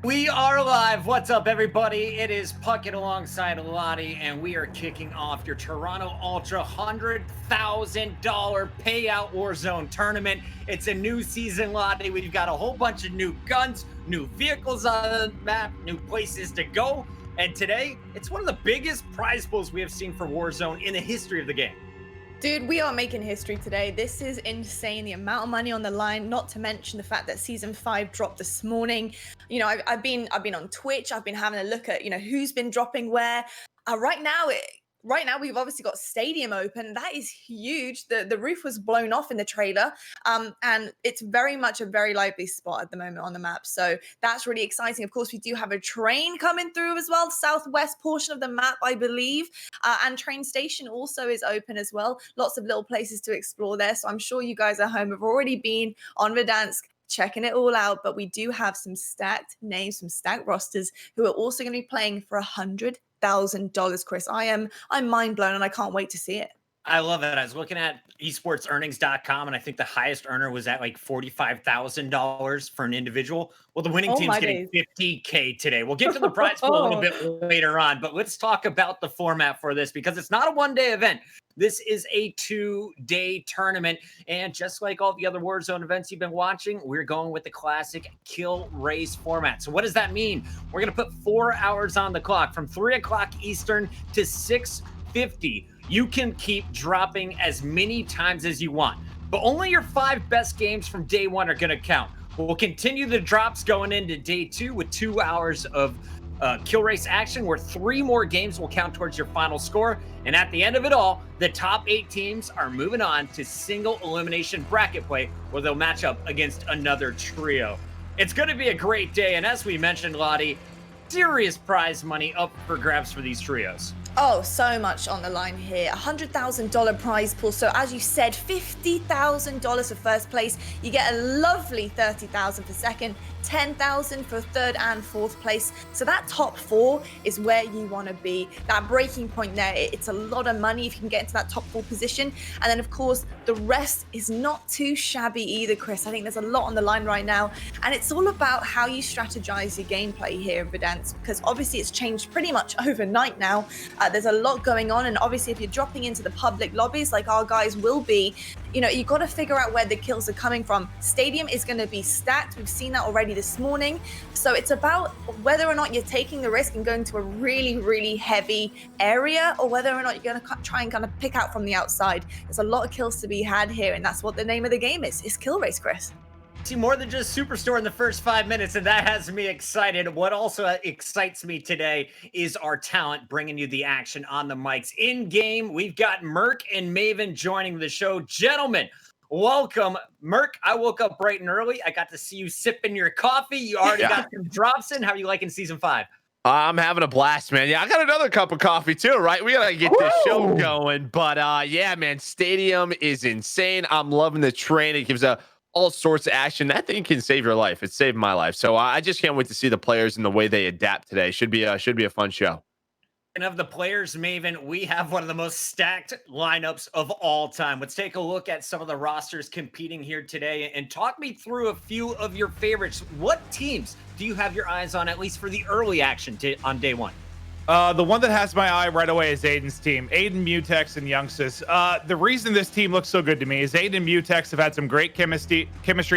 We are live. What's up, everybody? It is Puckett alongside Lottie, and we are kicking off your Toronto Ultra $100,000 payout Warzone tournament. It's a new season, Lottie. We've got a whole bunch of new guns, new vehicles on the map, new places to go. And today, it's one of the biggest prize pools we have seen for Warzone in the history of the game. Dude, we are making history today. This is insane, the amount of money on the line, not to mention the fact that Season 5 dropped this morning. You know, I've been on Twitch, I've been having a look at, who's been dropping where. Right now, we've obviously got Stadium open. That is huge. The roof was blown off in the trailer, and it's very much a very lively spot at the moment on the map. So that's really exciting. Of course, we do have a train coming through as well, the southwest portion of the map, I believe. And train station also is open as well. Lots of little places to explore there. So I'm sure you guys at home have already been on Verdansk, checking it all out, but we do have some stacked names, some stacked rosters who are also going to be playing for $100,000, Chris. I'm mind blown and I can't wait to see it. I love it. I was looking at esportsearnings.com, and I think the highest earner was at like $45,000 for an individual. Well, the winning team's getting $50K today. We'll get to the prize pool a little bit later on, but let's talk about the format for this because it's not a one-day event. This is a 2-day tournament, and just like all the other Warzone events you've been watching, we're going with the classic kill race format. So what does that mean? We're going to put 4 hours on the clock from 3 o'clock Eastern to 6:50. You can keep dropping as many times as you want, but only your 5 best games from day 1 are going to count. We'll continue the drops going into day 2 with 2 hours of kill race action, where 3 more games will count towards your final score. And at the end of it all, the top 8 teams are moving on to single elimination bracket play, where they'll match up against another trio. It's going to be a great day, and as we mentioned, Lottie, serious prize money up for grabs for these trios. Oh, so much on the line here. $100,000 prize pool. So as you said, $50,000 for first place. You get a lovely $30,000 for second, $10,000 for third and fourth place. So that top 4 is where you want to be. That breaking point there, it's a lot of money if you can get into that top 4 position. And then, of course, the rest is not too shabby either, Chris. I think there's a lot on the line right now. And it's all about how you strategize your gameplay here in Verdansk, because obviously it's changed pretty much overnight now. There's a lot going on, and obviously if you're dropping into the public lobbies like our guys will be, you've got to figure out where the kills are coming from. Stadium is going to be stacked. We've seen that already this morning. So it's about whether or not you're taking the risk and going to a really, really heavy area, or whether or not you're going to try and kind of pick out from the outside. There's a lot of kills to be had here, and that's what the name of the game is kill race, Chris. See more than just Superstore in the first 5 minutes, and that has me excited. What also excites me today is our talent bringing you the action on the mics. In game, we've got Merc and Maven joining the show. Gentlemen, welcome. Merc, I woke up bright and early. I got to see you sipping your coffee. You already got some drops in. How are you liking Season 5? I'm having a blast, man. Yeah, I got another cup of coffee too, right? We gotta get this show going. But yeah, man, Stadium is insane. I'm loving the train. It gives all sorts of action. That thing can save your life. It saved my life. So I just can't wait to see the players and the way they adapt today. Should be a fun show. And of the players, Maven, we have one of the most stacked lineups of all time. Let's take a look at some of the rosters competing here today and talk me through a few of your favorites. What teams do you have your eyes on, at least for the early action on day 1? The one that has my eye right away is Aiden's team. Aiden, Mutex, and Youngstus. The reason this team looks so good to me is Aiden and Mutex have had some great chemistry.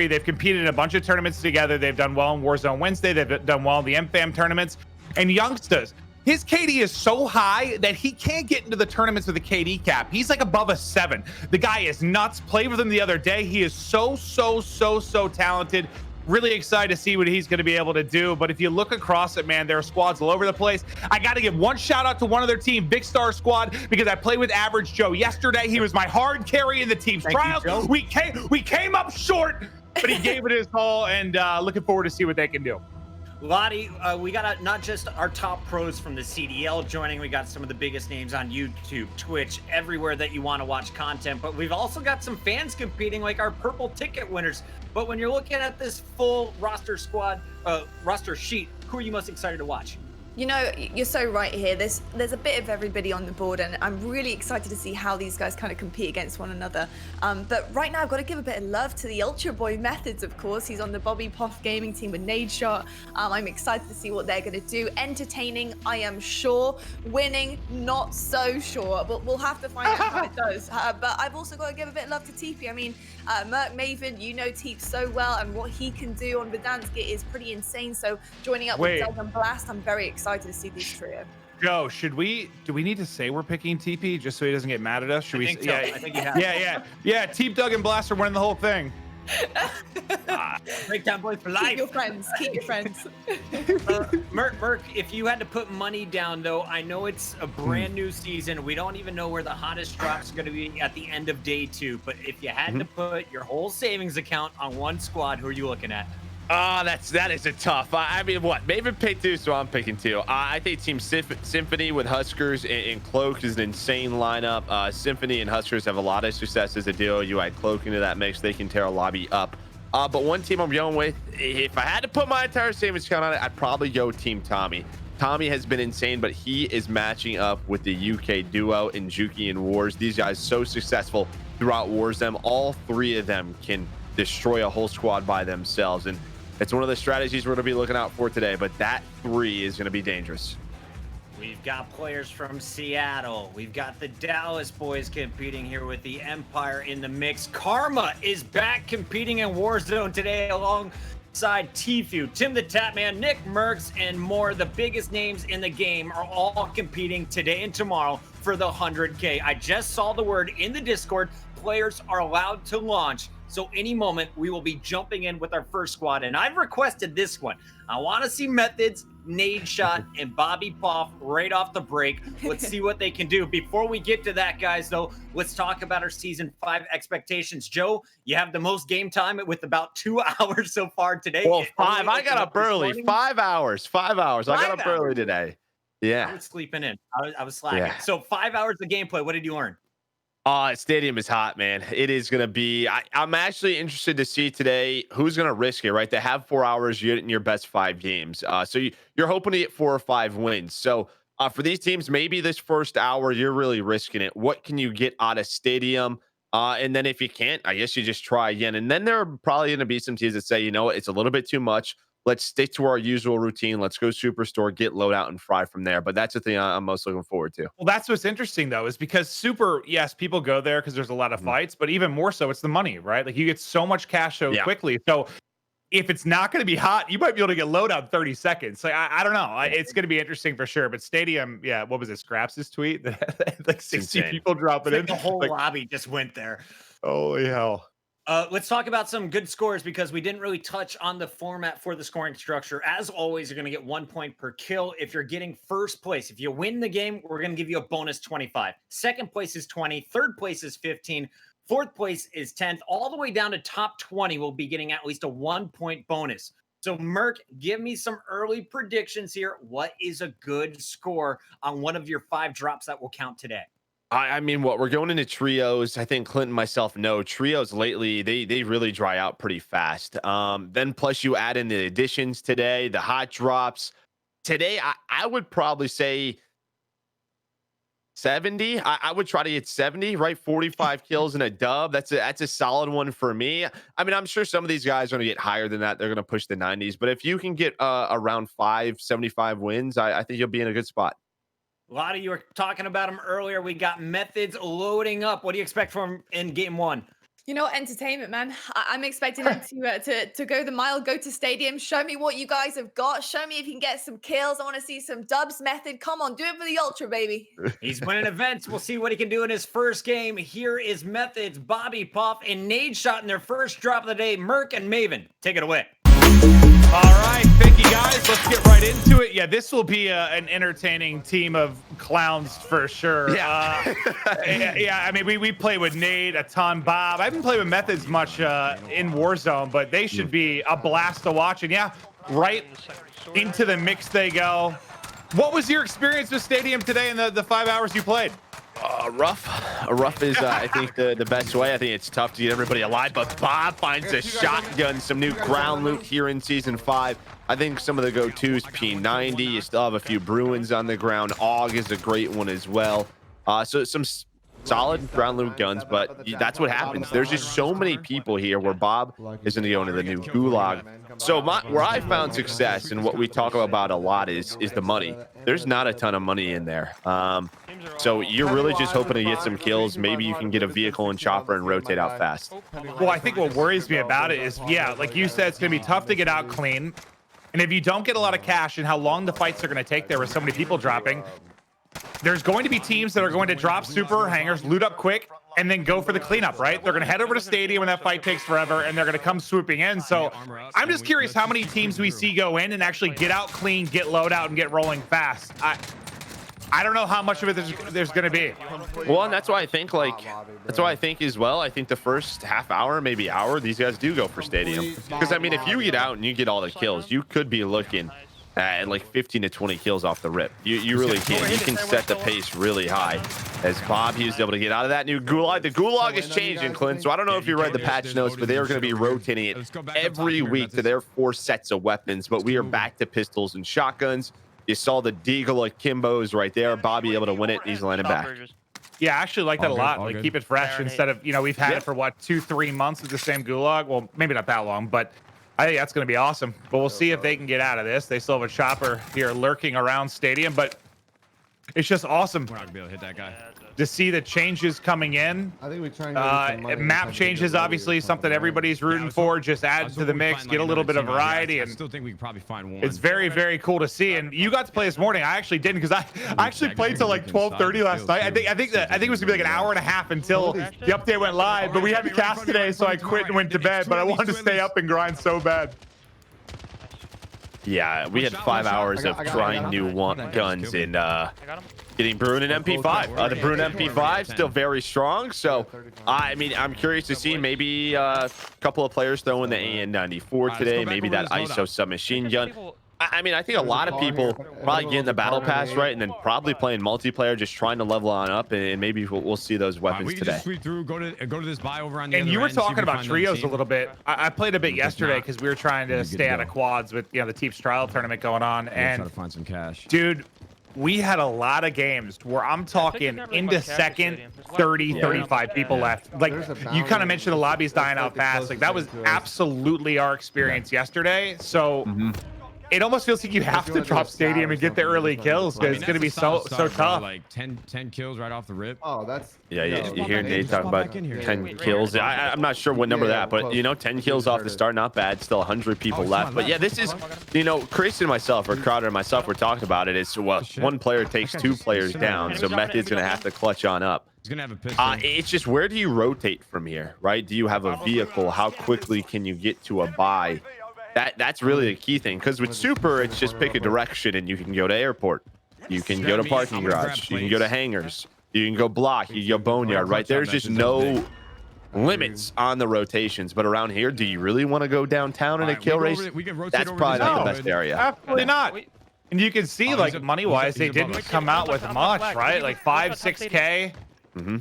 They've competed in a bunch of tournaments together. They've done well in Warzone Wednesday. They've done well in the MFAM tournaments. And Youngstus, his KD is so high that he can't get into the tournaments with a KD cap. He's like above a 7. The guy is nuts. Played with him the other day. He is so talented. Really excited to see what he's going to be able to do. But if you look across it, man, there are squads all over the place. I got to give one shout out to one of their team, Vikkstar squad, because I played with Average Joe yesterday. He was my hard carry in the team's trials. We came up short, but he gave it his all, and looking forward to see what they can do. Lottie, we got not just our top pros from the CDL joining, we got some of the biggest names on YouTube, Twitch, everywhere that you want to watch content, but we've also got some fans competing like our purple ticket winners. But when you're looking at this full roster squad, roster sheet, who are you most excited to watch? You know, you're so right here. There's a bit of everybody on the board, and I'm really excited to see how these guys kind of compete against one another. But right now, I've got to give a bit of love to the Ultra Boy Methodz, of course. He's on the Bobby Poff gaming team with Nadeshot. I'm excited to see what they're going to do. Entertaining, I am sure. Winning, not so sure. But we'll have to find out how it does. But I've also got to give a bit of love to TP. I mean, Merc Maven, you know Teep so well, and what he can do on Verdansk is pretty insane. So joining up with Doug and Blast, I'm very excited to see these trio. Joe, do we need to say we're picking TP just so he doesn't get mad at us? Should we? So. I think you have. Yeah. Teep, Doug, and Blast are winning the whole thing. Breakdown boys for life. Keep your friends. Keep your friends. Merc, if you had to put money down, though, I know it's a brand new season. We don't even know where the hottest drops are going to be at the end of day 2. But if you had to put your whole savings account on one squad, who are you looking at? That is a tough. I mean, what? Maven picked 2, so I'm picking 2. I think Team Symfuhny with Huskers and Cloak is an insane lineup. Symfuhny and Huskers have a lot of success as a duo. You add Cloak into that mix, they can tear a lobby up. But one team I'm going with, if I had to put my entire savings account on it, I'd probably go Team Tommy. Tommy has been insane, but he is matching up with the UK duo in Juki and Wars. These guys so successful throughout Wars. All 3 of them can destroy a whole squad by themselves, and it's one of the strategies we're going to be looking out for today, but that 3 is going to be dangerous. We've got players from Seattle. We've got the Dallas boys competing here with the Empire in the mix. Karma is back competing in Warzone today alongside Tfue, Timthetatman, Nickmercs, and more. The biggest names in the game are all competing today and tomorrow for the 100K. I just saw the word in the Discord. Players are allowed to launch. So any moment we will be jumping in with our first squad, and I've requested this one. I want to see Methodz, Nadeshot, and Bobby Poff right off the break. Let's see what they can do. Before we get to that, guys, though, let's talk about our Season 5 expectations. Joe, you have the most game time with about 2 hours so far today. Well, 5. I got up early. 5 hours. 5 hours. I got up early today. Yeah. I was sleeping in. I was slacking. Yeah. So 5 hours of gameplay. What did you learn? Stadium is hot, man. It is going to be, I'm actually interested to see today who's going to risk it, right? They have 4 hours, you're in your best 5 games. So you're hoping to get 4 or 5 wins. So for these teams, maybe this first hour, you're really risking it. What can you get out of Stadium? And then if you can't, I guess you just try again. And then there are probably going to be some teams that say, you know what, it's a little bit too much. Let's stick to our usual routine. Let's go Superstore, get loadout, and fry from there. But that's the thing I'm most looking forward to. Well, that's what's interesting, though, is because Super, yes, people go there because there's a lot of fights, but even more so, it's the money, right? Like, you get so much cash so quickly. So if it's not going to be hot, you might be able to get loadout in 30 seconds. Like, I don't know. It's going to be interesting for sure. But Stadium, yeah, what was it? Scraps' tweet? Like 60 people dropping in. The whole lobby just went there. Holy hell. Let's talk about some good scores because we didn't really touch on the format for the scoring structure. As always, you're going to get 1 point per kill. If you're getting first place, if you win the game, we're going to give you a bonus 25. Second place is 20. Third place is 15. Fourth place is 10th. All the way down to top 20, we'll be getting at least a 1 point bonus. So, Merc, give me some early predictions here. What is a good score on one of your 5 drops that will count today? I mean, what we're going into trios. I think Clint and myself know trios lately, they really dry out pretty fast. Then plus you add in the additions today, the hot drops. Today, I would probably say 70. I would try to get 70, right? 45 kills and a dub. That's a solid one for me. I mean, I'm sure some of these guys are going to get higher than that. They're going to push the 90s. But if you can get around 75 wins, I think you'll be in a good spot. A lot of you were talking about him earlier. We got Methodz loading up. What do you expect from him in game 1? You know, entertainment, man. I'm expecting him to go the mile, go to Stadium. Show me what you guys have got. Show me if you can get some kills. I want to see some dubs. Method, come on, do it for the Ultra, baby. He's winning events. We'll see what he can do in his first game. Here is Methodz, Bobby Poff, and Nadeshot in their first drop of the day. Merc and Maven, take it away. All right, thank you guys. Let's get right into it. Yeah, this will be an entertaining team of clowns for sure. Yeah, yeah. I mean, we play with Nate a ton, Bob. I haven't played with Methodz much in Warzone, but they should be a blast to watch. And yeah, right into the mix they go. What was your experience with Stadium today in the 5 hours you played? Rough is, I think, the best way. I think it's tough to get everybody alive, but Bob finds a shotgun, some new ground loot here in Season 5. I think some of the go-tos, P90, you still have a few Bruins on the ground. AUG is a great one as well. So some solid ground loot guns, but that's what happens. There's just so many people here where Bob is going to go into the new gulag. So where I found success and what we talk about a lot is the money. There's not a ton of money in there. So you're really just hoping to get some kills. Maybe you can get a vehicle and chopper and rotate out fast. Well, I think what worries me about it is, yeah, like you said, it's going to be tough to get out clean. And if you don't get a lot of cash and how long the fights are going to take there with so many people dropping, there's going to be teams that are going to drop super hangers, loot up quick, and then go for the cleanup, right? They're going to head over to Stadium when that fight takes forever, and they're going to come swooping in. So I'm just curious how many teams we see go in and actually get out clean, get loadout, and get rolling fast. I don't know how much of it there's going to be. Well, and that's why I think, as well, I think the first half hour, maybe hour, these guys do go for Stadium. Because, I mean, if you get out and you get all the kills, you could be looking at like 15 to 20 kills off the rip. You really can. You can set the pace really high. As Bob, he was able to get out of that new gulag. The gulag is changing, Clint. So I don't know if you read the patch notes, but they are going to be rotating it every week to their 4 sets of weapons. But we are back to pistols and shotguns. You saw the Deagle Akimbos right there. Bobby able to win it. He's landing back. Yeah, I actually like that a lot. Like, keep it fresh instead of, we've had it for what, 2-3 months with the same gulag. Well, maybe not that long, but I think that's going to be awesome. But we'll see if they can get out of this. They still have a chopper here lurking around Stadium, but it's just awesome. We're not gonna be able to hit that guy. To see the changes coming in. I think we try and map changes, obviously something everybody's rooting for. Just add to the mix, get a little bit of variety, and I still think we could probably find one. It's very, very cool to see. And you got to play this morning. I actually didn't, because I actually played till like 12:30 last night. I think it was gonna be like an hour and a half until the update went live. But we had to cast today, so I quit and went to bed. But I wanted to stay up and grind so bad. Yeah, we had 5 hours of trying new guns and getting Bruin and MP5. The Bruin MP5 still very strong. So, I mean, I'm curious to see maybe a couple of players throwing the AN94 today. Maybe that ISO submachine gun. I mean, I think a lot of people probably getting the battle pass right, and then probably playing multiplayer, just trying to level on up, and maybe we'll see those weapons today. Just sweep through, go to this buy over on the and other you were end, talking about trios a little bit. I played a bit yesterday because we were trying to stay out of quads with the Teeps trial tournament going on, and try to find some cash. Dude, we had a lot of games where I'm talking into second, 30, 35 people left. Like, you kind of mentioned the lobbies dying out fast. Like, that was absolutely our experience yesterday. So it almost feels like you have to drop Stadium and get the early kills, because it's going to be so tough. Like 10 kills right off the rip. Oh, that's... Yeah, you hear Nate talk about 10 kills. I'm not sure what number that, but 10 kills off the start, not bad. Still 100 people left. But yeah, this is, Chris and myself, or Crowder and myself, we're talking about it. It's one player takes 2 players down, so Method's going to have to clutch on up. He's gonna have a pistol. It's just, where do you rotate from here, right? Do you have a vehicle? How quickly can you get to a buy? That's really the key thing, because with Super, it's just pick a direction and you can go to airport. You can go to parking garage. You can go to hangars. You can go block. You can go boneyard, right? There's just no limits on the rotations. But around here, do you really want to go downtown in a kill race? That's probably not the best area. Absolutely not. And you can see, like, money-wise, they didn't come out with much, right? Like 5, 6K.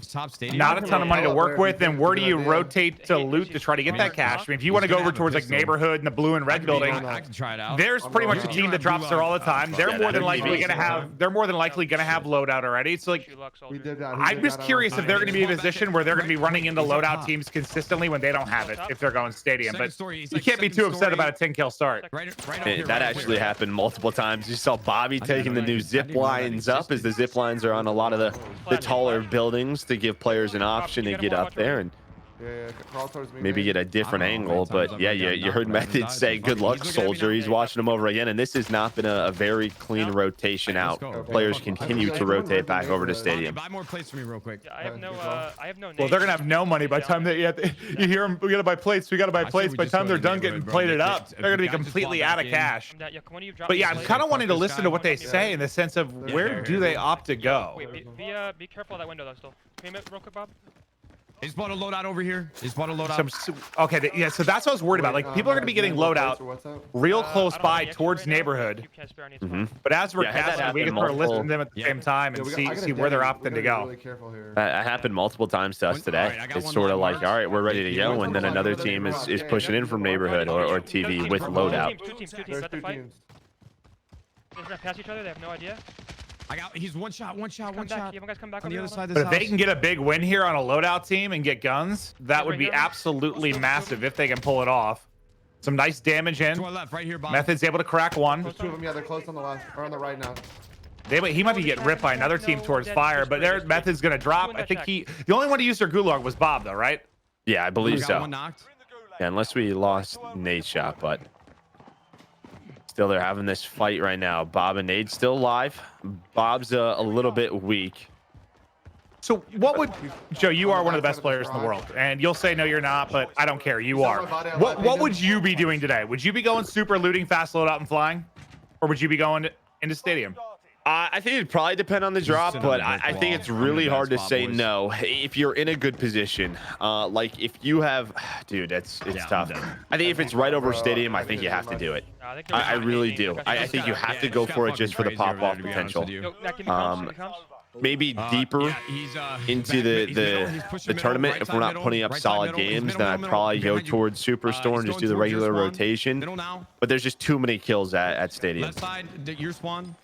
Top stadium. Not a ton of money to work with. And where do you rotate to loot to try to get that cash? I mean, if you want to go over towards like neighborhood and the blue and red building, there's pretty much a team that drops there all the time. They're more than likely gonna have loadout already. So like, I'm just curious if they're gonna be in a position where they're gonna be running into loadout teams consistently when they don't have it, if they're going stadium. But you can't be too upset about a 10-kill start. That actually happened multiple times. You saw Bobby taking the new zip lines up, as the zip lines are on a lot of the taller buildings, to give players an option to get up there and maybe get a different angle. But yeah, you heard Methodz say, good luck, soldier. He's watching them over again, and this has not been a very clean rotation out. Players continue to rotate back over to stadium. Buy more plates for me real quick. I have no well, they're gonna have no money by the time that you hear them. We gotta buy plates. We gotta buy plates. By the time they're done getting plated up, they're gonna be completely out of cash. But yeah, I'm kind of wanting to listen to what they say, in the sense of, where do they opt to go? Wait, be careful of that window though. Still, can you real quick, Bob? They spawned a loadout over here. They spawned a loadout. Okay, yeah, so that's what I was worried about. Like, people are going to be getting loadout real close by towards neighborhood. But as we're casting, we can start listing them at the same time and see where they're opting to go. That happened multiple times to us today. It's sort of like, all right, we're ready to go, and then another team is pushing in from neighborhood or TV with loadout. Two teams. There's gonna pass each other. They have no idea. He's one shot. You guys come back On the other side of But this if they house. can get a big win here on a loadout team and get guns, that would be absolutely massive if they can pull it off. Some nice damage in. To our left, right here, Bob. Method's able to crack one. There's two of them. Yeah, they're close on the left or on the right now. He might be getting ripped by another team towards fire, but their Method's gonna drop. I think the only one to use their gulag was Bob, though, right? Yeah, I believe We got so. one knocked. Yeah, unless we lost Nate's shot, but still they're having this fight right now. Bob and Nate still alive. Bob's a little bit weak. So what would Joe? You are one of the best players in the world, and you'll say no, you're not, but I don't care. You are. What would you be doing today? Would you be going super looting, fast loadout, and flying, or would you be going into stadium? I think it'd probably depend on the drop, but I think it's really hard to say no if you're in a good position. Like if you have, dude, it's tough. I think if it's right over stadium, I think you have to do it. I really do. I think you have to go for it just for the pop-off potential. Maybe deeper into the tournament. If we're not putting up solid games, then I'd probably go towards Superstore and just do the regular rotation. But there's just too many kills at stadium. Left side, your spawn.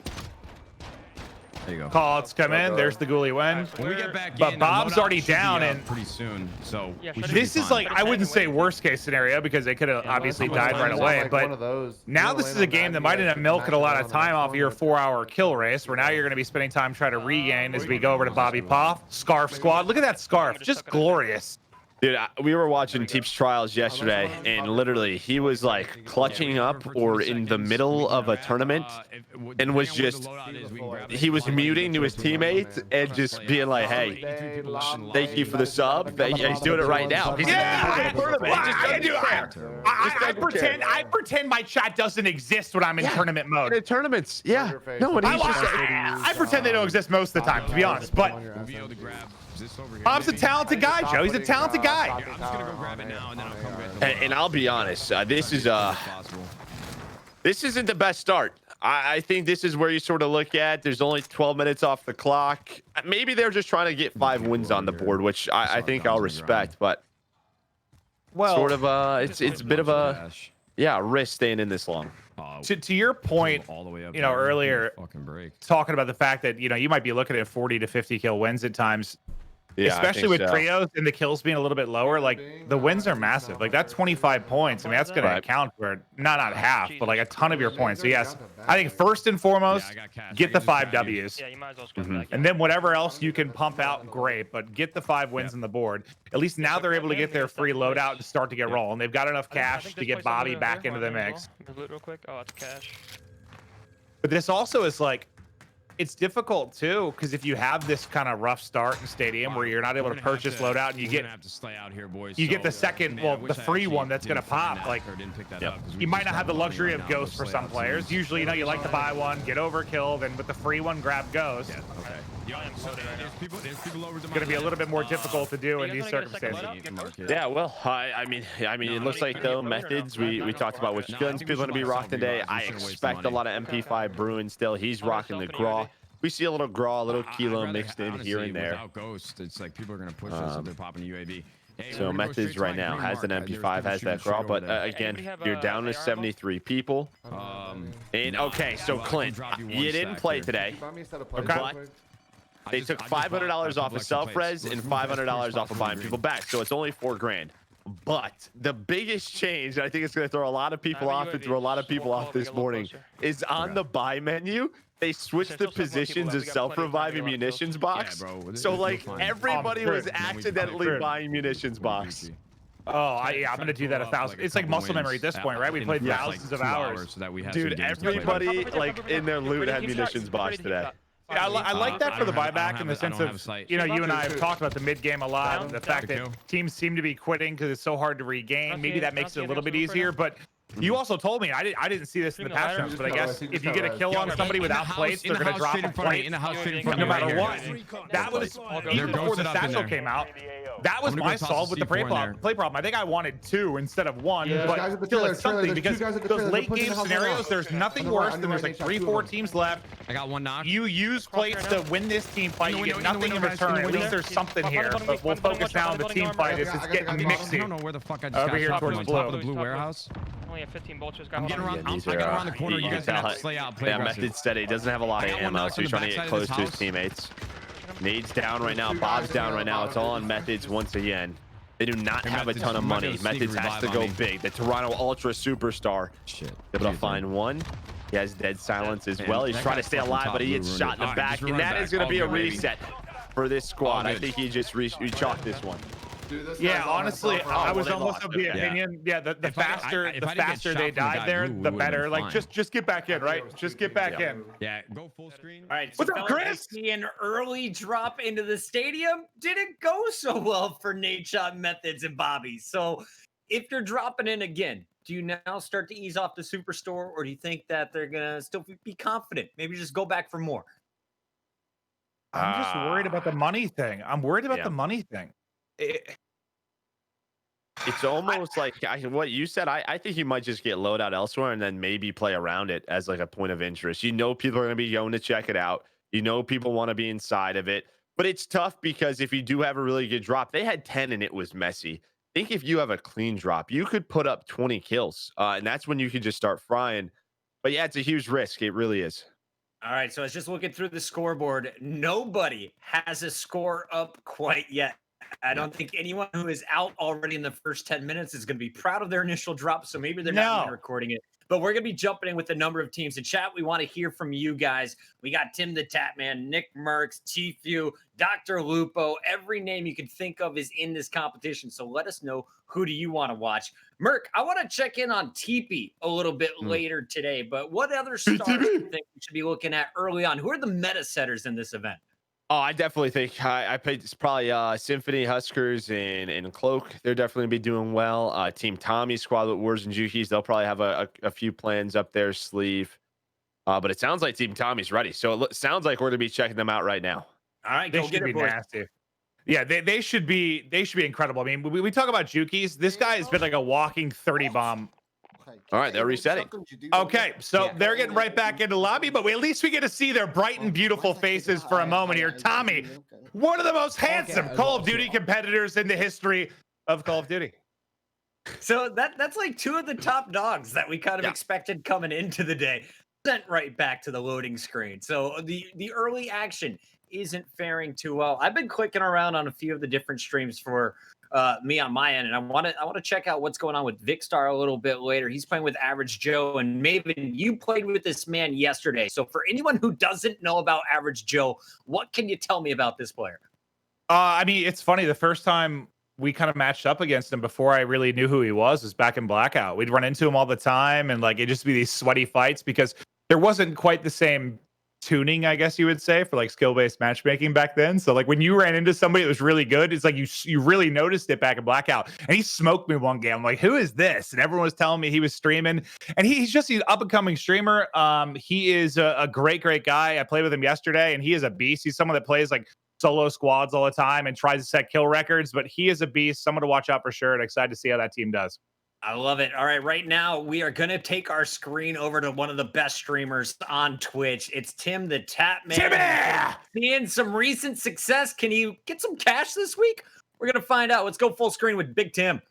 There you go. Calls come in. There's the ghoulie win. When we get back But in, Bob's already down, and pretty soon. So this is like, I wouldn't say worst case scenario because they could have obviously died right away. But now this is a game that might end up milking a lot of time off your 4-hour kill race, where now you're going to be spending time trying to regain as we go over to Bobby Poff. Scarf Squad. Look at that scarf. Just glorious. Dude, we were watching Teep's trials yesterday, and literally he was like clutching up or in the middle of a tournament and was just, he was muting to his teammates and just being like, hey, thank you for the sub. He's doing it right now. I pretend my chat doesn't exist when I'm in tournament mode. In tournaments, yeah. No, and he's just, I pretend they don't exist most of the time, to be honest. But Bob's a talented guy, Joe. He's a talented guy. I'm just gonna go grab it now, and then I'll come back. and I'll be honest, this isn't the best start. I think this is where you sort of look at, there's only 12 minutes off the clock. Maybe they're just trying to get 5 wins on the board, which I think I'll respect, but sort of it's a bit of a risk staying in this long. To your point, earlier talking about the fact that you might be looking at 40 to 50 kill wins at times. Yeah, especially with trios and the kills being a little bit lower, like the wins are massive. Like that 25 points, I mean, that's going to account for not half, but like a ton of your points. So yes, I think first and foremost, get the 5 Ws. Yeah, you might as well come back. And then whatever else you can pump out, great. But get the 5 wins on the board. At least now they're able to get their free loadout and start to get rolling. They've got enough cash to get Bobby back into the mix. Real quick. Oh, it's cash. But this also is like, it's difficult too, because if you have this kind of rough start in stadium where you're not able to purchase loadout and you get the second, the free one that's going to pop, like you might not have the luxury of ghost for some players. Usually, you like to buy one, get overkill, then with the free one, grab ghost. It's going to be a little bit more difficult to do in these circumstances. Yeah, well, I mean, it looks like though Methodz. We talked about which guns people are going to be rocking today. I expect a lot of MP5 brewing still. He's rocking the Graw. We see a little Graw, a little Kilo mixed in here and there. Ghost, it's like people are going to push us if they're popping UAV. So Methodz right now has an MP5, has that Graw, but again, you're down to 73 people. And okay, so Clint, you didn't play today. Okay. They took $500 off of self-res and $500 off of buying people back, so it's only $4 grand. But the biggest change, I think it's going to throw a lot of people off and throw a lot of people off this morning, is on the buy menu. They switched the positions of self-reviving munitions box. So like everybody was accidentally buying munitions box. Oh, yeah, I'm gonna do that 1,000. It's like muscle memory at this point, right? We played thousands of hours. Dude, everybody like in their loot had munitions box today. Yeah, I like that for the buyback in the sense of, you and I have talked about the mid game a lot, and the fact that teams seem to be quitting because it's so hard to regain. Maybe that makes it a little bit easier, but You also told me I didn't see this in the patch notes, but I guess if you get a kill on somebody without plates, they're gonna drop a plate in the house straight in front no of you. matter right what. here. That was even before the satchel came out. That was I'm gonna my go toss solve the with the play problem. I think I wanted 2 instead of 1, Yeah, guys at but the still trailer, it's something there's 2 because guys at the those trailer, late they're pushing game the house scenarios, around. there's nothing On the right, worse on than the there's right, like Nate, 3-4 2 teams left. I got one knock. You use plates to win this team fight. You get In the nothing in window, guys, in return. the At window. least there's something here. But we'll focus now on the team fight. It's getting I mixy. don't know where the fuck I just Over got here shot towards from. blue. On top of the blue warehouse. Only have 15 vultures. I'm getting around. Yeah, these I got are, around the corner. You can guys gonna tell have to play out. Play Yeah, aggressive. Methodz said he doesn't have a lot of I got one ammo, knocked so he's on trying the to get backside of close this to his house. teammates. Nade's down right now. Bob's down right now. It's all on Methodz once again. They do not have a ton of money. Methodz has to go big. The Toronto Ultra superstar. Shit. Able to find one. He has dead silence as well. He's trying to stay alive, but he gets shot in the back, and that is going to be a reset for this squad. I think he just rechalked this one. Dude, this Yeah, guy's on honestly, himself, I right? was they almost lost. of the Okay. opinion. Yeah, the If I faster didn't get shot they from the died guy there, blue, we the would've better. been Like fine. just get back in, right? Just get back Yeah. in. Yeah, go full screen. All right, so What's up, fellas, I Chris? see an early drop into the stadium didn't go so well for Nate Shot, Methodz, and Bobby. So if you're dropping in again, do you now start to ease off the superstore, or do you think that they're gonna still be confident? Maybe just go back for more. I'm just worried about the money thing. I'm worried about Yeah. the money thing. It's almost like what you said. I think you might just get loadout elsewhere and then maybe play around it as like a point of interest. You know, people are going to be going to check it out. You know, people want to be inside of it, but it's tough because if you do have a really good drop, they had 10 and it was messy. I think if you have a clean drop, you could put up 20 kills, and that's when you could just start frying. But yeah, it's a huge risk. It really is. All right, so I was just looking through the scoreboard. Nobody has a score up quite yet. I don't think anyone who is out already in the first 10 minutes is going to be proud of their initial drop, so maybe they're not even recording it. But we're going to be jumping in with a number of teams. In chat, we want to hear from you guys. We got Timthetatman, Nickmercs, Tfue, DrLupo. Every name you can think of is in this competition, so let us know who do you want to watch. Merc, I want to check in on TP a little bit later today, but what other stars do you think we should be looking at early on? Who are the meta setters in this event? Oh, I definitely think I played. It's probably Symfuhny, Huskers, and Cloak. They're definitely be doing well. Team Tommy's squad with Wars and Jukies. They'll probably have a few plans up their sleeve. But it sounds like Team Tommy's ready. So it sounds like we're gonna be checking them out right now. All right, They go should get be it, boys. nasty. Yeah, they should be incredible. I mean, we talk about Jukies. This guy has been like a walking 30 bomb. All right, they're resetting. Okay, so they're getting right back into lobby, but at least we get to see their bright and beautiful faces for a moment here. Tommy, one of the most handsome Call of Duty competitors in the history of Call of Duty. So that's like two of the top dogs that we kind of expected coming into the day. Sent right back to the loading screen. So the early action isn't faring too well. I've been clicking around on a few of the different streams for me on my end, and I want to check out what's going on with Vikkstar a little bit later. He's playing with Average Joe, and Maven, you played with this man yesterday. So for anyone who doesn't know about Average Joe, what can you tell me about this player? I mean, it's funny. The first time we kind of matched up against him before I really knew who he was back in Blackout. We'd run into him all the time, and like it'd just be these sweaty fights because there wasn't quite the same tuning, I guess you would say, for like skill-based matchmaking back then. So like when you ran into somebody that was really good, it's like you really noticed it back in Blackout. And he smoked me one game. I'm like, who is this? And everyone was telling me he was streaming. And he's just an up-and-coming streamer. He is a great guy. I played with him yesterday, and he is a beast. He's someone that plays like solo squads all the time and tries to set kill records, but he is a beast. Someone to watch out for sure, and excited to see how that team does. I love it. All right, right now we are going to take our screen over to one of the best streamers on Twitch. It's Timthetatman. Timmy! Seeing some recent success. Can you get some cash this week? We're going to find out. Let's go full screen with Big Tim.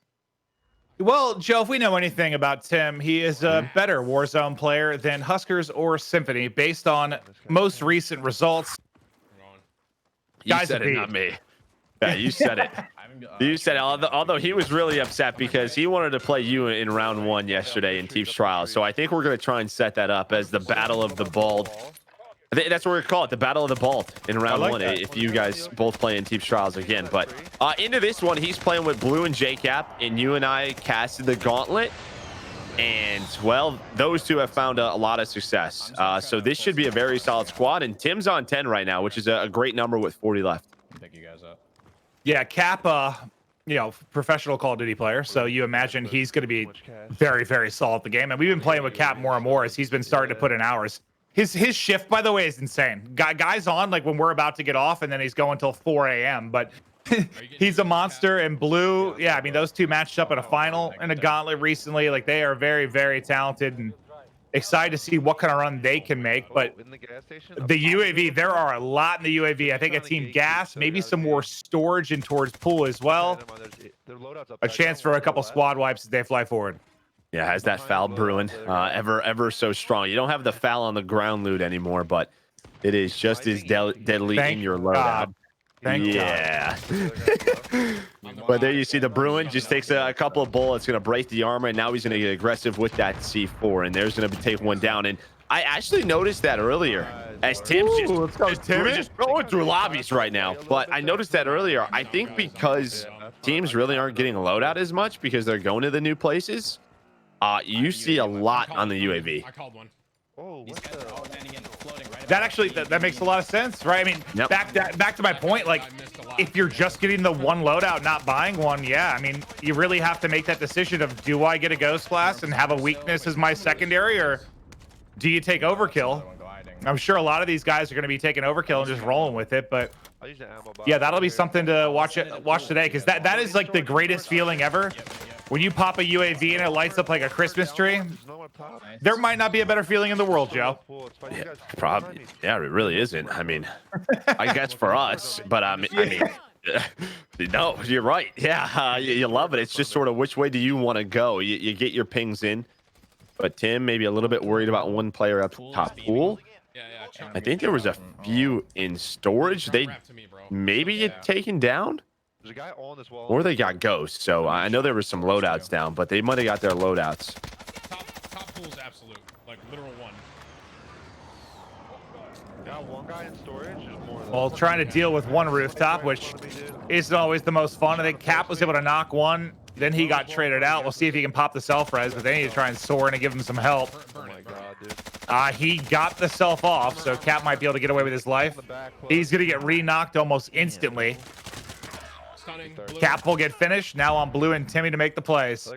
Well, Joe, if we know anything about Tim, he is a better Warzone player than Huskers or Symfuhny based on most recent results. You Guys said are it, not me. Yeah, you said it. You said it. Although he was really upset because he wanted to play you in round 1 yesterday in Team's Trials. So I think we're going to try and set that up as the Battle of the Bald. I think that's what we're going to call it, the Battle of the Bald in round 1. If you guys both play in Team's Trials again. But into this one, he's playing with Blue and JCap, and you and I casted the Gauntlet. And, well, those two have found a lot of success. So this should be a very solid squad. And Tim's on 10 right now, which is a great number with 40 left. Pick you guys up. Yeah, Kappa you know, professional Call of Duty player. So you imagine he's going to be very, very solid at the game. And we've been playing with Cap more and more as he's been starting to put in hours. His shift, by the way, is insane. Guys on like when we're about to get off, and then he's going till 4 a.m. But he's a monster. And Blue, yeah, I mean, those two matched up in a final in a gauntlet recently. Like they are very, very talented, and excited to see what kind of run they can make. But the UAV, there are a lot in the UAV. I think a team gas, maybe some more storage and towards pool as well. A chance for a couple squad wipes as they fly forward. Yeah, has that foul brewing ever so strong. You don't have the foul on the ground loot anymore, but it is just as deadly in your loadout. Thank God. But there you see the Bruin just takes a couple of bullets, going to break the armor, and now he's going to get aggressive with that C4, and there's going to take one down. And I actually noticed that earlier as Tim's just going through lobbies right now. But I noticed that earlier. I think because teams really aren't getting loadout as much because they're going to the new places, you see a lot on the UAV. I called one. That actually that makes a lot of sense, right? I mean, back to my point, like if you're just getting the one loadout, not buying one, yeah, I mean, you really have to make that decision of, do I get a ghost class and have a weakness as my secondary, or do you take overkill? I'm sure a lot of these guys are going to be taking overkill and just rolling with it, but yeah, that'll be something to watch today, because that is like the greatest feeling ever. When you pop a UAV and it lights up like a Christmas tree, there might not be a better feeling in the world, Joe. Yeah, probably. Yeah, it really isn't. I mean, I guess for us, but I mean, no, you're right. Yeah, you love it. It's just sort of which way do you want to go? You get your pings in, but Tim maybe a little bit worried about one player up top pool. I think there was a few in storage. They maybe get taken down. There's a guy on this wall. Or they got ghosts. So I know there was some loadouts down, but they might have got their loadouts. Top pool's absolute, like literal one. Got one guy in storage. Well, trying to deal with one rooftop, which isn't always the most fun. I think Cap was able to knock one. Then he got traded out. We'll see if he can pop the self-res, but they need to try and soar in and give him some help. Oh my god, dude. He got the self off, so Cap might be able to get away with his life. He's going to get re-knocked almost instantly. Cap will get finished. Now on Blue and Timmy to make the plays.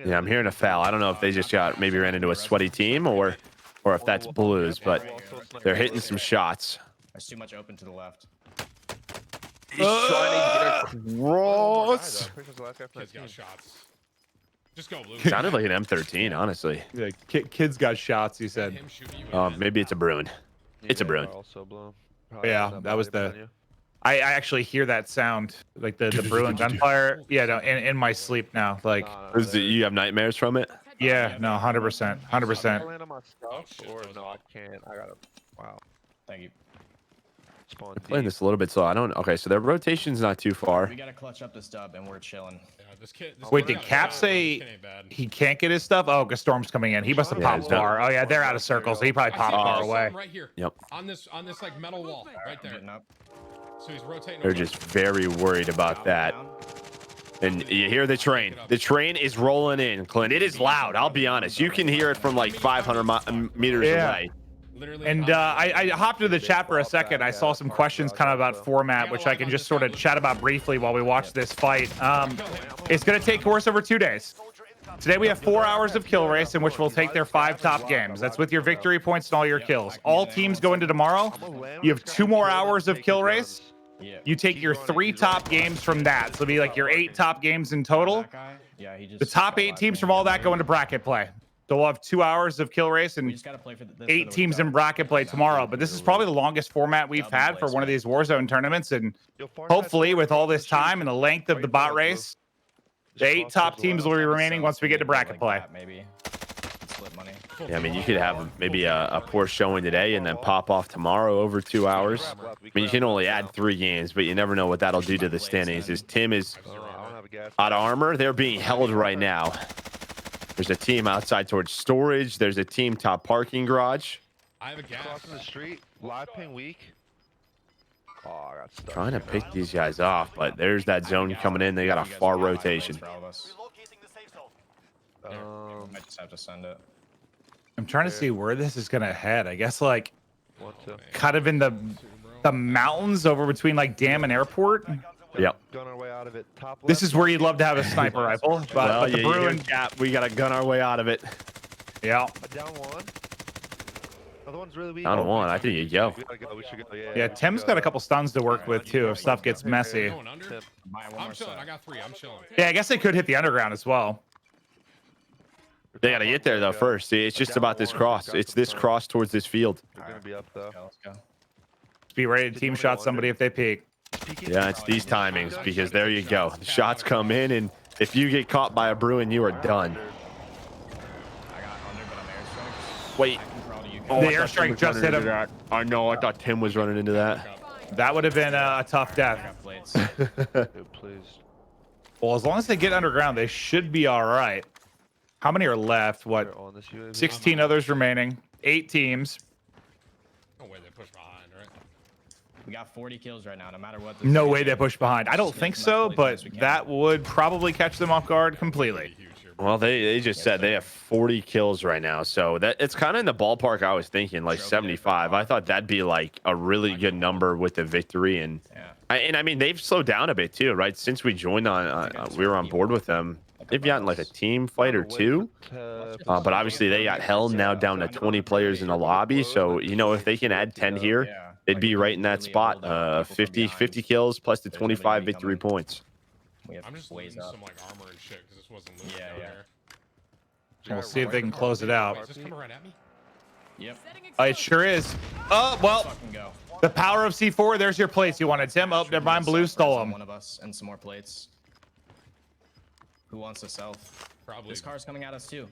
Yeah, I'm hearing a foul. I don't know if they just maybe ran into a sweaty team or if that's Blues, but they're hitting some shots. There's too much open to the left. He's trying to get across. Kids got shots. Just go, Blue. Sounded like an M13, honestly. Yeah, kids got shots, he said. Maybe it's a Bruin. It's a Bruin. Yeah, that was the... I actually hear that sound, like the Bruin gunfire. Yeah, no, in my sleep now. Like, you have nightmares from it? Yeah, no, 100%, 100%. No, I can't. I gotta. Wow. Thank you. I'm playing this a little bit slow. I don't. Okay, so their rotation's not too far. We gotta clutch up this dub, and we're chilling. Wait, did Cap say he can't get his stuff? Oh, Storm's coming in. He must have popped bar. Oh yeah, they're out of circles. So he probably popped bar away. Right here. Yep. On this like metal wall, right there. So he's rotating. They're just very worried about that. And you hear the train. The train is rolling in, Clint. It is loud. I'll be honest. You can hear it from like 500 meters away. And I hopped into the chat for a second. I saw some questions kind of about format, which I can just sort of chat about briefly while we watch this fight. It's going to take course over 2 days. Today we have 4 hours of kill race in which we'll take their 5 top games. That's with your victory points and all your kills. All teams go into tomorrow. You have 2 more hours of kill race. You take your 3 top games from that. So it'll be like your 8 top games in total. The top 8 teams from all that go into bracket play. So we'll have 2 hours of kill race and 8 teams in bracket play tomorrow. But this is probably the longest format we've had for one of these Warzone tournaments. And hopefully with all this time and the length of the bot race, the 8 top teams will be remaining once we get to bracket play. Yeah, I mean, you could have maybe a poor showing today and then pop off tomorrow over 2 hours. I mean, you can only add 3 games, but you never know what that'll do to the standings. As Tim is out of armor, they're being held right now. There's a team outside towards storage. There's a team top parking garage. I have a gas. Crossing the street. Live ping weak. Oh, I got stuck. Trying to pick these guys off, but there's that zone coming in. They got a far rotation. I just have to send it. I'm trying to see where this is going to head. I guess like kind of in the mountains over between like Dam and Airport. Yep. Gun our way out of it. Top left. This is where you'd love to have a sniper rifle. But the Bruin, we got to gun our way out of it. yeah. Down one. Other one's really weak. Down one. I think you go. We gotta go. We should go. Yeah, Tim's got a couple stuns to work with too if stuff gets messy. Going under? I'm chilling. I got 3. I'm chilling. Yeah, I guess they could hit the underground as well. They got to get there though first. See, it's just about this cross. It's this cross towards this field. They're gonna be up though. Let's go. Be ready to team shot somebody if they peek. Yeah, it's these timings because there you go. The shots come in, and if you get caught by a Bruin, you are done. I got under, but I'm airstrike. Wait. I can crawl to you. The airstrike just hit him. I know. I thought Tim was running into that. That would have been a tough I death. got plates. Dude, please. Well, as long as they get underground, they should be all right. How many are left? What? They're on this UAV. 16 others remaining. 8 teams. No way they push behind, right? We got 40 kills right now, no matter what. No way they push behind. I don't think so, but that would probably catch them off guard completely. Huge here. Well, they just said they have 40 kills right now, so that it's kind of in the ballpark I was thinking, like 75. I thought that'd be like a really good number with the victory, and I mean they've slowed down a bit too, right? Since we joined we were on board with them. They've gotten like a team fight or two, but obviously they got held now down to 20 players in the lobby. So you know if they can add 10 here, they'd be right in that spot. 50 kills plus the 25 victory points. I'm just losing some like armor and shit because this wasn't looking down there. We'll see if they can close it out. Wait, is this coming right at me? Yep. It sure is. Oh, well, Fucking go. the power of C4. There's your plates you wanted, Tim. Oh, never mind. Blue stole them. One of us and some more plates. Who wants to self? Probably. This car's coming at us too.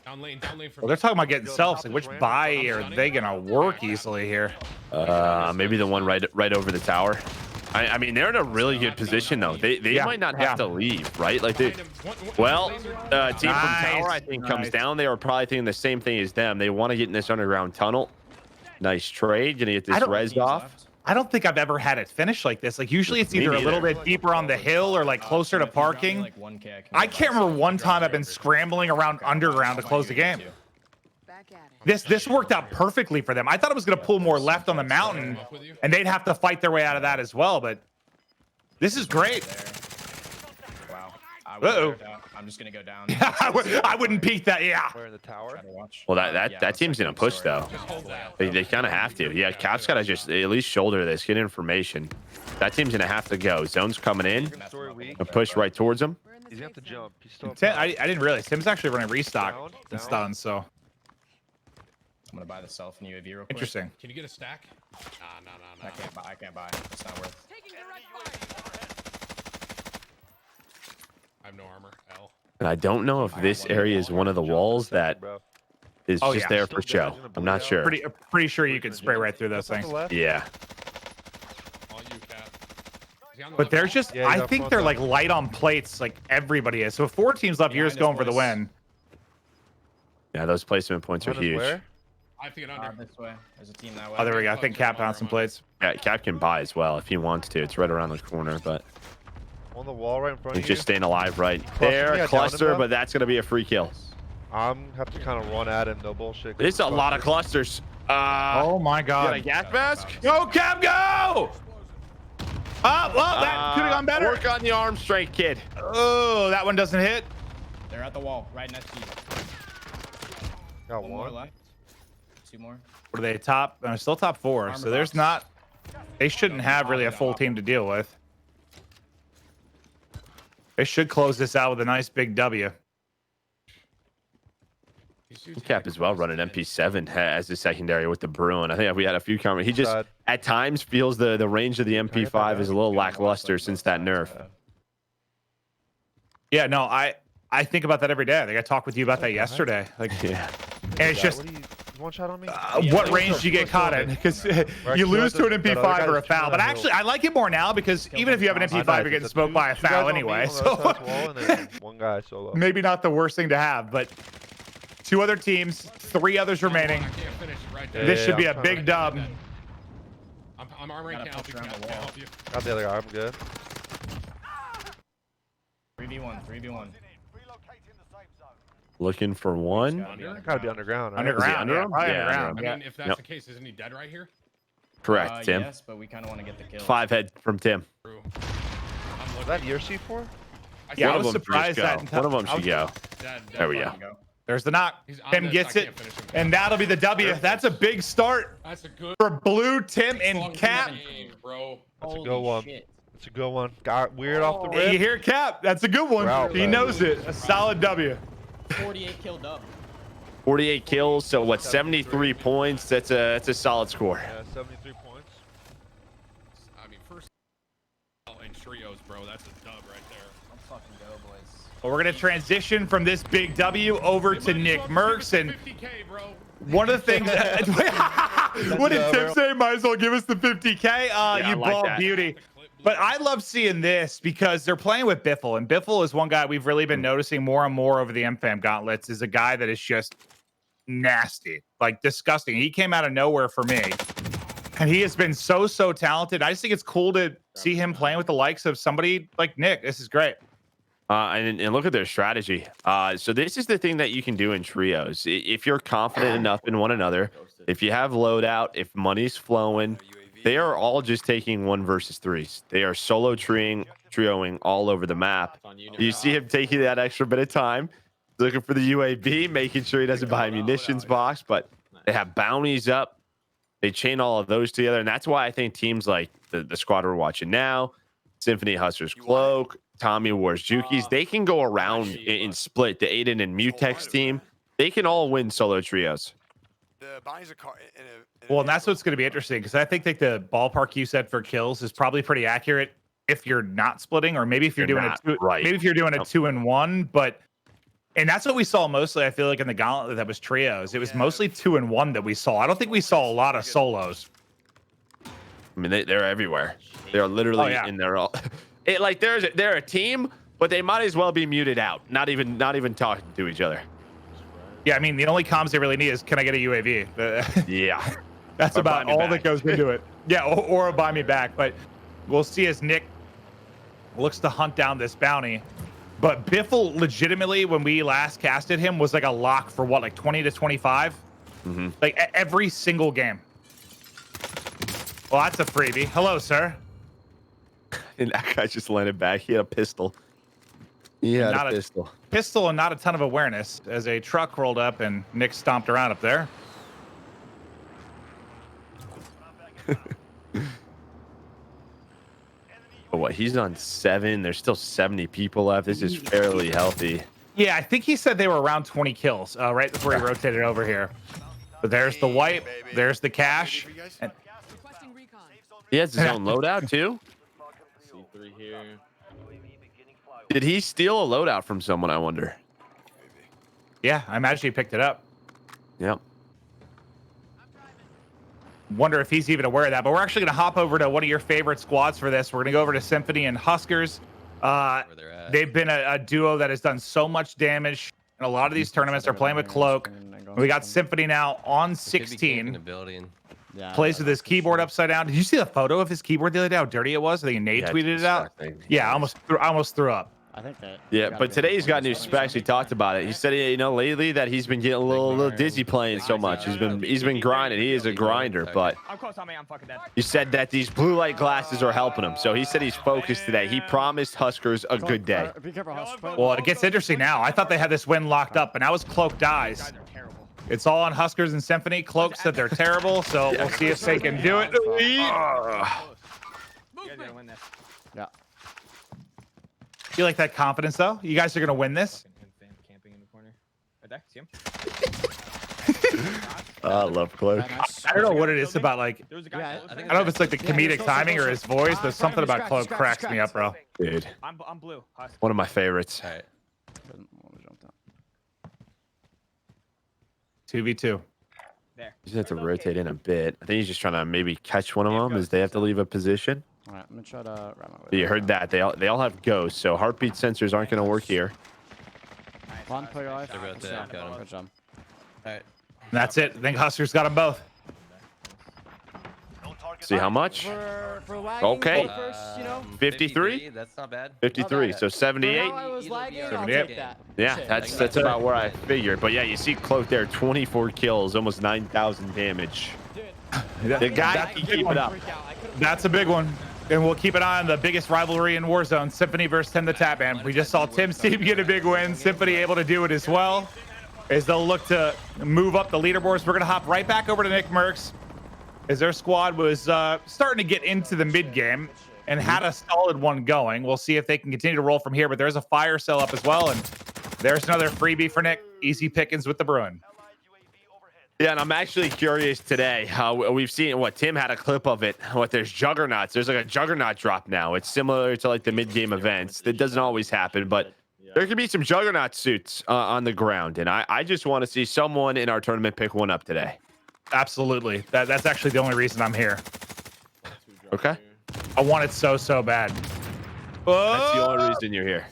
Down lane for Well, they're talking about getting selves. Like, which buy are they going to work easily here? Maybe the one right over the tower. I mean, they're in a really good position though. They might not have to leave, right? Like they, well, team from tower I think comes down. They were probably thinking the same thing as them. They want to get in this underground tunnel. Nice trade. Gonna get this rezzed off. I don't think I've ever had it finish like this. Like usually it's either a little bit deeper on the hill or like closer to parking. I can't remember one time I've been scrambling around underground to close the game. This worked out perfectly for them. I thought it was going to pull more left on the mountain and they'd have to fight their way out of that as well, but this is great. Wow. Uh-oh. I'm just gonna go down. I wouldn't peek that. Yeah. We're in the tower. Well, that team's gonna push though. They kind of have to. Yeah, Cap's gotta just at least shoulder this, get information. That team's gonna have to go. Zone's coming in. And push right towards him. He's gonna have to jump. He's still. I didn't realize Tim's actually running restock and stuns. So I'm gonna buy the self and UAV real quick. interesting. Can you get a stack? Nah. I can't buy. It's not worth. I have no armor. L. And I don't know if this area is one of the walls that is just there for show. I'm not sure. Pretty sure you could spray right through those things. Yeah. All you, Cap. Is he on the But left they're wall? just, Yeah, I he's up think front they're though. like light on plates, like everybody is. So if 4 teams left, you're just going for the win. Yeah, those placement points are huge. Where? I have to get under. This way. There's a team that way. Oh, there we go. I think Cap found some plates. Yeah, Cap can buy as well if he wants to. It's right around the corner, but On the wall right in front he's of you. just staying alive right there. Yeah, A cluster, down him, but that's gonna be a free kill. I'm have to kind of run at him. No bullshit. There's a lot of clusters. Oh my You got a God. gas mask? Go, Cap, go! Oh, well, that could have gone better. Work on the arm strength, kid. Oh, that one doesn't hit. They're at the wall, right next to you. Got One more one. left. 2 more. What are they, top? Still top 4. So there's not, they shouldn't have really a full team to deal with. They should close this out with a nice big W. Cap as well running MP7 as the secondary with the Bruin. I think we had a few comments. He just at times feels the range of the MP5 is a little lackluster since that nerf. Yeah, no, I think about that every day. I think I talked with you about that yesterday. Like, Yeah. and it's just, What do you one shot on me? what range do you get caught in? Because you lose to an MP5 or a foul. But actually, I like it more now because even if you have an MP5, you're getting smoked by a foul anyway. So One guy solo. maybe not the worst thing to have, but 2 other teams, 3 others remaining. I can't finish it right there. This should be a I'm big dub. I'm armoring. Can't help you. Can't help you. Got the other guy. I'm good. 3v1. 3v1. Looking for one. Gotta be underground. Right? Underground, yeah, probably Yeah, underground. I Yeah. mean, if that's Yep. the case, isn't he dead right here? Correct, Tim. Yes, but we kind of want to get the kill. 5 head from Tim. True. Was that your C4? Yeah, I One was of them surprised should that. go. One of them should go. There we go. There's the knock. He's on Tim this, gets I it, can't finish him. and that'll be the W. That's a big start That's a good for Blue, Tim, and Cap. game, bro. That's a good one. That's a good one. Got weird off the Hey, you rip. hear Cap? That's a good one. We're out, He man. knows it. A solid W. 48 kill dub. 48 kills. So what? 73 points. That's a solid score. Yeah, 73 points. I mean, first in trios, bro. That's a dub right there. Let's fucking go, boys. Well, we're gonna transition from this big W over to Nickmercs, and 50K, bro. one of the things. What did Tim say? Might as well give us the 50K. I You like ball that. beauty. But I love seeing this because they're playing with Biffle, and Biffle is one guy we've really been noticing more and more over the MFAM gauntlets. Is a guy that is just nasty, like disgusting. He came out of nowhere for me, and he has been so talented. I just think it's cool to see him playing with the likes of somebody like Nick. This is great. And look at their strategy. So this is the thing that you can do in trios. If you're confident enough in one another, if you have loadout, if money's flowing, they are all just taking 1 versus 3s. They are solo trioing all over the map. You see him taking that extra bit of time, looking for the UAV, making sure he doesn't buy a munitions box, but they have bounties up. They chain all of those together, and that's why I think teams like the squad we're watching now, Symfuhny, Hustlers, Cloak, Tommy Wars, Jukies, they can go around in split. The Aiden and Mutex team, they can all win solo trios. Well, and that's what's going to be interesting because I think that the ballpark you said for kills is probably pretty accurate if you're not splitting, or maybe if you're doing not, a two, right. maybe if you're doing a 2-and-1. But and that's what we saw mostly. I feel like in the gauntlet that was trios, it was mostly 2-and-1 that we saw. I don't think we saw a lot of solos. I mean, they're everywhere. They're literally in their all. It like they're a team, but they might as well be muted out. Not even talking to each other. Yeah, I mean the only comms they really need is can I get a UAV? Yeah. That's Or about buy me all back. that goes into it. Yeah, or buy me back. But we'll see as Nick looks to hunt down this bounty. But Biffle, legitimately, when we last casted him, was like a lock for what, like 20 to 25? Mm-hmm. Like every single game. Well, that's a freebie. Hello, sir. And that guy just landed back. He had a pistol. He had Not a a- pistol. Pistol and not a ton of awareness as a truck rolled up and Nick stomped around up there. But what? He's on 7. There's still 70 people left. This is fairly healthy. Yeah, I think he said they were around 20 kills right before he rotated over here. But there's the wipe. There's the cash. And He has his own loadout too. C3 here. Did he steal a loadout from someone? I wonder. yeah, I imagine he picked it up. Yep. Wonder if he's even aware of that. But we're actually going to hop over to one of your favorite squads for this. We're going to go over to Symfuhny and Huskers. They've been a duo that has done so much damage in a lot of these tournaments. They're playing with Cloak. We got Symfuhny now on 16. Plays with his keyboard upside down. Did you see the photo of his keyboard the other day? How dirty it was? I think Nate tweeted it out. Yeah, I almost threw up. I think that. Yeah, but today he's got new specs. He talked about it. He said, lately that he's been getting a little dizzy playing so much. He's been grinding. He is a grinder, but I'm close on me. I'm fucking dead. he said that these blue light glasses are helping him. So he said he's focused today. He promised Huskers a good day. Be careful, Husk. Well, it gets interesting now. I thought they had this win locked up, but now as Cloak dies, Guys are terrible. it's all on Huskers and Symfuhny. Cloak said they're terrible, so we'll see if they can do it. You guys gotta win this. Yeah. You like that confidence, though? You guys are going to win this? Camping in the corner. Right there. See him? I love Cloak. I don't know what it is about, like, There was a guy. Yeah, close I think I don't know if it's like the comedic timing or his voice, but something about Cloak cracks me up, bro. Dude, I'm blue. Husk. one of my favorites. All right. 2v2. There. You just have to rotate in a bit. I think he's just trying to maybe catch one of them as they have to leave a position. All right. I'm gonna try to run my way. You heard that. They all have ghosts, so heartbeat sensors aren't going to work here. One player life. They're both dead, got him. Good job. All right. And that's it. I think Huskers got them both. See how much? For Okay. First, 53? That's not bad. 53. So 78. was lagging, I'll 78. take that. Yeah, Shit. that's about where I figured. But yeah, you see Cloak there, 24 kills, almost 9,000 damage. The guy That's can a big keep one. it up. That's a big one. And we'll keep an eye on the biggest rivalry in Warzone, Symfuhny versus Timthetatman. We just saw Tim's team get a big win. Symfuhny able to do it as well, as they'll look to move up the leaderboards. We're going to hop right back over to Nickmercs, as their squad was starting to get into the mid game and had a solid one going. We'll see if they can continue to roll from here, but there's a fire cell up as well, and there's another freebie for Nick. Easy pickings with the Bruin. Yeah, and I'm actually curious today how we've seen what Tim had a clip of it. What there's juggernauts. There's like a juggernaut drop now. It's similar to like the mid-game events. That doesn't always happen, but there could be some juggernaut suits on the ground, and I just want to see someone in our tournament pick one up today. Absolutely. That's actually the only reason I'm here. Okay. I want it so bad. That's the only reason you're here.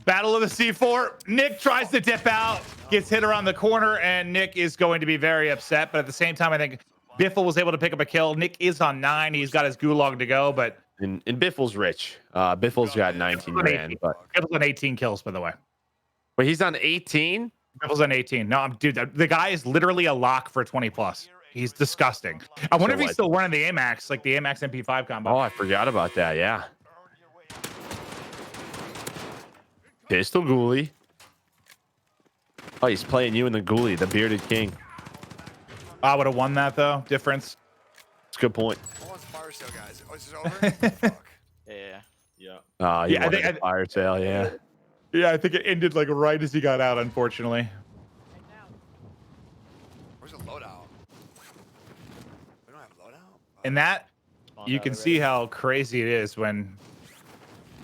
Battle of the C4. Nick tries to dip out, gets hit around the corner, and Nick is going to be very upset. But at the same time, I think Biffle was able to pick up a kill. Nick is on 9. He's got his gulag to go, but and Biffle's rich. Biffle's got 19 grand, but Biffle's on 18 kills, by the way. But he's on 18. Biffle's on 18. No, dude, the guy is literally a lock for 20 plus. He's disgusting. I wonder if he's still running the AMAX, like the AMAX MP5 combo. Oh, I forgot about that. Yeah. Pistol Ghoulie. Oh, he's playing you in the Ghoulie, the bearded king. I would have won that though. Difference. It's a good point. Guys. Oh, is it over? Fuck. Yeah. I think fire sale. Yeah. Yeah, I think it ended like right as he got out, unfortunately. Where's the loadout? We don't have a loadout? And that, you can see how crazy it is when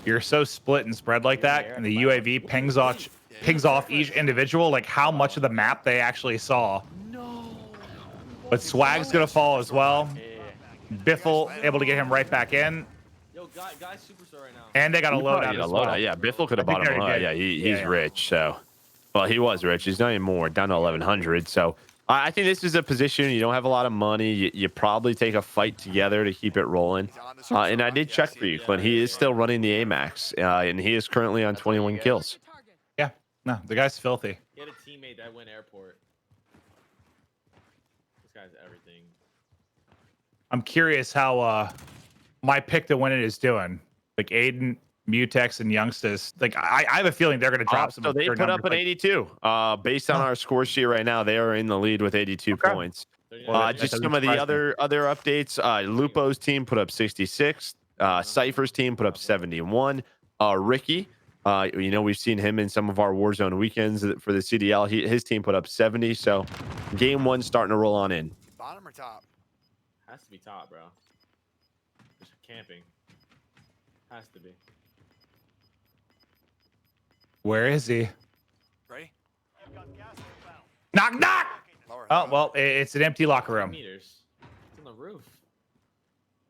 you're so split and spread like that, and the UAV pings off each individual, like how much of the map they actually saw. But Swag's gonna fall as well. Biffle able to get him right back in. Guy's superstar right now. And they got a loadout as well. Yeah, Biffle could have bought him. Yeah, he's rich. So, well, he was rich. He's not anymore. Down to 1100. So, I think this is a position you don't have a lot of money. You probably take a fight together to keep it rolling. And I did check for you, Clint. He is still running the AMAX, and he is currently on 21 kills. Yeah, no, the guy's filthy. He had a teammate that went airport. This guy's everything. I'm curious how my pick to win it is doing. Like Aiden, Mutex, and Youngsters. Like I have a feeling they're going to drop some. So they put up an 82. Based on our score sheet right now, they are in the lead with 82 points. Just some of the other updates. Lupo's team put up 66. Cypher's team put up 71. Ricky, we've seen him in some of our Warzone weekends for the CDL. His team put up 70. So game 1 starting to roll on in. Bottom or top? Has to be top, bro. Just camping. Has to be. Where is he? Ready? Knock, knock! Lower. Oh, well, it's an empty locker room. Meters. It's on the roof.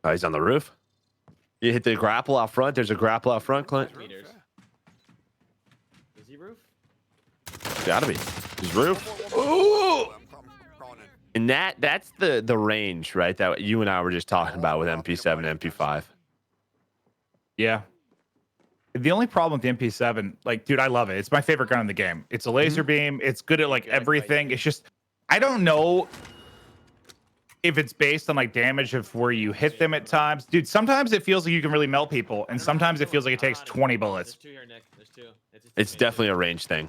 Oh, he's on the roof. You hit the grapple out front. There's a grapple out front, Clint. Meters. Is he roof? Gotta be. He's roof. Ooh! And that's the range, right? That you and I were just talking about with MP7 and MP5. Yeah. The only problem with the MP7, like, dude, I love it. It's my favorite gun in the game. It's a laser beam. It's good at like everything. It's just, I don't know if it's based on like damage of where you hit them at times. Dude, sometimes it feels like you can really melt people, and sometimes it feels like it takes 20 bullets. There's 2 here, Nick. There's 2. It's definitely a range thing.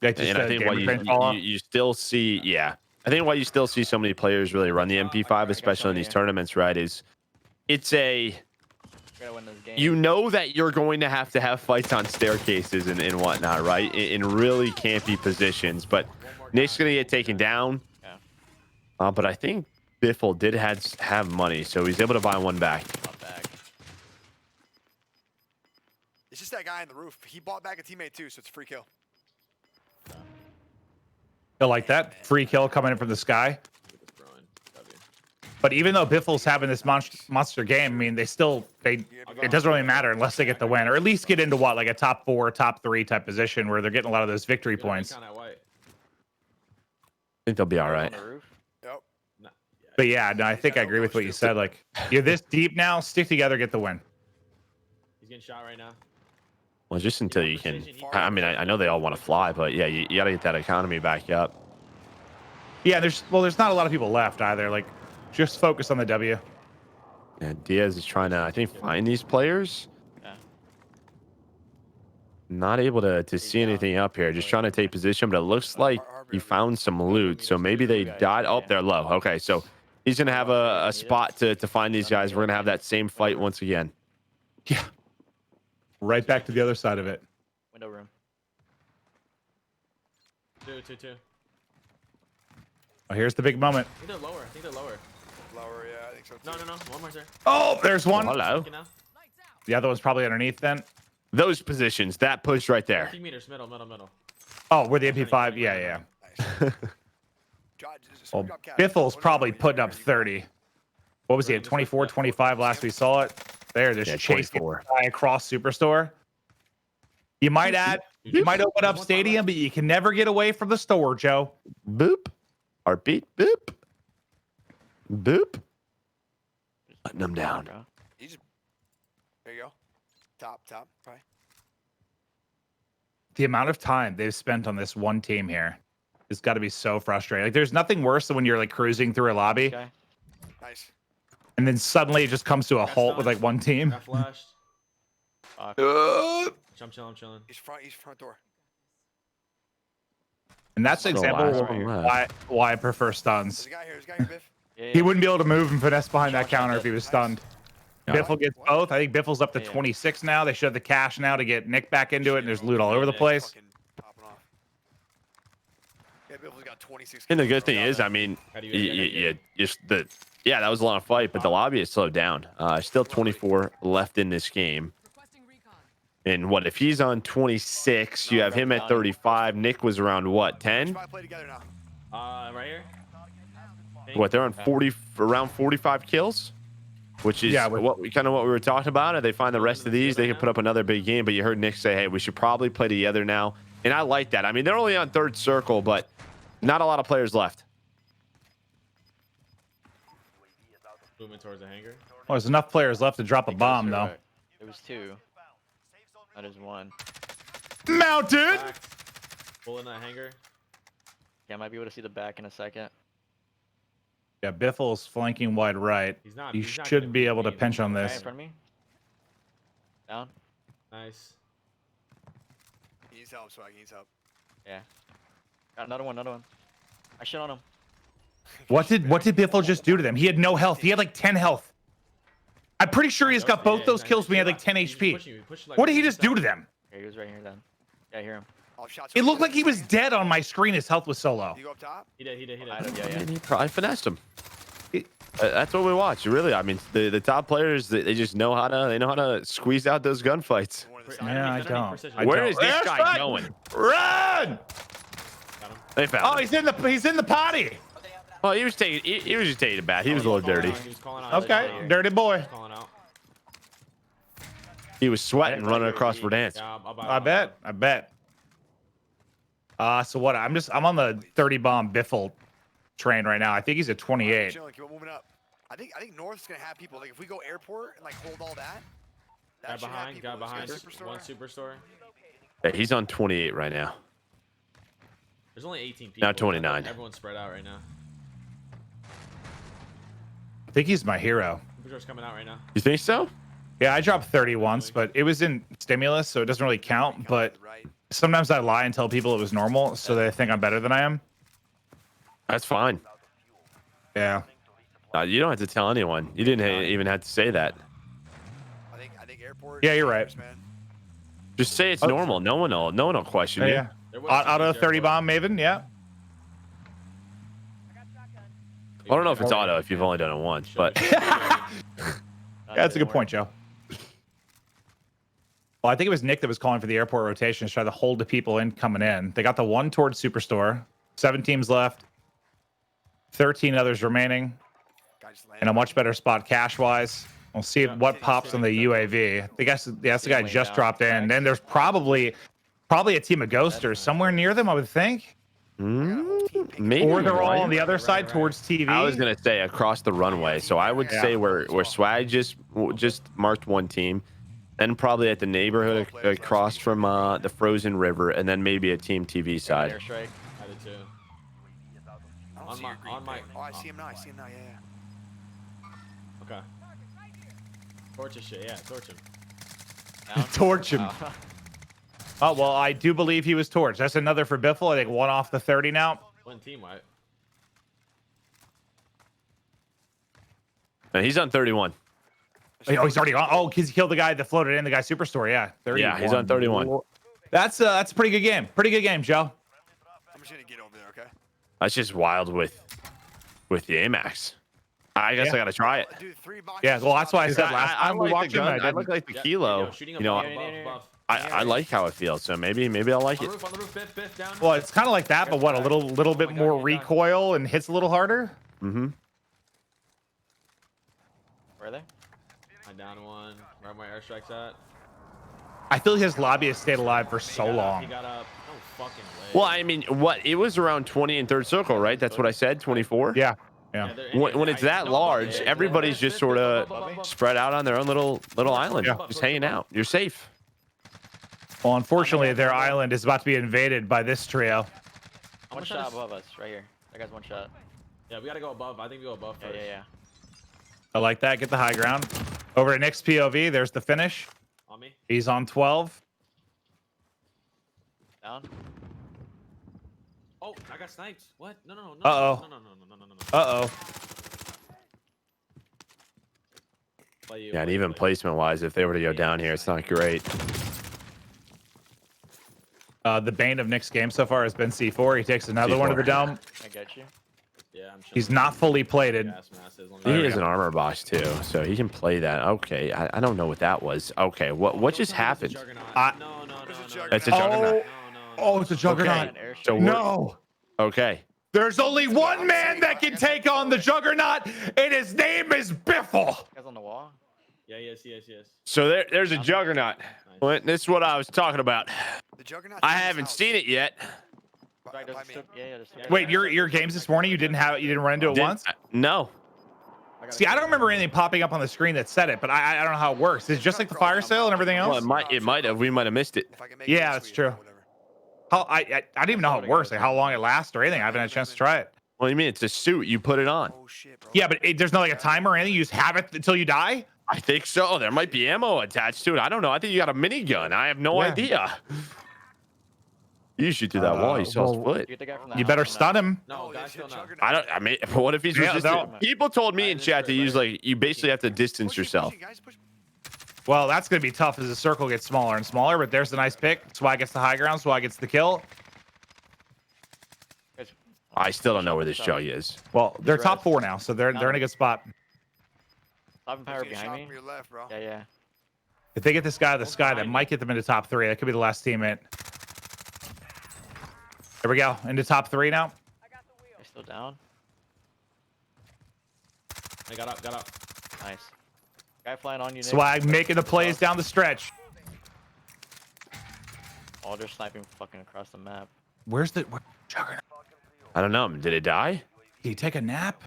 Like, And I think why you still see, I think why you still see so many players really run the MP5, especially in these tournaments, right, is it's a, you know that you're going to have fights on staircases and whatnot, right, in really campy positions. But Nick's going to get taken down. But I think Biffle did have money, so he's able to buy one back. It's just that guy on the roof. He bought back a teammate too, so it's a free kill. Feel like that free kill coming in from the sky. But even though Biffle's having this monster game, I mean, it doesn't really matter unless they get the win, or at least get into what, like a top 4, top 3 type position where they're getting a lot of those victory points. I think they'll be all right. But yeah, no, I think I agree with what you said. Like, you're this deep now, stick together, get the win. He's getting shot right now. Well, just until you can. I mean, I know they all want to fly, but yeah, you got to get that economy back up. Yeah, there's not a lot of people left either. Like, just focus on the W. And Diaz is trying to, I think, find these players. Yeah. Not able to see anything up here. Just trying to take position, but it looks like he found some loot. So maybe they died. Oh, they're low. Okay, so he's going to have a spot to find these guys. We're going to have that same fight once again. Yeah. Right back to the other side of it. Window room. 2. Oh, here's the big moment. I think they're lower. Lower, yeah, I think so too. No. One more, sir. Oh, there's one. Hello. Okay, now. The other one's probably underneath then. Those positions, that push right there. 50 meters, middle. Oh, we're the MP5. Yeah. Nice. Well, Biffle's probably putting up 30. What was he at? 24, 25 last we saw it. There, just chasing the guy across Superstore. You might open up Stadium, but you can never get away from the store, Joe. Boop. Heartbeat. Boop. Boop. Letting them down. There you go. Top. Right. The amount of time they've spent on this one team here has got to be so frustrating. Like, there's nothing worse than when you're like cruising through a lobby, Okay. Nice. and then suddenly it just comes to a halt with like one team. Got flashed. Fuck. I'm chilling. He's front door. And that's an So example last of one why I prefer There's stuns. a guy here, Biff. Yeah, He wouldn't be able to move and finesse behind that counter if he was stunned. Biffle gets both. I think Biffle's up to 26 now. They should have the cash now to get Nick back into it, and there's loot all over the place. Fucking popping off. Yeah, Biffle's got 26. And the good kills, thing bro. is, I mean, How do you yeah, that was a lot of fight, but the lobby is slowed down. Still 24 left in this game. And what if he's on 26? You have him at 35. Nick was around what, 10? Let's play together now. Right here. What, they're on around 45 kills, which is what we were talking about. If they find the rest of these, they can put up another big game. But you heard Nick say, hey, we should probably play together now. And I like that. I mean, they're only on third circle, but not a lot of players left. Moving towards the hangar. Well, there's enough players left to drop a bomb, though. It was 2. That is 1. Mounted! Pull in that hangar. Yeah, I might be able to see the back in a second. Yeah, Biffle's flanking wide right. He's not should be able to pinch on Right in this. front of me. Down. Nice. He needs help, Swag. He needs help. Yeah. Got another one. I shit on him. What did Biffle just do to them? He had no health. He had like 10 health. I'm pretty sure he's got both those kills when he had like 10 HP. What did he just do to them? Yeah, he was right here then. Yeah, I hear him. It looked like he was dead on my screen. His health was so low. You go up top? He did. Yeah. And he probably finessed him. That's what we watch. Really, I mean, the top players, they just know how to squeeze out those gunfights. Yeah, I don't. Where is this guy going? Run! They found him. Oh, he's in the potty. Well, he was just taking a bath. He was a little dirty. Okay, dirty boy. He was sweating running across Verdansk. I bet. So what? I'm on the 30 bomb Biffle train right now. I think he's at 28. Chilling, keep on moving up. I think North's gonna have people. Like if we go airport and like hold all that. Got behind. One superstore. Yeah, he's on 28 right now. There's only 18 people. Now 29. Everyone's spread out right now. I think he's my hero. Superstore's coming out right now. You think so? Yeah, I dropped 30 once, but it was in stimulus, so it doesn't really count. But sometimes I lie and tell people it was normal, so they think I'm better than I am. That's fine. Yeah. You don't have to tell anyone. You didn't even have to say that. I think airport. Yeah, you're right. Just say it's normal. No one will question you. Yeah. Out of the 30 bomb, Maven. Yeah. I don't know if it's auto if you've only done it once, but Yeah, that's a good point, Joe. Well, I think it was Nick that was calling for the airport rotations, trying to hold the people in coming in. They got the one towards Superstore. 7 teams left. 13 others remaining. In a much better spot cash-wise. We'll see what pops on the UAV. I guess the guy just dropped in. Then there's probably a team of ghosters somewhere near them, I would think. Maybe. Or they're all on the other side towards TV. I was gonna say across the runway, so I would say where Swag just marked one team, then probably at the neighborhood across from the frozen river, and then maybe a team TV side. Airstrike. I did too. On my. Oh, I see him now. Yeah. Okay. Torch his shit, yeah, torch him. Torch him. Oh, well, I do believe he was torched. That's another for Biffle. I think 1 off the 30 now. One team, right? No, he's on 31. Oh, he's already on. Oh, because he killed the guy that floated in, the guy Superstore. Yeah, 31. Yeah, he's on 31. That's a pretty good game. Pretty good game, Joe. I'm just gonna get over there, okay? That's just wild with the AMAX. I guess I gotta try it. Dude, 3 boxes. Yeah, well, that's why I said last time we like walked the in. gun. I I look like the Yeah, kilo. shooting You him know, above. I like how it feels. So maybe I'll like On it. the roof, Biff, down. Well, it's kind of like that, but what, a little bit more recoil and hits a little harder. Mm-hmm. Where are they? I down one. Where my airstrike's at. I feel his lobby has stayed alive for so He long. got up. No fucking way. Well, I mean, it was around 20 in third circle, right? That's what I said, 24. Yeah. When it's that large, everybody's just sort of spread out on their own little island, just hanging out. You're safe. Well, unfortunately, their island is about to be invaded by this trio. One shot above us, right here. That guy's 1 shot. Yeah, we gotta go above. I think we go above first. Yeah. I like that. Get the high ground. Over to Nick's POV. There's the finish. On me. He's on 12. Down. Oh, I got sniped. What? No. Uh-oh. No. Uh-oh. Yeah, and even placement-wise, if they were to go down here, it's not great. The bane of Nick's game so far has been C4. He takes another one to the dome. I got you. Yeah, I'm He's not fully plated. He is an armor boss too, so he can play that. Okay, I don't know what that was. Okay, what just happened? No. It's a juggernaut. Oh, it's a juggernaut. Okay. So No. Okay. There's only one man that can take on the juggernaut, and his name is Biffle. Guys on the wall. Yeah, yes. So there's a juggernaut. Well, this is what I was talking about. The Juggernaut. I haven't seen it yet. By me. Wait, your games this morning, you didn't run into it once? No. See, I don't remember anything popping up on the screen that said it, but I don't know how it works. Is it just like the fire sale and everything Well, else? it might have. We might have missed it. If I can make Yeah, it that's sweet, true. whatever. How I didn't even know how it works, like how long it lasts or anything. I haven't had a chance to try it. What do you mean? It's a suit. You put it on. Oh shit, bro. Yeah, but there's no like a timer or anything. You just have it until you die. I think so. There might be ammo attached to it. I don't know. I think you got a minigun. I have no idea. You shoot through that wall. You saw his foot. You better stun him. No, Oh, guys there's still a not. Juggernaut. I don't. I mean, what if he's Yeah, resistant? People told me in chat to use like you basically have to distance Push me, yourself. guys, push me. Well, that's gonna be tough as the circle gets smaller and smaller. But there's the nice pick. Swag gets the high ground. Swag gets the kill. I still don't know where this jug is. Well, they're top 4 now, so they're in a good spot. Top power There's a shot behind me. from your left, bro. Yeah. If they get this guy, that might get them into top 3. That could be the last teammate. There we go. Into top 3 now. They're still down. I got up. Nice. Guy flying on you, Nick. Swag making the plays down the stretch. Oh, they're sniping fucking across the map. Where's the Juggernaut? I don't know. Did it die? Did he take a nap?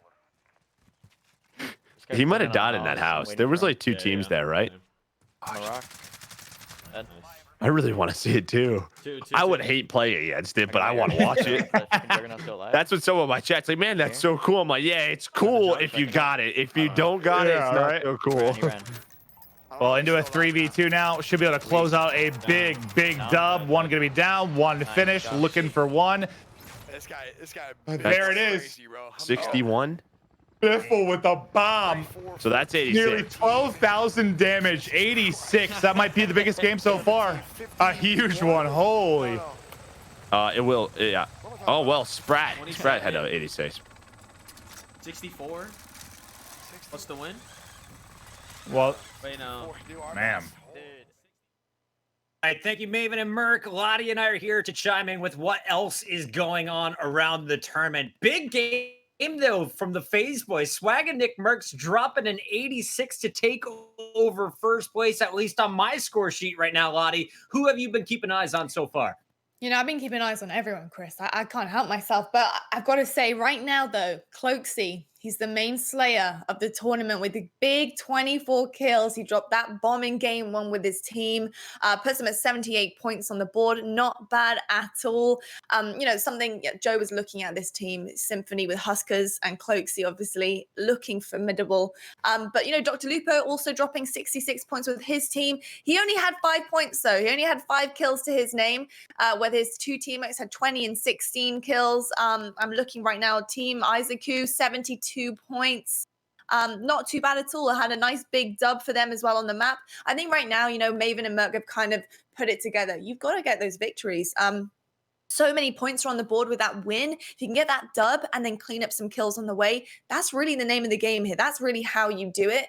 He might have died in that house. There was like 2 teams there, right? On the rock. Dead. I really want to see it too. I would hate playing against it, but I want to watch it. That's what some of my chat's like, man, that's so cool. I'm like, yeah, it's cool if you got it. If you don't got it, it's not so cool. Well, into a 3v2 now. Should be able to close out a big dub. One going to be down, one to finish. Looking for one. This guy. There it is. Crazy, bro. 61. Biffle with a bomb. So that's 86. Nearly 12,000 damage. 86. That might be the biggest game so far. A huge one. Holy. It will. Yeah. Oh well, Sprat had a 86. 64. What's the win? Well, Wait, no. man. All right, thank you, Maven and Merc. Lottie and I are here to chime in with what else is going on around the tournament. Big game, though, from the FaZe boys. Swag and Nickmercs dropping an 86 to take over first place, at least on my score sheet right now, Lottie. Who have you been keeping eyes on so far? You know, I've been keeping eyes on everyone, Chris. I can't help myself. But I've got to say, right now, though, Cloaksy, He's the main slayer of the tournament with the big 24 kills. He dropped that bomb in game 1 with his team, puts him at 78 points on the board. Not bad at all. Something Joe was looking at this team, Symfuhny with Huskers and Cloaksy, obviously looking formidable. But DrLupo also dropping 66 points with his team. He only had 5 points though. He only had 5 kills to his name, where his 2 teammates had 20 and 16 kills. I'm looking right now, Team Isaacu, 72 points. Not too bad at all. I had a nice big dub for them as well on the map. I think right now, Maven and Merc have kind of put it together. You've got to get those victories. So many points are on the board with that win. If you can get that dub and then clean up some kills on the way, that's really the name of the game here. That's really how you do it.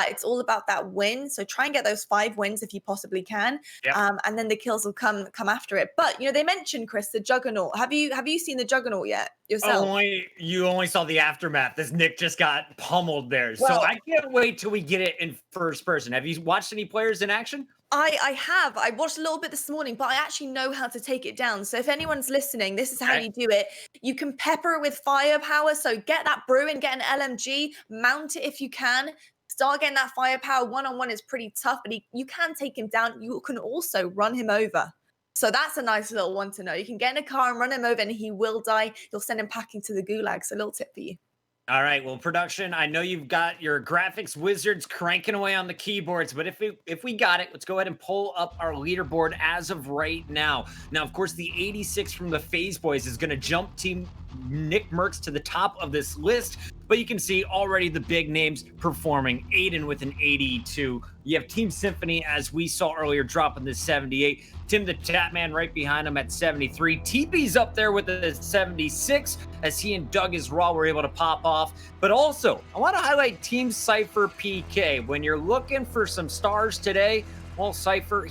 It's all about that win. So try and get those 5 wins if you possibly can. Yep. And then the kills will come after it. But they mentioned, Chris, the Juggernaut. Have you seen the Juggernaut yet yourself? You only saw the aftermath. This Nick just got pummeled there. Well, so I can't wait till we get it in first person. Have you watched any players in action? I have. I watched a little bit this morning, but I actually know how to take it down. So if anyone's listening, this is how you do it. You can pepper it with firepower. So get that Bruin, get an LMG, mount it if you can. Start getting that firepower. One-on-one is pretty tough, but you can take him down. You can also run him over. So that's a nice little one to know. You can get in a car and run him over and he will die. You'll send him packing to the gulag. So a little tip for you. All right, well, production, I know you've got your graphics wizards cranking away on the keyboards, but if we got it, let's go ahead and pull up our leaderboard as of right now. Now, of course, the 86 from the FaZe Boys is going to jump Team Nickmercs to the top of this list, but you can see already the big names performing. Aiden with an 82. You have Team Symfuhny, as we saw earlier, dropping the 78. Timthetatman right behind him at 73. TP's up there with the 76 as he and Doug is Raw were able to pop off. But also, I want to highlight Team Cypher PK. When you're looking for some stars today, well, Cypher,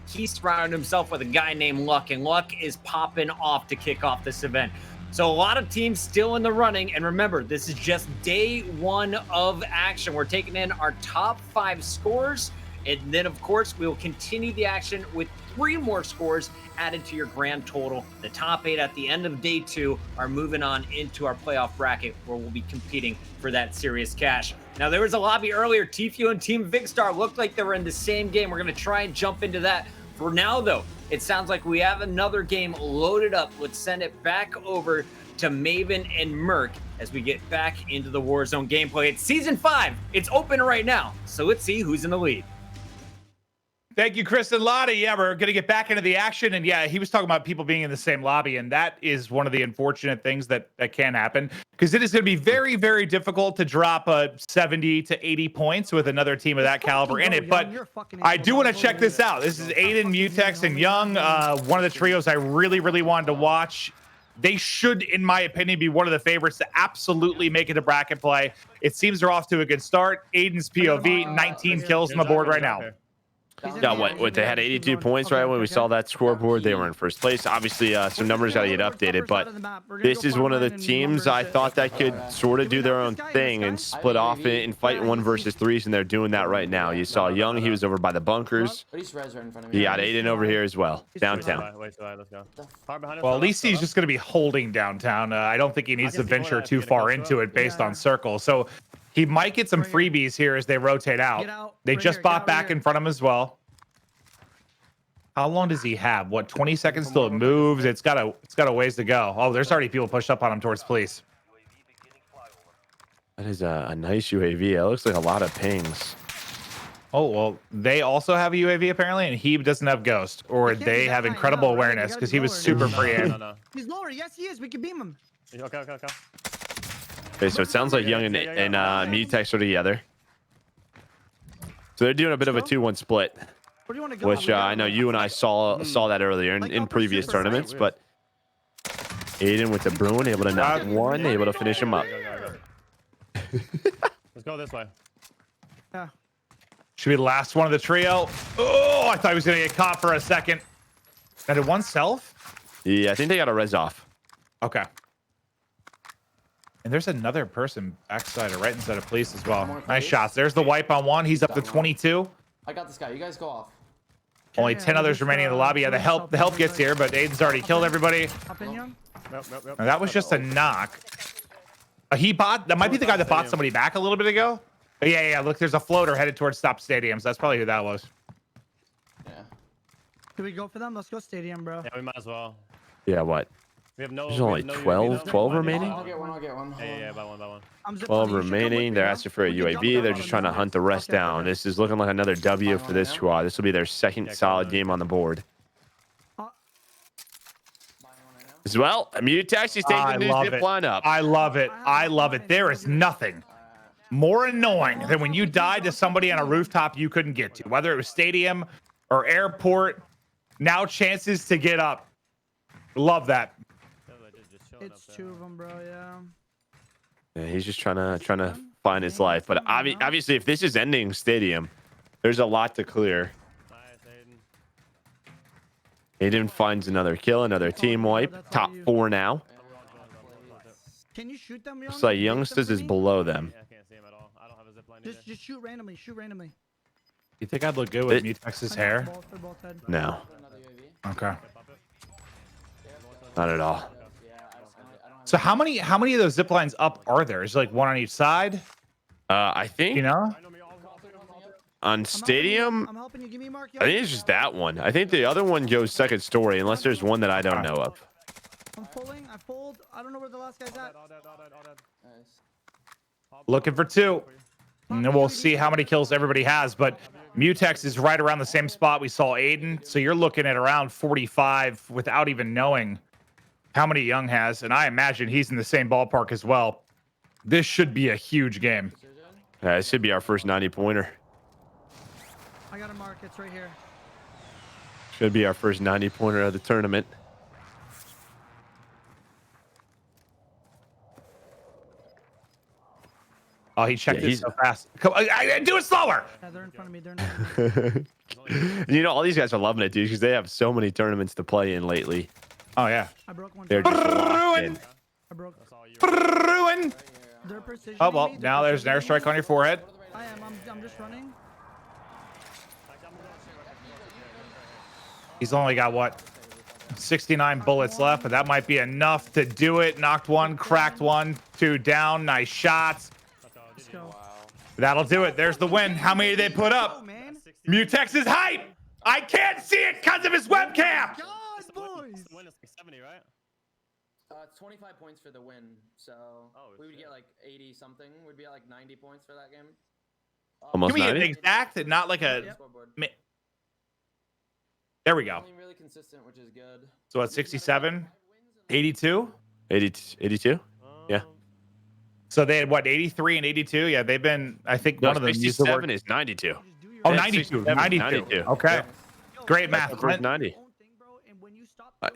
he surrounded himself with a guy named Luck, and Luck is popping off to kick off this event. So a lot of teams still in the running. And remember, this is just day 1 of action. We're taking in our top 5 scores. And then, of course, we will continue the action with 3 more scores added to your grand total. The top 8 at the end of day 2 are moving on into our playoff bracket, where we'll be competing for that serious cash. Now, there was a lobby earlier. Tfue and Team Vikkstar looked like they were in the same game. We're going to try and jump into that. For now, though, it sounds like we have another game loaded up. Let's send it back over to Maven and Merc as we get back into the Warzone gameplay. It's Season 5. It's open right now. So let's see who's in the lead. Thank you, Chris and Lottie. Yeah, we're going to get back into the action. And yeah, he was talking about people being in the same lobby. And that is one of the unfortunate things that can happen, because it is going to be very, very difficult to drop 70 to 80 points with another team of that caliber in it. But I do want to check this out. This is Aiden, Mutex, and Young, one of the trios I really, really wanted to watch. They should, in my opinion, be one of the favorites to absolutely make it a bracket play. It seems they're off to a good start. Aiden's POV, 19 kills on the board right now. Yeah, what they had 82 points, right? When we saw that scoreboard, they were in first place. Obviously, some numbers got to get updated, but this is one of the teams I thought that could sort of do their own thing and split off and fight 1 versus 3s, and they're doing that right now. You saw Young, he was over by the bunkers. He got Aiden over here as well, downtown. Well, at least he's just going to be holding downtown. I don't think he needs to venture too far into it based on circle. So he might get some freebies here as they rotate out. They just bought back in front of him as well. How long does he have? What, 20 seconds till it moves? It's got a ways to go. Oh, there's already people pushed up on him towards police. That is a nice UAV. It looks like a lot of pings. Oh, well, they also have a UAV apparently, and he doesn't have Ghost, or they have incredible awareness because he was super free in. He's lower. Yes, he is. We can beam him. Okay. Okay, so it sounds like Young and Mutex are together. So they're doing a bit of a 2-1 split, which I know you and I saw that earlier in previous tournaments. But Aiden with the Bruin, able to knock 1, able to finish him up. Let's go this way. Yeah. Should be the last one of the trio. Oh, I thought he was going to get caught for a second. That did 1 self? Yeah, I think they got a res off. Okay. And there's another person backside or right inside of police as well. Nice shots. There's the wipe on 1. He's up to 22. I got this guy. You guys go off. Only 10 others remaining in the lobby. Yeah, the help gets here, but Aiden's already killed everybody. Nope. And that was just a knock. He bought. That might be the guy that bought somebody back a little bit ago. Oh, yeah. Look, there's a floater headed towards Stop Stadiums. That's probably who that was. Yeah. Can we go for them? Let's go stadium, bro. Yeah, we might as well. Yeah, what? We have no. There's only 12 remaining. I'll get one. Yeah, by one. 12 remaining. They're asking for a UAV. They're just trying to hunt the rest down. This is looking like another W for this squad. This will be their second solid game on the board. As well, Mutex is taking the new zip line up. I love it. There is nothing more annoying than when you died to somebody on a rooftop you couldn't get to, whether it was stadium or airport. Now chances to get up. Love that. It's 2 of them, bro. Yeah, he's just trying to find his life. But obviously, if this is ending stadium, there's a lot to clear. Aiden finds another kill, another team wipe. Top 4 now. Can you shoot them? Looks like Youngsters is below them. I can't see him at all. I don't have a zip line. Just shoot randomly. You think I'd look good with Mutex's hair? No, Okay. not at all. So how many of those zip lines up are there? Is like one on each side? I think You know? on stadium, I'm helping you. Give me a mark. I think it's just that one. I think the other one goes second story, unless there's one that I don't know of. I'm pulling. I pulled. I don't know where the last guy's at. Looking for 2. And then we'll see how many kills everybody has. But Mutex is right around the same spot we saw Aiden. So you're looking at around 45 without even knowing how many Young has. And I imagine he's in the same ballpark as well. This should be a huge game. Yeah, this should be our first 90-pointer. I got a mark. It's right here. Should be our first 90-pointer of the tournament. Oh, he checked it so fast. Come on, do it slower. Yeah, they're in front of me. They're in You know, all these guys are loving it, dude, because they have so many tournaments to play in lately. Oh, yeah. I broke one. They're just locked in. I broke. Ruin. They're precision. Oh, well, now there's an airstrike on your forehead. I am. I'm just running. He's only got, what, 69 bullets left, but that might be enough to do it. Knocked one, cracked one, 2 down. Nice shots. Let's go. That'll do it. There's the win. How many did they put up? Man. Mutex is hype. I can't see it because of his webcam. God, boys. Win is like 70, right? It's 25 points for the win, so we would get like 80 something. We'd be at like 90 points for that game. Almost Give me an 90? exact and not like a. There we go. Really consistent, which is good. So at 67, 82, 82? Yeah. So they had what, 83 and 82? Yeah, they've been. I think one of them used the word. 67 is 92. Oh, 92. 92. Okay. Great math. First 90. I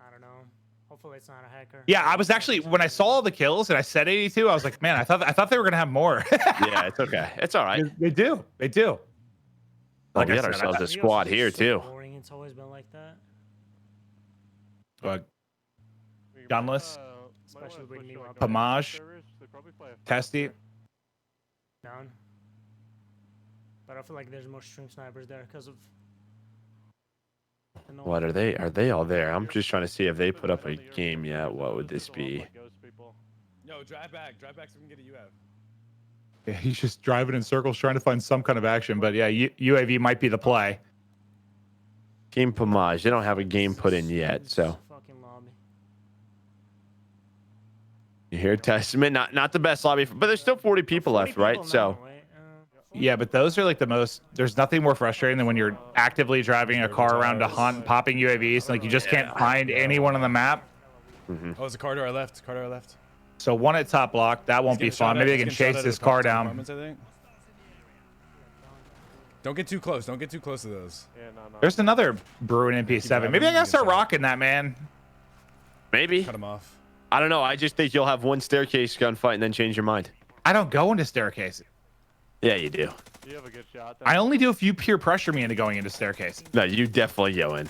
don't know. Hopefully it's not a hacker. Yeah, I was actually when I saw all the kills and I said 82, I was like, man, I thought they were gonna have more. Yeah, it's okay. It's all right. They do. Like we had ourselves a squad here too. Boring. It's always been like that. But gunless, Especially when you up Pomage, Testy. down. But I feel like there's more stream snipers there because of. What are they? Are they all there? I'm just trying to see if they put up a game yet. What would this be? No, drive back so we can get a UAV. Yeah, he's just driving in circles trying to find some kind of action. But yeah, UAV might be the play. Team Pomage. They don't have a game put in yet, so. You hear Testament? Not the best lobby, but there's still 40 people left, right? So. Yeah, but those are like the most. There's nothing more frustrating than when you're actively driving a car around to hunt, popping UAVs, like you just can't find anyone on the map. Mm-hmm. Oh, there's a car to our left. So one at top block, that won't be fun. Maybe they can chase this car down. I think. Don't get too close. Don't get too close to those. Yeah, no. There's another Bruin MP7. Maybe I gotta start rocking that, man. Maybe. Cut him off. I don't know. I just think you'll have one staircase gunfight and then change your mind. I don't go into staircases. Yeah, you do. You have a good shot. I only do if you peer pressure me into going into staircase. No, you definitely go in.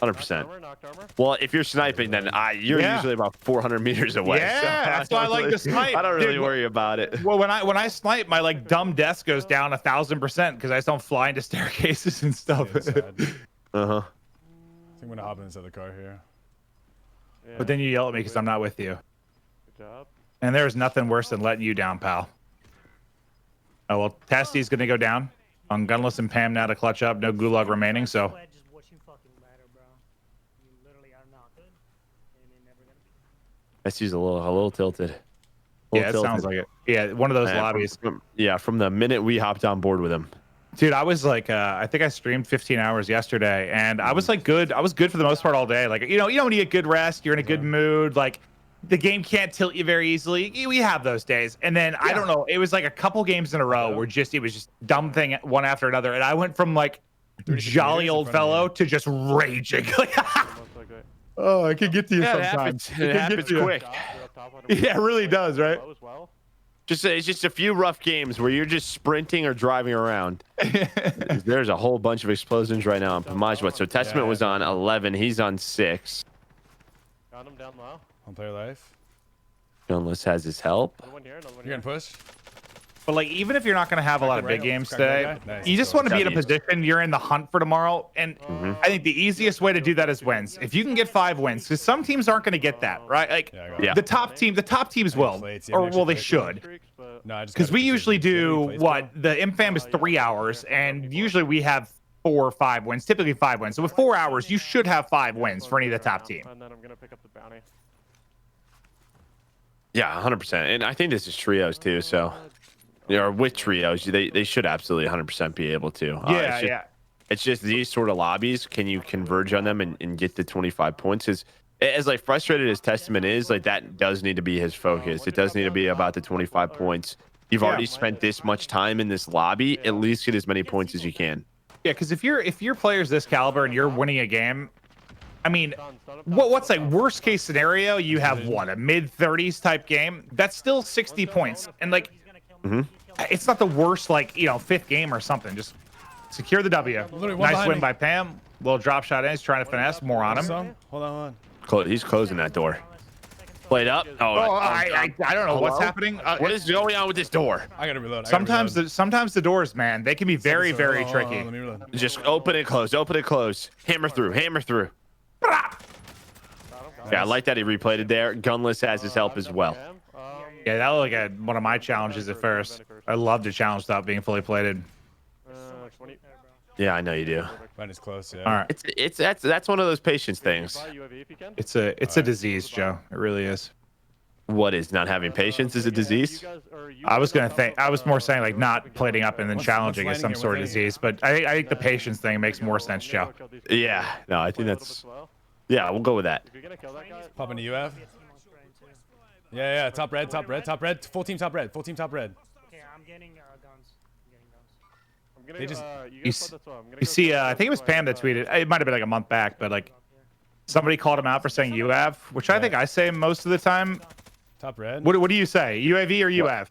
100%. Well, if you're sniping, then you're usually about 400 meters away. Yeah, so that's why I like to snipe. I don't really Dude, worry about it. Well, when I snipe, my like dumb death goes down 1,000% because I just don't fly into staircases and stuff. Uh-huh. I think I'm gonna hop into the car here. But then you yell at me because I'm not with you. Good job. And there's nothing worse than letting you down, pal. Oh, well, Tasty's going to go down. On Gunless and Pam now to clutch up. No gulag remaining, so. Tasty's a little tilted. Yeah, it sounds like it. Yeah, one of those lobbies. From the minute we hopped on board with him. Dude, I was like, I think I streamed 15 hours yesterday, and I was like good. I was good for the most part all day. Like, you know, when you get good rest, you're in a good mood. Like, the game can't tilt you very easily. We have those days. And then I don't know, it was like a couple games in a row where it was just dumb thing one after another. And I went from like jolly old fellow to just raging. Oh, I can get to you sometimes. It happens quick. Yeah, it really does, right? It's just a few rough games where you're just sprinting or driving around. There's a whole bunch of explosions right now on Pamajwat. So Testament was on 11. He's on 6. Got him down low. On player life. Gunless has his help. You're gonna push. But like, even if you're not going to have a lot of big games today, you just want to be in a position you're in the hunt for tomorrow. And I think the easiest way to do that is wins. If you can get 5 wins, because some teams aren't going to get that, right? Like the top teams will, or well, they should. Because we usually do what the infam is 3 hours, and usually we have 4 or 5 wins, typically 5 wins. So with 4 hours, you should have 5 wins for any of the top team. And then I'm gonna pick up the bounty. Yeah, 100%. And I think this is trios too. So, or with trios, they should absolutely 100% be able to. It's just these sort of lobbies. Can you converge on them and get the 25 points? As like frustrated as Testament is, like that does need to be his focus. It does need to be about the 25 points. You've already spent this much time in this lobby. At least get as many points as you can. Yeah, because if your player's this caliber and you're winning a game, I mean, what's like worst case scenario? You have what, a mid-30s type game? That's still 60 points, and like, it's not the worst, like, you know, 5th game or something. Just secure the W. Nice win by Pam. Little drop shot in. He's trying to finesse. More on him. Hold on. He's closing that door. Played up. I don't know what's happening. What is going on with this door? I gotta reload. Sometimes the doors, man, they can be very, very tricky. Just open and close. Open and close. Hammer through. Hammer through. Yeah, I like that he replayed it there. Gunless has his help as well. Yeah, that was like one of my challenges at first. I love to challenge without being fully plated. Yeah, I know you do. Mine is close. Yeah. All right. That's one of those patience things. It's a disease, Joe. It really is. What is not having patience is a disease? I was more saying like not plating up and then challenging is some sort of disease, but I think the patience thing makes more sense, Joe. Yeah. No, I think that's. Yeah, we'll go with that. Pop into UF. Yeah, top red. Full team top red. Okay, I'm getting guns. They just, you see, I think it was Pam that tweeted. It might have been like a month back, but like somebody called him out for saying UAV, which I think I say most of the time. Top red. What do you say? UAV or UAV?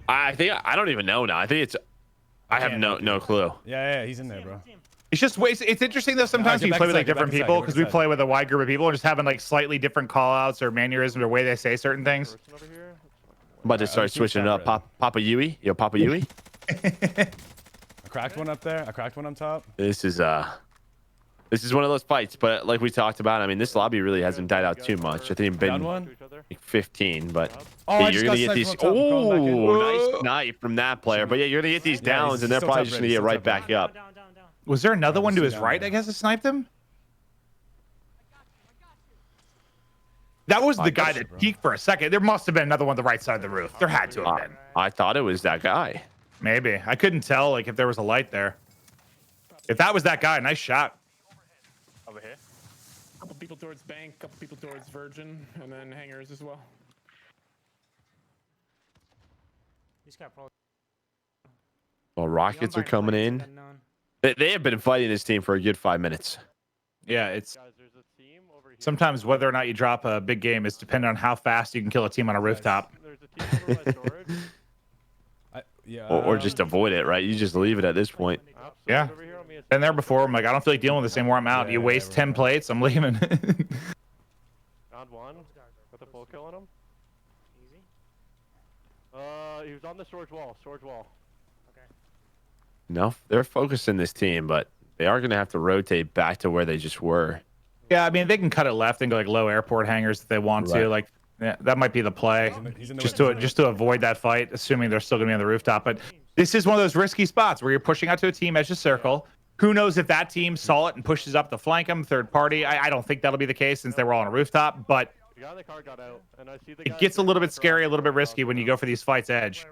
I don't even know now. I think it's. I have no clue. Yeah, he's in there, bro. It's just ways. It's interesting though. Sometimes we play with like different people because we play with a wide group of people and just having like slightly different call outs or mannerisms or way they say certain things. I'm about to start switching it up. Papa Yui. Yo, Papa Yui. I cracked one up there. I cracked one up top. This is one of those fights, but like we talked about, I mean, this lobby really hasn't died out too much. I think it's been like 15, but yeah, you're gonna get these. Oh, nice snipe from that player. But yeah, you're gonna get these downs, and they're probably just gonna get right back up. Was there another one to his right? I guess that sniped him. That was the guy that peeked for a second. There must have been another one on the right side of the roof. There had to have been. I thought it was that guy. Maybe. I couldn't tell like if there was a light there. If that was that guy, nice shot. Over here. Couple people towards bank, couple people towards Virgin, and then hangars as well. This guy probably. Well, rockets are coming in. They have been fighting this team for a good 5 minutes. Yeah, it's sometimes whether or not you drop a big game is dependent on how fast you can kill a team on a rooftop. Or just avoid it, right? You just leave it at this point. Yeah. Been there before. I'm like, I don't feel like dealing with this anymore. I'm out. You waste 10 plates. I'm leaving. Round one. Got the full kill on him. Easy. He was on the storage wall. Okay. No, they're focusing this team, but they are going to have to rotate back to where they just were. Yeah, I mean, they can cut it left and go like low airport hangars if they want to. Like, yeah, that might be the play, just to avoid that fight, assuming they're still going to be on the rooftop. But this is one of those risky spots where you're pushing out to a team edge of circle. Who knows if that team saw it and pushes up to flank them, third party. I don't think that'll be the case since they were all on a rooftop, but it gets a little bit scary, a little bit risky when you go for these fights edge.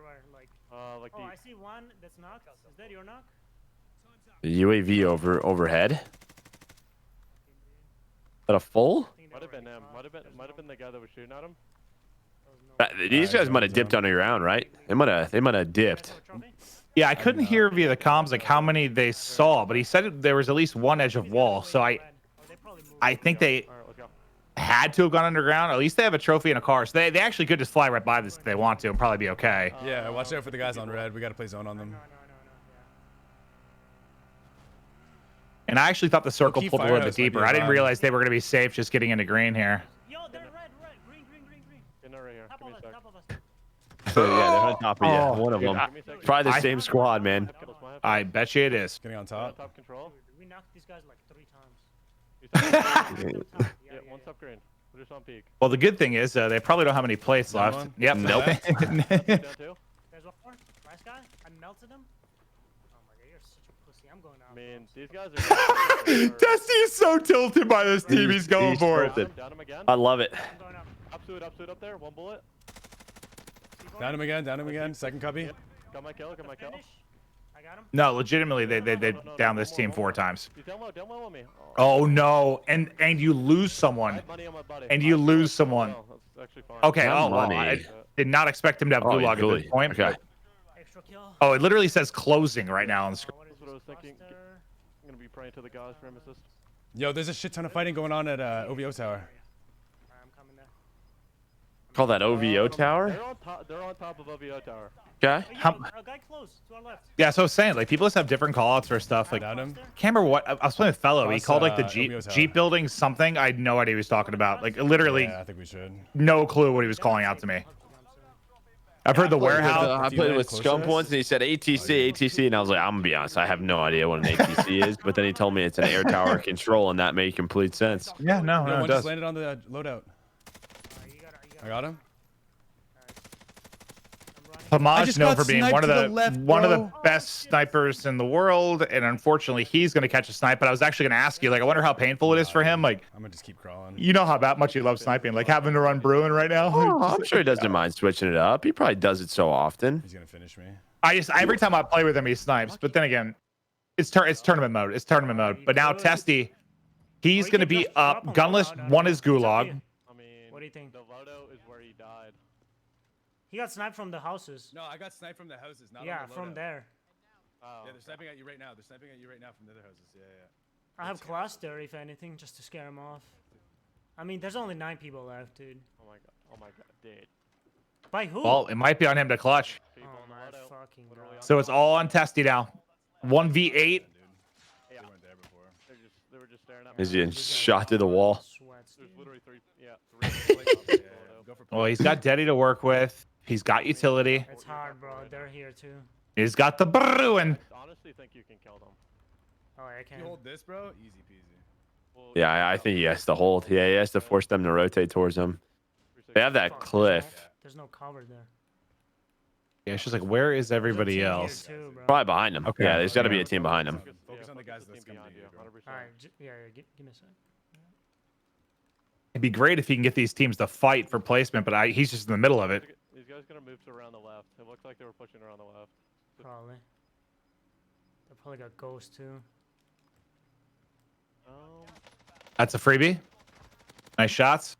I see one that's knocked. Is that your knock? The UAV overhead. Is that a full? Might have been him. Might have been the guy that was shooting at him. These guys might have dipped on your round, right? They might have dipped. Yeah, I couldn't hear via the comms like how many they saw, but he said there was at least one edge of wall. So I think they had to have gone underground. At least they have a trophy in a car, so they actually could just fly right by this if they want to and probably be okay. Yeah, watch out for the guys on red. We got to play zone on them. And I actually thought the circle pulled a little bit deeper. I didn't realize they were going to be safe just getting into green here. Yo, they're red, green. Getting right here. Give me a sec. So yeah, they're on top of you. One of them. Probably the same squad, man. I bet you it is. Getting on top. Top control. We knocked these guys like 3 times. Yeah, one top green. We're just on peak. Well, the good thing is they probably don't have any plates left. Yep. Nope. Down 2. There's one more. Nice guy. I melted him. Oh my god, you're such a pussy. I'm going out. I mean, these guys are. Testy is so tilted by this team. He's going for it. Down him again. I love it. I'm going up. Up up there. One bullet. Down him again. Second cubby. Got my kill. I got him. No, legitimately, they down this team 4 times. He's down low on me. Oh no, and you lose someone. And you lose someone. That's actually fine. Okay. I did not expect him to have gulag at this point. Okay. Extra kill. Oh, it literally says closing right now on the screen. That's what I was thinking. I'm gonna be praying to the gods for him assist. Yo, there's a shit ton of fighting going on at OVO tower. I'm coming there. Call that OVO tower. They're on top of OVO tower. Okay. A guy close to our left. Yeah, so I was saying, like, people just have different callouts for stuff. Like, I can't remember what I was playing with Fellow. He called like the Jeep building something. I had no idea what he was talking about. Like, literally, Yeah, I think we should. no clue what he was calling out to me. I've heard the warehouse. I played with Scump once, and he said ATC, and I was like, I'm gonna be honest, I have no idea what an ATC is. But then he told me it's an air tower control, and that made complete sense. Yeah, no, One it does. just landed on the loadout. I got him. Pamaj known for being one of the best snipers in the world, and unfortunately, he's going to catch a snipe. But I was actually going to ask you, like, I wonder how painful it is for him. Like, I'm gonna just keep crawling. you know how much he loves sniping, like having to run Bruin right now. Oh, I'm sure he doesn't mind switching it up. He probably does it so often. He's gonna finish me. Every time I play with him, he snipes. But then again, it's tournament mode. It's tournament mode. But now Testy, he's going to be up. Gunless. One is Gulag. I mean, What do you think? The Lodo is where he died. He got sniped from the houses. No, I got sniped from the houses. Not Yeah, on the from loadout. there. Oh, Yeah, they're sniping at you right now. They're sniping at you right now from the other houses. Yeah, yeah. I have cluster, if anything, just to scare him off. I mean, there's only 9 people left, dude. Oh my god, dude. By who? Well, it might be on him to clutch. Oh my fucking god. So it's all on Testy now. 1v8. They weren't there before. They were just staring at me. He's getting shot through the wall. Sweats, There's dude. literally 3. Yeah, 3. Go for Well, he's got Deddy to work with. He's got utility. It's hard, bro. They're here too. He's got the Bruin. I honestly think you can kill them. Oh, I can. You hold this, bro. Easy peasy. Well, Yeah, I think he has to hold. Yeah, he has to force them to rotate towards him. They have that cliff. There's no cover there. Yeah, it's just like, where is everybody There's a team else? here too, bro. Probably behind him. Okay. Yeah, there's got to be a team behind him. Focus on the guys that's coming to you. 100%. All right, yeah, give me a sec. It'd be great if he can get these teams to fight for placement, but he's just in the middle of it. These guys gonna move to around the left. It looks like they were pushing around the left. Probably. They probably got ghost too. That's a freebie. Nice shots.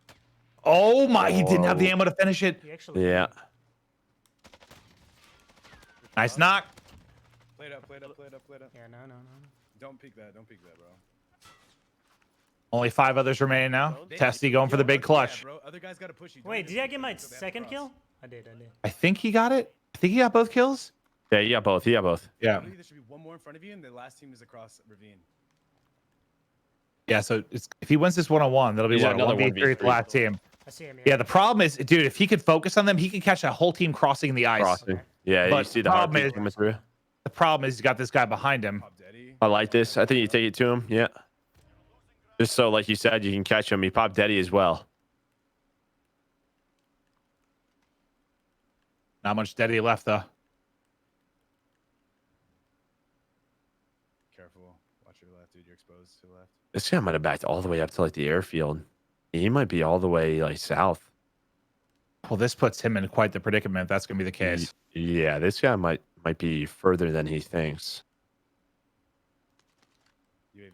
Oh my, he didn't have the ammo to finish it. He actually. Yeah. Nice knock. Play it up, play it up, play it up, play it up. Yeah, no. Don't peek that, don't peek that, bro. Only 5 others remaining now. Testy going for the big clutch. Yeah, bro. Other guys gotta push you. Don't Wait, just did I get my so they have to second cross. kill? I did. I think he got it. I think he got both kills. Yeah, you got both. You got both. Yeah. Literally, there should be one more in front of you, and the last team is across ravine. Yeah, so if he wins this 1-on-1, that'll be Yeah, what, another 1v3 with the last team. I see him. Yeah, the problem is, dude, if he could focus on them, he could catch a whole team crossing the ice. Crossing. Yeah, you But see the hard problem piece is- coming through. The problem is he's got this guy behind him. Pop Daddy. I like this. I think you take it to him. Yeah. Just so, like you said, you can catch him. He popped Deddy as well. Not much Deddy left, though. Careful. Watch your left, dude. You're exposed to the left. This guy might have backed all the way up to like the airfield. He might be all the way like south. Well, this puts him in quite the predicament if that's going to be the case. Yeah, this guy might be further than he thinks.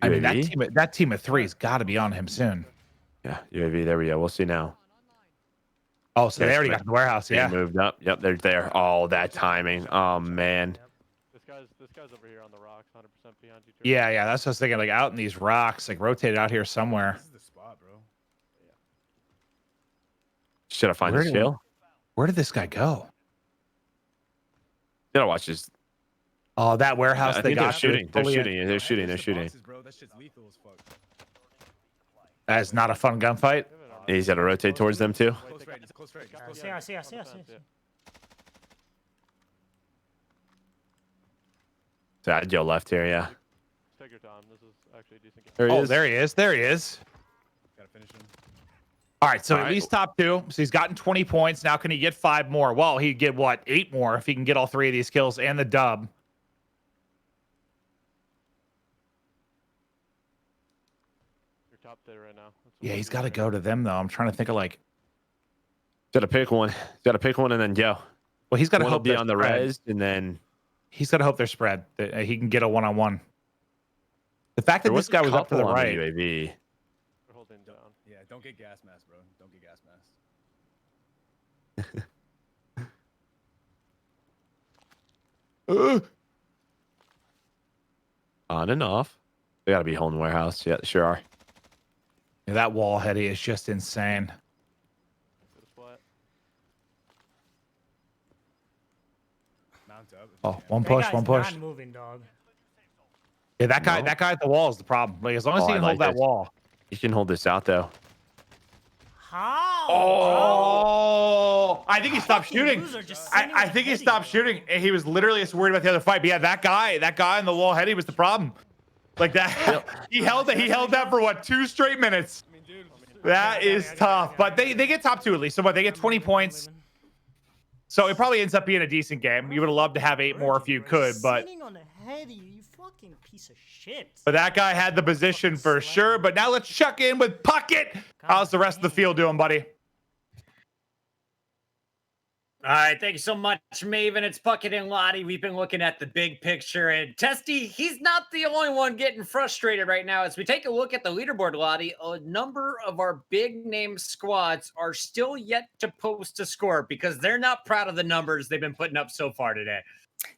I mean, that team of three has got to be on him soon. Yeah, UAV. There we go. We'll see now. Oh, so they already got the warehouse. They Yeah, moved up. Yep, they're there. Oh, that timing. Oh man. This guy's over here on the rocks, 100% behind you. yeah. That's what I was thinking. Like out in these rocks, like rotated out here somewhere. This is the spot, bro. Should I find this kill? Where did this guy go? You gotta watch this. Oh, that warehouse I they think got. they're shooting. They're shooting. They're shooting. Bro, that shit's lethal as fuck. That is not a fun gunfight. He's got to rotate towards them too. Close right. It's close right. I see. So I'd go left here. Yeah. Take your time. This is actually a decent game. There he is. There he is. Gotta finish him. All right, so All at right. least top 2. So he's gotten 20 points. Now can he get 5 more? Well, he'd get what, 8 more if he can get all 3 of these kills and the dub. You're top there right now. Yeah, he's got to go to them though. I'm trying to think of like. Got to pick one. Got to pick one and then go. Well, he's got to One will hope be they're on the spread. res, and then He's got to hope they're spread. That he can get a one-on-one. The fact that this guy was up to the right. UAV. They're holding down. Yeah, don't get gas mask, bro. Don't get gas mask. On and off. They got to be holding warehouse. Yeah, sure are. Yeah, that wall heady is just insane. Mount up. Oh, one push. Not moving, dog. Yeah, that guy at the wall is the problem. Like as long as he can hold that wall. He can hold this out though. How? Oh, I think he stopped shooting. I think he stopped shooting. And he was literally just worried about the other fight. But yeah, that guy in the wall heady was the problem. Like that, he held that for what, 2 straight minutes. That is tough. But they get top 2 at least. So what, they get 20 points. So it probably ends up being a decent game. You would have loved to have 8 more if you could, but Sitting on the head, you fucking piece of shit. but that guy had the position for sure. But now let's check in with Puckett. How's the rest of the field doing, buddy? All right, thank you so much, Maven. It's Puckett and Lottie. We've been looking at the big picture, and Testy, he's not the only one getting frustrated right now. As we take a look at the leaderboard, Lottie, a number of our big name squads are still yet to post a score because they're not proud of the numbers they've been putting up so far today.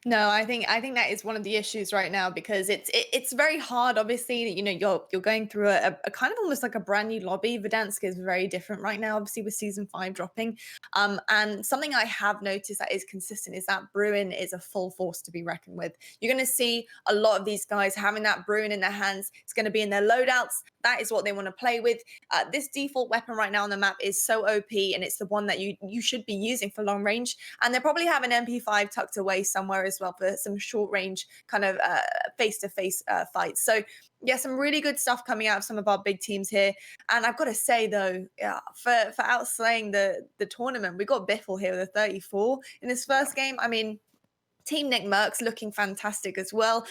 No, I think that is one of the issues right now because it's very hard. Obviously, you know, you're going through a kind of almost like a brand new lobby. Verdansk is very different right now, obviously with season 5 dropping. And something I have noticed that is consistent is that Bruin is a full force to be reckoned with. You're going to see a lot of these guys having that Bruin in their hands. It's going to be in their loadouts. That is what they want to play with. This default weapon right now on the map is so OP, and it's the one that you should be using for long range. And they probably have an MP5 tucked away somewhere as well for some short range kind of face-to-face fights. So yeah, some really good stuff coming out of some of our big teams here. And I've got to say though, for outslaying the tournament, we got Biffle here with a 34 in his first game. I mean, Team Nickmercs looking fantastic as well.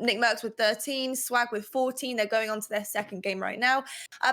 Nickmercs with 13, Swag with 14. They're going on to their second game right now.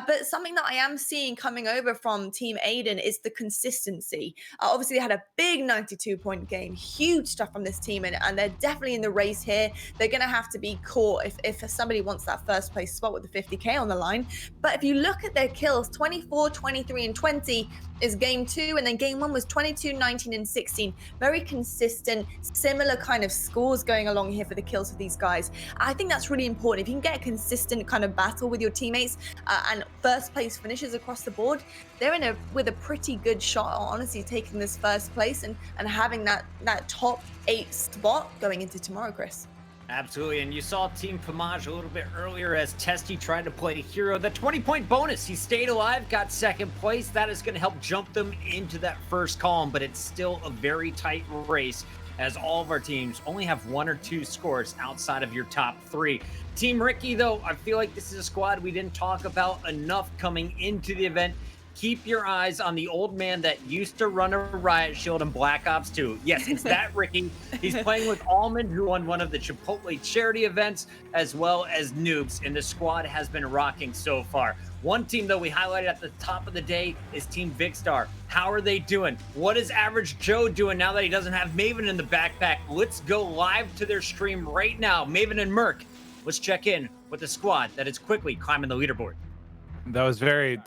But something that I am seeing coming over from Team Aiden is the consistency. Obviously, they had a big 92-point game. Huge stuff from this team, and they're definitely in the race here. They're going to have to be caught if somebody wants that first place spot with the 50K on the line. But if you look at their kills, 24, 23, and 20 is game 2, and then game 1 was 22, 19, and 16. Very consistent, similar kind of scores going along here for the kills of these guys. I think that's really important. If you can get a consistent kind of battle with your teammates and first place finishes across the board, they're with a pretty good shot, honestly, taking this first place and having that top 8 spot going into tomorrow, Chris. Absolutely, and you saw Team Famage a little bit earlier as Testy tried to play hero. The 20-point bonus, he stayed alive, got second place. That is going to help jump them into that first column, but it's still a very tight race. as all of our teams only have 1 or 2 scores outside of your top 3. Team Ricky, though, I feel like this is a squad we didn't talk about enough coming into the event. Keep your eyes on the old man that used to run a riot shield in Black Ops 2. Yes, it's that Ricky. He's playing with Almond, who won one of the Chipotle charity events, as well as Noobs, and the squad has been rocking so far. One team, though, we highlighted at the top of the day is Team Vikkstar. How are they doing? What is Average Joe doing now that he doesn't have Maven in the backpack? Let's go live to their stream right now. Maven and Merc, let's check in with the squad that is quickly climbing the leaderboard. That was very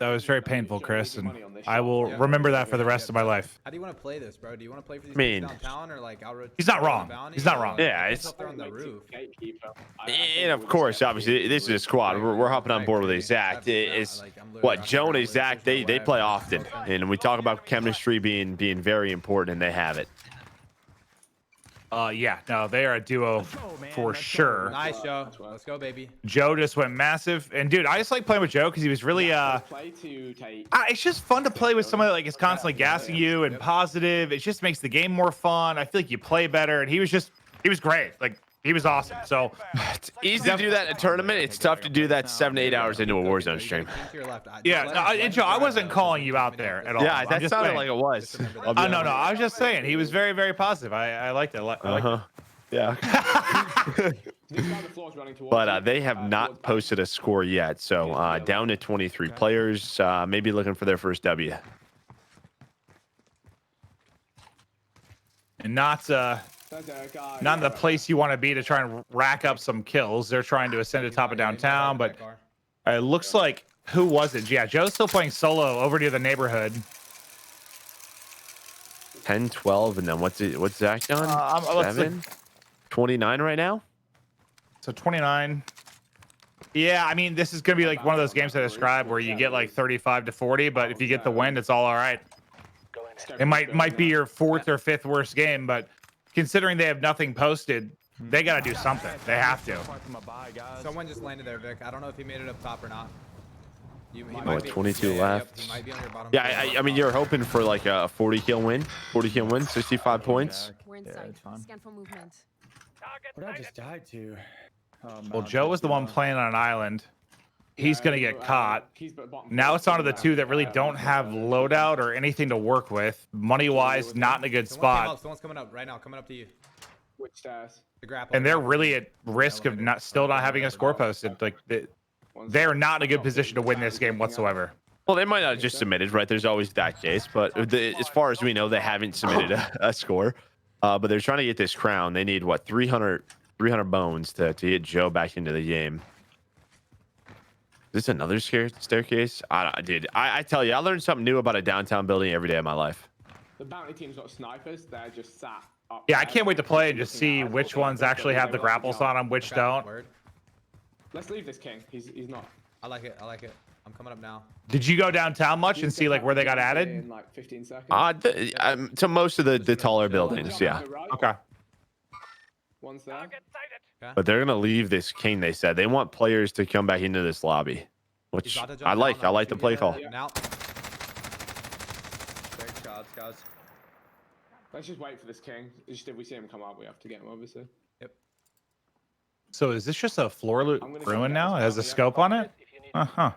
painful, Chris, and I will remember that for the rest of my life. How do you want to play this, bro? Do you want to play for these teams downtown or like outroad? He's not wrong. He's not wrong. Yeah, it's on the roof. and of course, obviously, this is a squad. We're hopping on board with Exact. It's what Joe and Exact they play often, and we talk about chemistry being very important, and they have it. Yeah, no, they are a duo for sure. Nice, Joe. Let's go, baby. Joe just went massive, and dude, I just like playing with Joe because he was really it's just fun to play with somebody that like is constantly gassing you and positive. It just makes the game more fun. I feel like you play better, and he was great. Like he was awesome. So it's easy to do that in a tournament. It's tough to do that 7 to 8 hours into a Warzone stream. Yeah, Joe, I wasn't calling you out there at all. Yeah, that sounded like it was. Oh no, I was just saying he was very, very positive. I liked it. Yeah. But they have not posted a score yet, so down to 23 players. Maybe looking for their first W. And not the place you want to be to try and rack up some kills. They're trying to ascend to top of downtown, but it looks like, who was it? Yeah, Joe's still playing solo over near the neighborhood. 10, 12, and then what's Zach done? 7, 29 right now. So 29. Yeah, I mean, this is gonna be like one of those games I described where you get like 35 to 40, but if you get the win, it's all right. It might be your 4th or 5th worst game, but considering they have nothing posted, they got to do something. They have to. Someone just landed there, Vic. I don't know if he made it up top or not. He might 22 left. He might be on your bottom. Yeah, I mean, you're hoping for like a 40 kill win, 65 points. We're inside. Scan for movement. What did I just die to? Well, Joe was the one playing on an island. He's going to get caught. Now it's on to the 2 that really don't have loadout or anything to work with. Money-wise, not in a good spot. Someone's coming up right now, coming up to you. Which stairs? The grapple. And they're really at risk of still not having a score posted. Like they're not in a good position to win this game whatsoever. Well, they might not have just submitted, right? There's always that case. But as far as we know, they haven't submitted a score. But they're trying to get this crown. They need, what, 300 bones to get Joe back into the game. Is this another staircase? I tell you, I learned something new about a downtown building every day of my life. The bounty team's got snipers. They're just sat up. Yeah, I can't wait to play and just see which ones actually have the grapples on them, which don't. Let's leave this king. He's not. I like it. I'm coming up now. Did you go downtown much and see like where they got added? In like 15 seconds. To most of the taller buildings, yeah. Okay. One's there. But they're gonna leave this king. They said they want players to come back into this lobby, which I like. I like the play call. Now. Let's just wait for this king. Just if we see him come up, we have to get him, obviously. Yep. So is this just a floor loot ruin now? It has a scope on it? Uh-huh.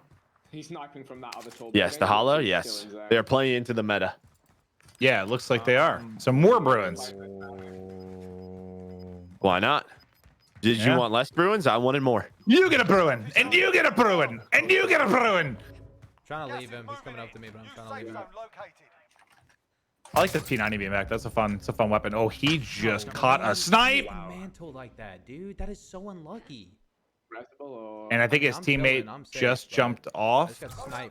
He's sniping from that other tall Yes, the hollow. Yes, they're playing into the meta. Yeah, it looks like they are. Some more Bruins. Why not? Did you want less Bruins? I wanted more. You get a Bruin, and you get a Bruin, and you get a Bruin. Trying to leave him. He's coming up to me, but I'm trying to leave him. I like the P90 being back. That's a fun weapon. Oh, he just caught a snipe. Mantle like that, dude. That is so unlucky. And I think his teammate just jumped off.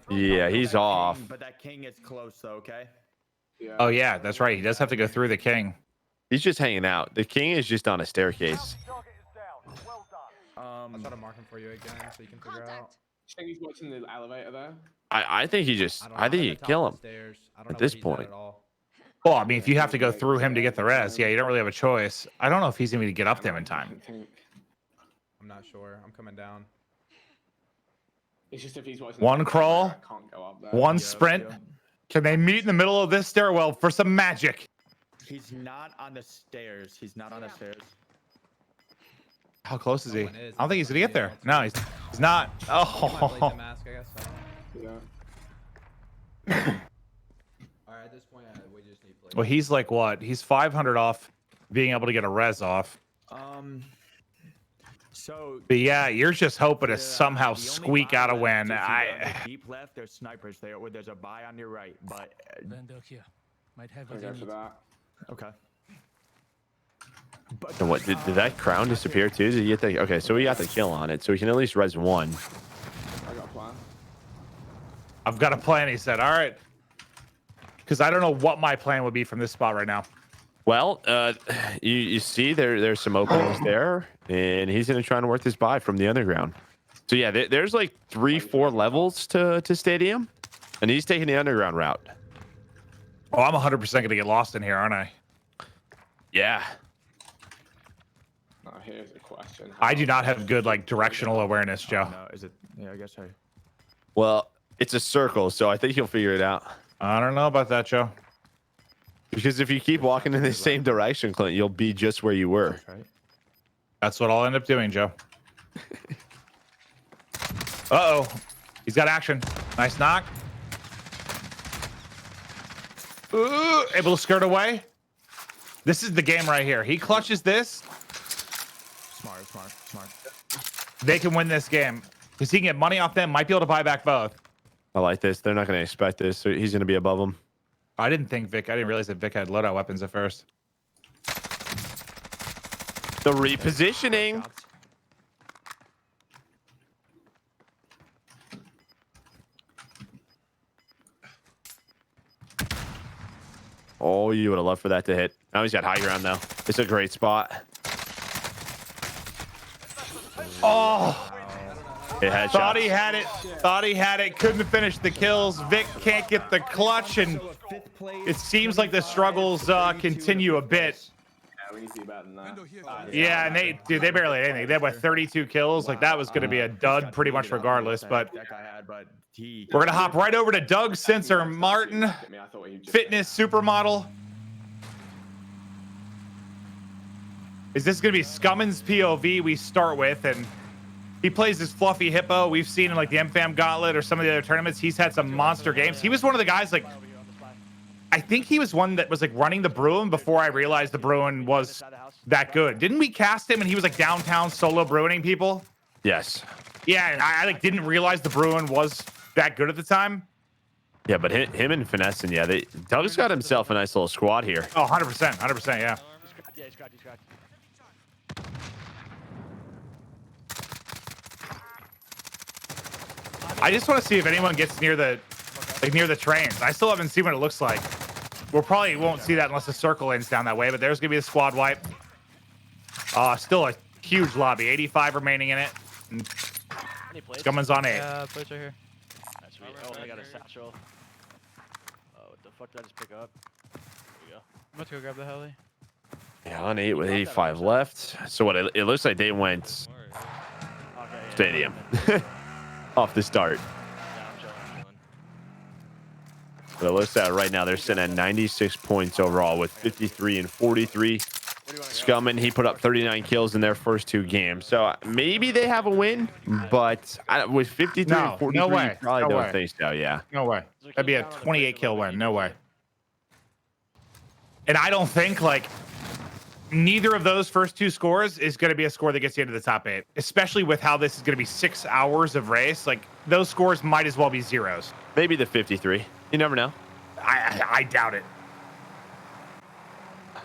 Yeah, he's off. But that king is close, though. Okay. Oh yeah, that's right. He does have to go through the king. He's just hanging out. The king is just on a staircase. I'll try to mark him for you again so you can figure out. I think he's watching the elevator there. I think he just. I think you kill him at this point. Well, I mean, if you have to go through him to get the res, yeah, you don't really have a choice. I don't know if he's going to get up there in time. I'm not sure. I'm coming down. It's just if he's watching. One crawl, can't go up there. one sprint. Can they meet in the middle of this stairwell for some magic? He's not on the stairs. He's not on the stairs. How close is he? No one is. I don't think he's gonna get there. No, he's not. Oh. Mask, I guess. Yeah. All right, at this point, we just need. Well, he's like what? He's 500 off being able to get a res off. So. But yeah, you're just hoping to somehow the only squeak buy out a left win. is either deep left, there's snipers there, or there's a buy on your right. But here. Might have I got you that. okay. So what did that crown disappear too? Did you get the okay? So we got the kill on it, so we can at least res one. I got a plan. I've got a plan, he said. All right. Because I don't know what my plan would be from this spot right now. Well, you see there's some openings there, and he's gonna try and work this buy from the underground. So yeah, there's like 3-4 levels to stadium, and he's taking the underground route. Oh, I'm 100% gonna get lost in here, aren't I? Yeah. Now here's a question. I do not have good like directional awareness, Joe. No, is it? Yeah, I guess I. Well, it's a circle, so I think you'll figure it out. I don't know about that, Joe. Because if you keep walking in the same direction, Clint, you'll be just where you were. That's right. That's what I'll end up doing, Joe. Uh-oh. He's got action. Nice knock. Ooh, able to skirt away. This is the game right here. He clutches this. Smart. They can win this game. Because he can get money off them. Might be able to buy back both. I like this. They're not going to expect this, so he's going to be above them. I didn't realize that Vic had loadout weapons at first. The repositioning. Oh, you would have loved for that to hit. Now he's got high ground, though. It's a great spot. Oh! Thought he had it. Thought he had it. Couldn't finish the kills. Vic can't get the clutch, and it seems like the struggles continue a bit. Yeah, we need to see better than that. Yeah, and they barely had anything. They had 32 kills. Like that was going to be a dud pretty much regardless. But we're gonna hop right over to Doug Sensor Martin, fitness supermodel. Is this gonna be Scumman's POV we start with? And he plays this fluffy hippo. We've seen in like the MFAM Gauntlet or some of the other tournaments. He's had some monster games. He was one of the guys like, I think he was one that was like running the Bruin before I realized the Bruin was that good. Didn't we cast him and he was like downtown solo Bruining people? Yes. Yeah, and I like didn't realize the Bruin was that good at the time. Yeah, but him and Finesse, and yeah, Doug's got himself a nice little squad here. Oh, 100%, yeah. He's cracked. I just want to see if anyone gets near the trains. I still haven't seen what it looks like. We'll probably won't see that unless the circle ends down that way, but there's gonna be a squad wipe. Still a huge lobby, 85 remaining in it. Scumman's on 8. Plates right here. That's sweet. Oh, I got a satchel. Oh, what the fuck did I just pick up? There we go. I'm about to go grab the heli. Yeah, on 8 with 85 left. So what? It looks like they went stadium off the start. But it looks like right now they're sitting at 96 points overall with 53 and 43. Scumman, he put up 39 kills in their first 2 games. So maybe they have a win, but with 53 and 43, no way. probably No don't way. think so, yeah. No way. That'd be a 28 kill win. No way. And I don't think like neither of those first 2 scores is going to be a score that gets you into the top 8, especially with how this is going to be 6 hours of race. Like those scores might as well be zeros. Maybe the 53. You never know. I doubt it.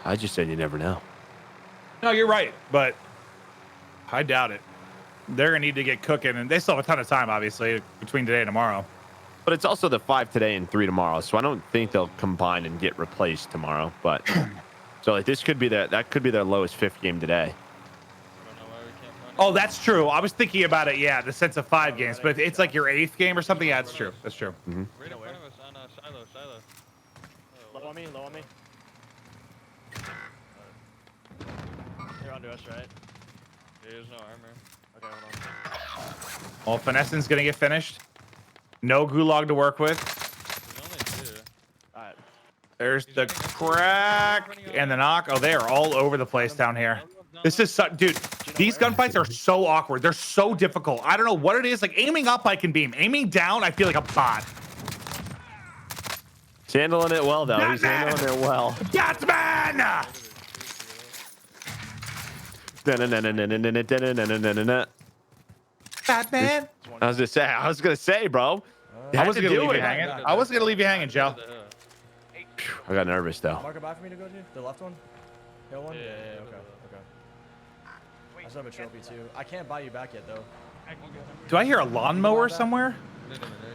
I just said you never know. No, you're right, but I doubt it. They're going to need to get cooking, and they still have a ton of time, obviously, between today and tomorrow. But it's also the 5 today and 3 tomorrow, so I don't think they'll combine and get replaced tomorrow. But so like this could be that could be their lowest 5th game today. Oh, that's true. I was thinking about it, yeah, the sense of 5 games. But if it's like your 8th game or something, yeah, that's true. That's true. Mm-hmm. Right in front of us on silo. Low on me. They're under us, right? There's no armor. Okay, hold on. Well, Finessing's going to get finished. No gulag to work with. There's only 2. Alright. There's the crack and the knock. Oh, they are all over the place down here. This is dude. These gunfights are so awkward. They're so difficult. I don't know what it is. Like aiming up, I can beam. Aiming down, I feel like a bot. He's handling it well, though. He's handling it well. Batman! Batman. I was gonna say, bro. I wasn't gonna leave you hanging. I wasn't gonna leave you hanging, Joe. I got nervous though. Mark a buy for me to go to? The left one? Hill one? Yeah, okay. I still have a trophy too. I can't buy you back yet though. Do I hear a lawnmower somewhere?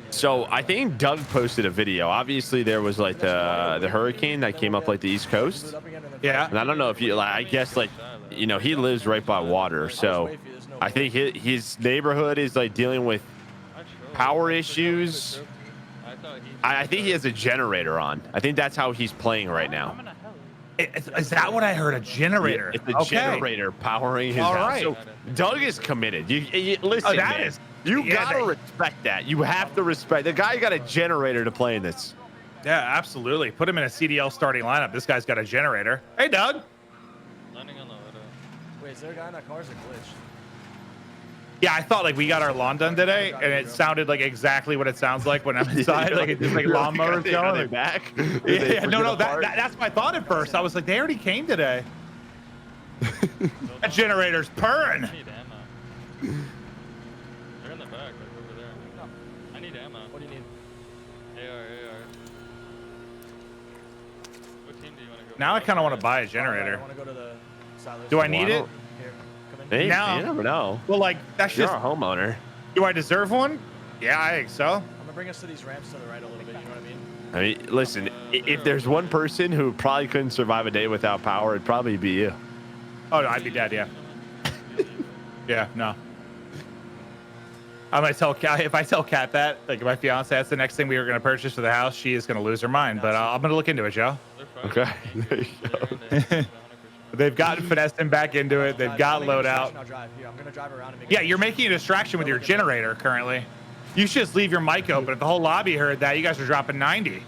So I think Doug posted a video. Obviously, there was like the hurricane that came up like the East Coast. Yeah. And I don't know if you like. I guess like he lives right by water, so I think his neighborhood is like dealing with power issues. I think he has a generator on. I think that's how he's playing right now. Is that what I heard? A generator? It's a generator powering his house. Right. So Doug is committed. You listen, man. You gotta respect that. You have to respect. The guy got a generator to play in this. Yeah, absolutely. Put him in a CDL starting lineup. This guy's got a generator. Hey, Doug. Wait, is there a guy in that car? Is it glitched? Yeah, I thought like we got our lawn done today, and it sounded like exactly what it sounds like when I'm inside. Like it's just like lawnmowers going. Are they back? Yeah, no, that's my thought at first. I was like, they already came today. That generator's purring. They're in the back, like over there. I need ammo. What do you need? AR. What team do you want to go? Now I kind of want to buy a generator. I want to go to the silos. Do I need it? Hey, No. you never know. Well, like that's You're just. a homeowner. Do I deserve one? Yeah, I think so. I'm gonna bring us to these ramps to the right a little bit. You know what I mean? I mean, listen. If there's one person who probably couldn't survive a day without power, it'd probably be you. Oh no, I'd be dead. Yeah. Yeah. No. I might tell Kat, if I tell Kat that, like my fiance, that's the next thing we were going to purchase for the house, she is going to lose her mind. But I'm going to look into it, Joe. Okay. There you go. They've gotten finessed him back into it. They've got loadout. I'm gonna drive around and make Yeah, you're making a distraction with your generator currently. You should just leave your mic open. If the whole lobby heard that, you guys are dropping 90.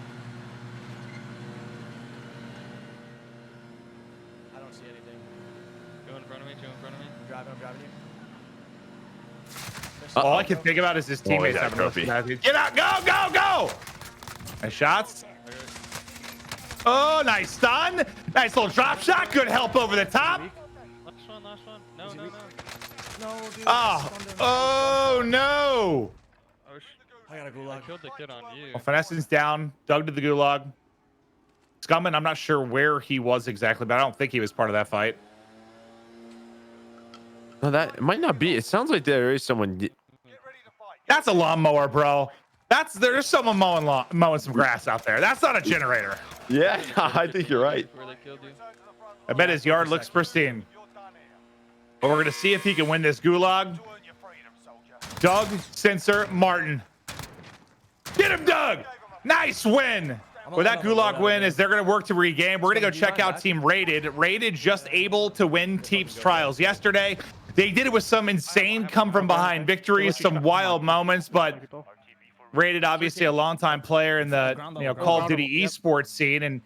I don't see anything. Two in front of me. I'm driving you. All I can think about is his teammates having trophy. Get out! Go! Nice shots. Oh, nice stun. Nice little drop shot. Good help over the top. Last one. No. No, dude. Oh no. I got a gulag. I killed the kid on you. Well, Finessing's down. Dug to the gulag. Scumman, I'm not sure where he was exactly, but I don't think he was part of that fight. No, that might not be. It sounds like there is someone. That's a lawnmower, bro. There's someone mowing some grass out there. That's not a generator. Yeah, I think you're right. Where they killed you. I bet his yard looks pristine. But we're gonna see if he can win this gulag. Doug, Sensor, Martin. Get him, Doug! Nice win! With that gulag win, is they're gonna work to regain. We're gonna go check out Team Rated. Rated just able to win Teams Trials yesterday. They did it with some insane come from behind victories, some wild moments, but Rated obviously a longtime player in the Call of Duty esports scene, and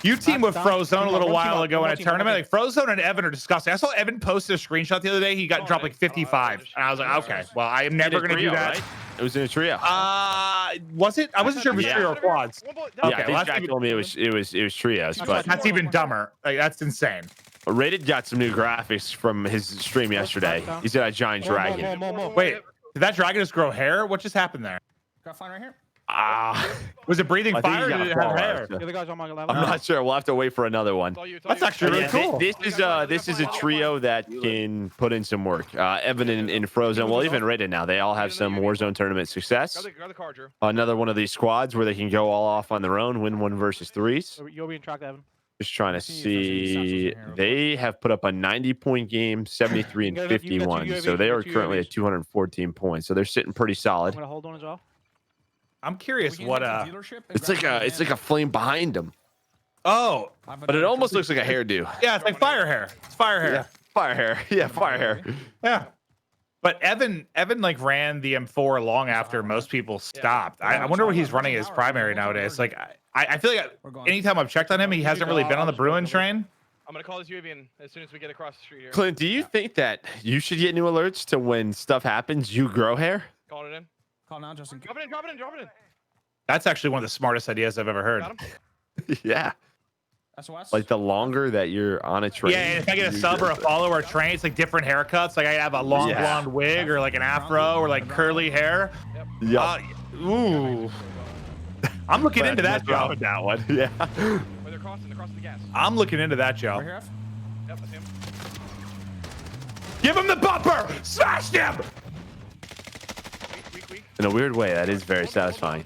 you teamed with Frozone a little while ago in a tournament. Like Frozone and Evan are disgusting. I saw Evan posted a screenshot the other day. He got dropped like 55, and I was like, okay, well, I am never gonna do that. Right? It was in a trio. Was it? I wasn't sure if it was trio or quads. Yeah, I think Jack told me it was trios, but that's even dumber. Like that's insane. Rated got some new graphics from his stream yesterday. He's got a giant dragon. Wait, did that dragon just grow hair? What just happened there? Got fine right here. Was it breathing fire or did it have hair? I'm not sure. We'll have to wait for another one. That's actually really cool. This is a trio that can put in some work. Evan and Frozone, well, even Rated now. They all have some Warzone tournament success. Another one of these squads where they can go all off on their own, win 1 versus 3s. You'll be in track, Evan. Just trying to see. They have put up a 90-point game, 73 and 51. So they are currently at 214 points. So they're sitting pretty solid. I'm gonna hold on as well. I'm curious what it's like a flame behind them. Oh, but it almost looks like a hairdo. Yeah, it's like fire hair. It's fire hair. Yeah, fire hair. Yeah, fire hair. Yeah. But Evan like ran the M4 long after most people stopped. I wonder what he's running as primary nowadays. Like I feel like anytime I've checked on him, he hasn't really been on the Bruin train. I'm gonna call this UAV in as soon as we get across the street here. Clint, do you think that you should get new alerts to when stuff happens, you grow hair? Calling it in. Call now, Justin. Drop it in, drop it in, drop it in. That's actually one of the smartest ideas I've ever heard. Yeah. SOS? Like the longer that you're on a train. Yeah, and if I get a sub or a follow or a train, it's like different haircuts. Like I have a long blonde wig or like an afro or like curly hair. Yep. Ooh. I'm looking into that, Joe. That one. Yeah. Where they're crossing the gas. I'm looking into that, Joe. Right here, Yep, I see him. Give him the bumper! Smash him! Weak. In a weird way, that is very satisfying.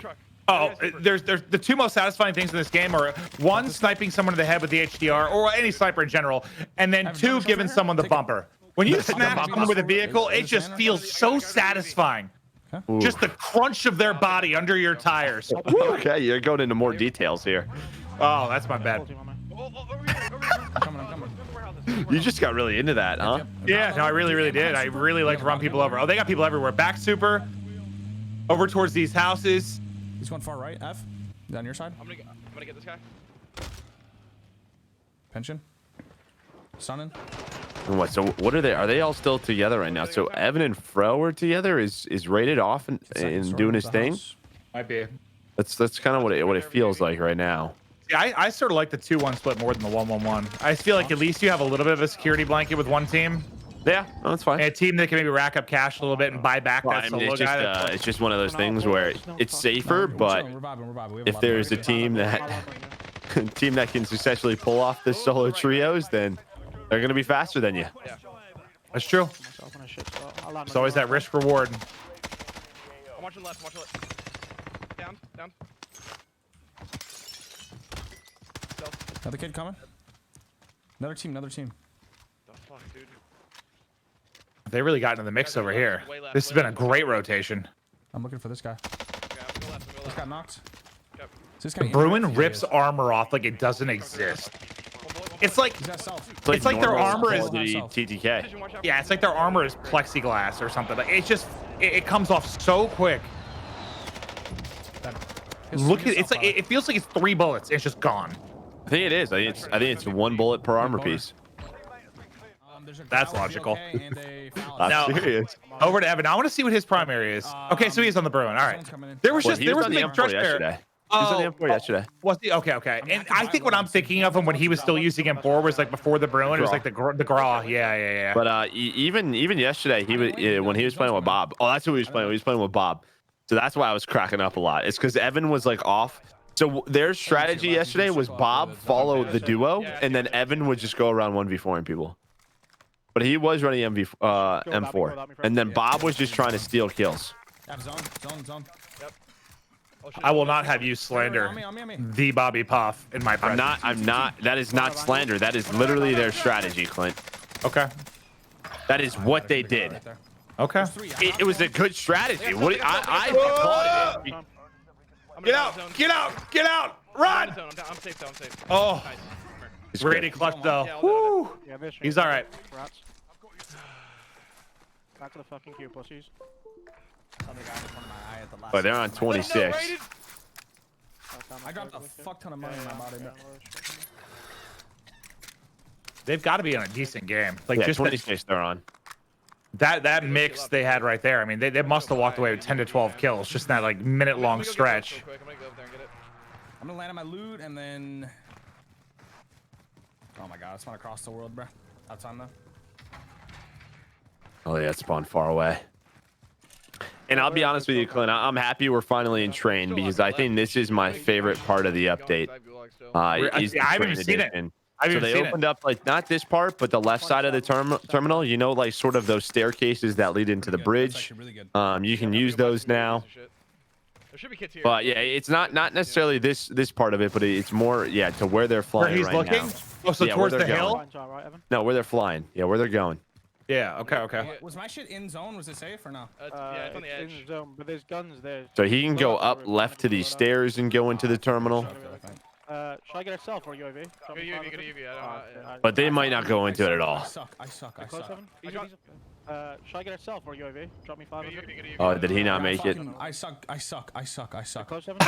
Oh, there's the two most satisfying things in this game are one, sniping someone in the head with the HDR or any sniper in general, and then two, giving someone the bumper. When you snap someone with a vehicle, it just feels so satisfying. Ooh. Just the crunch of their body under your tires. Okay, you're going into more details here. Oh, that's my bad. You just got really into that, huh? Yeah, no, I really did. I really like to run people over. Oh, they got people everywhere. Back super. Over towards these houses. He's going far right. F. Down your side. I'm gonna get this guy. Pension. Stunning. And what? So what are they? Are they all still together right now? So Evan and Fro are together. Is rated off and doing his thing. Might be. That's kind of what it feels like right now. Yeah, I sort of like the 2-1 split more than the 1-1-1. I feel like at least you have a little bit of a security blanket with one team. Yeah, no, that's fine. And a team that can maybe rack up cash a little bit and buy back that solo guy. It's just one of those things where it's safer, but if there's a team that can successfully pull off the solo trios, then they're gonna be faster than you. That's true. It's always that risk reward. I'm watching left. Down. Another kid coming. Another team. The fuck, dude. They really got into the mix over here. This has been a great rotation. I'm looking for this guy. This got knocked. The Bruin rips armor off like it doesn't exist. It's like their armor is TTK. Yeah, it's like their armor is plexiglass or something. Like it's just it comes off so quick. Look at it's like it feels like it's 3 bullets. It's just gone. I think it is. I think it's 1 bullet per armor piece. That's logical. Now, serious. Over to Evan. I want to see what his primary is. Okay, so he's on the Bruin. All right. There was on the M4 yesterday. He was on the M4 yesterday. Was he? Okay. And I think what I'm thinking of him when he was still using M4 was like before the Bruin. It was like the Graw. Yeah. But even yesterday, he was when he was playing with Bob. Oh, that's who he was playing with. He was playing with Bob. So that's why I was cracking up a lot. It's because Evan was like off. So their strategy yesterday was Bob followed the duo, and then Evan would just go around 1v4ing people. But he was running M4, and then Bob was just trying to steal kills. Zone. I will not have you slander the Bobby Puff in my presence. I'm not. That is not slander. That is literally their strategy, Clint. Okay. That is what they did. Okay. It was a good strategy. What I applauded it. Get out! Run! I'm safe. Oh, Brady clutch though. Woo. He's all right. Back to the fucking queue, pussies. But they're on 26. I dropped a fuck ton of money on my body. They've got to be on a decent game. Like yeah, just 26 they're on. That mix they had right there. I mean, they must have walked away with 10 to 12 kills just in that like minute-long stretch. I'm gonna land on my loot and then. Oh my god, I just want to cross the world, bro. Outside though. Oh yeah, it spawned far away. And I'll be honest with you, Clint, I'm happy we're finally in train because I think this is my favorite part of the update. I haven't even seen it. So they opened up like not this part, but the left side of the terminal. You know, like sort of those staircases that lead into the bridge. You can use those now. But yeah, it's not necessarily this part of it, but it's more to where they're flying where he's right looking? now. Oh, so towards the hill? No, where they're flying. Yeah, where they're going. Yeah. Okay. Was my shit in zone? Was it safe or no? Yeah, it's on the edge. In zone, but there's guns there. So he can go up left to these stairs and go into the terminal. Should I get a self or UAV? UAV. But they might not go into it at all. I suck. Close 7? Should I get a self or UAV? Drop me 5. Oh, did he not make it? I suck. Close 7.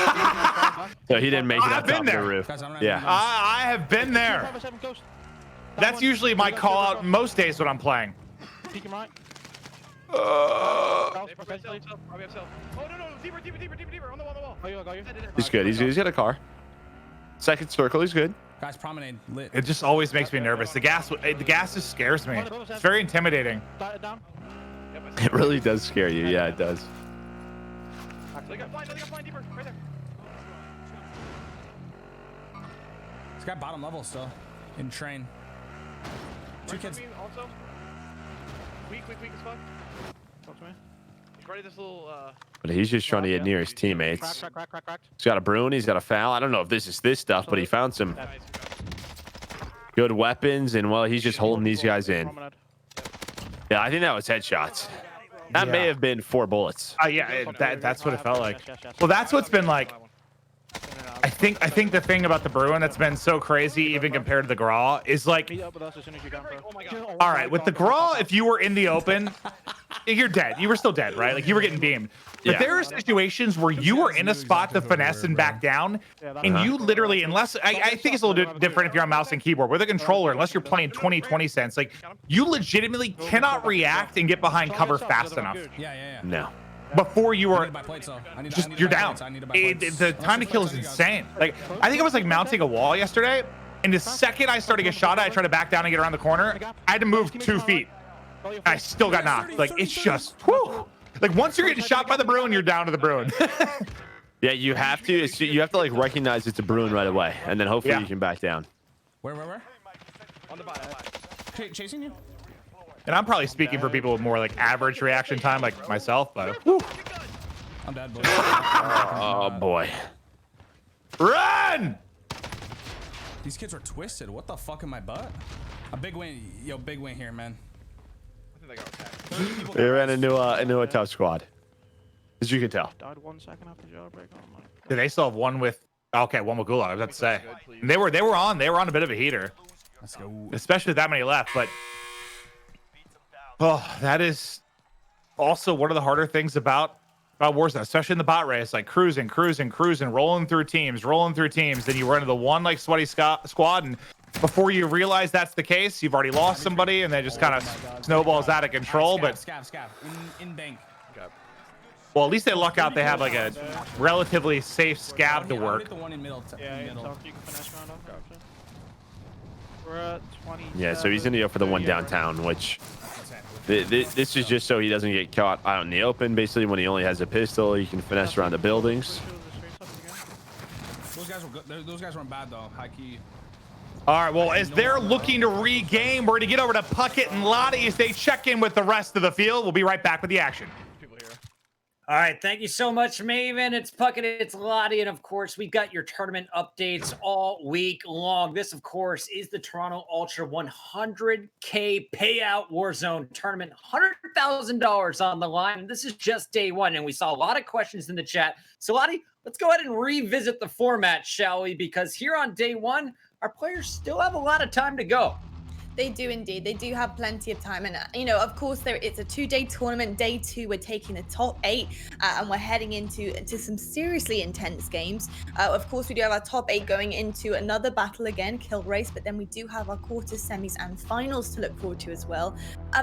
So he didn't make it on top of the roof. Yeah. I have been there. That's usually my call out most days when I'm playing. Peek him right. Oh, no, deeper, on the wall. Oh, got you. He's good. He's got a car. Second circle. He's good. Guys, promenade lit. It just always makes me nervous. The gas just scares me. It's very intimidating. Down. It really does scare you. Yeah, it does. They got flying deeper, right there. This guy bottom level still in train. 2 kids. Also. Weak as fuck. Talk to me. He's ready this little. But he's just trying to get near his teammates. Cracked. He's got a Bruin. He's got a foul. I don't know if this is this stuff, but he found some good weapons, and well, he's just holding these guys in. Yeah, I think that was headshots. That may have been 4 bullets. Yeah, that's what it felt like. Well, that's what's been like. I think the thing about the Bruin that's been so crazy, even compared to the Graw, is like, all right, with the Graw, if you were in the open, you're dead. You were still dead, right? Like you were getting beamed. But there are situations where you were in a spot to finesse and back down, and you literally, unless I think it's a little different if you're on mouse and keyboard with a controller, unless you're playing 20/20 cents, like you legitimately cannot react and get behind cover fast enough. Yeah. No. Before you were just you're down. The time to kill is insane. Like I think I was like mounting a wall yesterday, and the second I started to get shot at, I tried to back down and get around the corner. I had to move 2 feet. I still got knocked. Like it's just whew. Like once you're getting shot by the Bruin, you're down to the Bruin. Yeah, you have to. You have to like recognize it's a Bruin right away, and then hopefully you can back down. Where? On the bottom. Chasing you. And I'm probably speaking for people with more like average reaction time, like myself, but whew. I'm dead, boy. Oh boy. Run! These kids are twisted. What the fuck in my butt? A big win, yo, big win here, man. I think they got attacked. They ran into a tough squad, as you can tell. Died 1 second after jailbreak. Oh my. Do they still have one with? Okay, one with Gulag. I was about to say. And they were on a bit of a heater. Let's go. Especially with that many left, but. Oh, that is also one of the harder things about Warzone, especially in the bot race, like cruising, rolling through teams. Then you run into the one like sweaty squad, and before you realize that's the case, you've already lost somebody, and then just kind of snowballs out of control. But Scav, in bank. Well, at least they luck out. They have like a relatively safe Scav to work. The one in middle. We're at 20. Yeah, so he's gonna go for the one downtown, which this is just so he doesn't get caught out in the open. Basically, when he only has a pistol, he can finesse around the buildings. Those guys weren't bad though. High key. All right, well, as they're looking to regain, we're going to get over to Puckett and Lottie as they check in with the rest of the field. We'll be right back with the action. All right, thank you so much, Maven. It's Puckett, it's Lottie, and of course, we've got your tournament updates all week long. This, of course, is the Toronto Ultra 100K Payout Warzone tournament. $100,000 on the line, and this is just day one, and we saw a lot of questions in the chat. So, Lottie, let's go ahead and revisit the format, shall we? Because here on day one, our players still have a lot of time to go. They do indeed. They do have plenty of time. And, you know, of course, it's a 2-day tournament. Day 2, we're taking the top 8 and we're heading into some seriously intense games. Of course, we do have our top 8 going into another battle again, kill race, but then we do have our quarters, semis, and finals to look forward to as well.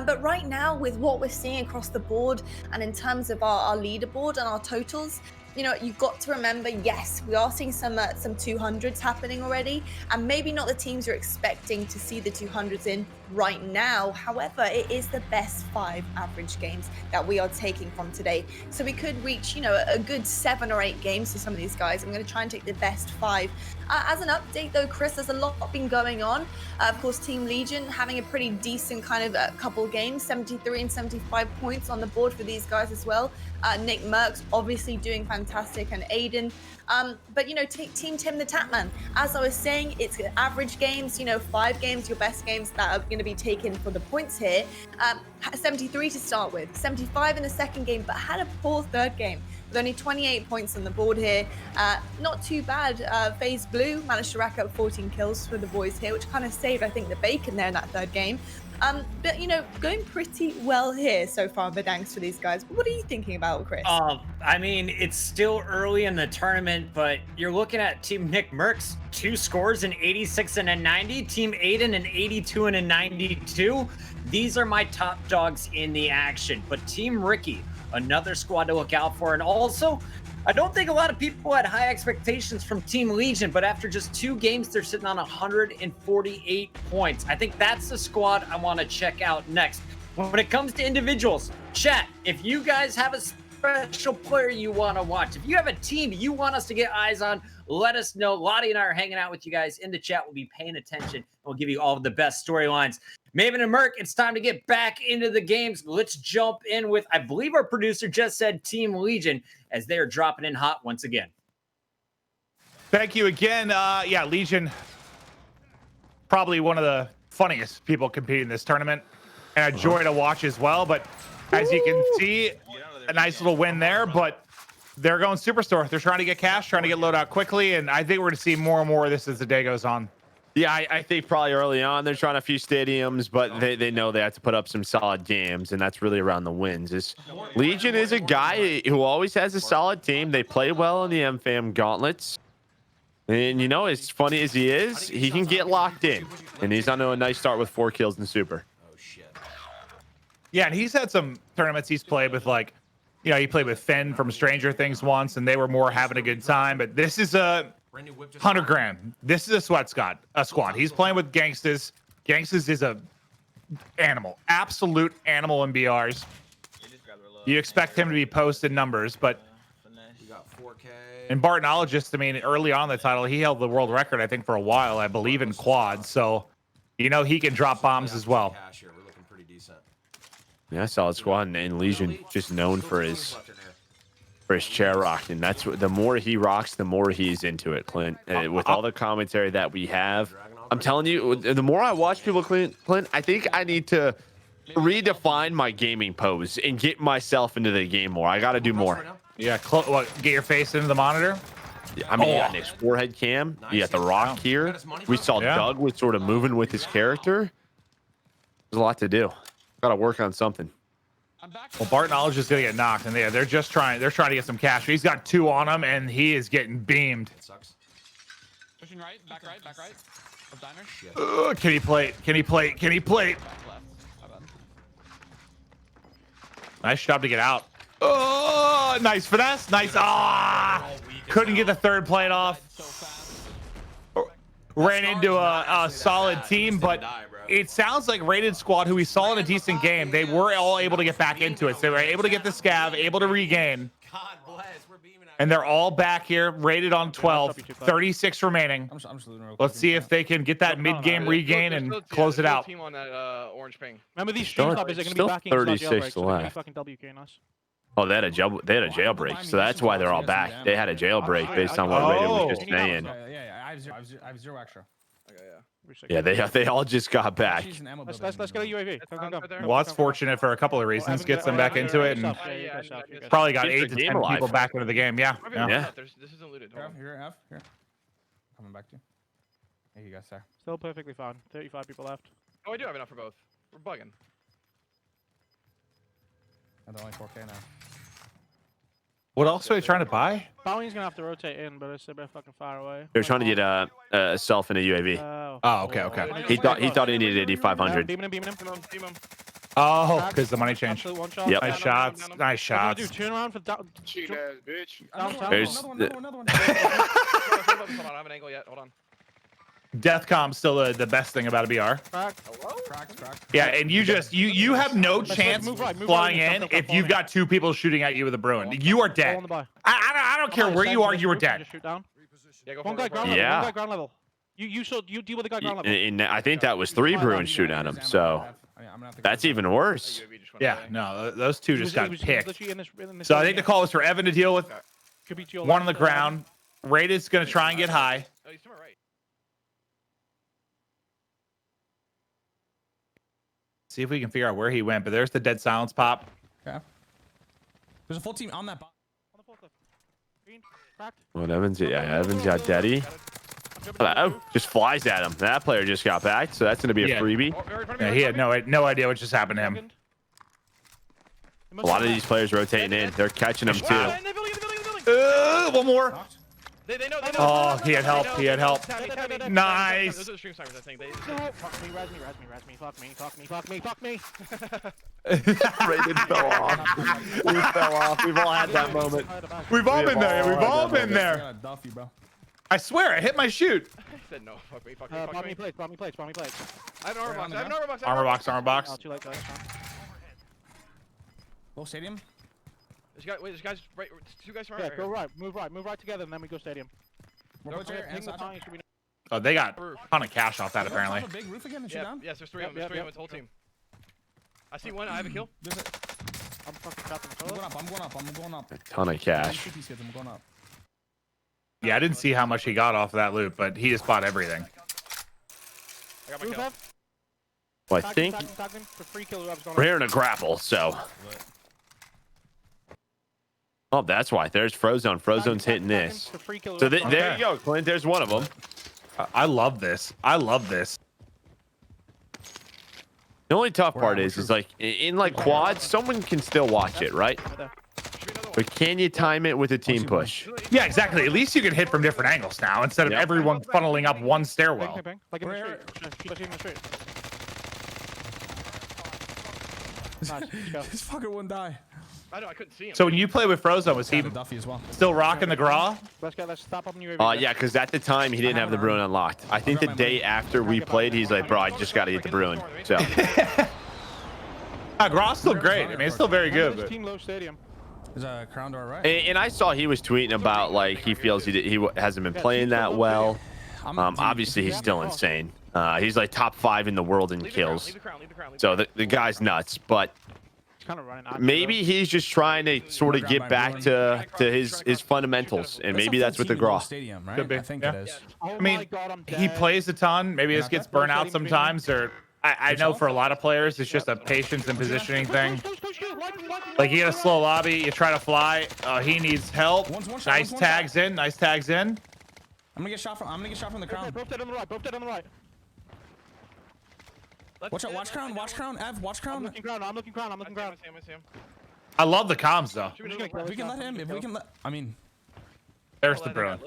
But right now, with what we're seeing across the board and in terms of our leaderboard and our totals, you know, you've got to remember, yes, we are seeing some 200s happening already, and maybe not the teams you're expecting to see the 200s in right now. However, it is the best 5 average games that we are taking from today. So we could reach, you know, a good 7 or 8 games for some of these guys. I'm going to try and take the best 5. As an update though, Chris, there's a lot been going on. Of course, Team Legion having a pretty decent kind of couple games, 73 and 75 points on the board for these guys as well. Nickmercs obviously doing fantastic, and Aiden. But, you know, Team Timthetatman, as I was saying, it's average games, you know, 5 games, your best games that are going to be taken for the points here. 73 to start with, 75 in the second game, but had a poor third game with only 28 points on the board here. Not too bad. FaZe Blue managed to rack up 14 kills for the boys here, which kind of saved, I think, the bacon there in that third game. But you know, going pretty well here so far, Verdansk for these guys. What are you thinking about, Chris? I mean, it's still early in the tournament, but you're looking at Team Nickmercs, 2 scores, an 86 and a 90. Team Aiden, an 82 and a 92. These are my top dogs in the action. But Team Ricky, another squad to look out for. And also, I don't think a lot of people had high expectations from Team Legion, but after just 2 games, they're sitting on 148 points. I think that's the squad I want to check out next. When it comes to individuals, chat, if you guys have a special player you want to watch, if you have a team you want us to get eyes on, let us know. Lottie and I are hanging out with you guys in the chat. We'll be paying attention, and we'll give you all of the best storylines. Maven and Merc, it's time to get back into the games. Let's jump in with, I believe our producer just said Team Legion, as they are dropping in hot once again. Thank you again. Yeah, Legion, probably one of the funniest people competing in this tournament, and a joy to watch as well. But as you can see, a nice little win there, but they're going Superstore. They're trying to get cash, trying to get loadout quickly, and I think we're going to see more and more of this as the day goes on. Yeah, I think probably early on they're trying a few stadiums, but they know they have to put up some solid games, and that's really around the wins. Legion is a guy who always has a solid team. They play well in the MFAM gauntlets. And, you know, as funny as he is, he can get locked in. And he's on to a nice start with 4 kills in Super. Yeah, and he's had some tournaments he's played with, like, you know, he played with Finn from Stranger Things once, and they were more having a good time. But this is a 100 grand. This is a squad. He's playing with Gangstas. Gangstas is a animal, absolute animal in BRs. You expect him to be posted numbers, but in Bartonologist, I mean, early on in the title, he held the world record, I think, for a while, I believe, in quads. So, you know, he can drop bombs as well. Yeah, solid squad, and Legion just known for his chair rocking. That's what, the more he rocks, the more he's into it, Clint. With all the commentary that we have, I'm telling you, the more I watch people, Clint, I think I need to redefine my gaming pose and get myself into the game more. I got to do more. Yeah, get your face into the monitor. Yeah, I mean, you got Nick's forehead cam. You got the rock here. We saw Doug was sort of moving with his character. There's a lot to do. Got to work on something. Well, Bartonologist is gonna get knocked, and they're just trying. They're trying to get some cash. He's got 2 on him, and he is getting beamed. Pushing right, back right. Of diner. Can he play? Can he play? Can he play? Nice job to get out. Oh, nice finesse. Nice. Couldn't get the 3rd plate off. Ran into a solid team, but it sounds like Rated Squad, who we saw in a decent game, they were all able to get back into it. So they were able to get the scav, able to regain. And they're all back here, rated on 12, 36 remaining. Let's see if they can get that mid-game regain and close it out. Remember these stream snipers are going to be backing 36 left. Oh, they had a jailbreak, so that's why they're all back. They had a jailbreak based on what Rated was just saying. Yeah, I have 0 extra. Yeah, they all just got back. Let's go to UAV. Come. Well, that's fortunate for a couple of reasons. Gets them back into it, and probably got 8 to 10 people back into the game. Yeah. This isn't looted. Here. Coming back to you. Hey, you guys, sir. Still perfectly fine. 35 people left. Oh, I do have enough for both. We're bugging. And they're only 4K now. What else are they trying to buy? Bounty's gonna have to rotate in, but it's a bit fucking far away. They're trying to get a self in a UAV. Oh, okay. He thought he needed 8,500. Beam him. Oh, because the money changed. Yep. Nice shots. Nice shots. Dude, turn around for down. There's Hold on, I have an angle yet. Hold on. Deathcom's still the best thing about a BR. Crack. Yeah, and you have no chance flying in if you've got 2 people shooting at you with a Bruin. You are dead. I don't care where you are, you are dead. One guy ground level. Yeah. One guy ground level. You deal with the guy ground level. And I think that was 3 Bruins shooting at him, so that's even worse. Yeah, no, those 2 just got picked. So I think the call was for Evan to deal with. One on the ground. Rated's going to try and get high. See if we can figure out where he went, but there's the dead silence pop. Okay. There's a full team on that bot. Well, Evans got Daddy. Oh, just flies at him. That player just got back, so that's going to be a freebie. Yeah, he had no idea what just happened to him. A lot of these players rotating in. They're catching him too. One more. They know. Oh, he had help. He had help. Nice. Those are the stream snipers, I think. Fuck me. Raiden fell off. We fell off. We've all had that moment. We've all been there. We've all been there. I swear, I hit my shoot. I said no. Fuck me. Bomb me plates. I have an armor box. Armor box. Oh, too late, guys. Go stadium. There's guys right. Two guys from Yeah, go right. Move right together, and then we go stadium. Oh, they got a ton of cash off that apparently. Big roof again. Yes, there's three of them. There's three of them. It's the whole team. I see one. I have a kill. I'm fucking trapped in the I'm going up. A ton of cash. I'm going up. Yeah, I didn't see how much he got off of that loot, but he just bought everything. I got my kill. Well, I think we're here in a grapple, so. Oh, that's why. There's Frozone. Frozone's hitting this. So there you go, Clint. There's one of them. I love this. The only tough part is like in like quads, someone can still watch it, right? But can you time it with a team push? Yeah, exactly. At least you can hit from different angles now instead of everyone funneling up one stairwell. Like in the street. This fucker wouldn't die. I know, I couldn't see him. So when you play with Frozone, was he still rocking the Gra? Let's stop up on UAV. Yeah, because at the time he didn't have the Bruin unlocked. I think the day after we played, he's like, bro, I just got to get the Bruin. So. Gra's still great. I mean, it's still very good. But... Team low stadium. Is a crown door right? And I saw he was tweeting about like he feels he hasn't been playing that well. Obviously, he's still insane. He's like top 5 in the world in kills. So the guy's nuts, but. Maybe he's just trying to sort of get back to his fundamentals, and maybe that's with the Gra. Could be. I think it is. I mean, he plays a ton. Maybe this gets burnt out sometimes, or I know for a lot of players, it's just a patience and positioning thing. Like you get a slow lobby, you try to fly. He needs help. Nice tags in. I'm gonna get shot from the crown. Both dead on the right. Watch out, watch crown, Ev, watch crown. I'm looking crown. I see him. I love the comms though. We can let him, if we can let, I mean. There's the Bruin.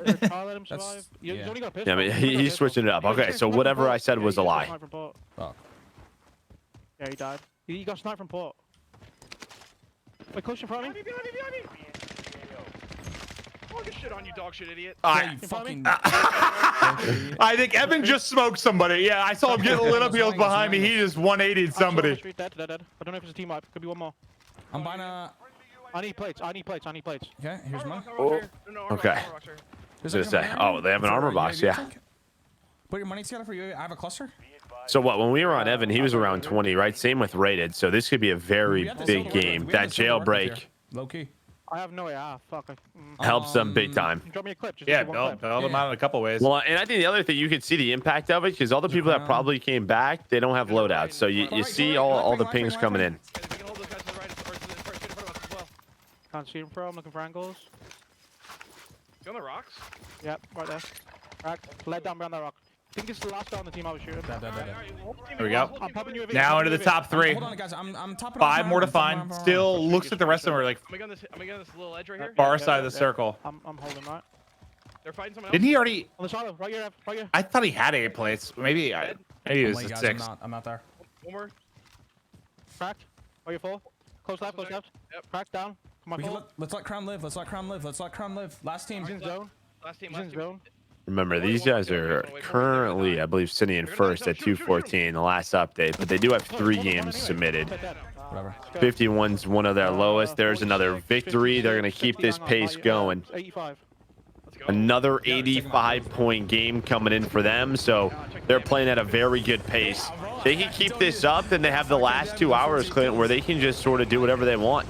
Yeah, I mean, he's switching it up. Okay, so whatever I said was a lie. Oh. Yeah, he died. He got sniped from port. Wait, close in front of me. Oh, good shit on you, dog shit idiot. I think Evan just smoked somebody. Yeah, I saw him get lit up. He was behind me. He just 180'd somebody. Dead. I don't know if it's a team wipe. Could be one more. I'm buying a... I need plates. Okay, here's mine. Oh, okay. Oh, they have an armor box. Yeah. Put your money together for you. I have a cluster. So what? When we were on Evan, he was around 20, right? Same with Rated. So this could be a very big game. That jailbreak. Low key. I have no way. Fuck. Helps them big time. Drop me a clip. Yeah, build them out in a couple ways. Well, and I think the other thing, you can see the impact of it because all the people that probably came back, they don't have loadouts. So you see all the pings coming in. Can't see him, bro. I'm looking for angles. You on the rocks? Yep, right there. Right, led down behind that rock. I think it's the last guy on the team I was shooting. There we go. I'm popping UAV. Now into the top 3. Hold on, guys. I'm topping 5 more to find. Still looks at the rest of them are like I'm gonna this little edge right here. far side of the circle. I'm holding right. They're fighting someone else. Didn't he already? On the side, right here. I thought he had 8 plates. Maybe it was at 6. I'm not there. One more. Cracked. Are you full? Close left. Yep. Cracked down. Come on. Let's let crown live. Last team. He's in zone. Last team. Remember, these guys are currently, I believe, sitting in first at 214, the last update, but they do have 3 games submitted. Whatever. 51's one of their lowest. There's another victory. They're going to keep this pace going. 85. Another 85-point game coming in for them, so they're playing at a very good pace. They can keep this up, then they have the last 2 hours, Clint, where they can just sort of do whatever they want.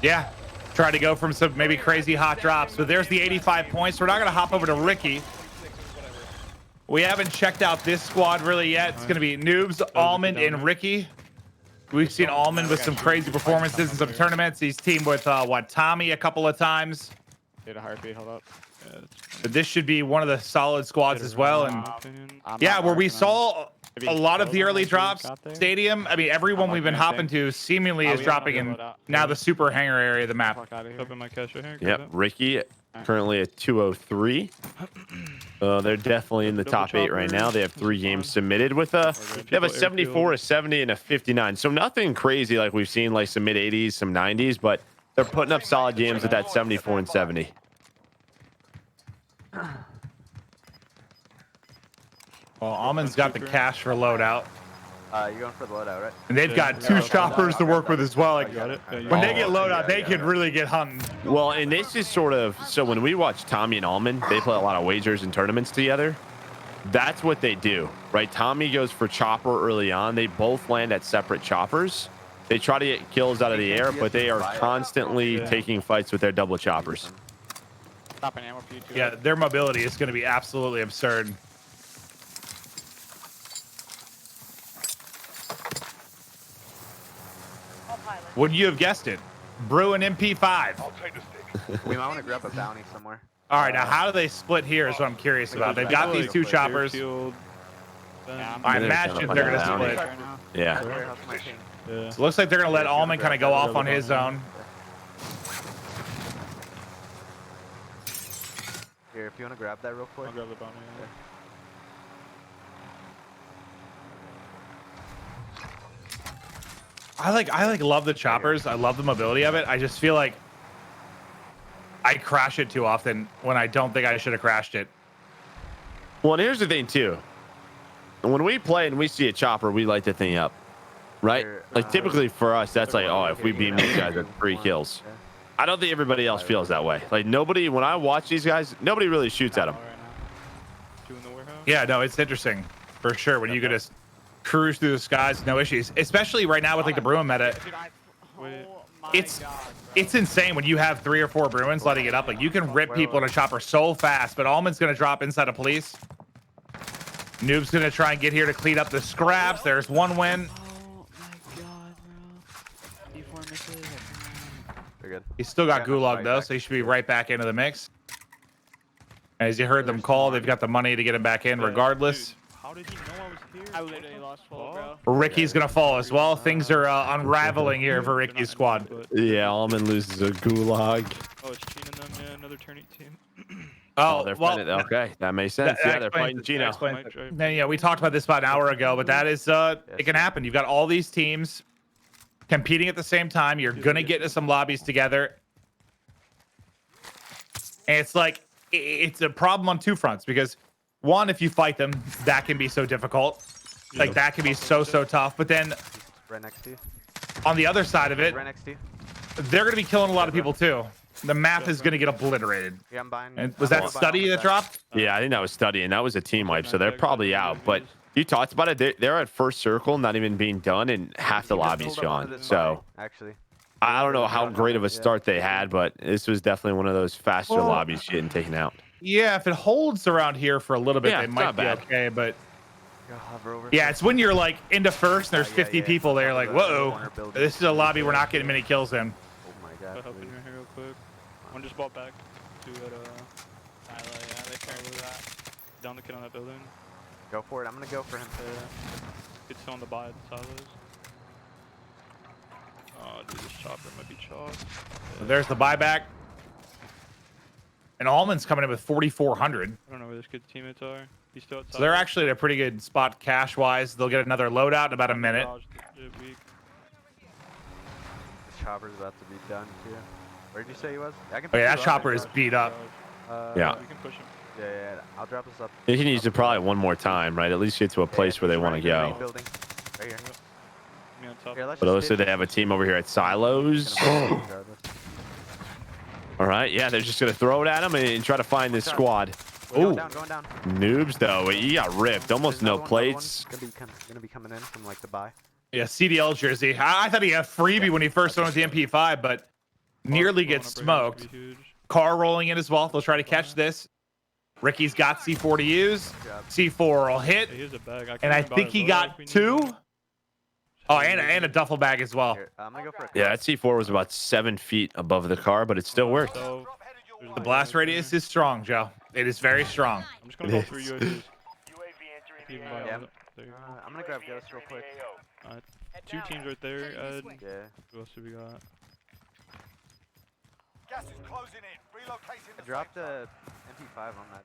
Yeah. Try to go from some maybe crazy hot drops, but there's the 85 points. We're not going to hop over to Ricky. We haven't checked out this squad really yet. It's going to be Noobs, Almond, and Ricky. We've seen Almond with some crazy performances in some tournaments. He's teamed with, Tommy a couple of times. Did a heartbeat, hold up. But this should be one of the solid squads as well. And yeah, where we saw a lot of the early drops, Stadium. I mean, everyone we've been hopping to seemingly is dropping in now the super hangar area of the map. Yep, Ricky currently at 203. They're definitely in the top 8 right now. They have 3 games submitted with they have a 74, a 70, and a 59. So nothing crazy like we've seen, like some mid 80s, some 90s, but they're putting up solid games with that 74 and 70. Well, Almond's got the cash for loadout. You're going for the loadout, right? And they've got 2 choppers to work with as well. Like, when they get loadout, they can really get hunting. Well, and this is sort of, so when we watch Tommy and Almond, they play a lot of wagers and tournaments together. That's what they do, right? Tommy goes for chopper early on. They both land at separate choppers. They try to get kills out of the air, but they are constantly taking fights with their double choppers. Yeah, their mobility is going to be absolutely absurd. Wouldn't you have guessed it? Bruin MP5. We might want to grab a bounty somewhere. All right, now how do they split here is what I'm curious about. They've got these 2 choppers. I imagine they're going to split. Yeah. So it looks like they're going to let Almond kind of go off on his zone. Here, if you want to grab that real quick. I'll grab the bounty. I love the choppers. I love the mobility of it. I just feel like I crash it too often when I don't think I should have crashed it. Well, and here's the thing too. When we play and we see a chopper, we light the thing up, right? Like typically for us, that's like, oh, if we beam these guys, that's 3 kills. I don't think everybody else feels that way. Like nobody, when I watch these guys, nobody really shoots at them. Yeah, no, it's interesting for sure when you can just cruise through the skies, no issues. Especially right now with like the Bruin meta. It's insane when you have 3 or 4 Bruins letting it up. Like you can rip people in a chopper so fast, but Almond's gonna drop inside of police. Noob's gonna try and get here to clean up the scraps. There's 1 win. Good. He's still got Gulag though, so he should be right back into the mix. As you heard them call, they've got the money to get him back in regardless. How did he know I was here? I literally lost full, bro. Ricky's gonna fall as well. Things are unraveling here for Ricky's squad. Yeah, Almond loses a Gulag. Oh, it's cheating them, yeah, another tourney team. Oh, they're fighting. Okay, that makes sense. Yeah, they're fighting Gino. Yeah, we talked about this about an hour ago, but that is it can happen. You've got all these teams competing at the same time. You're gonna get into some lobbies together, and it's like it's a problem on 2 fronts because 1, if you fight them, that can be so difficult. Like that can be so tough. But then right next to you. On the other side of it, right next to you. They're gonna be killing a lot of people too. The map is gonna get obliterated. Yeah, I'm buying. And was that Study that dropped? Yeah, I think that was Study, and that was a team wipe, so they're probably out. But you talked about it. They're at first circle, not even being done, and half the lobby's gone. So actually, I don't know how great of a start they had, but this was definitely one of those faster lobbies getting taken out. Yeah, if it holds around here for a little bit, they might be okay. But yeah, it's when you're like into first, and there's 50 people there. Like, whoa, this is a lobby we're not getting many kills in. Oh my god. Hop in here real quick. One just bought back to at yeah, they carry that. Down the kid on that building. Go for it. I'm gonna go for him. It's still on the buy at the silos. Oh, dude, this chopper might be chalked. So there's the buyback. And Almond's coming in with 4,400. I don't know where this kid's teammates are. He's still outside. So they're actually at a pretty good spot cash-wise. They'll get another loadout in about a minute. This chopper's about to be done too. Where did you say he was? I can that chopper is beat up. Yeah. We can push him. Yeah, I'll drop this up. He needs to probably one more time, right? At least get to a place where they want to go. Building. Right here. But also they have a team over here at silos. All right, yeah, they're just gonna throw it at him and try to find this squad. Going down. Noobs though, he got ripped. Almost no plates. Gonna be coming in from like the buy. Yeah, CDL jersey. I thought he had a freebie when he first went with the MP5, but nearly gets smoked. Car rolling in as well. They'll try to catch this. Ricky's got C4 to use. C4 will hit. And I think he got 2. Oh, and a duffel bag as well. I'm gonna go for Yeah, that C4 was about 7 feet above the car, but it still worked. The blast radius is strong, Joe. It is very strong. I'm just gonna go through UAVs. I'm gonna grab Ghost real quick. 2 teams right there. Yeah. Who else do we got? Gas is closing in. Relocating I dropped a MP5 on that.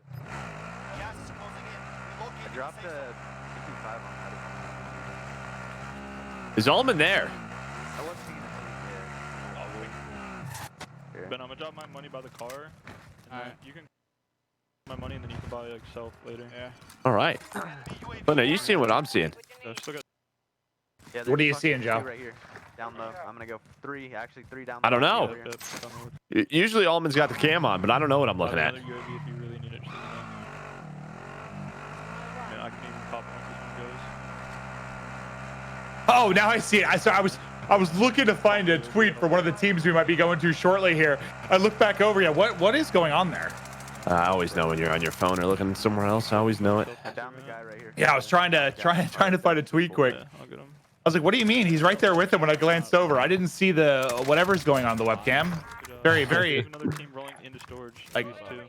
Gas is closing in. I dropped a MP5 on that. Is Allman there? I wasn't seeing it. Yeah. Ben, I'm gonna drop my money by the car. And then you can my money and then you can buy like self later. Yeah. All right. But no, you seeing what I'm seeing? Still got Yeah, What are you seeing, Joe? Right here. Down low. I'm gonna go 3 down I don't low. know. Usually Allman's got the cam on, but I don't know what I'm looking at. UAV if you really need it. I can even pop once this one goes. Oh, now I see it. I was looking to find a tweet for one of the teams we might be going to shortly here. I look back over. Yeah, what is going on there? I always know when you're on your phone or looking somewhere else. I always know it. Down the guy right here. Yeah, I was trying to find a tweet quick. Yeah, I'll get him. I was like, what do you mean? He's right there with him when I glanced over. I didn't see the whatever's going on the webcam. Very, very Another team rolling into storage. like, These two.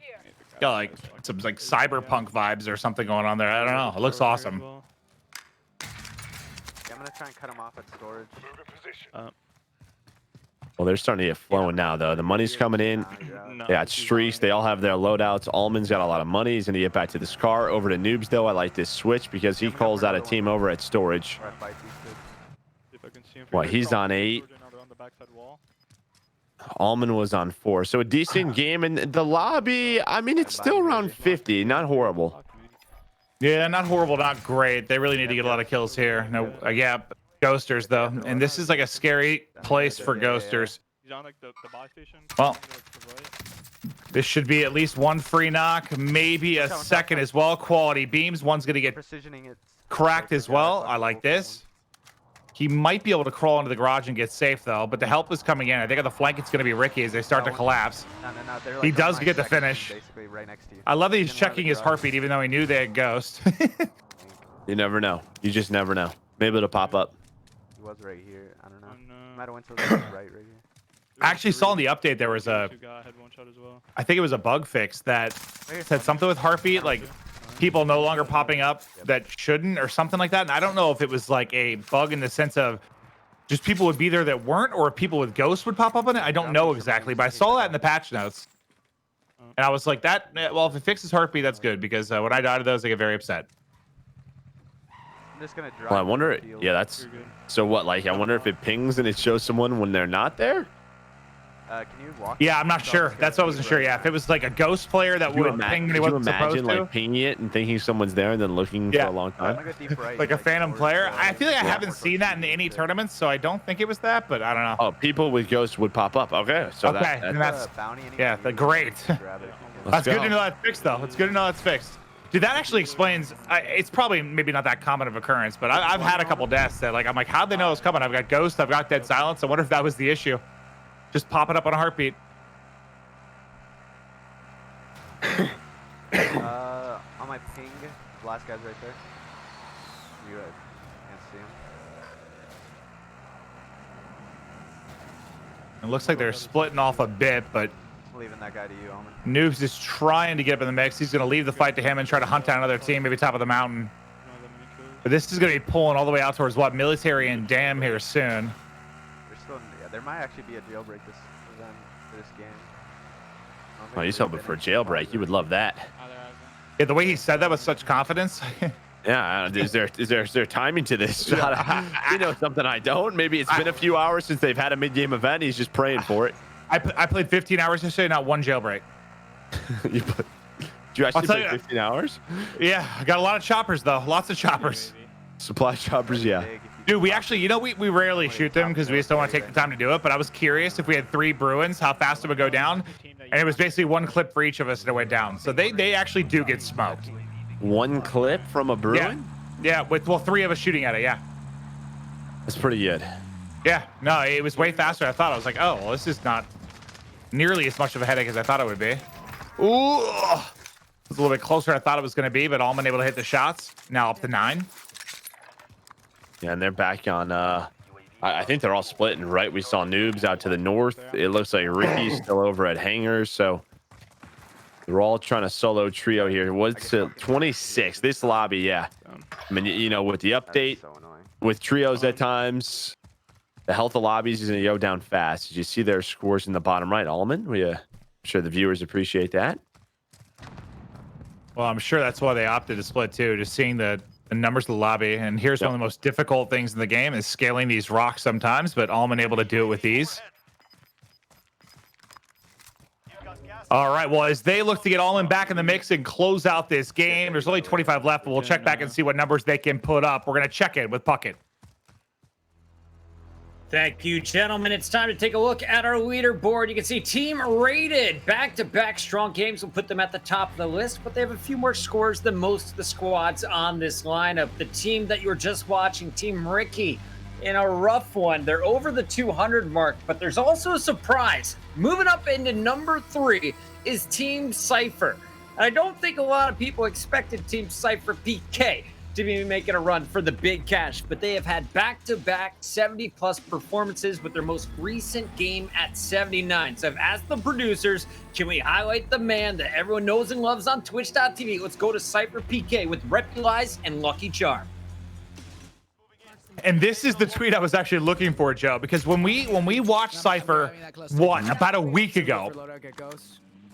yeah, like some like cyberpunk vibes or something going on there. I don't know. It looks awesome. Yeah, I'm gonna try and cut him off at storage. Well, they're starting to get flowing now, though. The money's coming in. Yeah, it's streaks. They all have their loadouts. Allman's got a lot of money. He's going to get back to this car. Over to Noobs, though. I like this switch because he calls out a team over at storage. What, he's on 8. Allman was on 4. So a decent game. And the lobby, I mean, it's still around 50. Not horrible. Yeah, not horrible, not great. They really need to get a lot of kills here. No, yeah, Ghosters, though. And this is like a scary place for Ghosters. He's on like the buy station. Well, this should be at least one free knock, maybe a second as well. Quality beams. One's going to get cracked as well. I like this. He might be able to crawl into the garage and get safe, though. But the help is coming in. I think on the flank, it's going to be Ricky as they start to collapse. No, He does get the finish. Basically right next to you. I love that he's checking his heartbeat, even though he knew they had Ghost. You never know. You just never know. Maybe it'll pop up. He was right here. I don't know. Might have went to the right here. I actually saw in the update there was a, I think it was a bug fix that said something with heartbeat, like people no longer popping up that shouldn't or something like that. And I don't know if it was like a bug in the sense of just people would be there that weren't, or people with ghosts would pop up on it. I don't know exactly, but I saw that in the patch notes. And I was like, that, well, if it fixes heartbeat, that's good, because when I die to those, I get very upset. I'm just gonna drop. Well, I wonder, yeah, that's, so what, like, I wonder if it pings and it shows someone when they're not there? Can you walk? Yeah, I'm not sure. That's what I wasn't sure. Yeah, if it was like a ghost player that would ping when he wasn't supposed to. Like pinging it and thinking someone's there and then looking for a long time? Like a phantom player. I feel like I haven't seen that in any tournaments, so I don't think it was that, but I don't know. Oh, people with ghosts would pop up. Okay, so okay, that's yeah, great. That's good to know that's fixed, though. It's good to know that's fixed. Dude, that actually explains. It's probably maybe not that common of occurrence, but I've had a couple deaths that, like, I'm like, how'd they know it was coming? I've got ghost, I've got dead silence. I wonder if that was the issue. Just pop it up on a heartbeat. On my ping, the last guy's right there. You can't see him. It looks like they're splitting off a bit, but I'm leaving that guy to you, Alman. Noobs is trying to get up in the mix. He's going to leave the fight to him and try to hunt down another team, maybe top of the mountain. But this is going to be pulling all the way out towards what, military and dam here soon. They're still, yeah, there might actually be a jailbreak this event for this game. Oh, he's hoping for a jailbreak. You would love that. Yeah, the way he said that with such confidence. Yeah, is there timing to this? You know something I don't. Maybe it's been a few hours since they've had a mid-game event. He's just praying for it. I played 15 hours yesterday, not one jailbreak. Did you actually play 15 hours? Yeah, I got a lot of choppers though. Lots of choppers. Supply choppers, yeah. Dude, we actually, you know, we rarely shoot them because we just don't want to take the time to do it. But I was curious if we had 3 Bruins, how fast it would go down. And it was basically 1 clip for each of us and it went down. So they actually do get smoked. 1 clip from a Bruin? Yeah, with 3 of us shooting at it, yeah. That's pretty good. Yeah, no, it was way faster than I thought. I was like, oh, well, this is not nearly as much of a headache as I thought it would be. Ooh, it was a little bit closer than I thought it was going to be, but Allman able to hit the shots. Now up to 9. Yeah, and they're back on, I think they're all splitting, right? We saw Noobs out to the north. It looks like Ricky's still over at Hangars, so They're all trying to solo trio here. What's 26? This lobby, yeah. I mean, you know, with the update, with trios at times, the health of lobbies is going to go down fast. Did you see their scores in the bottom right, Allman? I'm sure the viewers appreciate that. Well, I'm sure that's why they opted to split too. Just seeing the numbers of the lobby. And here's one of the most difficult things in the game is scaling these rocks sometimes, but Allman able to do it with ease. All right, well, as they look to get Allman back in the mix and close out this game, there's only 25 left, but we'll check back and see what numbers they can put up. We're going to check in with Puckett. Thank you, gentlemen. It's time to take a look at our leaderboard. You can see team rated back-to-back strong games will put them at the top of the list, but they have a few more scores than most of the squads on this lineup. The team that you were just watching, Team Ricky, in a rough one. They're over the 200 mark, but there's also a surprise. Moving up into number 3 is Team Cypher. And I don't think a lot of people expected Team Cypher PK to be making a run for the big cash, but they have had back-to-back 70-plus performances with their most recent game at 79. So I've asked the producers, can we highlight the man that everyone knows and loves on Twitch.tv? Let's go to Cypher PK with Repulize and Lucky Charm. And this is the tweet I was actually looking for, Joe, because when we watched Cypher about a week ago,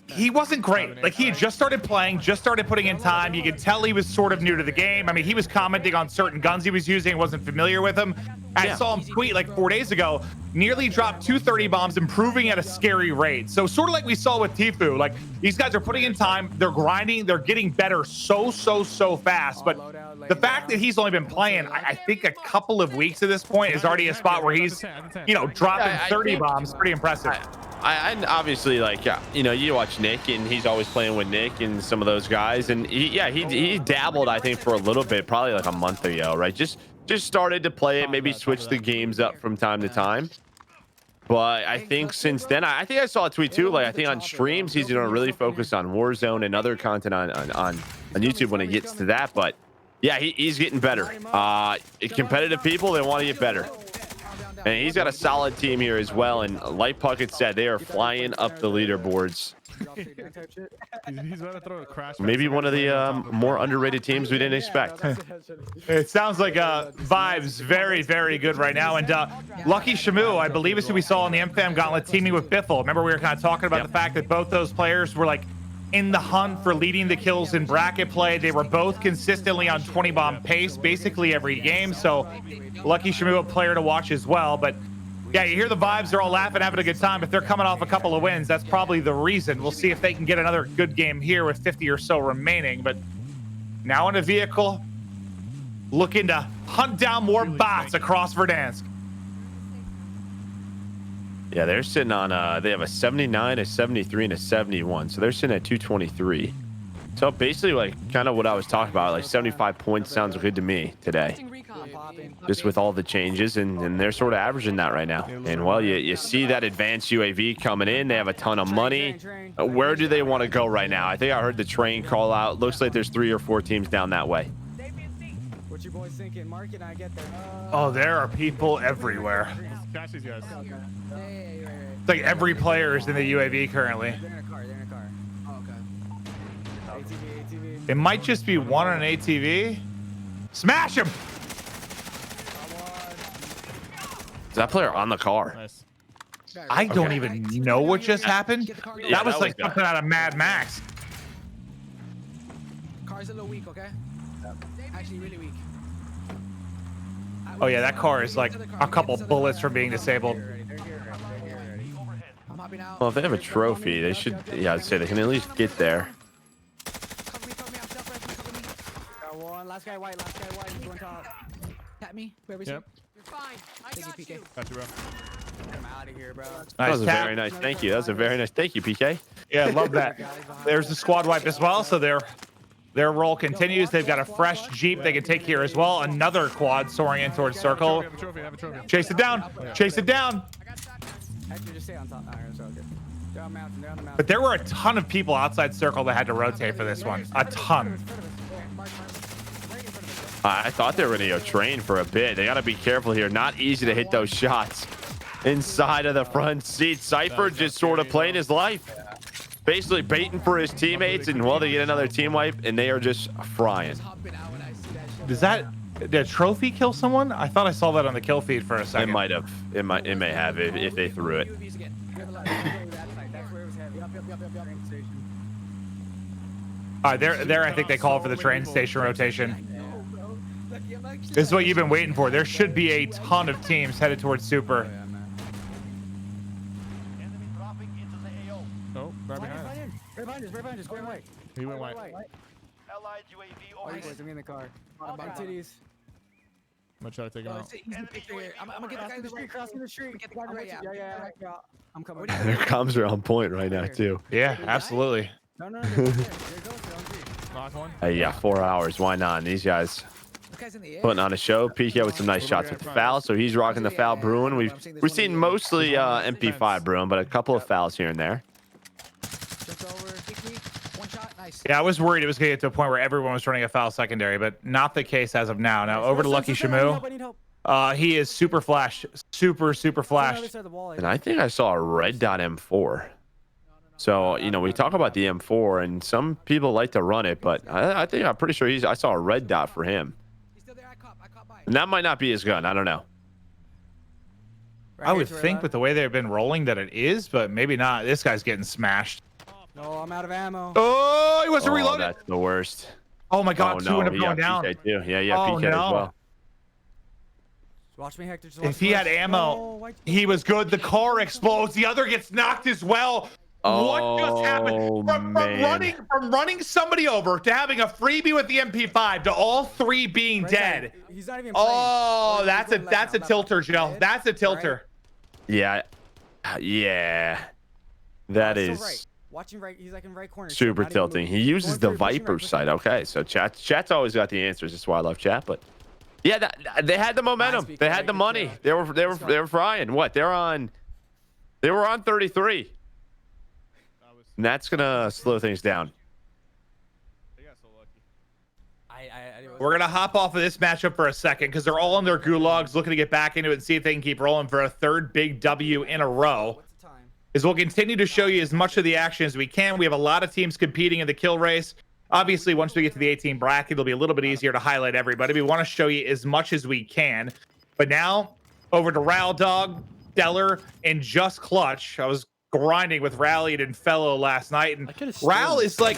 he wasn't great. Like, he had just started playing, just started putting in time. You could tell he was sort of new to the game. I mean, he was commenting on certain guns he was using, wasn't familiar with them. I saw him tweet like 4 days ago, nearly dropped 230 bombs, improving at a scary rate. So sort of like we saw with Tfue, like these guys are putting in time, they're grinding, they're getting better so fast. But the fact that he's only been playing, I think a couple of weeks at this point is already a spot where he's, you know, dropping 30 bombs. Pretty impressive. I obviously, like, you know, you watch Nick, and he's always playing with Nick and some of those guys, and he dabbled, I think, for a little bit, probably like a month ago, right? Just started to play it, maybe switch the games up from time to time. But I think since then, I think I saw a tweet too. Like, I think on streams, he's going to really focus on Warzone and other content on YouTube when it gets to that. But yeah, he's getting better. Competitive people, they want to get better. And he's got a solid team here as well. And like Puckett said, they are flying up the leaderboards. He's about to throw a crash. Maybe one of the more underrated teams we didn't expect. It sounds like vibes very, very good right now. And Lucky Shamu, I believe is who we saw in the MFAM Gauntlet teaming with Biffle. Remember, we were kind of talking about the fact that both those players were like in the hunt for leading the kills in bracket play. They were both consistently on 20 bomb pace basically every game. So Lucky Shamu, a player to watch as well. But yeah, you hear the vibes. They're all laughing, having a good time. If they're coming off a couple of wins, that's probably the reason. We'll see if they can get another good game here with 50 or so remaining. But now in a vehicle, looking to hunt down more bots across Verdansk. Yeah, they're sitting on, they have a 79, a 73, and a 71. So they're sitting at 223. So basically, like, kind of what I was talking about, like 75 points sounds good to me today. Just with all the changes, and they're sort of averaging that right now. And well, you see that advanced UAV coming in. They have a ton of money. Where do they want to go right now? I think I heard the train call out. Looks like there's 3 or 4 teams down that way. What you boys thinking? Mark and I get there. Oh, there are people everywhere. Catch these guys. It's like every player is in the UAV currently. They're in a car. Oh, okay. ATV. It might just be one on an ATV. Smash him! Is that player on the car? Nice. I don't even know what just happened. Yeah, that was like something out of Mad Max. Car's a little weak, okay? Actually, really weak. Oh yeah, that car is like a couple bullets from being disabled. Well, if they have a trophy, they should, yeah, I'd say they can at least get there. Got one. Last guy white. He's going top. Tap me. Whoever's Yep. You're fine. I got you. Got you, bro. I'm out of here, bro. That was a tap. very nice thank you. That was a very nice thank you, PK. Yeah, I love that. There's the squad wipe as well, so their role continues. They've got a fresh Jeep they can take here as well. Another quad soaring in towards circle. Have a trophy. Chase it down. Chase it down. Actually, just stay on top. Alright, so good. They're on mountain. They're on the mountain. But there were a ton of people outside circle that had to rotate for this one. A ton. I thought they were going to go train for a bit. They got to be careful here. Not easy to hit those shots inside of the front seat. Cypher just sort of playing his life. basically baiting for his teammates, and well, they get another team wipe, and they are just frying. Did a trophy kill someone? I thought I saw that on the kill feed for a second. It might have. It may have if they threw it. There. I think they called for the train station rotation. This is what you've been waiting for. There should be a ton of teams headed towards Super. Oh, right behind us. Right behind us, going white. He went white. Allied UAV overhead. I'm in the car. Bottom titties. I'm gonna try to take him out. I'm gonna get the guy in the street, crossing the street. Get the guy right. Yeah. I'm coming. Their comms are on point right now too. Yeah, absolutely. No. Last one. Hey, yeah, 4 hours. Why not? And these guys putting on a show. PK with some nice shots with the foul, so he's rocking the foul brewing. We've seen mostly MP5 brewing, but a couple of fouls here and there. Yeah, I was worried it was going to get to a point where everyone was running a foul secondary, but not the case as of now. Now over to Lucky Shamu. He is super flash, super flash. And I think I saw a red dot M4. So, you know, we talk about the M4, and some people like to run it, but I'm pretty sure I saw a red dot for him. And that might not be his gun. I don't know. I would think with the way they've been rolling that it is, but maybe not. This guy's getting smashed. No, I'm out of ammo. Oh, he wasn't reloaded. That's the worst. Oh my God, two end up going down. PK too. Yeah, oh, PK as well. Watch me, Hector. If he had ammo, he was good. The car explodes. The other gets knocked as well. What just happened? From running somebody over to having a freebie with the MP5 to all three being dead. He's not even oh, that's a tilter, Joe. That's a tilter. Yeah. That is watching right. He's like in right corner. Super tilting. He uses the Viper sight. Okay, so chat's always got the answers. That's why I love chat. But yeah, they had the momentum. They had the money. They were frying. What? They were on 33. And that's gonna slow things down. We're gonna hop off of this matchup for a second because they're all in their gulags looking to get back into it and see if they can keep rolling for a third big W in a row. Is we'll continue to show you as much of the action as we can. We have a lot of teams competing in the kill race. Obviously, once we get to the 18 bracket, it'll be a little bit easier to highlight everybody. We want to show you as much as we can. But now, over to Ral Dog, Stellar, and Just Clutch. I was grinding with Rallied and Fellow last night, and Ral is like,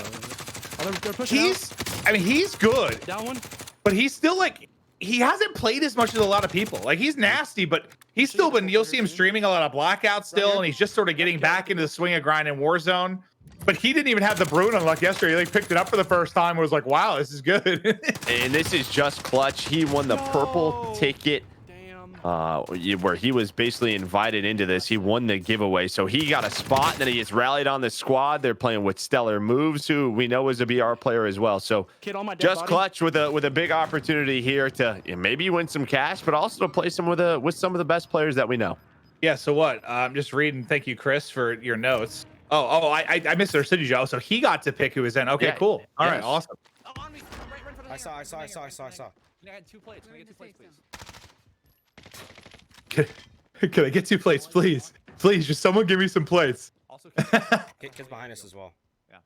he's good. Down one. But he's still like, he hasn't played as much as a lot of people. Like, he's nasty, but he's still been, you'll see him streaming a lot of Blackout still, and he's just sort of getting back into the swing of grind in Warzone. But he didn't even have the Bruin unlock yesterday. He like picked it up for the first time and was like, wow, this is good. And this is Just Clutch. He won the purple ticket. Where he was basically invited into this. He won the giveaway, so he got a spot, and then he gets rallied on the squad. They're playing with Stellar Moves, who we know is a BR player as well. So Just Clutch with a big opportunity here to maybe win some cash, but also to play some with some of the best players that we know. Yeah. So what? I'm just reading. Thank you, Chris, for your notes. I misunderstood you, Joe. So he got to pick who was in. Okay, yeah, cool. All right, awesome. I saw. Can I get 2 plates? Can I get 2 plates, please? Can I get 2 plates, please? Please, just someone give me some plates. Also, kids behind us as well. Yeah.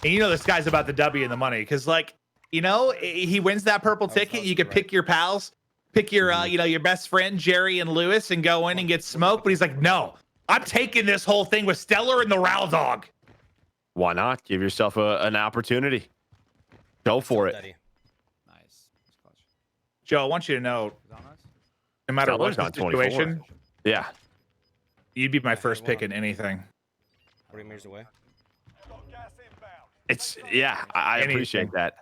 And you know this guy's about the W and the money, because like, you know, he wins that purple ticket. You could pick your pals, pick your your best friend Jerry and Lewis, and go in and get smoked. But he's like, no, I'm taking this whole thing with Stellar and the Ral Dog. Why not? Give yourself an opportunity. Go for it. Joe, I want you to know, no matter what the situation, yeah, you'd be my first pick in anything. 40 meters away. I appreciate that.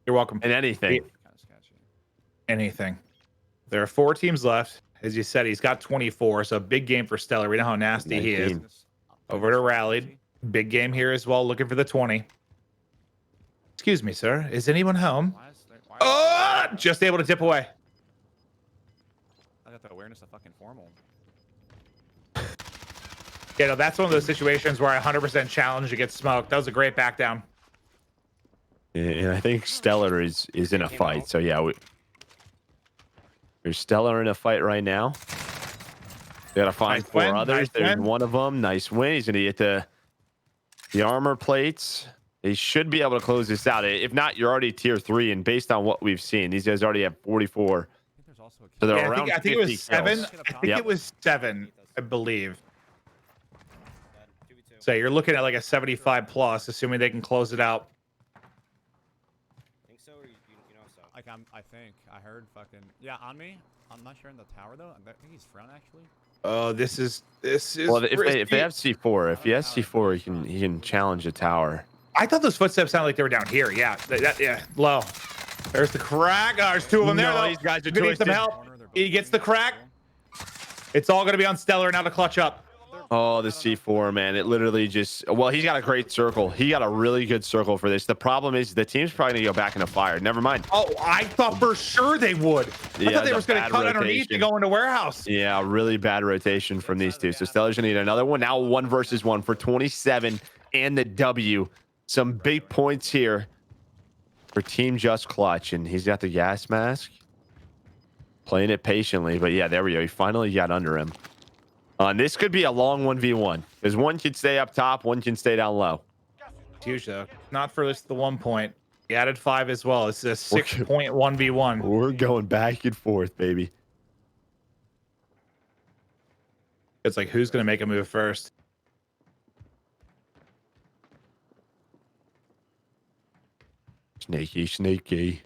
You're welcome. And anything. Anything. There are 4 teams left. As you said, he's got 24, so big game for Stellar. We know how nasty he is. Over to Rallied. Big game here as well, looking for the 20. Excuse me, sir. Is anyone home? Oh, just able to dip away. I got the awareness of fucking formal. Yeah, no, that's one of those situations where I 100% challenge to get smoked. That was a great back down. And I think Stellar is in a fight. So yeah, there's Stellar in a fight right now. They gotta find Nice 4 win, others. nice There's win. one of them. Nice win. He's gonna get the armor plates. They should be able to close this out. If not, you're already tier 3, and based on what we've seen, these guys already have 44. So they're Yeah, around I think it was 50 7. kills. I think it was 7, I believe. So you're looking at like a 75 plus, assuming they can close it out. Think so, or you know so? Like I think I heard fucking on me. I'm not sure in the tower though. I think he's front actually. Oh, this is. Well, if they have C4, if he has C4, he can challenge a tower. I thought those footsteps sounded like they were down here. Yeah, yeah, low. There's the crack. Oh, there's 2 of them there. No, Though. these guys are He needs some twisted. help. He gets the crack. It's all gonna be on Stellar now to clutch up. Oh, the C4, man. It literally just... Well, he's got a great circle. He got a really good circle for this. The problem is the team's probably going to go back into fire. Never mind. Oh, I thought for sure they would. I thought they were going to cut underneath to go into warehouse. Yeah, really bad rotation from these two. So Stellar's going to need another one. Now 1 versus 1 for 27 and the W. Some big points here for Team Just Clutch. And he's got the gas mask. Playing it patiently. But yeah, there we go. He finally got under him. And this could be a long 1v1 because one can stay up top, one can stay down low. Huge though. Not for this the 1 point. He added 5 as well. It's a 6-point 1v1. We're going back and forth, baby. It's like who's gonna make a move first? Snaky, snaky.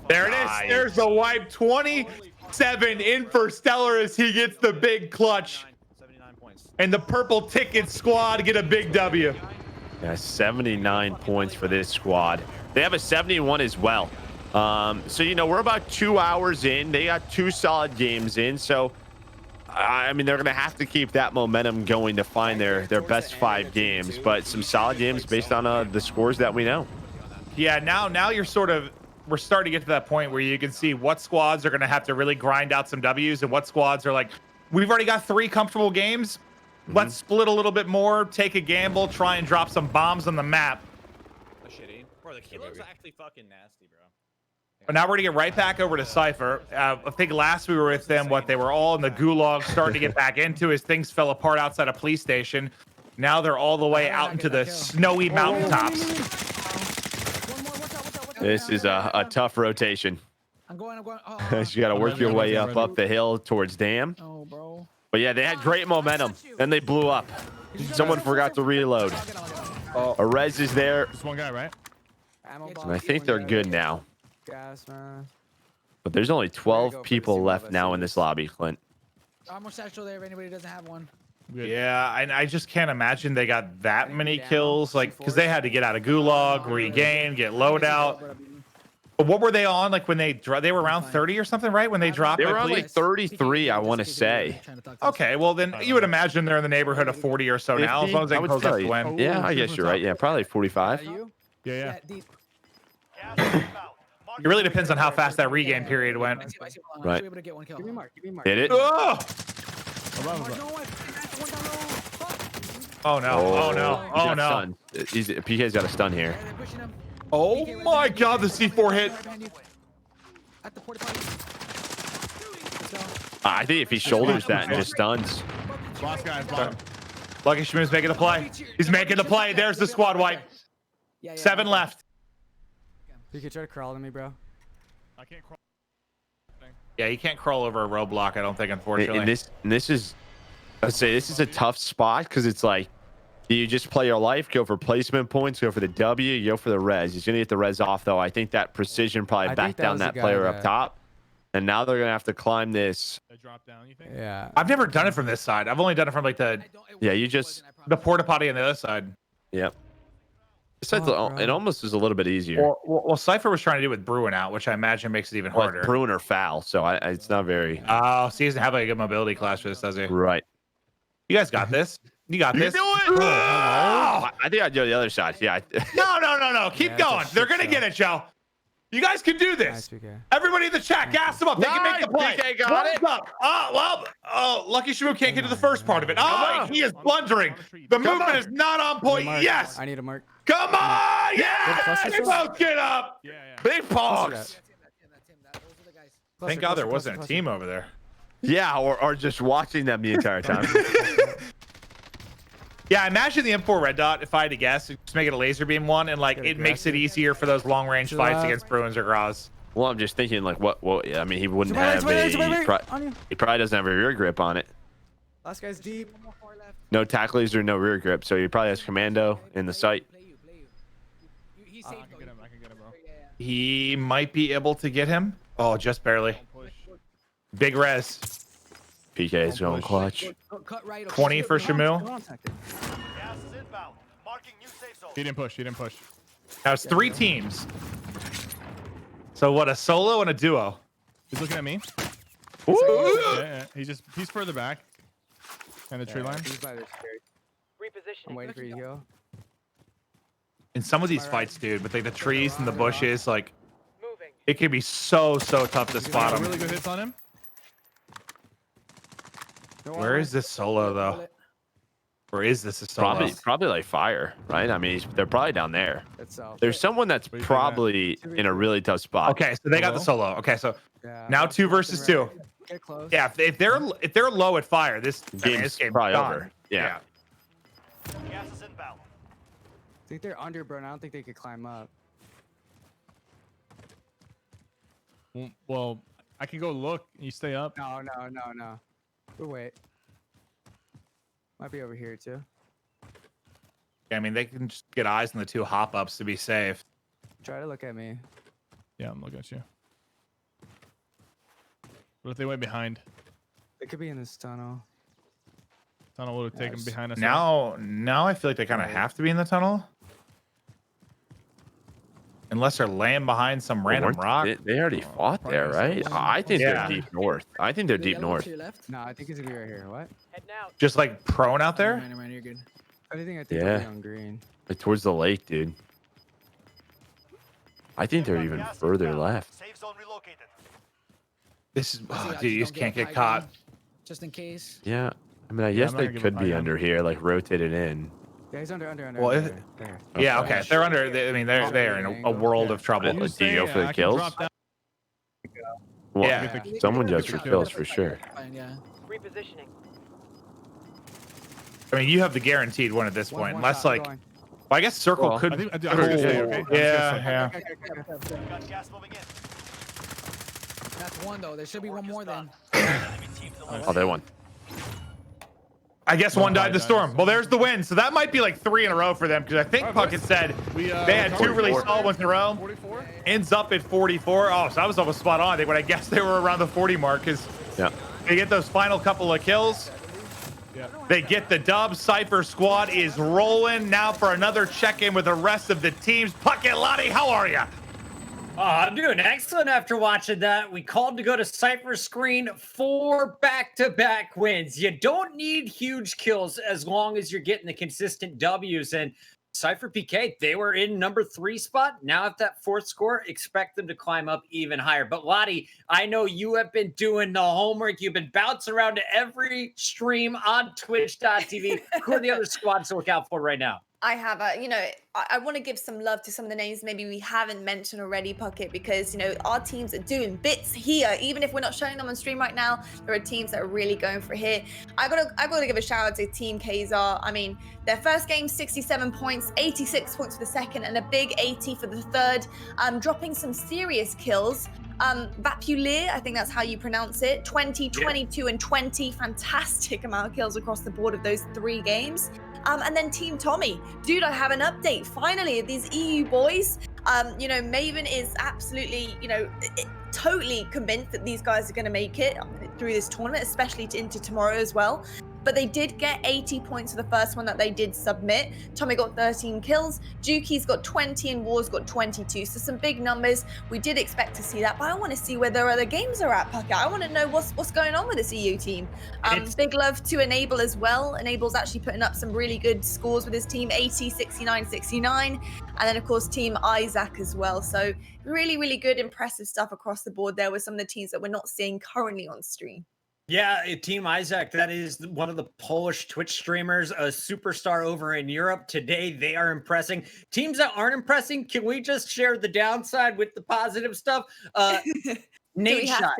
There it is. There's the wipe. 27 in for Stellar as he gets the big clutch. And the purple ticket squad get a big W. Yeah, 79 points for this squad. They have a 71 as well. So, you know, we're about 2 hours in. They got 2 solid games in. So, I mean, they're going to have to keep that momentum going to find their best 5 games. But some solid games based on the scores that we know. Yeah, now you're sort of... We're starting to get to that point where you can see what squads are going to have to really grind out some W's and what squads are like, we've already got 3 comfortable games. Let's split a little bit more, take a gamble, try and drop some bombs on the map. Shitty. Bro, the killer's actually fucking nasty, bro. But now we're going to get right back over to Cypher. I think last we were with them, they were all in the gulag, starting to get back into as things fell apart outside a police station. Now they're all the way out into the snowy mountaintops. This is a tough rotation. I'm going. You got to work your way up the hill towards Dam. Oh, bro. But yeah, they had great momentum. Then they blew up. Someone forgot to reload. A res is there. Just one guy, right? And I think they're good now. Gas, man. But there's only 12 people left now in this lobby, Clint. Armor satchel there if anybody doesn't have one. Yeah, and I just can't imagine they got that many kills, like, because they had to get out of gulag, regain, get loadout. But what were they on, like, when they were around 30 or something, right? When they dropped? They were on like 33, I want to say. Okay, well, then you would imagine they're in the neighborhood of 40 or so now, as long as they can close up the win. Yeah, I guess you're right. Yeah, probably 45. Yeah. It really depends on how fast that regain period went. Right. Give me mark. Hit it. Oh! Oh no! Oh no! Oh no! Stunned. PK's got a stun here. Oh my God! The C4 hit. I think if he shoulders that and just stuns. Last guy's bottom. Lucky Shmoon's making the play. He's making the play. There's the squad wipe. 7 left. You could try to crawl to me, bro. I can't crawl. Yeah, you can't crawl over a roadblock, I don't think, unfortunately. And this is, let's say, this is a tough spot because it's like, do you just play your life, go for placement points, go for the W, you go for the res. He's gonna get the res off though. I think that precision probably backed down that player up top, and now they're gonna have to climb this. Drop down, you think? Yeah. I've never done it from this side. I've only done it from like the you just the porta potty on the other side. Yep. This side's, it almost is a little bit easier. Well, Cypher was trying to do it with Bruin out, which I imagine makes it even harder. Bruin or foul, so it's not very. Oh, so he doesn't have like a good mobility class for this, does he? Right. You guys got this. You got this. Do it. Oh! I think I'd do the other side. Yeah. No. Keep going. They're gonna get it, Joe. You guys can do this. Everybody in the chat, gas them up. They can make the play. PK got it. Up. Lucky Shmoo can't get to the first part of it. Oh, he is blundering. The movement is not on point. Yes. I need a mark. Come on. Yeah. They both get up. Big pogs. Thank God there wasn't a team over there. Yeah, or just watching them the entire time. Yeah, imagine the M4 red dot, if I had to guess, just make it a laser beam one, and like it makes it easier for those long range fights against Bruins or Graz. Well, I'm just thinking like what I mean, he wouldn't have he probably doesn't have a rear grip on it. Last guy's deep. No tackles or no rear grip, so he probably has commando in the sight. I can get him, bro. He might be able to get him. Oh, just barely. Big res. PK is going clutch. 20 for Shamu. He didn't push. He didn't push. Now it's 3 teams. So what? A solo and a duo. He's looking at me. Yeah. He's further back. And the tree line. He's by this reposition. I'm waiting for you to heal. In some of these fights, dude, with like the trees and the bushes, like it can be so tough to spot him. Really good hits on him. Where is this solo though? Or is this a solo? Probably like fire, right? I mean, they're probably down there. There's someone that's probably in a really tough spot. Okay, so they got the solo. Okay, so now 2 versus 2. Get close. Yeah, if they're low at fire, this game's probably gone. over. Yeah. I think they're under, bro. And I don't think they could climb up. Well, I can go look. You stay up. No. We'll wait. Might be over here too. I mean, they can just get eyes on the 2 hop ups to be safe. Try to look at me. Yeah, I'm looking at you. What if they went behind? They could be in this tunnel. Tunnel would have taken behind us. Now I feel like they kind of have to be in the tunnel. Unless they're laying behind some random rock. They already fought there, right? I think they're deep north. I think they're deep north. No, I think it's gonna be right here. What? Just like prone out there? You're good. I think they'll be on green. Like towards the lake, dude. I think they're even further left. This is, dude, you just can't get caught. Just in case. Yeah. I mean, I guess they could be under here, like rotated in. Yeah, he's under. Well, yeah, okay. They're under. I mean, they're in a world of trouble. Do you go for the kills? Well, Yeah. Someone goes for kills for sure. Repositioning. I mean, you have the guaranteed one at this point, unless like. Well, I guess circle could. I was gonna say, okay. Yeah. That's one though. There should be one more then. Oh, they won. I guess one died in the storm. Well, there's the win. So that might be like 3 in a row for them because I think Puckett said they had 2 really solid ones in a row. 44? Ends up at 44. Oh, so that was almost spot on. I think, but I guess they were around the 40 mark because they get those final couple of kills. Yeah. They get the dub. Cypher squad is rolling now for another check-in with the rest of the teams. Puckett, Lottie, how are you? I'm doing excellent after watching that. We called to go to Cypher's screen 4 back-to-back wins. You don't need huge kills as long as you're getting the consistent W's. And Cypher PK, they were in number 3 spot. Now at that 4th score, expect them to climb up even higher. But Lottie, I know you have been doing the homework. You've been bouncing around to every stream on twitch.tv. Who are the other squads to look out for right now? I have I want to give some love to some of the names maybe we haven't mentioned already, Puckett, because our teams are doing bits here. Even if we're not showing them on stream right now, there are teams that are really going for here. I gotta give a shout out to Team Kazar. I mean, their first game 67 points, 86 points for the second, and a big 80 for the third. Dropping some serious kills. Vapulir, I think that's how you pronounce it. 20, 22, and 20. Fantastic amount of kills across the board of those 3 games. And then Team Tommy. Dude, I have an update. Finally, these EU boys. Maven is absolutely, totally convinced that these guys are going to make it through this tournament, especially into tomorrow as well. But they did get 80 points for the first one that they did submit. Tommy got 13 kills. Juki's got 20 and War's got 22. So some big numbers. We did expect to see that, but I want to see where their other games are at, Puckett. I want to know what's going on with this EU team. Big love to Enable as well. Enable's actually putting up some really good scores with his team, 80, 69, 69. And then, of course, Team Isaac as well. So really, really good, impressive stuff across the board there with some of the teams that we're not seeing currently on stream. Yeah, Team Isaac, that is one of the Polish Twitch streamers, a superstar over in Europe. Today, they are impressing. Teams that aren't impressing, can we just share the downside with the positive stuff? Nate Shot,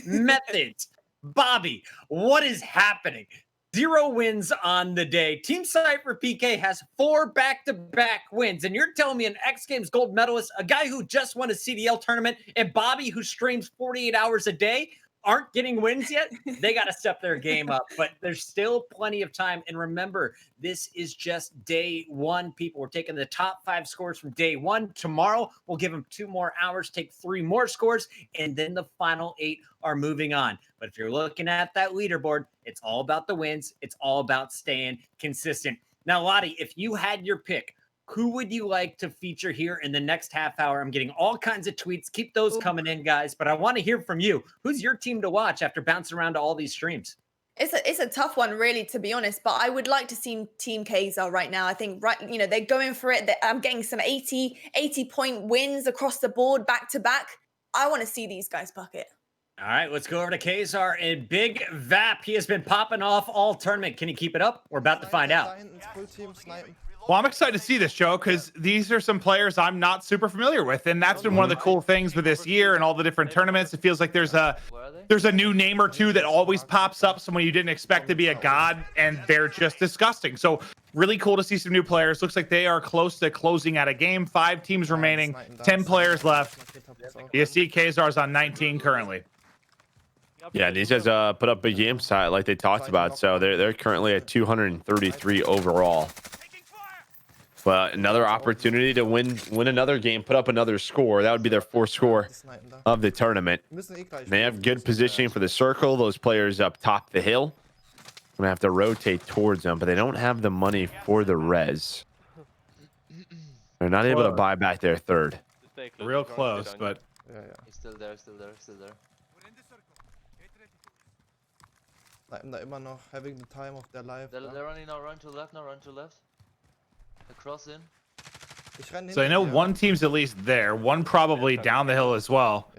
Methodz, Bobby, what is happening? 0 wins on the day. Team Cypher PK has 4 back-to-back wins. And you're telling me an X Games gold medalist, a guy who just won a CDL tournament, and Bobby, who streams 48 hours a day, aren't getting wins yet? They got to step their game up. But there's still plenty of time. And remember, this is just day 1, people. We're taking the top 5 scores from day 1. Tomorrow, we'll give them 2 more hours, take 3 more scores, and then the final 8 are moving on. But if you're looking at that leaderboard, it's all about the wins. It's all about staying consistent. Now, Lottie, if you had your pick, who would you like to feature here in the next half hour? I'm getting all kinds of tweets. Keep those coming in, guys. But I want to hear from you. Who's your team to watch after bouncing around to all these streams? It's a tough one, really, to be honest. But I would like to see Team Kazar right now. I think, they're going for it. I'm getting some 80-point wins across the board, back to back. I want to see these guys bucket. All right, let's go over to Kazar and Big Vap. He has been popping off all tournament. Can he keep it up? We're about to find out. Well, I'm excited to see this, Joe, because these are some players I'm not super familiar with, and that's been one of the cool things with this year and all the different tournaments. It feels like there's a new name or two that always pops up, someone you didn't expect to be a god, and they're just disgusting. So really cool to see some new players. Looks like they are close to closing out a game. 5 teams remaining, 10 players left. You see Kazar's on 19 currently. Yeah, these guys put up big game side like they talked about. So they're currently at 233 overall. But another opportunity to win another game, put up another score. That would be their 4th score of the tournament. They have good positioning for the circle. Those players up top the hill. I'm gonna have to rotate towards them, but they don't have the money for the res. They're not able to buy back their 3rd. Real close, but He's still there, still there, still there. They're immer noch having the time of their life. They're running now, run to the left now, run to the left. Across in. so I know one team's at least there. One probably down the hill as well.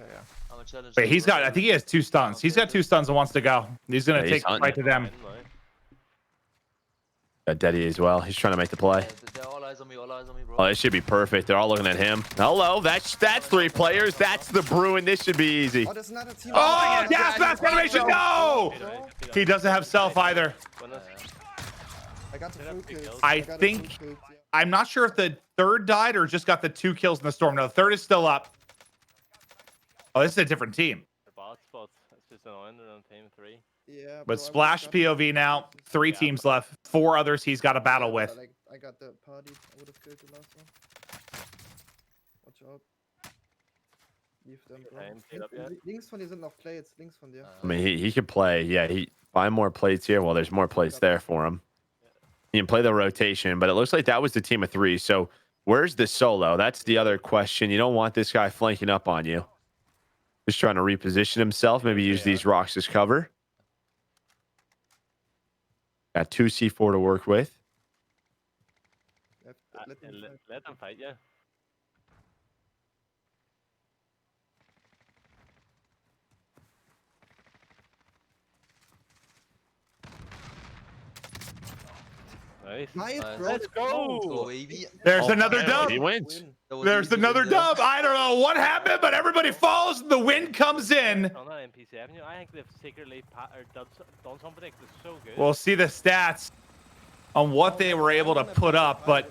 Wait, he's got, I think he has 2 stuns. He's got 2 stuns and wants to go. He's going to take the fight to them. Got Deddy as well. He's trying to make the play. They're all eyes on me, bro. Oh, this should be perfect. They're all looking at him. Hello, that's 3 players. That's the Bruin. This should be easy. Oh, gas mask animation. No! He doesn't have self either. I think, I'm not sure if the 3rd died or just got the 2 kills in the storm. No, the 3rd is still up. Oh, this is a different team. Yeah, but Splash POV now. 3 teams left. 4 others he's got a battle with. I got the party. I would have killed the last one. Watch out. Leave them, bro. Links von dir sind noch plates. Links von dir. I mean, he could play. Yeah, he find more plates here. Well, there's more plates there for him. He can play the rotation, but it looks like that was the team of 3. So where's the solo? That's the other question. You don't want this guy flanking up on you. Just trying to reposition himself. Maybe use these rocks as cover. Got 2 C4 to work with. Let them fight, yeah. Nice, bro. Let's go. There's another dub. He wins. There's another dub. I don't know what happened, but everybody falls and the win comes in. I think they've secretly done something that's so good. We'll see the stats on what they were able to put up, but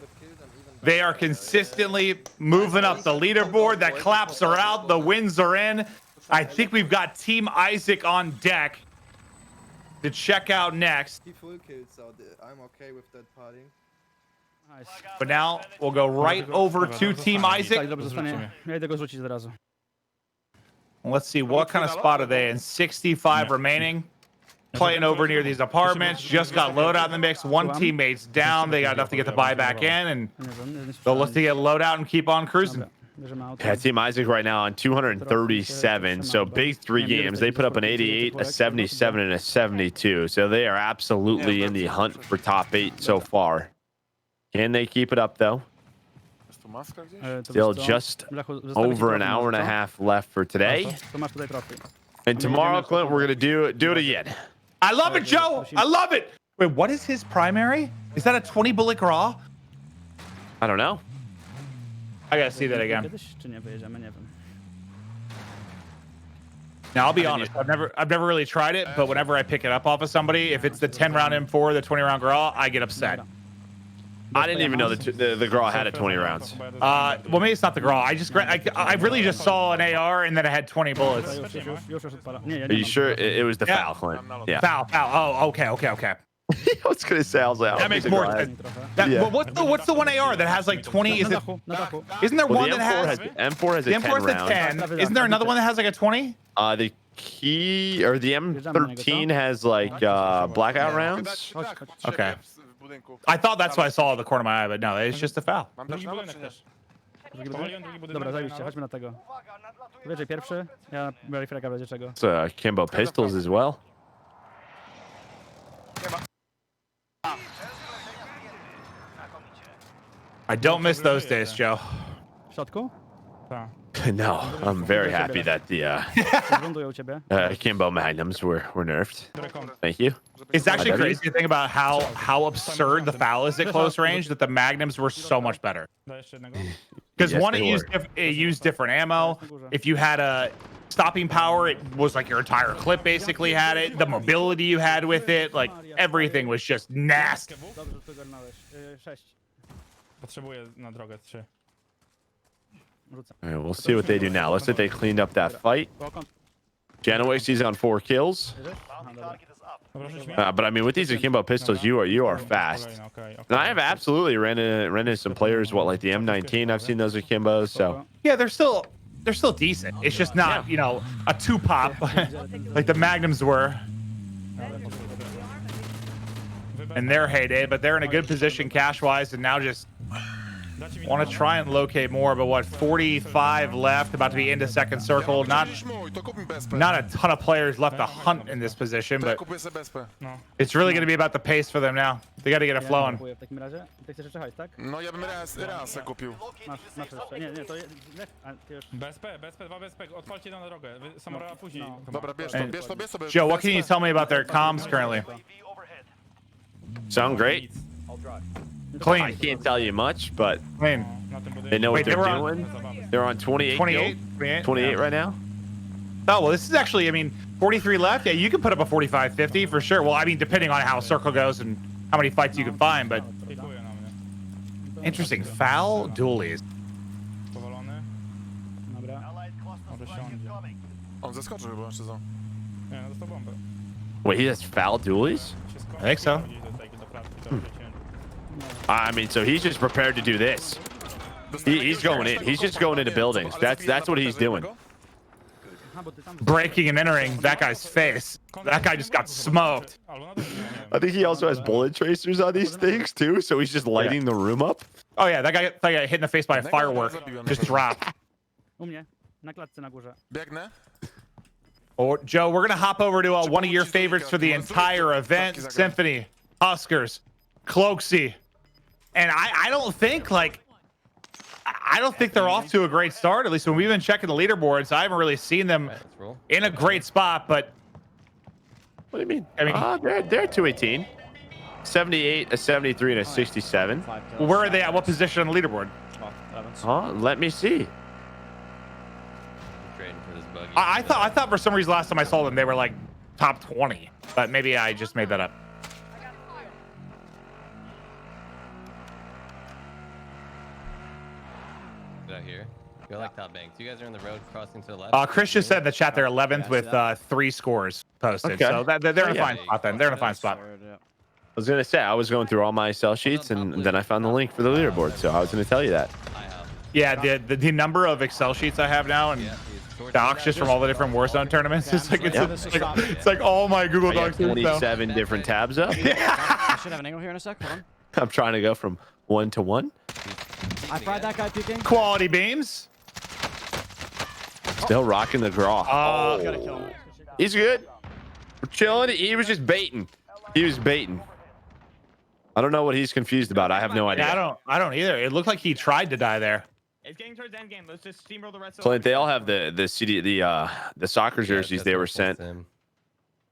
they are consistently moving up the leaderboard. That claps are out. The wins are in. I think we've got Team Isaac on deck to check out next. Full kills, so I'm okay with that party. Nice. But now we'll go right over to Team Isaac. Let's see, what kind of spot are they in? 65 remaining. Playing over near these apartments. Just got loadout in the mix. 1 teammate's down. They got enough to get the buy back in, and they'll look to get loadout and keep on cruising. Yeah, Team Isaac right now on 237. So big 3 games. They put up an 88, a 77, and a 72. So they are absolutely in the hunt for top 8 so far. Can they keep it up, though? Still just over an hour and a half left for today. And tomorrow, Clint, we're going to do it again. I love it, Joe. I love it. Wait, what is his primary? Is that a 20 bullet raw? I don't know. I got to see that again. Now I'll be honest. I've never really tried it, but whenever I pick it up off of somebody, if it's the 10-round M4, the 20-round Graw, I get upset. I didn't even know the Graw had a 20 rounds. Well, maybe it's not the Graw. I really just saw an AR and then it had 20 bullets. Are you sure it was the foul, Clint? Yeah. Foul. Oh, okay. I was gonna say, I was like, that makes more sense. What's the one AR that has like 20? Isn't there one that has M4 has a 10 round? Isn't there another one that has like a 20? The key or the M13 has like blackout rounds. Okay. I thought that's what I saw at the corner of my eye, but no, it's just a foul. Dobra, zajebiście, chodźmy na tego. Wyżej pierwszy, ja biorę frega w razie czego. It's Kimbo pistols as well. I don't miss those days, Joe. W środku? No, I'm very happy that the Kimbo Magnums were nerfed. Thank you. It's actually crazy to think about how absurd the foul is at close range, that the Magnums were so much better. Because one, it used different ammo. If you had a stopping power, it was like your entire clip basically had it. The mobility you had with it, like everything was just nasty. Potrzebuję na drogę 3. All right, we'll see what they do now. Looks like they cleaned up that fight. Janowix, he's on 4 kills. But I mean, with these akimbo pistols, you are fast. And I have absolutely ran into some players, like the M19. I've seen those akimbos. So yeah, they're still decent. It's just not a 2-pop like the Magnums were in their heyday. But they're in a good position cash wise, and now just want to try and locate more. But what, 45 left, about to be into second circle. Not a ton of players left to hunt in this position, but it's really going to be about the pace for them now. They got to get it flowing. No, ja bym raz kupił. BSP, 2 BSP, odpalcie na drogę. Samura później. Dobra, bierz to sobie. Joe, what can you tell me about their comms currently? Sound great. Clean. I can't tell you much, but clean. They know what they're doing. They're on 28 right now. Oh, well, this is actually, I mean, 43 left. Yeah, you can put up a 45-50 for sure. Well, I mean, depending on how circle goes and how many fights you can find, but interesting. Foul dualies. On zeskoczył chyba jeszcze co? Nie, no dostał bombę. Wait, he has foul dualies? I think so. I mean, so he's just prepared to do this. He's going in. He's just going into buildings. That's what he's doing. Breaking and entering that guy's face. That guy just got smoked. I think he also has bullet tracers on these things too, so he's just lighting the room up. Oh yeah, that guy got hit in the face by a firework. Just dropped. Biegnę. Oh, Joe, we're gonna hop over to one of your favorites for the entire event, Symfuhny, Huskers, Cloaksy, and I don't think they're off to a great start. At least when we've been checking the leaderboards, I haven't really seen them in a great spot. But what do you mean? I mean, they're 218, 78, a 73, and a 67. Well, where are they at? What position on the leaderboard? Let me see. I thought for some reason last time I saw them they were like top 20, but maybe I just made that up. Out here, you're like top banks. You guys are in the road crossing to the left. Chris just said in the chat they're 11th with 3 scores posted, so they're in a fine spot. Then they're in a fine spot. I was gonna say I was going through all my cell sheets and then I found the link for the leaderboard, so I was gonna tell you that. Yeah, the number of Excel sheets I have now and docs just from all the different Warzone tournaments. It's like it's like all my Google Docs. 27 different tabs up. I should have an angle here in a sec. Hold on. I'm trying to go from 1 to 1. I fried that guy peeking. Quality beams. Still rocking the Graw. Gotta kill him. He's good. We're chilling. He was just baiting. He was baiting. I don't know what he's confused about. I have no idea. Yeah, I don't either. It looked like he tried to die there. It's getting towards the end game. Let's just steamroll the rest of Clint, they all have the soccer jerseys they were sent. And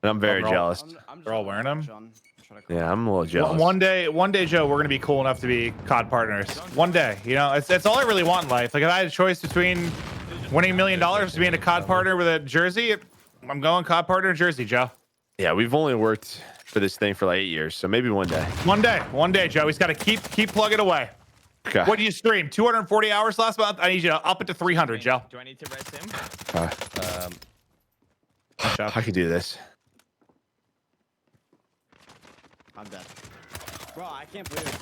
I'm very jealous. They're all wearing them. Yeah, I'm a little jealous. One day, Joe, we're gonna be cool enough to be COD partners. One day, you know, it's all I really want in life. Like if I had a choice between winning $1 million to being a COD partner with a jersey, I'm going COD partner Jersey, Joe. Yeah, we've only worked for this thing for like 8 years, so maybe one day. One day, Joe. He's got to keep plugging away. Okay. What do you stream? 240 hours last month? I need you to up it to 300, Joe. Do I need to res him? I could do this. I'm dead. Bro, I can't believe it.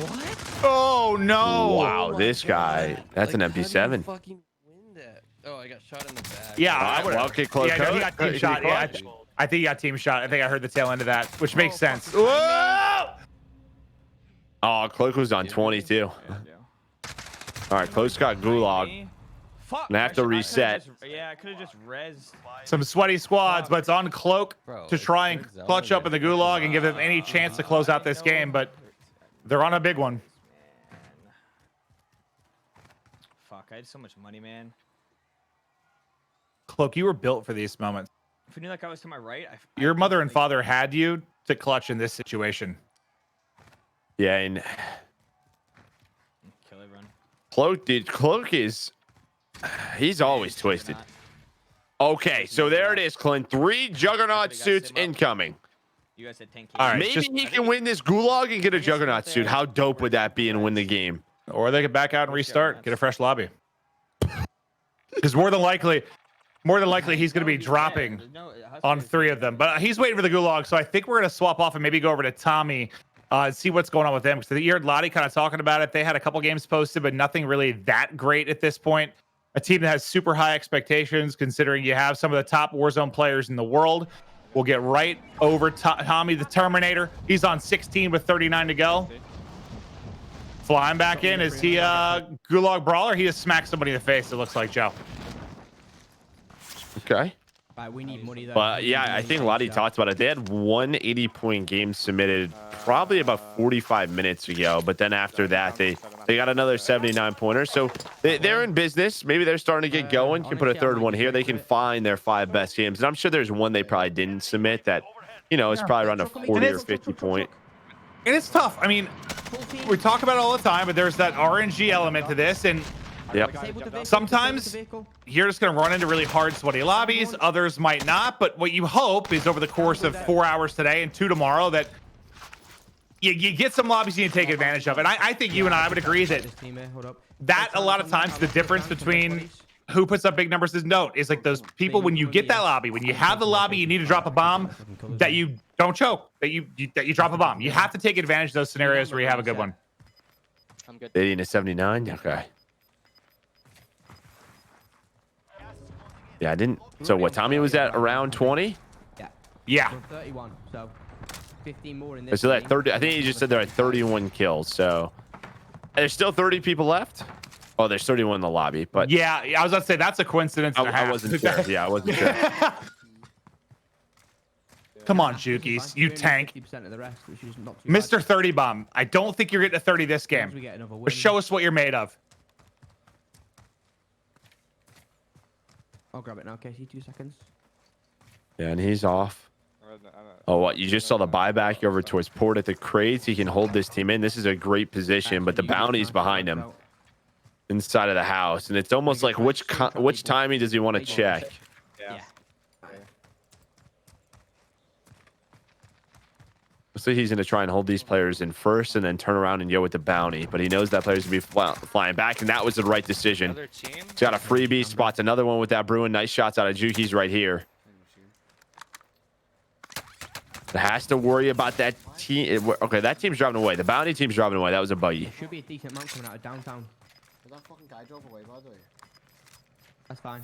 What? Oh no! Wow, this guy. That's Like, an MP7. Fucking win that. Oh, I got shot in the back. Yeah, I would. Okay, close. Yeah, no, he got team shot. Yeah, I think he got team shot. I think I heard the tail end of that, which makes sense. Whoa! Oh, Cloak was on 22. All right, Cloak's got Gulag. Fuck. And I have to reset. Yeah, I could have just res. Some sweaty squads, but it's on Cloak to try and clutch up in the Gulag and give them any chance to close out this game, but they're on a big one. Fuck, I had so much money, man. Cloak, you were built for these moments. If I knew that guy was to my right, Your mother and father had you to clutch in this situation. Yeah, and kill everyone. Cloak, dude, Cloak is... He's always twisted. Okay, so there it is, Clint. 3 Juggernaut suits incoming. You guys said 10K. All right, maybe he can win this Gulag and get a Juggernaut suit. How dope would that be and win the game? Or they could back out and restart, get a fresh lobby. Because more than likely he's going to be dropping on 3 of them. But he's waiting for the Gulag, so I think we're going to swap off and maybe go over to Tommy and see what's going on with them. Because you heard Lottie kind of talking about it. They had a couple games posted, but nothing really that great at this point. A team that has super high expectations, considering you have some of the top Warzone players in the world. We'll get right over Tommy the Terminator. He's on 16 with 39 to go. Flying back in. Is he Gulag Brawler? He just smacked somebody in the face, it looks like, Joe. Okay. Right, we need money though. But yeah, I think Lottie talked about it. They had one 80-point game submitted probably about 45 minutes ago. But then after that, they got another 79-pointer. So they're in business. Maybe they're starting to get going. Can put a third one here. They can find their 5 best games. And I'm sure there's one they probably didn't submit that, you know, is probably around a 40 or 50 point. And it's tough. I mean, we talk about it all the time, but there's that RNG element to this. And sometimes you're just going to run into really hard, sweaty lobbies. Others might not. But what you hope is over the course of 4 hours today and 2 tomorrow that you get some lobbies you can take advantage of. And I think you and I would agree that a lot of times the difference between who puts up big numbers is like those people when you get that lobby, when you have the lobby, you need to drop a bomb, that you don't choke, that you drop a bomb. You have to take advantage of those scenarios where you have a good one. I'm good. 80 to 79. Okay. Yeah, I didn't. So what? Tommy was at around 20. Yeah. 31. So 15 more in this. So that 30. I think he just said they're at 31 kills. So there's still 30 people left. Oh, there's 31 in the lobby. But yeah, I was about to say that's a coincidence. I wasn't sure. Yeah, I wasn't sure. Come on, Jukies, you tank. Mr. 30 bomb. I don't think you're getting a 30 this game. But show us what you're made of. I'll grab it now, Casey. 2 seconds. Yeah, and he's off. Oh, what? You just saw the buyback over towards Port at the crates. He can hold this team in. This is a great position, but the bounty's behind him inside of the house. And it's almost like which timing does he want to check? Yeah. So he's going to try and hold these players in first and then turn around and go with the bounty. But he knows that player's going to be flying back, and that was the right decision. He's got a freebie, spots another one with that Bruin. Nice shots out of Juki's right here. Has to worry about that team. Okay, that team's driving away. The bounty team's driving away. That was a buggy. Should be a decent amount coming out of downtown. That fucking guy drove away, by the way. That's fine.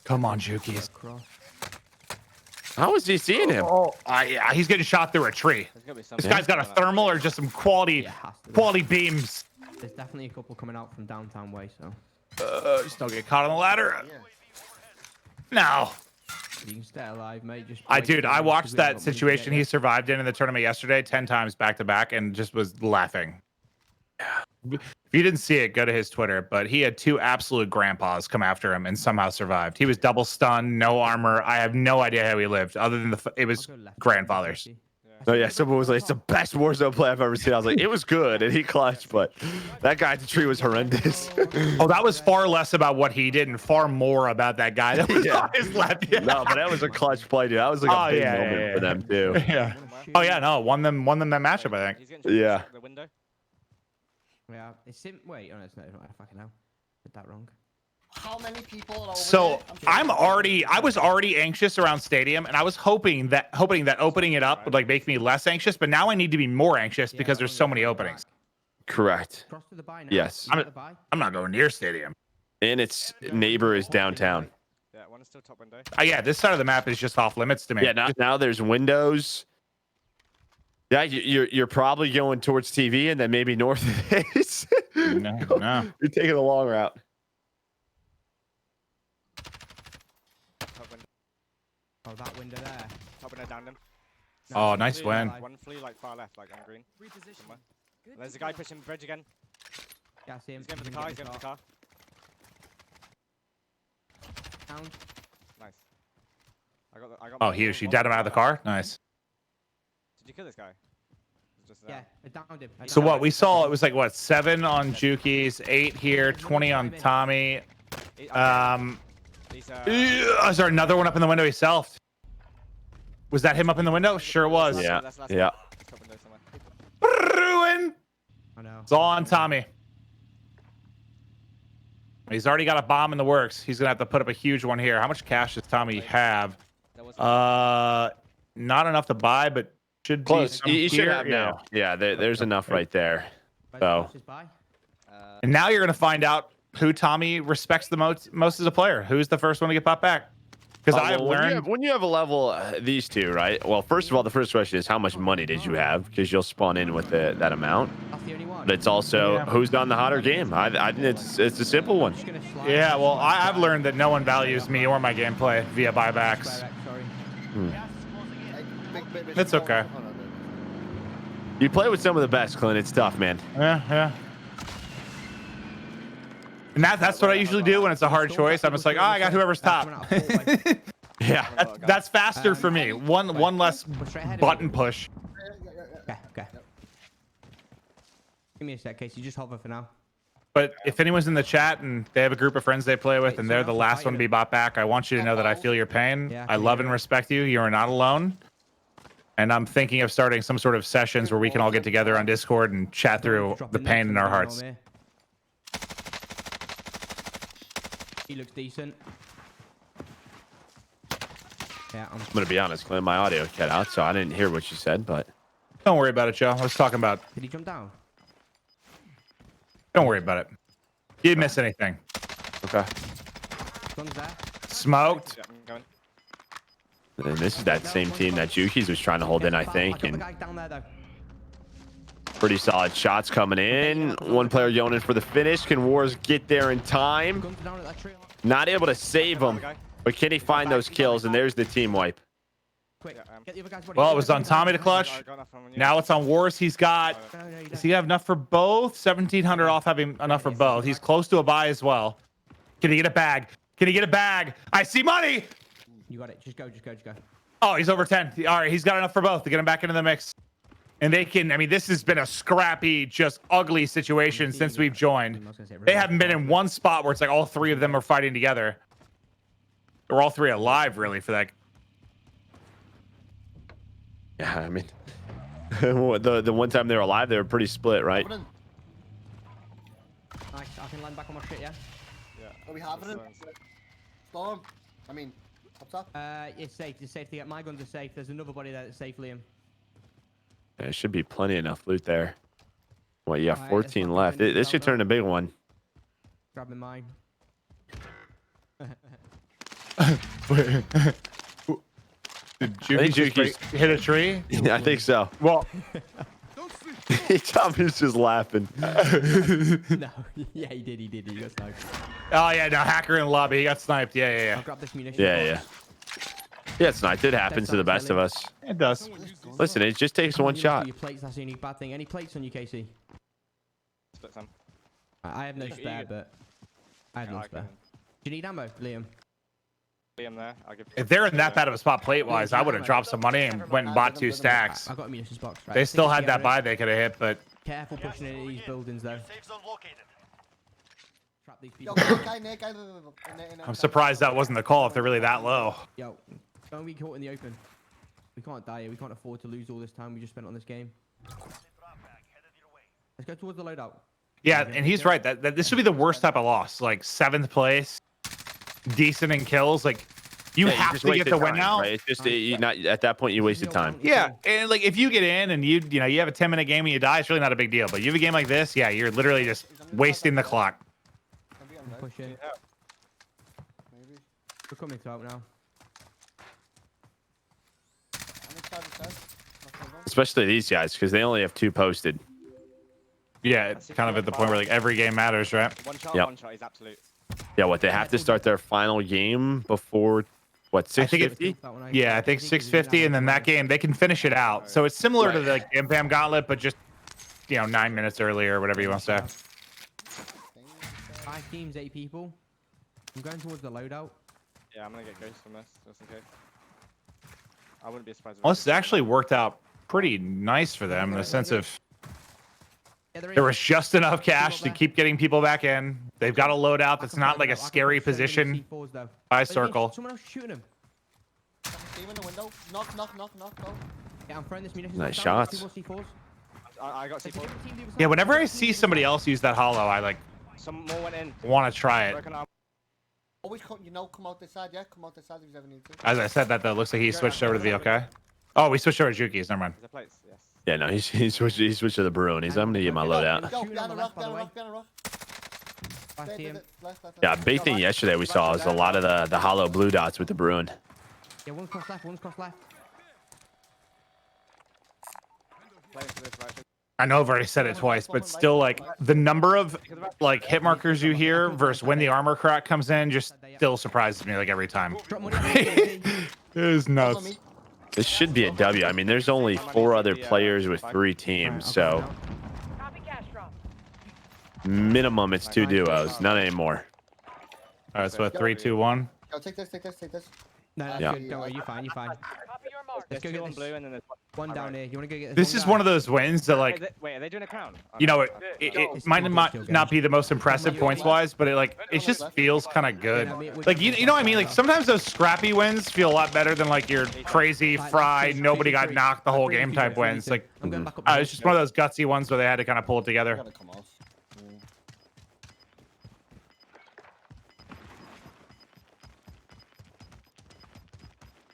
Come on, Jukies. How is he seeing him? Oh, yeah, he's getting shot through a tree. This guy's got a thermal or just some quality beams. There's definitely a couple coming out from downtown way, so. Just don't get caught on the ladder. No. You can stay alive, mate. Just dude, I watched that situation he survived in the tournament yesterday 10 times back to back and just was laughing. If you didn't see it, go to his Twitter, but he had 2 absolute grandpas come after him and somehow survived. He was double stunned, no armor. I have no idea how he lived other than it was grandfathers. Yeah. Oh yeah, someone was like, "It's the best Warzone play I've ever seen." I was like, "It was good," and he clutched, but that guy at the tree was horrendous. Oh, that was far less about what he did and far more about that guy that was on his left. Yeah. No, but that was a clutch play, dude. That was like a big moment for them too. Yeah. Oh yeah, no, won them that matchup, I think. Yeah. Yeah. It's wait, oh no, it's not fucking hell. Did that wrong. How many people are over So there? I was already anxious around Stadium, and I was hoping that opening it up would like make me less anxious, but now I need to be more anxious because there's so many openings. Correct. Cross to the buy now. Yes. I'm not going near Stadium. And its neighbor is downtown. Yeah, one is still top window. Yeah, this side of the map is just off limits to me. Yeah, now there's windows. Yeah, you're probably going towards TV and then maybe north of this. No. You're taking the long route. Oh, that window there. Top window down them. Oh, nice win. One flea like far left, like on green. Somewhere. There's a guy pushing bridge again. Yeah, I see him. He's going for the car. He's going for the car. Down. Nice. I got Oh, he or she dead him out of the car. Nice. Did you kill this guy? Yeah, I downed him. So what we saw, it was like what 7 on Juki's, 8 here, 20 on Tommy. Is there another one up in the window he selfed? Was that him up in the window? Sure was. Yeah. Yeah. Ruin. I know. It's all on Tommy. He's already got a bomb in the works. He's gonna have to put up a huge one here. How much cash does Tommy have? Not enough to buy, but should be some You should here. have now. Yeah, there's enough right there. So. And now you're gonna find out who Tommy respects the most as a player. Who's the first one to get popped back? Because I have learned when you have a level these two, right? Well, first of all, the first question is how much money did you have? Because you'll spawn in with that amount. But it's also who's on the hotter game. I think it's a simple one. Yeah, well, I've learned that no one values me or my gameplay via buybacks. It's okay. You play with some of the best, Clint. It's tough, man. Yeah. And that's what I usually do when it's a hard choice. I'm just like, oh, I got whoever's top. Yeah, that's faster for me. One less button push. Okay. Give me a sec, Casey. Just hover for now. But if anyone's in the chat and they have a group of friends they play with and they're the last one to be bought back, I want you to know that I feel your pain. I love and respect you. You are not alone. And I'm thinking of starting some sort of sessions where we can all get together on Discord and chat through the pain in our hearts. He looks decent. Yeah, I'm gonna be honest, Clint. My audio cut out, so I didn't hear what you said. But don't worry about it, Joe. I was talking about. Did he jump down? Don't worry about it. You didn't miss anything. Okay. Smoked. And this is that same team that Juki's was trying to hold in, I think. And pretty solid shots coming in. One player going in for the finish. Can Wars get there in time? Not able to save him, but can he find those kills? And there's the team wipe. Well, it was on Tommy to clutch. Now it's on Wars. He's got. Does he have enough for both? 1,700 off having enough for both. He's close to a buy as well. Can he get a bag? Can he get a bag? I see money. You got it. Just go. Oh, he's over 10. All right, he's got enough for both to get him back into the mix. And they can. I mean, this has been a scrappy, just ugly situation since we've joined. They haven't been in one spot where it's like all 3 of them are fighting together. They're all 3 alive, really, for that. Yeah, I mean, the one time they were alive, they were pretty split, right? Nice. I can land back on my shit, yeah? Are we having it? Storm. I mean, what's up? It's safe. It's safe to get. My guns are safe. There's another body there that's safe, Liam. There should be plenty enough loot there. What, you got 14 left. This should turn a big one. Grabbing mine. Did Juki hit a tree? Yeah, I think so. Well, Tommy's just laughing. No, yeah, he did. He got sniped. Oh yeah, no, hacker in the lobby. He got sniped. Yeah. I'll grab this munition. Yeah, it's sniped. It happens to the best of us. It does. Listen, it just takes one shot. Your plates, that's the only bad thing. Any plates on you, Casey? Split some. I have no spare, but I have no spare. Do you need ammo, Liam? If they're in that bad of a spot plate-wise, I would have dropped some money and went and bought 2 stacks. I got a munitions box. Right. They still had that buy they could have hit, but Careful pushing into these buildings though. Trap these people. I'm surprised that wasn't the call if they're really that low. Yo, don't be caught in the open. We can't die here. We can't afford to lose all this time we just spent on this game. Let's go towards the loadout. Yeah, and he's right. That this would be the worst type of loss. Like 7th place, decent in kills. Like you have to get the win now. Right? It's just not at that point you wasted time. Yeah, and like if you get in and you have a 10-minute game and you die, it's really not a big deal. But you have a game like this, yeah, you're literally just wasting the clock. Push it. We're coming to out now. Especially these guys because they only have 2 posted. Yeah, it's kind of at the point where like every game matters, right? One shot is absolute. Yeah, what they have to start their final game before what 650? Yeah, I think 650, and then that game they can finish it out. So it's similar to the like Impam Gauntlet, but just 9 minutes earlier or whatever you want to say. 5 teams, 8 people. I'm going towards the loadout. Yeah, I'm gonna get ghost from this just in case. I wouldn't be surprised. Well, this actually worked out pretty nice for them in the sense of there was just enough cash to keep getting people back in. They've got a loadout that's not like a scary position by circle. Someone else shooting him. Yeah, I'm throwing this munitions. Nice shots. I got C4. Yeah, whenever I see somebody else use that hollow, I like Some more went in. want to try it. Always come out this side, yeah? Come out this side if you ever need to. As I said that, though, looks like he switched over to the OK. Oh, we switched over to Juki's. Never mind. Yeah, no, he switched to the Bruinies. I'm gonna get my loadout. Yeah, big thing yesterday we saw was a lot of the hollow blue dots with the Bruin. Yeah, one's cross left, one's cross left. I know I've already said it twice, but still, like, the number of, like, hit markers you hear versus when the armor crack comes in just still surprises me, like, every time. It is nuts. This should be a W. I mean, there's only 4 other players with 3 teams, so minimum it's 2 duos, not anymore. All right, so a 3, 2, 1. Yo, take this. No, that's Yeah. good. Don't worry, you're fine. Let's go get this. Blue and then there's One down here. You want to go get This is one of those wins that, like, wait, are they doing a crown? it might not be the most impressive points-wise, but it just feels kind of good. Like, you know what I mean? Like, sometimes those scrappy wins feel a lot better than, like, your crazy, fried, nobody got knocked the whole game type wins. Like, it's just one of those gutsy ones where they had to kind of pull it together.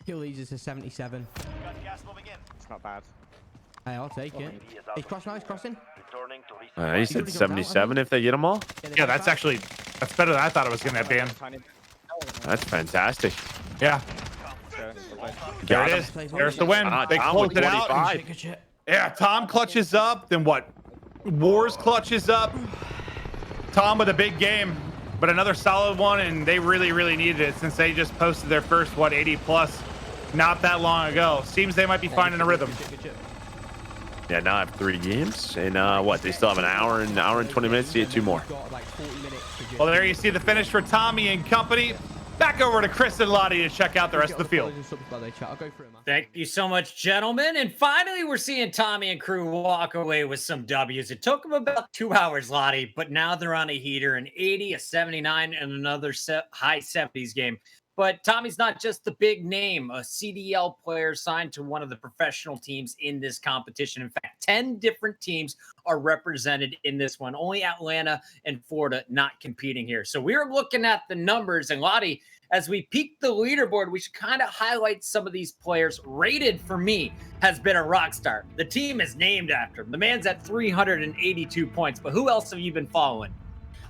Kill these is a 77. It's not bad. Hey, I'll take it. He's crossing. He's crossing. He said 77 if they get them all. Yeah, that's better than I thought it was going to be. That's fantastic. Yeah. There it is. There's the win. They closed it out. Yeah, Tom clutches up. Then what? Wars clutches up. Tom with a big game, but another solid one, and they really, really needed it since they just posted their first, 80 plus not that long ago. Seems they might be finding a rhythm. Yeah, now I have 3 games, and what? They still have an hour and 20 minutes to get 2 more. Well, there you see the finish for Tommy and company. Back over to Chris and Lottie to check out the rest of the field. Thank you so much, gentlemen. And finally, we're seeing Tommy and crew walk away with some W's. It took them about 2 hours, Lottie, but now they're on a heater, an 80, a 79, and another high 70s game. But Tommy's not just the big name, a CDL player signed to one of the professional teams in this competition. In fact, 10 different teams are represented in this one. Only Atlanta and Florida not competing here. So we're looking at the numbers. And Lottie, as we peek the leaderboard, we should kind of highlight some of these players. Rated for me has been a rock star. The team is named after him. The man's at 382 points. But who else have you been following?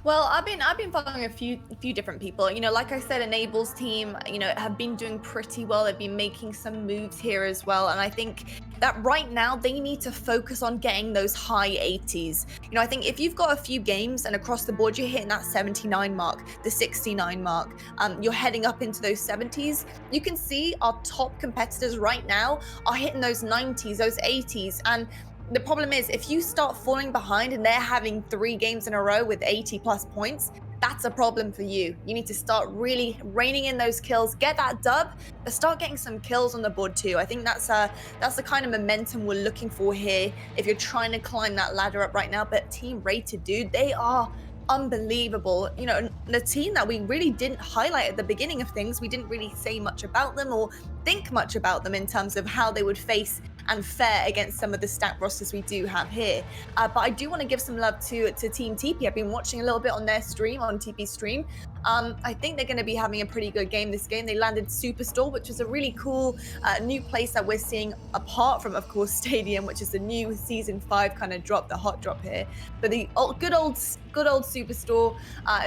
Well, I've been following a few different people. Like I said, Enable's team, have been doing pretty well. They've been making some moves here as well. And I think that right now they need to focus on getting those high 80s. I think if you've got a few games and across the board you're hitting that 79 mark, the 69 mark, you're heading up into those 70s. You can see our top competitors right now are hitting those 90s, those 80s. And the problem is, if you start falling behind and they're having 3 games in a row with 80 plus points, that's a problem for you. You need to start really reining in those kills, get that dub, but start getting some kills on the board too. I think that's the kind of momentum we're looking for here if you're trying to climb that ladder up right now. But Team Rated, dude, they are unbelievable. You know, the team that we really didn't highlight at the beginning of things. We didn't really say much about them or think much about them in terms of how they would face and fare against some of the stack rosters we do have here. But I do want to give some love to Team TP. I've been watching a little bit on their stream, on TP's stream. I think they're going to be having a pretty good game this game. They landed Superstore, which is a really cool new place that we're seeing apart from, of course, Stadium, which is the new Season 5 kind of drop, the hot drop here. But the good old Superstore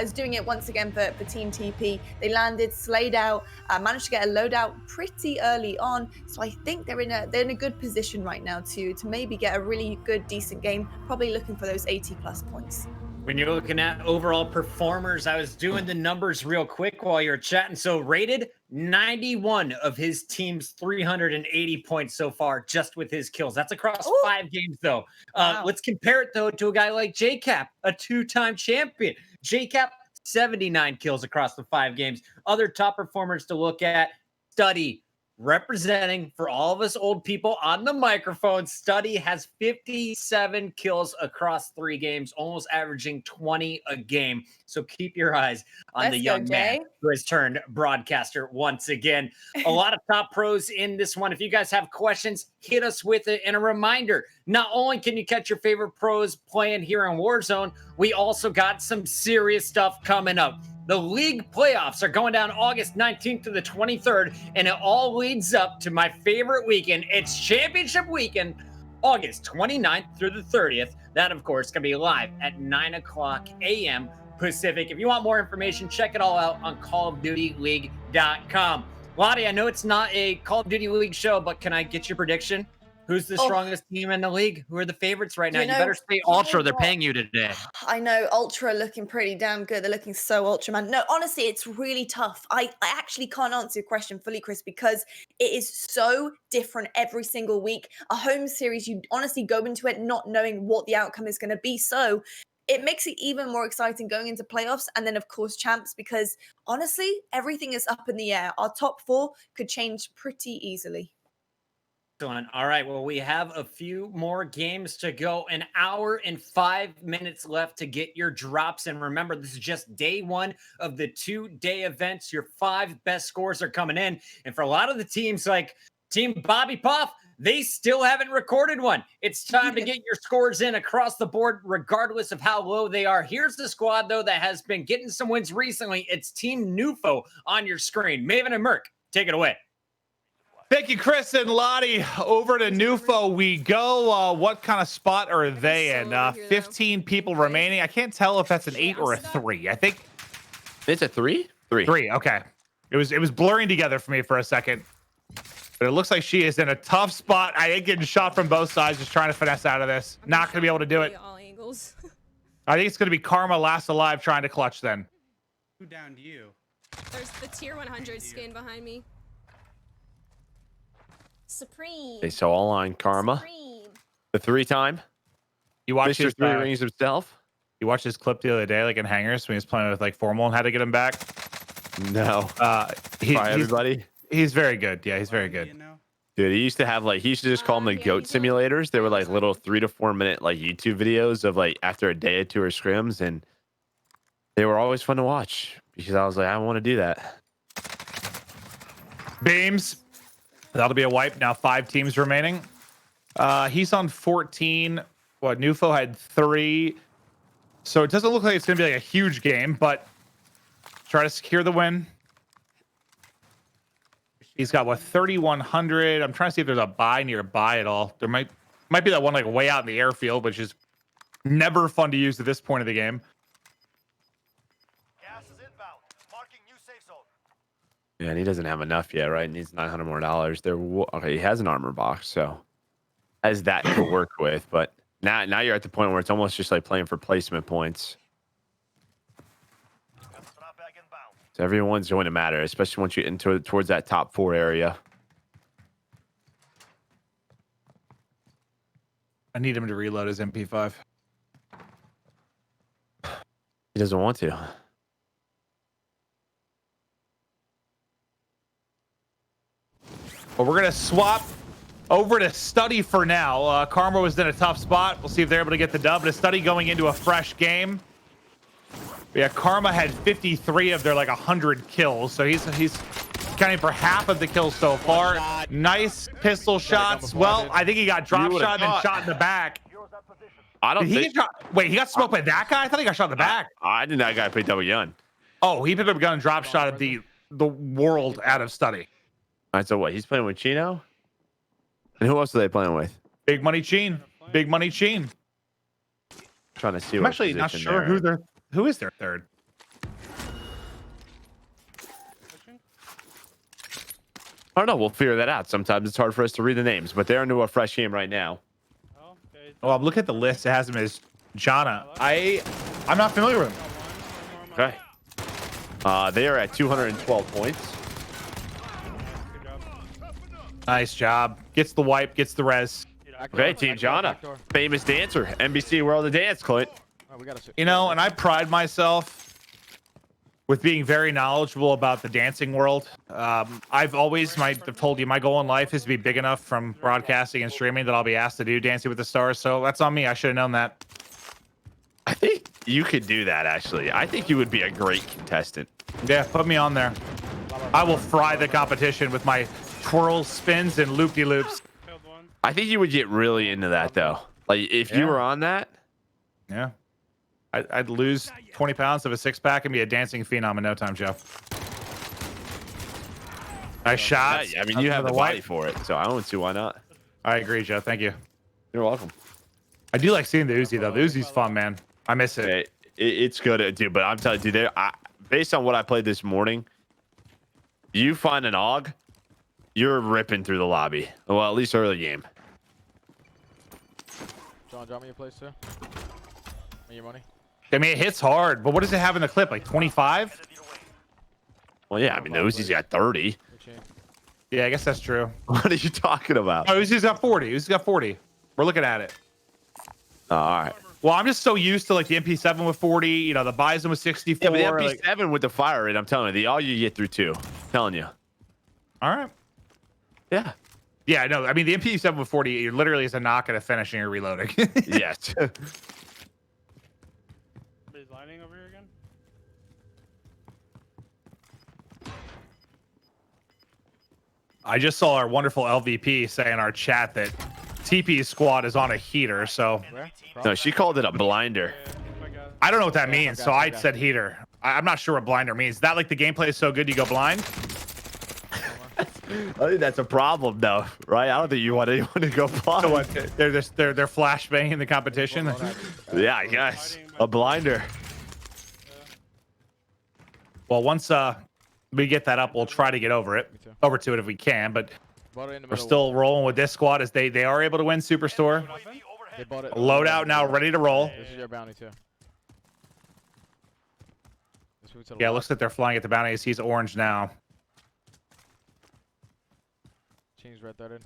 is doing it once again for Team TP. They landed, slayed out, managed to get a loadout pretty early on. So I think they're in a good position right now to maybe get a really good, decent game, probably looking for those 80+ points. When you're looking at overall performers, I was doing the numbers real quick while you're chatting. So Rated, 91 of his team's 380 points so far, just with his kills. That's across 5 games, though. Wow. Let's compare it, though, to a guy like JCap, a 2-time champion. JCap, 79 kills across the 5 games. Other top performers to look at, Study, representing for all of us old people on the microphone. Study has 57 kills across 3 games, almost averaging 20 a game. So keep your eyes on the young man who has turned broadcaster once again. A lot of top pros in this one. If you guys have questions, hit us with it. And a reminder, not only can you catch your favorite pros playing here in Warzone, we also got some serious stuff coming up. The league playoffs are going down August 19th to the 23rd, and it all leads up to my favorite weekend. It's championship weekend, August 29th through the 30th. That, of course, can be live at 9 o'clock a.m. Pacific. If you want more information, check it all out on callofdutyleague.com. Lottie, I know it's not a Call of Duty League show, but can I get your prediction? Who's the strongest team in the league? Who are the favorites right now? You better stay Ultra. They're paying you today. I know Ultra are looking pretty damn good. They're looking so Ultra, man. No, honestly, it's really tough. I actually can't answer your question fully, Chris, because it is so different every single week. A home series, you honestly go into it not knowing what the outcome is going to be. So it makes it even more exciting going into playoffs and then, of course, champs, because honestly, everything is up in the air. Our top 4 could change pretty easily. All right, well, we have a few more games to go. 1 hour and 5 minutes left to get your drops. And remember, this is just day 1 of the 2-day events. Your 5 best scores are coming in. And for a lot of the teams like Team Bobby Puff, they still haven't recorded one. It's time to get your scores in across the board, regardless of how low they are. Here's the squad, though, that has been getting some wins recently. It's Team Nufo on your screen. Maven and Merc, take it away. Thank you, Chris and Lottie. Over to Nufo we go. What kind of spot are they in? 15 people remaining. I can't tell if that's an 8 or a 3. I think it's a 3. 3. Okay. It was blurring together for me for a second. But it looks like she is in a tough spot. I think getting shot from both sides, just trying to finesse out of this. Not going to be able to do it. All angles. I think it's going to be Karma last alive trying to clutch then. Who downed you? There's the tier 100 skin behind me. Supreme. They saw all line Karma. Supreme. The 3-time. You watched his 3 rings himself. You watched his clip the other day, like in Hangers, when he was playing with like Formal and had to get him back. No. Everybody. He's very good. Yeah, he's very good. Dude, he used to just call them the GOAT simulators. They were like little 3 to 4 minute like YouTube videos of like after a day or 2 or scrims, and they were always fun to watch because I was like, I want to do that. Beams. That'll be a wipe. Now 5 teams remaining. He's on 14. What, Nufo had 3. So it doesn't look like it's going to be like a huge game, but try to secure the win. He's got, what, 3,100. I'm trying to see if there's a buy nearby at all. There might be that one like way out in the airfield, which is never fun to use at this point of the game. Yeah, and he doesn't have enough yet, right? He needs $900 more. Okay, he has an armor box, so has that to work with. But now you're at the point where it's almost just like playing for placement points. So everyone's going to matter, especially once you get towards that top 4 area. I need him to reload his MP5. He doesn't want to. But we're gonna swap over to Study for now. Karma was in a tough spot. We'll see if they're able to get the dub. But a Study going into a fresh game. Yeah, Karma had 53 of their like 100 kills, so he's counting for half of the kills so far. Nice pistol shots. Well, I think he got drop shot and then shot in the back. I don't think. Wait, he got smoked by that guy? I thought he got shot in the back. I didn't know that guy picked up a gun. Oh, he picked up a gun and drop shot at the world out of Study. All right, so what? He's playing with Chino? And who else are they playing with? Big Money Cheen. Big Money Cheen. Trying to see. I'm actually not sure who is their third. I don't know. We'll figure that out. Sometimes it's hard for us to read the names, but they're into a fresh game right now. Oh, I'm looking at the list. It has him as Jana. I'm not familiar with him. Okay. They are at 212 points. Nice job. Gets the wipe, gets the res. Okay, Team Jana. Famous dancer. NBC World of Dance, Clint. You know, and I pride myself with being very knowledgeable about the dancing world. I've always told you my goal in life is to be big enough from broadcasting and streaming that I'll be asked to do Dancing with the Stars. So that's on me. I should have known that. I think you could do that, actually. I think you would be a great contestant. Yeah, put me on there. I will fry the competition with my twirl spins and loop-de-loops. I think you would get really into that, though. Like, if you were on that. Yeah. I'd lose 20 pounds of a six-pack and be a dancing phenom in no time, Joe. Nice shot. Yeah, I mean, you have the body for it, so I don't see why not. I agree, Joe. Thank you. You're welcome. I do like seeing the Uzi, though. The Uzi's fun, man. I miss it. It's good, dude. But I'm telling you, dude, based on what I played this morning, you find an AUG, you're ripping through the lobby. Well, at least early game. John, drop me your place, sir. Your money. I mean, it hits hard, but what does it have in the clip? Like 25? Well, yeah, I mean, the Uzi's got 30. Yeah, I guess that's true. What are you talking about? Oh, Uzi's got 40. Uzi's got 40. We're looking at it. All right. Well, I'm just so used to like the MP7 with 40, you know, the Bison with 64. Yeah, but the MP7 with the fire rate, I'm telling you, all you get through 2. I'm telling you. All right. Yeah. Yeah, no, I mean, the MP7 with 40, it literally is a knock and a finish and you're reloading. Yes. Lining over here again? I just saw our wonderful LVP say in our chat that TP's squad is on a heater, so. No, she called it a blinder. I don't know what that means, so I said heater. I'm not sure what blinder means. Is that like the gameplay is so good you go blind? I think that's a problem, though, right? I don't think you want anyone to go blind. So what, they're flashbanging the competition? Yeah, I guess. A blinder. Well, once we get that up, we'll try to get over to it if we can. But we're still rolling with this squad as they are able to win Superstore. Loadout now ready to roll. This is your bounty too. Yeah, it looks like they're flying at the bounty as he's orange now. Chain's red threaded.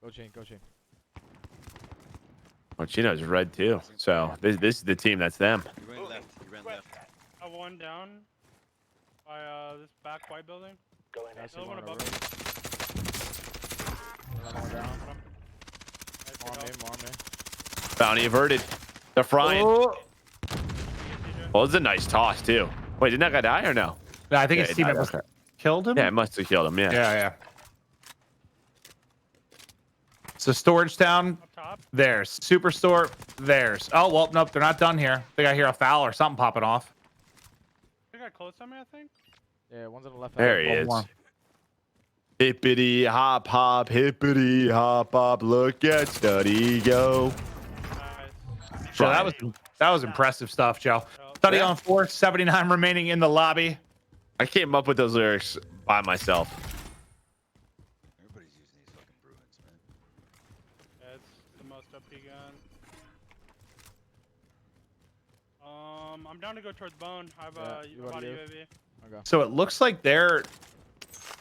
Go chain, go chain. Well, Chino's red too. So this is the team that's them. You ran left. One down by this back white building. Another one above. Another one down. Arm me. Bounty averted. They're frying. Well, it's a nice toss too. Wait, didn't that guy die or no? No, I think his teammate must have killed him. Yeah, it must have killed him. Yeah. Yeah. So storage town, there's Superstore, there's. Oh well, nope, they're not done here. I think I hear a foul or something popping off. They got close on me, I think. Yeah, one's on the left. There he is. Hippity hop hop, hippity hop hop. Look at Study go. So that was impressive stuff, Joe. Study on 4, 79 remaining in the lobby. I came up with those lyrics by myself. Everybody's using these fucking Bruins, man. Yeah, it's the most OP gun. I'm down to go towards bone. I have a UAV. Okay. So it looks like they're, at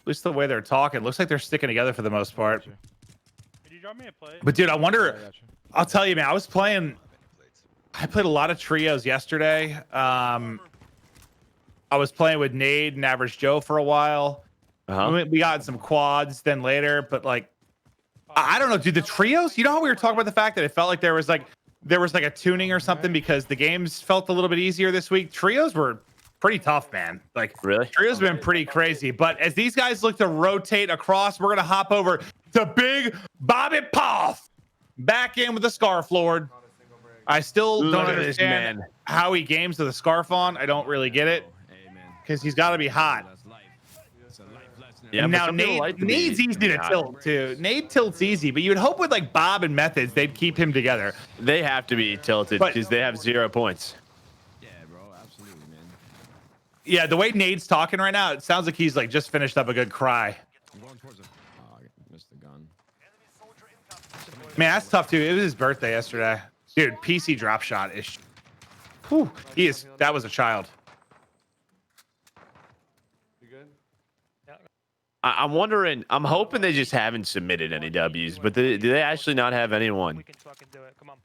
least the way they're talking, looks like they're sticking together for the most part. Did you drop me a plate? But dude, I wonder. I'll tell you, man. I played a lot of trios yesterday. I was playing with Nade and Average Joe for a while. We got some quads then later, but like, I don't know, dude. The trios, you know how we were talking about the fact that it felt like there was like a tuning or something because the games felt a little bit easier this week. Trios were pretty tough, man. Like, really, trios have been pretty crazy. But as these guys look to rotate across, we're gonna hop over to Big Bobby Poff back in with the Scarf Lord. I still don't understand how he games with a scarf on. I don't really get it because he's got to be hot. Yeah, now Nade's easy to tilt too. Nade tilts easy, but you would hope with like Bob and Methodz, they'd keep him together. They have to be tilted because they have 0 points. Yeah, bro, absolutely, man. Yeah, the way Nade's talking right now, it sounds like he's like just finished up a good cry. I'm going towards I missed the gun. Man, that's tough too. It was his birthday yesterday, dude. PC drop shot is. Whew, that was a child. I'm wondering. I'm hoping they just haven't submitted any W's, but do they actually not have anyone? We can fucking do it. Come on.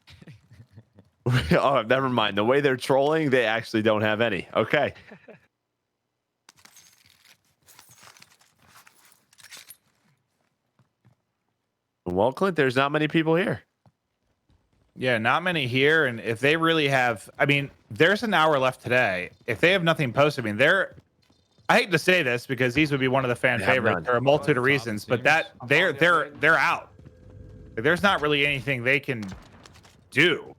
Oh, never mind. The way they're trolling, they actually don't have any. Okay. Well, Clint, there's not many people here. Yeah, not many here. And if they really have, I mean, there's an hour left today. If they have nothing posted, I mean, I hate to say this because these would be one of the fan favorites. There are a multitude of reasons, but that they're out. There's not really anything they can do.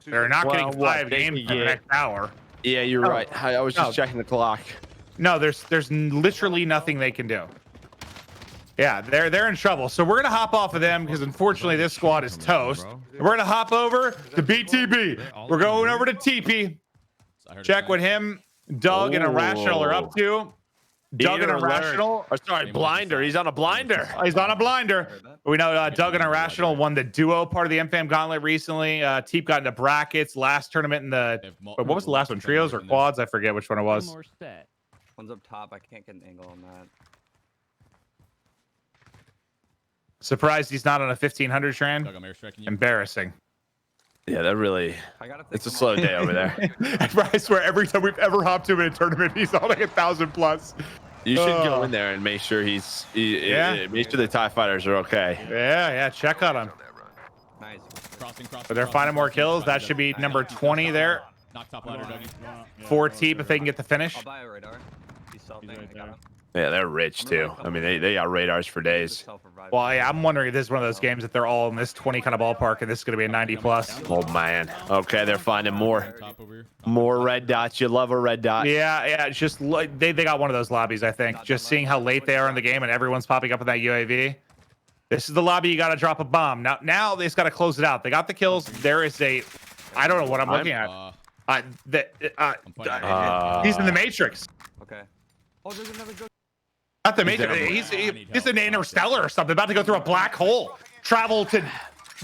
They're not getting 5 games for the next hour. Yeah, you're right. I was just checking the clock. No, there's literally nothing they can do. Yeah, they're in trouble. So we're gonna hop off of them because unfortunately this squad is toast. And we're gonna hop over to BTB. We're going over to TP. Check what him, Doug, and Irrational are up to. Doug and Irrational. Blinder. He's on a blinder. He's on a blinder. We know Doug and Irrational won the duo part of the MFAM Gauntlet recently. Teep got into brackets last tournament in the. What was the last one? Trios or quads? I forget which one it was. One's up top. I can't get an angle on that. Surprised he's not on a 1500 train. Embarrassing. Yeah, that really. It's a slow day over there. I swear, every time we've ever hopped to him in a tournament, he's on like 1,000 plus. You should go in there and make sure make sure the TIE fighters are okay. Yeah, check on him. Nice. But they're finding more kills. That should be number 20 there. For Teep if they can get the finish. I'll buy a radar. He's self-thing. I got him. Yeah, they're rich too. I mean, they got radars for days. Well, yeah, I'm wondering if this is one of those games that they're all in this 20 kind of ballpark, and this is going to be a 90 plus. Oh man. Okay, they're finding more red dots. You love a red dot. Yeah. It's just they got one of those lobbies. I think just seeing how late they are in the game and everyone's popping up in that UAV. This is the lobby you got to drop a bomb. Now they just got to close it out. They got the kills. There is I don't know what I'm looking at. He's in the Matrix. Okay. Oh, there's another good. Not the Matrix. He's an interstellar or something. About to go through a black hole. Travel to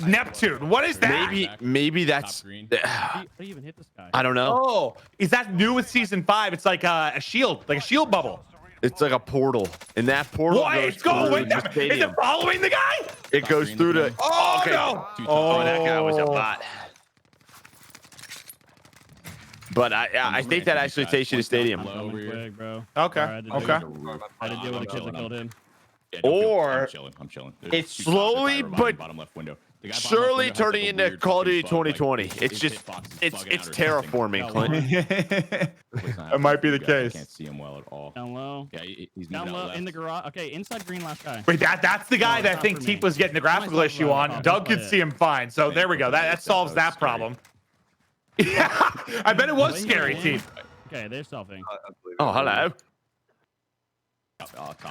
Neptune. What is that? Maybe that's. How do you even hit this guy? I don't know. Oh, is that new with season 5? It's like a shield, bubble. It's like a portal, and that portal It's going with them. Is it following the guy? It goes through the. Oh okay. no! Oh, that guy was a bot. But I think that actually takes you to stadium. Okay. I didn't deal with the kid that killed him. Or I'm chilling. it's slowly but surely turning into Call of Duty 2020. It's just it's terraforming, Clint. That might be the case. I can't see him well at all. Down low. Yeah, he's down low in the garage. Okay, inside green last guy. Wait, that's the guy that I think Teep was getting the graphical issue on. Doug could see him fine. So there we go. That solves that problem. Yeah, I bet it was scary, Teep. Okay, they're selfing. Oh, hello. Top.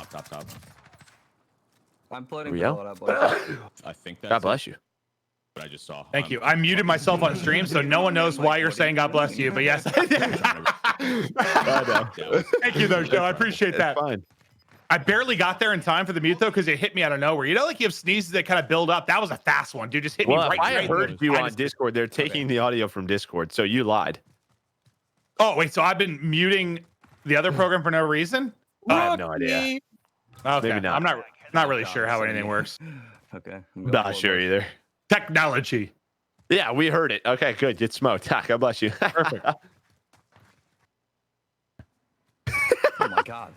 I'm floating. I think that's. God bless you. What I just saw. Thank you. I muted myself on stream, so no one knows why you're saying God bless you. But yes, I know. Thank you, though, Joe. I appreciate that. Fine. I barely got there in time for the mute though, because it hit me out of nowhere. You know, like you have sneezes that kind of build up. That was a fast one, dude. Just hit me right. I heard you on Discord. They're taking the audio from Discord, so you lied. Oh wait, so I've been muting the other program for no reason? I have no idea. Okay, maybe not. I'm not really sure how anything works. Okay, Not sure either. Technology. Yeah, we heard it. Okay, good. Get smoked. God bless you. Perfect. Oh my god.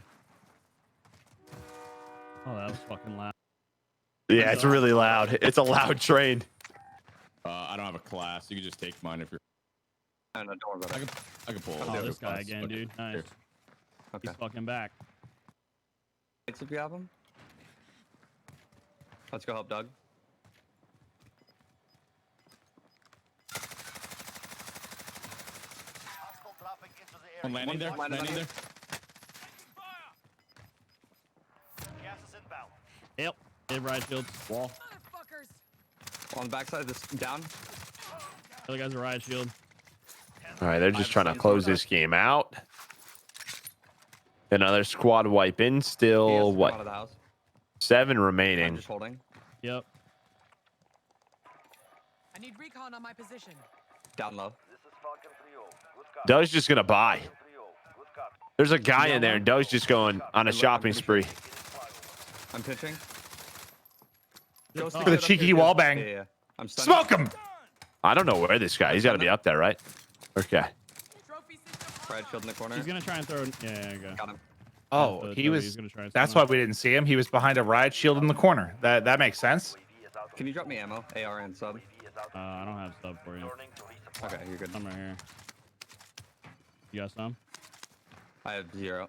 Oh, that was fucking loud. Yeah, it's really loud. It's a loud train. I don't have a class. You can just take mine if you're. No, don't worry about it. I can pull it. Oh, this guy again, dude. Nice. Here. Okay. He's fucking back. If you have him. Let's go help Doug. I'm landing there. Landing there. Yep. Hit right shield. Wall. On the backside, this down. The other guy's a riot shield. All right, they're just trying to close this game out. Another squad wipe in. Still, what? 7 remaining. Just holding. Yep. I need recon on my position. Down low. Doug's just gonna buy. There's a guy in there, and Doug's just going on a shopping spree. I'm pitching. Look at the cheeky wall bang. Yeah. I'm Smoke him. I don't know where this guy. He's got to be up there, right? Okay. Red shield in the corner. He's gonna try and throw. Yeah, go. Got him. Oh, he was. Gonna try That's why we didn't see him. He was behind a riot shield in the corner. That makes sense. Can you drop me ammo? AR and sub. I don't have sub for you. Okay, you're good. Some right here. You got some? I have 0.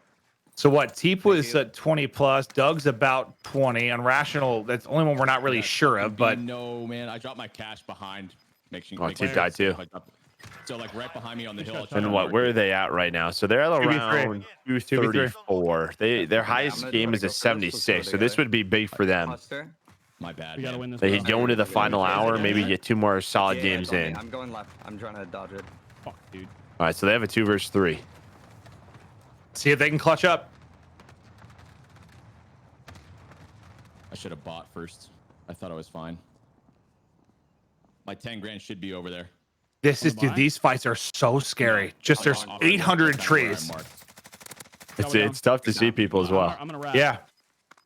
So what? Teep was at 20 plus. Doug's about 20. Unrational. That's the only one we're not really sure of. But no, man, I dropped my cash behind. Oh, Teep died too. So like right behind me on the hill. And what? Where are they at right now? So they're at around 234. Their highest game is a 76. So this would be big for them. My bad. We gotta win this. They could go into the final hour, maybe get 2 more solid games in. I'm going left. I'm trying to dodge it. Fuck, dude. All right, so they have a 2 versus 3. See if they can clutch up. I should have bought first. I thought I was fine. My 10 grand should be over there. This is, dude, these fights are so scary. Just there's 800 trees. It's tough to see people as well. Yeah.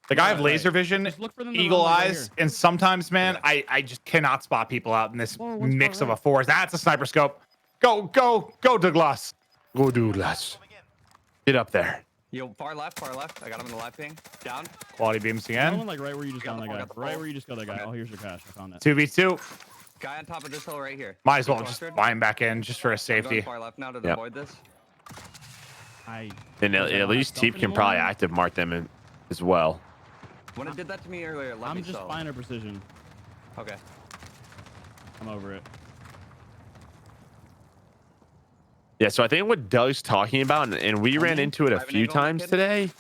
Like I have laser vision, eagle eyes, and sometimes, man, I just cannot spot people out in this mix of a forest. That's a sniper scope. Go, Douglas. Go, Douglas. Get up there. Yo, far left. I got him in the live ping. Down. Quality beams again. Like right where you just got that guy. Right where you just got that guy. Oh, here's your cash. I found that. 2v2. Guy on top of this hill right here. Might as well just buy him back in just for a safety. Far left now to avoid this. And at least Teep can probably active mark them in as well. When it did that to me earlier, let me I'm just finer precision. Okay. I'm over it. Yeah, so I think what Doug's talking about, and we ran into it a few times today,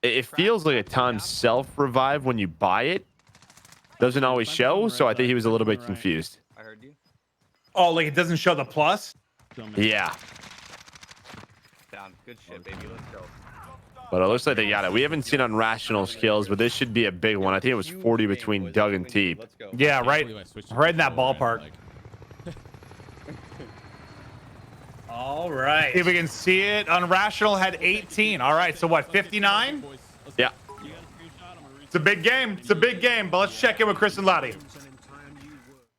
it feels like a time self-revive when you buy it. Doesn't always show, so I think he was a little bit confused. I heard you. Oh, like it doesn't show the plus? Yeah. Down. Good shit, baby. Let's go. But it looks like they got it. We haven't seen Unrational kills, but this should be a big one. I think it was 40 between Doug and Teep. Yeah, right in that ballpark. All right. See if we can see it. Unrational had 18. All right, so what, 59? Yeah. It's a big game. It's a big game, but let's check in with Chris and Lottie.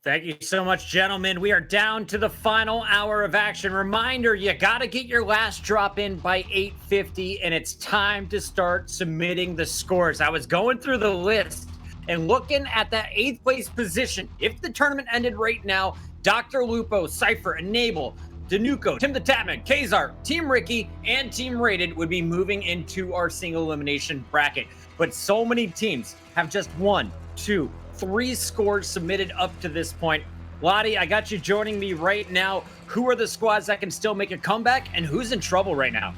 Thank you so much, gentlemen. We are down to the final hour of action. Reminder, you got to get your last drop in by 8:50, and it's time to start submitting the scores. I was going through the list and looking at that 8th place position. If the tournament ended right now, DrLupo, Cypher, Enable, Danuko, Timthetatman, Kazar, Team Ricky, and Team Rated would be moving into our single elimination bracket. But so many teams have just 1, 2, 3 scores submitted up to this point. Lottie, I got you joining me right now. Who are the squads that can still make a comeback, and who's in trouble right now?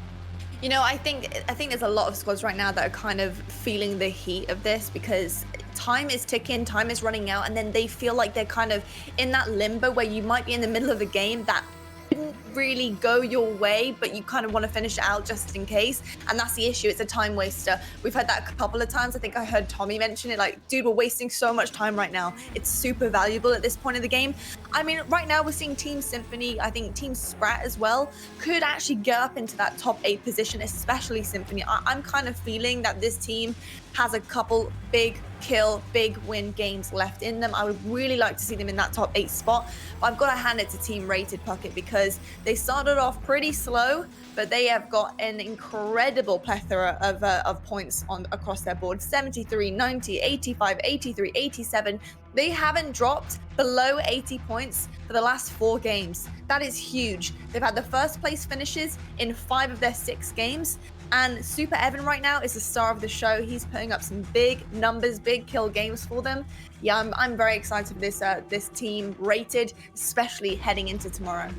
You know, I think there's a lot of squads right now that are kind of feeling the heat of this because time is ticking, time is running out, and then they feel like they're kind of in that limbo where you might be in the middle of a game that didn't really go your way, but you kind of want to finish it out just in case, and that's the issue. It's a time waster. We've heard that a couple of times. I think I heard Tommy mention it, like, dude, we're wasting so much time right now. It's super valuable at this point in the game. I mean, right now we're seeing Team Symfuhny, I think Team Sprat as well, could actually get up into that top 8 position, especially Symfuhny. I'm kind of feeling that this team has a couple big kill, big win games left in them. I would really like to see them in that top 8 spot, but I've got to hand it to Team Rated Pocket because They started off pretty slow, but they have got an incredible plethora of points across their board. 73, 90, 85, 83, 87. They haven't dropped below 80 points for the last 4 games. That is huge. They've had the first place finishes in 5 of their 6 games. And Super Evan right now is the star of the show. He's putting up some big numbers, big kill games for them. Yeah, I'm very excited for this team rated, especially heading into tomorrow.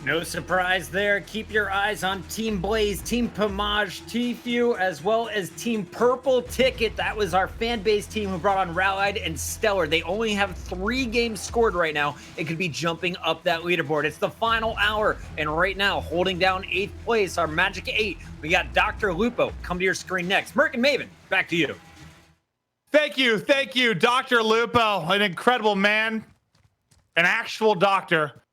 No surprise there. Keep your eyes on Team Blaze, Team Pomage, Tfue, as well as Team Purple Ticket. That was our fan base team who brought on Rallied and Stellar. They only have 3 games scored right now. It could be jumping up that leaderboard. It's the final hour, and right now, holding down 8th place, our Magic 8. We got DrLupo. Come to your screen next. Merc and Maven, back to you. Thank you, DrLupo, an incredible man, an actual doctor.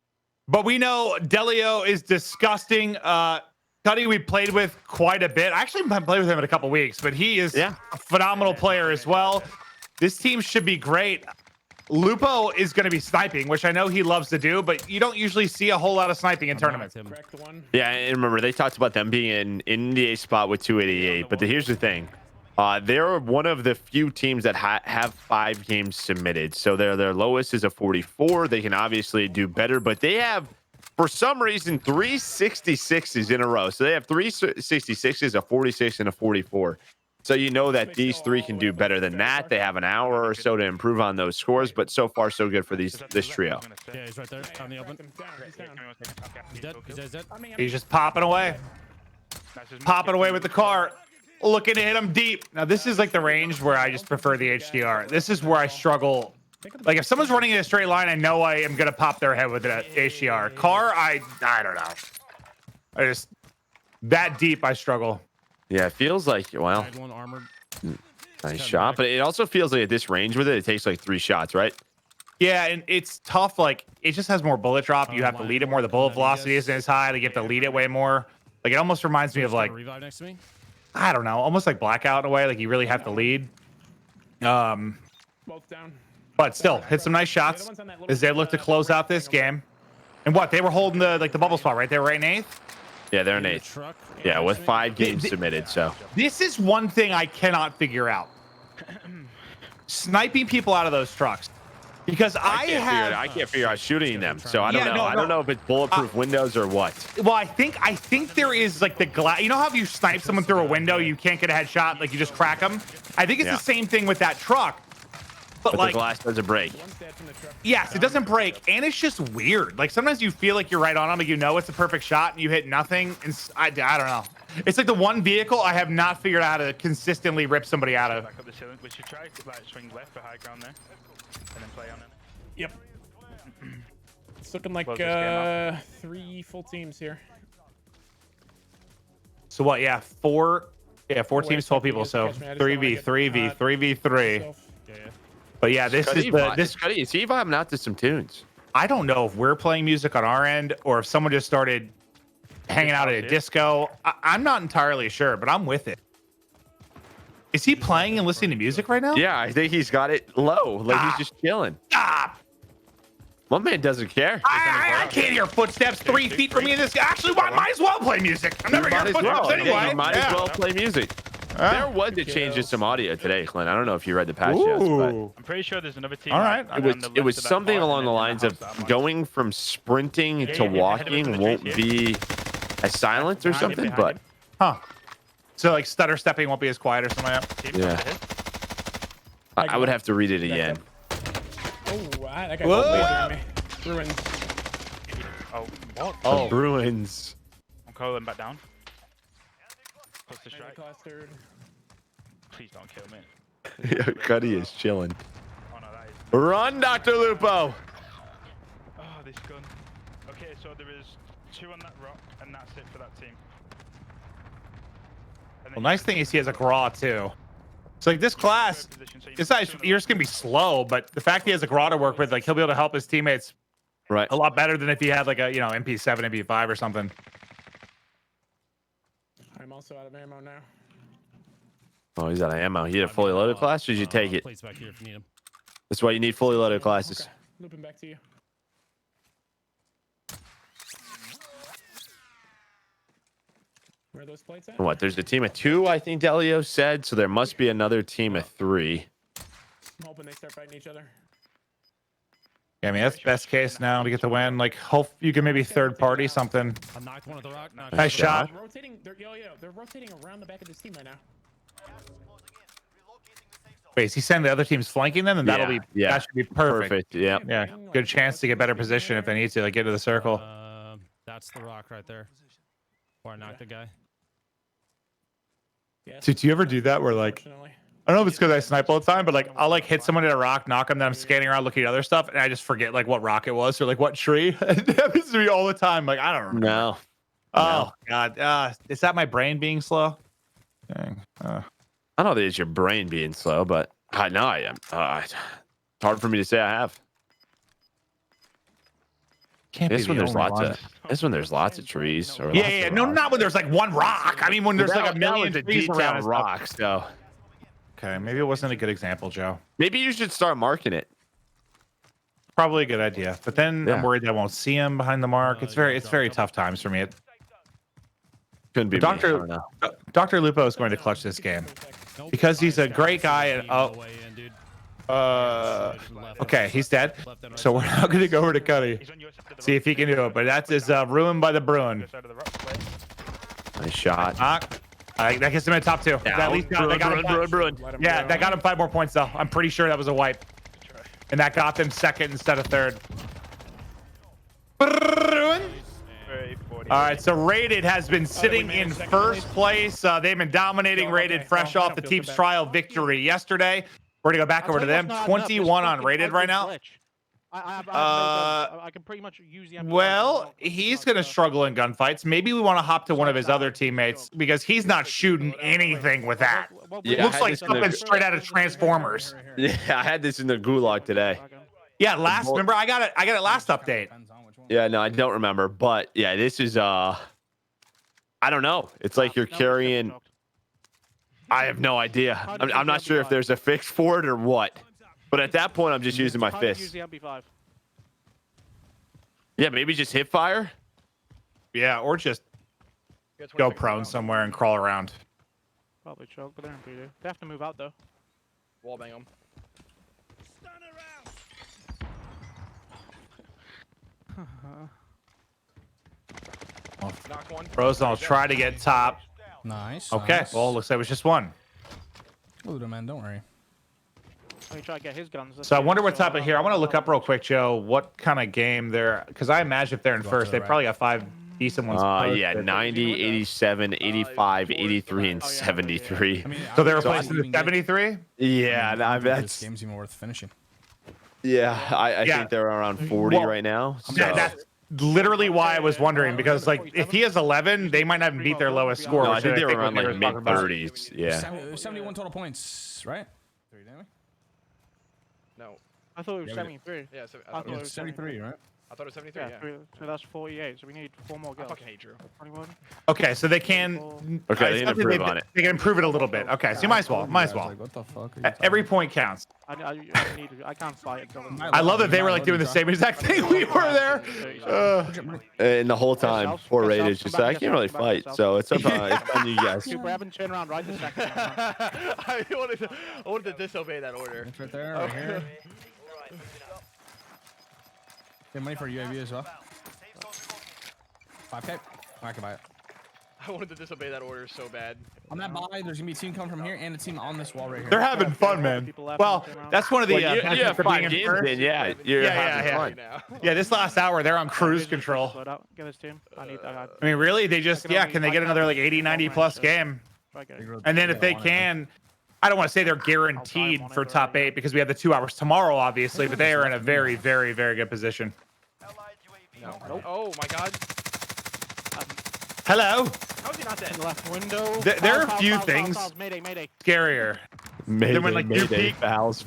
But we know Delio is disgusting. Cuddy, we played with quite a bit. I actually haven't played with him in a couple weeks, but he is a phenomenal player as well. This team should be great. Lupo is going to be sniping, which I know he loves to do, but you don't usually see a whole lot of sniping in tournaments. Yeah, and remember, they talked about them being in the A spot with 288, but here's the thing. They're one of the few teams that have 5 games submitted. So their lowest is a 44. They can obviously do better, but they have, for some reason, 3 66s in a row. So they have 3 66s, a 46, and a 44. So you know that these 3 can do better than that. They have an hour or so to improve on those scores, but so far so good for this trio. Yeah, he's right there on the open. He's dead. He's dead. He's just popping away. Popping away with the car. Looking to hit him deep. Now, this is like the range where I just prefer the HDR. This is where I struggle. Like, if someone's running in a straight line, I know I am going to pop their head with an HDR. Car, I don't know. I just, that deep, I struggle. Yeah, it feels like, well, nice shot. But it also feels like at this range with it, it takes like 3 shots, right? Yeah, and it's tough. Like, it just has more bullet drop. You have to lead it more. The bullet velocity isn't as high. Like, you have to lead it way more. Like, it almost reminds me of, like, I don't know, almost like Blackout in a way. Like, you really have to lead. But still, hit some nice shots as they look to close out this game. And what, they were holding the bubble spot, right? They were right in 8th? Yeah, they're in 8th. Yeah, with 5 games submitted, so. This is one thing I cannot figure out. Sniping people out of those trucks. Because I can't figure out shooting them, so I don't know. I don't know if it's bulletproof windows or what. Well, I think there is like the glass. You know how if you snipe someone through a window, you can't get a headshot, like you just crack them? I think it's the same thing with that truck. But like, the glass doesn't break. Yes, it doesn't break, and it's just weird. Like, sometimes you feel like you're right on them, but you know it's a perfect shot, and you hit nothing. And I don't know. It's like the one vehicle I have not figured out how to consistently rip somebody out of. We should try to like swing left for high ground there, and then play on it. Yep. It's looking like 3 full teams here. So what? Yeah, 4 teams, 12 people. So 3v3. But yeah, this is this. Is he vibing out to some tunes? I don't know if we're playing music on our end or if someone just started hanging out at a disco. I'm not entirely sure, but I'm with it. Is he playing and listening to music right now? Yeah, I think he's got it low. Like he's just chilling. Stop! One man doesn't care. I can't hear footsteps 3 feet from me. In this actually, I might as well play music. I'm never hearing footsteps anyway. You might as well play music. There was a change to some audio today, Clint. I don't know if you read the patch yet, but I'm pretty sure there's another team. All right. It was something along the lines of going from sprinting to walking won't be as silent or something, but so like stutter stepping won't be as quiet or something like that. Yeah. I would have to read it again. Oh, that guy got me. Bruins. Oh, what? Oh, Bruins. I'm calling back down. Close to strike. Clustered. Please don't kill me. Yeah, Cuddy is chilling. Oh, no, that is... Run, DrLupo! Oh, this gun. Okay, so there is 2 on that rock, and that's it for that team. Well, nice thing is he has a Graw too. So like this class, this guy's, you're just gonna be slow, but the fact he has a Graw to work with, like he'll be able to help his teammates right a lot better than if he had like a MP7, MP5 or something. I'm also out of ammo now. Oh, he's out of ammo. You had a fully loaded class, or did you take it? Plates back here if you need them. That's why you need fully loaded classes. Okay. Looping back to you. Where are those plates at? What? There's a team of 2, I think Delio said. So there must be another team of 3. I'm hoping they start fighting each other. Yeah, I mean, that's best case now to get the win. Like, hope you can maybe third party something. I knocked one of the rock. Nice shot. They're rotating around the back of this team right now. Wait, is he saying the other team's flanking them? And that'll be that should be perfect. Yeah. Yeah. Good chance to get better position if they need to, like, get to the circle. That's the rock right there. Or I knocked the guy. Dude, do you ever do that where, like, I don't know if it's because I snipe all the time, but like I'll like hit someone at a rock, knock them, then I'm scanning around looking at other stuff, and I just forget like what rock it was or like what tree. It happens to me all the time. Like I don't remember. No. Oh God. Is that my brain being slow? Dang. I don't think it's your brain being slow, but I know I am. It's hard for me to say I have. This one there's lots of trees. Or Yeah. No, not when there's like one rock. I mean when there's like a million trees around rocks. So. Okay, maybe it wasn't a good example, Joe. Maybe you should start marking it. Probably a good idea, but then I'm worried that I won't see him behind the mark. It's very tough times for me. Couldn't be DrLupo is going to clutch this game because he's a great guy. And okay, he's dead. So we're now going to go over to Cuddy, see if he can do it. But that's his ruined by the Bruin. Nice shot. That gets him in the top 2. Yeah, That at least got him. Yeah, that got him 5 more points though. I'm pretty sure that was a wipe, and that got them 2nd instead of 3rd. All right, so Rated has been sitting in 1st place. They've been dominating Rated fresh off the team's trial victory yesterday. We're gonna go back over to them. 21 on Rated right now. I can pretty much use the. Well, he's gonna struggle in gunfights. Maybe we want to hop to one of his other teammates because he's not shooting anything with that. Yeah, looks like something straight out of Transformers. Yeah, I had this in the gulag today. Yeah, remember I got it last update. Yeah, no, I don't remember, but yeah, this is I don't know. It's like you're carrying. I have no idea. I'm not sure if there's a fix for it or what. But at that point, I'm just using my fist. Yeah, maybe just hip fire. Yeah, or just go prone somewhere and crawl around. Probably choke, but they're in PD. They have to move out though. Wall bang them. Knock one. Frozen will try to get top. Nice. Okay, nice. well, looks like it was just one. Oh, man, don't worry. Let me try to get his guns. So I wonder what's happening here. I want to look up real quick, Joe, what kind of game they're, because I imagine if they're in first, they probably got 5 decent ones. Yeah, 90, 87, 85, 83, and 73. So they're replacing the 73? Yeah, that's this game's even worth finishing. Yeah, I think they're around 40 right now. So. That's literally why I was wondering, because like if he has 11, they might not even beat their lowest score. No, I think they were around like mid 30s. Yeah. 71 total points, right? No. I thought it was 73. Yeah, I thought it was 73, right? I thought it was 73. Yeah. So that's 48. So we need 4 more girls. I fucking hate Drew. 21. Okay, so they can. Okay, they can improve on it. They can improve it a little bit. Okay, so you might as well. Like, what the fuck? Every point counts. I can't fight. I love that they were like doing the same exact thing we were there. And the whole time, poor Raid is just like, I can't really fight, so it's up on you guys. Super, I haven't turned around right this second. I wanted to disobey that order. It's right there, right here. Get money for UAV as well. 5K. I can buy it. I wanted to disobey that order so bad. On that buy, there's gonna be a team coming from here and a team on this wall right here. They're having fun, man. Well, that's one of the. You have 5 games in, yeah. You're having fun. Yeah, this last hour, they're on cruise control. Get this team. I mean, really? They just, can they get another like 80, 90 plus game? And then if they can, I don't want to say they're guaranteed for top 8 because we have the 2 hours tomorrow, obviously, but they are in a very, very, very good position. No. Oh my god. Hello. How is he not dead? In the left window. There are a few things scarier. Mayday, when, like, you peek, fouls.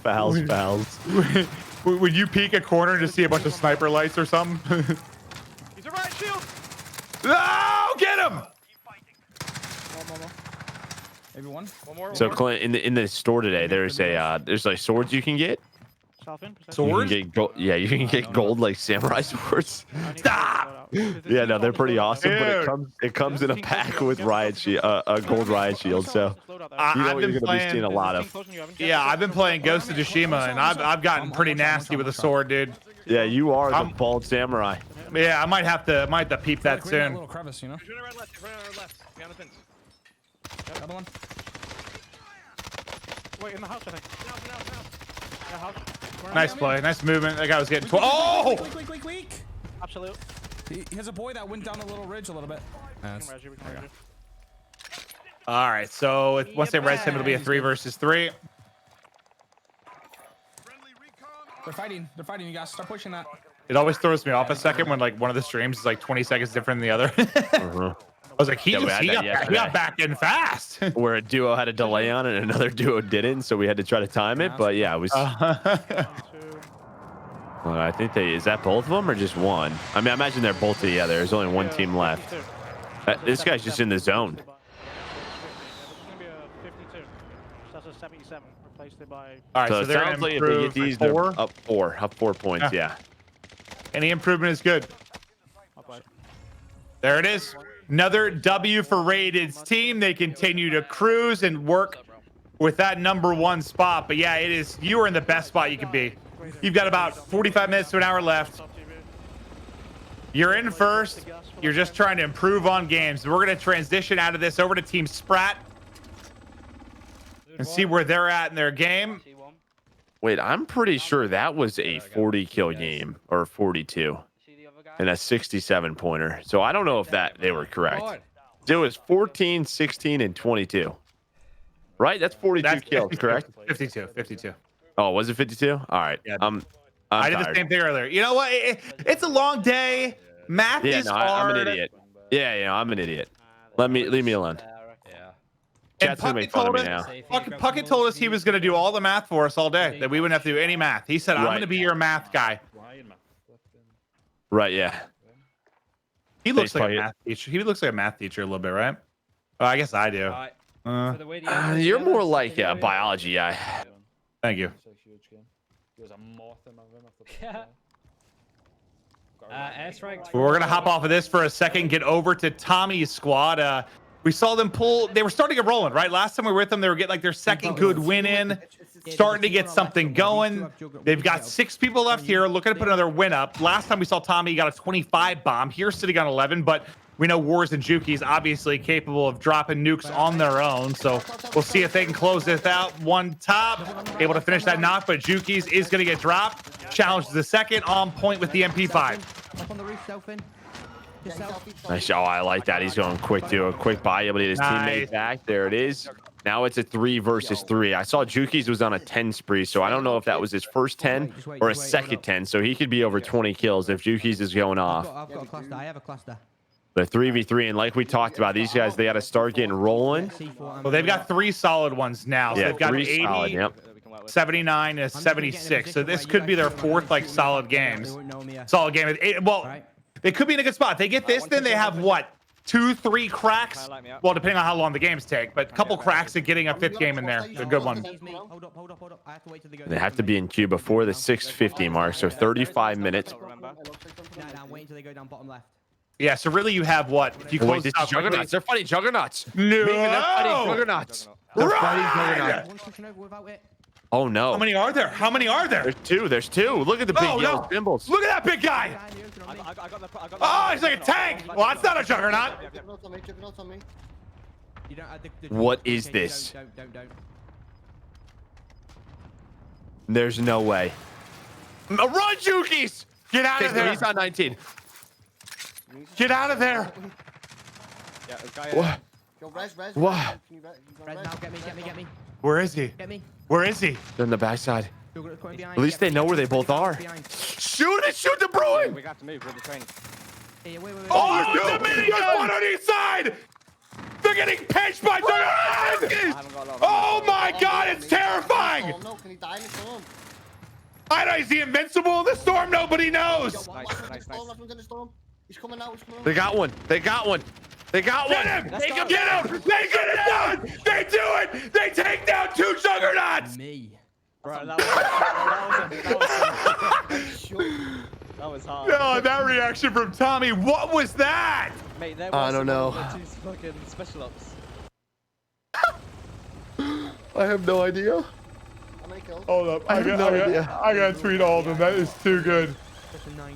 When you peek a corner to see a bunch of sniper lights or something. He's a riot shield. Oh, get him! Maybe one. One more. So Clint, in the store today, there's like swords you can get. Swords? You can get gold, you can get gold like samurai swords. Stop! Yeah, no, they're pretty awesome, but Dude. it comes in a pack with riot shield, a gold riot shield. So you know I've what you're been gonna be playing. seeing a lot of. Yeah, I've been playing Ghost of Tsushima, and I've gotten pretty nasty with a sword, dude. Yeah, you are the bald samurai. Yeah, I might have to peep that That soon. little crevice, you know. Right left, behind the fence. Other one. Wait, in the house, I think. Yeah, house. Nice play, nice movement. That guy was getting. Oh! Weak. Absolute. He has a boy that went down a little ridge a little bit. All right, so once they res him, it'll be a 3 versus 3. They're fighting. They're fighting. You guys start pushing that. It always throws me off a second when like one of the streams is like 20 seconds different than the other. I was like, he got back in fast. Where a duo had a delay on it and another duo didn't, so we had to try to time it. But yeah, it was. Well, I think is that both of them or just one? I mean, I imagine they're both together. There's only one team left. This guy's just in the zone. All right, so so it sounds like if they get these, they're up 4 points. Yeah. Any improvement is good. There it is. Another W for Raided's team. They continue to cruise and work with that #1 spot. But yeah, it is. You are in the best spot you can be. You've got about 45 minutes to an hour left. You're in first. You're just trying to improve on games. We're going to transition out of this over to Team Sprat and see where they're at in their game. Wait, I'm pretty sure that was a 40 kill game or 42 and a 67 pointer. So I don't know if they were correct. It was 14, 16, and 22. Right? That's 42 kills, correct? 52. Oh, was it 52? All right. Yeah. I did the same thing earlier. You know what? It's a long day. Math is hard. I'm an idiot. Yeah, I'm an idiot. Leave me alone. And Puckett told us he was going to do all the math for us all day, that we wouldn't have to do any math. He said, I'm going to be your math guy. Right, yeah. He looks like a math teacher. He looks like a math teacher a little bit, right? Oh, I guess I do. You're more like a biology guy. Thank you. We're going to hop off of this for a second, get over to Tommy's squad. We saw them pull. They were starting to get rolling, right? Last time we were with them, they were getting like their second good win in, starting to get something going. They've got 6 people left here, looking to put another win up. Last time we saw Tommy, he got a 25 bomb. Here sitting on 11, but we know Wars and Juki's obviously capable of dropping nukes on their own. So we'll see if they can close this out. One top, able to finish that knock, but Juki's is going to get dropped. Challenge the second, on point with the MP5. Up on the roof, Selfin. Nice. Oh, I like that. He's going quick to a quick buy, able to get his teammate back. There it is. Now it's a 3 versus 3. I saw Juki's was on a 10 spree, so I don't know if that was his first 10 or a second 10. So he could be over 20 kills if Juki's is going off. I've got a cluster. I have a cluster. The 3v3, and like we talked about, these guys, they got to start getting rolling. Well, they've got 3 solid ones now. So Yeah, they've got 3 80, solid, yep. 79, and 76. So this could be their 4th like solid games. Solid game. Well, they could be in a good spot. If they get this, then they have what? 2, 3 cracks? Well, depending on how long the games take, but a couple cracks at getting a 5th game in there. A good one. Hold up. I have to wait till they go. They have to be in queue before the 6:50 mark, so 35 minutes. I'm waiting till they go down bottom left. Yeah, so really you have what? If you close this out is Juggernauts. They're fighting Juggernauts. No! They're fighting Juggernauts. They're fighting Juggernauts. Oh, no. How many are there? How many are there? There's two. Look at the big yellow symbols. Look at that big guy. Oh, he's like a tank. Well, that's not a Juggernaut. What is this? Don't. There's no way. Run, Juki's! Get out of there. He's on 19. Get out of there. What? What? Get me. Where is he? Get me. Where is he? They're in the backside. At least they know where they both are. Shoot it! Shoot the Bruin! We got to move with the train. Oh, the minigun one on each side! They're getting pinched by Juggernauts! Oh my God, it's terrifying! Oh no, can he die in the storm? I know, is he invincible in the storm? Nobody knows! He's coming out, They got one. They got one. They got Get one. him! Get him! They get it done! They do it! They take down 2 Juggernauts! Me. Bro, That was hard. No, that reaction from Tommy. What was that? Mate, there I was don't know. two fucking special ops. I have no idea. Hold up. I have no idea. I gotta tweet all of them. That is too good.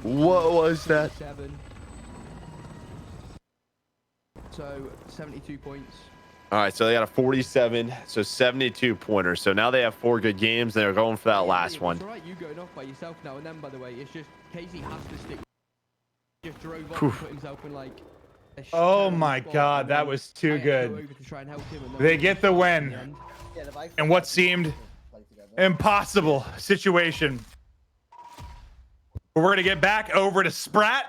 What was that? So 72 points. All right, so they got a 47, so 72 pointers. So now they have 4 good games. They're going for that last one. It's all right, you going off by yourself now and then. By the way, it's just Casey has to stick. Just drove off and put himself in like. Oh my God, that was too good. They get the win in what seemed impossible situation. We're gonna get back over to Sprat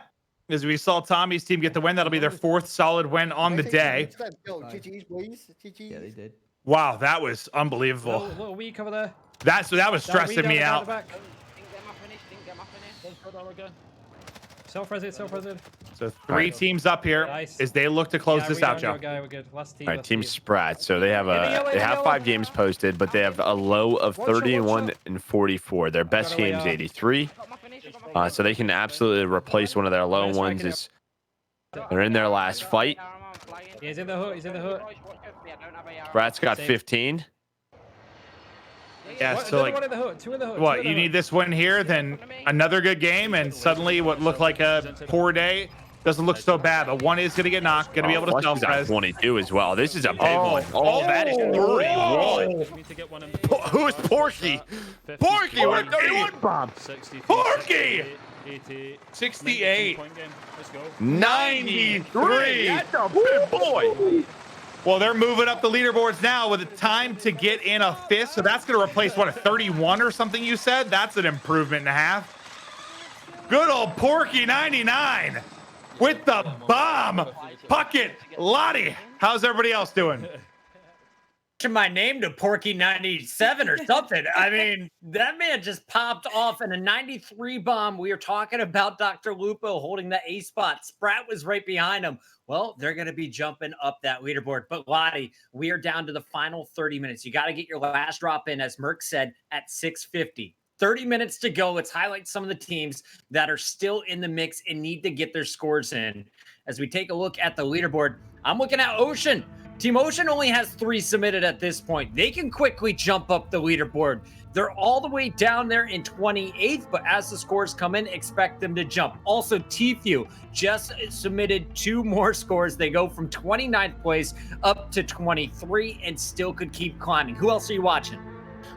as we saw Tommy's team get the win. That'll be their 4th solid win on the day. Yeah, they did. Wow, that was unbelievable. Little weak over there. That was stressing me out. Self-resid. So 3 teams up here as they look to close this out, Joe. We're good. Last team. All right, Team Sprat. So they have 5 games posted, but they have a low of 31 and 44. Their best game is 83. So they can absolutely replace one of their low ones. They're in their last fight. He's in the hood. Sprat's got 15. Yeah, so like, 2 in the hood. what, you need this win here, then another good game, and suddenly what looked like a poor day doesn't look so bad, but one is going to get knocked, going to be able to self-res. 22 as well. This is a big one. Oh, that is 31. Who is Porky? Porky with 31 bomb. Porky! 68. 93. That's a big boy. Well, they're moving up the leaderboards now with a time to get in a 5th, so that's going to replace, what, a 31 or something you said? That's an improvement and a half. Good old Porky 99 with the bomb. Puckett, Lottie, how's everybody else doing? My name to Porky 97 or something. I mean, that man just popped off in a 93 bomb. We are talking about DrLupo holding the A spot. Sprat was right behind him. Well, they're going to be jumping up that leaderboard. But Lottie, we are down to the final 30 minutes. You got to get your last drop in, as Merc said, at 6:50. 30 minutes to go. Let's highlight some of the teams that are still in the mix and need to get their scores in. As we take a look at the leaderboard, I'm looking at Ocean. Team Ocean only has 3 submitted at this point. They can quickly jump up the leaderboard. They're all the way down there in 28th, but as the scores come in, expect them to jump. Also, Tfue just submitted 2 more scores. They go from 29th place up to 23 and still could keep climbing. Who else are you watching?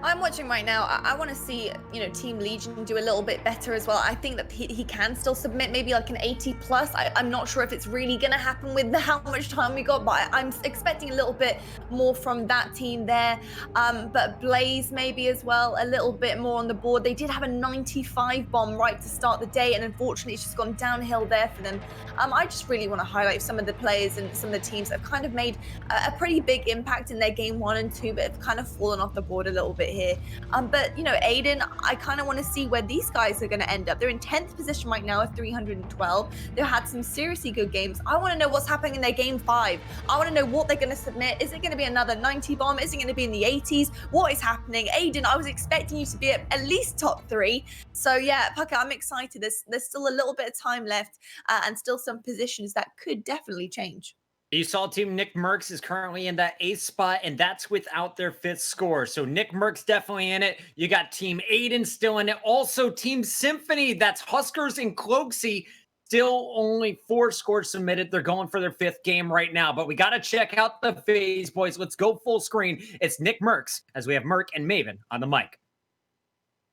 I'm watching right now. I want to see, Team Legion do a little bit better as well. I think that he can still submit maybe like an 80 plus. I'm not sure if it's really going to happen with how much time we got, but I'm expecting a little bit more from that team there. But Blaze maybe as well, a little bit more on the board. They did have a 95 bomb right to start the day, and unfortunately it's just gone downhill there for them. I just really want to highlight some of the players and some of the teams that have kind of made a pretty big impact in their game 1 and 2, but have kind of fallen off the board a little bit here. But Aiden, I kind of want to see where these guys are going to end up. They're in 10th position right now at 312. They've had some seriously good games. I want to know what's happening in their game 5. I want to know what they're going to submit. Is it going to be another 90 bomb? Is it going to be in the 80s? What is happening? Aiden, I was expecting you to be at least top 3. So yeah, Pucker, I'm excited. There's still a little bit of time left and still some positions that could definitely change. You saw Team Nickmercs is currently in that 8th spot, and that's without their 5th score. So Nickmercs definitely in it. You got Team Aiden still in it. Also, Team Symfuhny, that's Huskers and Cloaksy, still only 4 scores submitted. They're going for their 5th game right now. But we got to check out the phase, boys. Let's go full screen. It's Nickmercs, as we have Merc and Maven on the mic.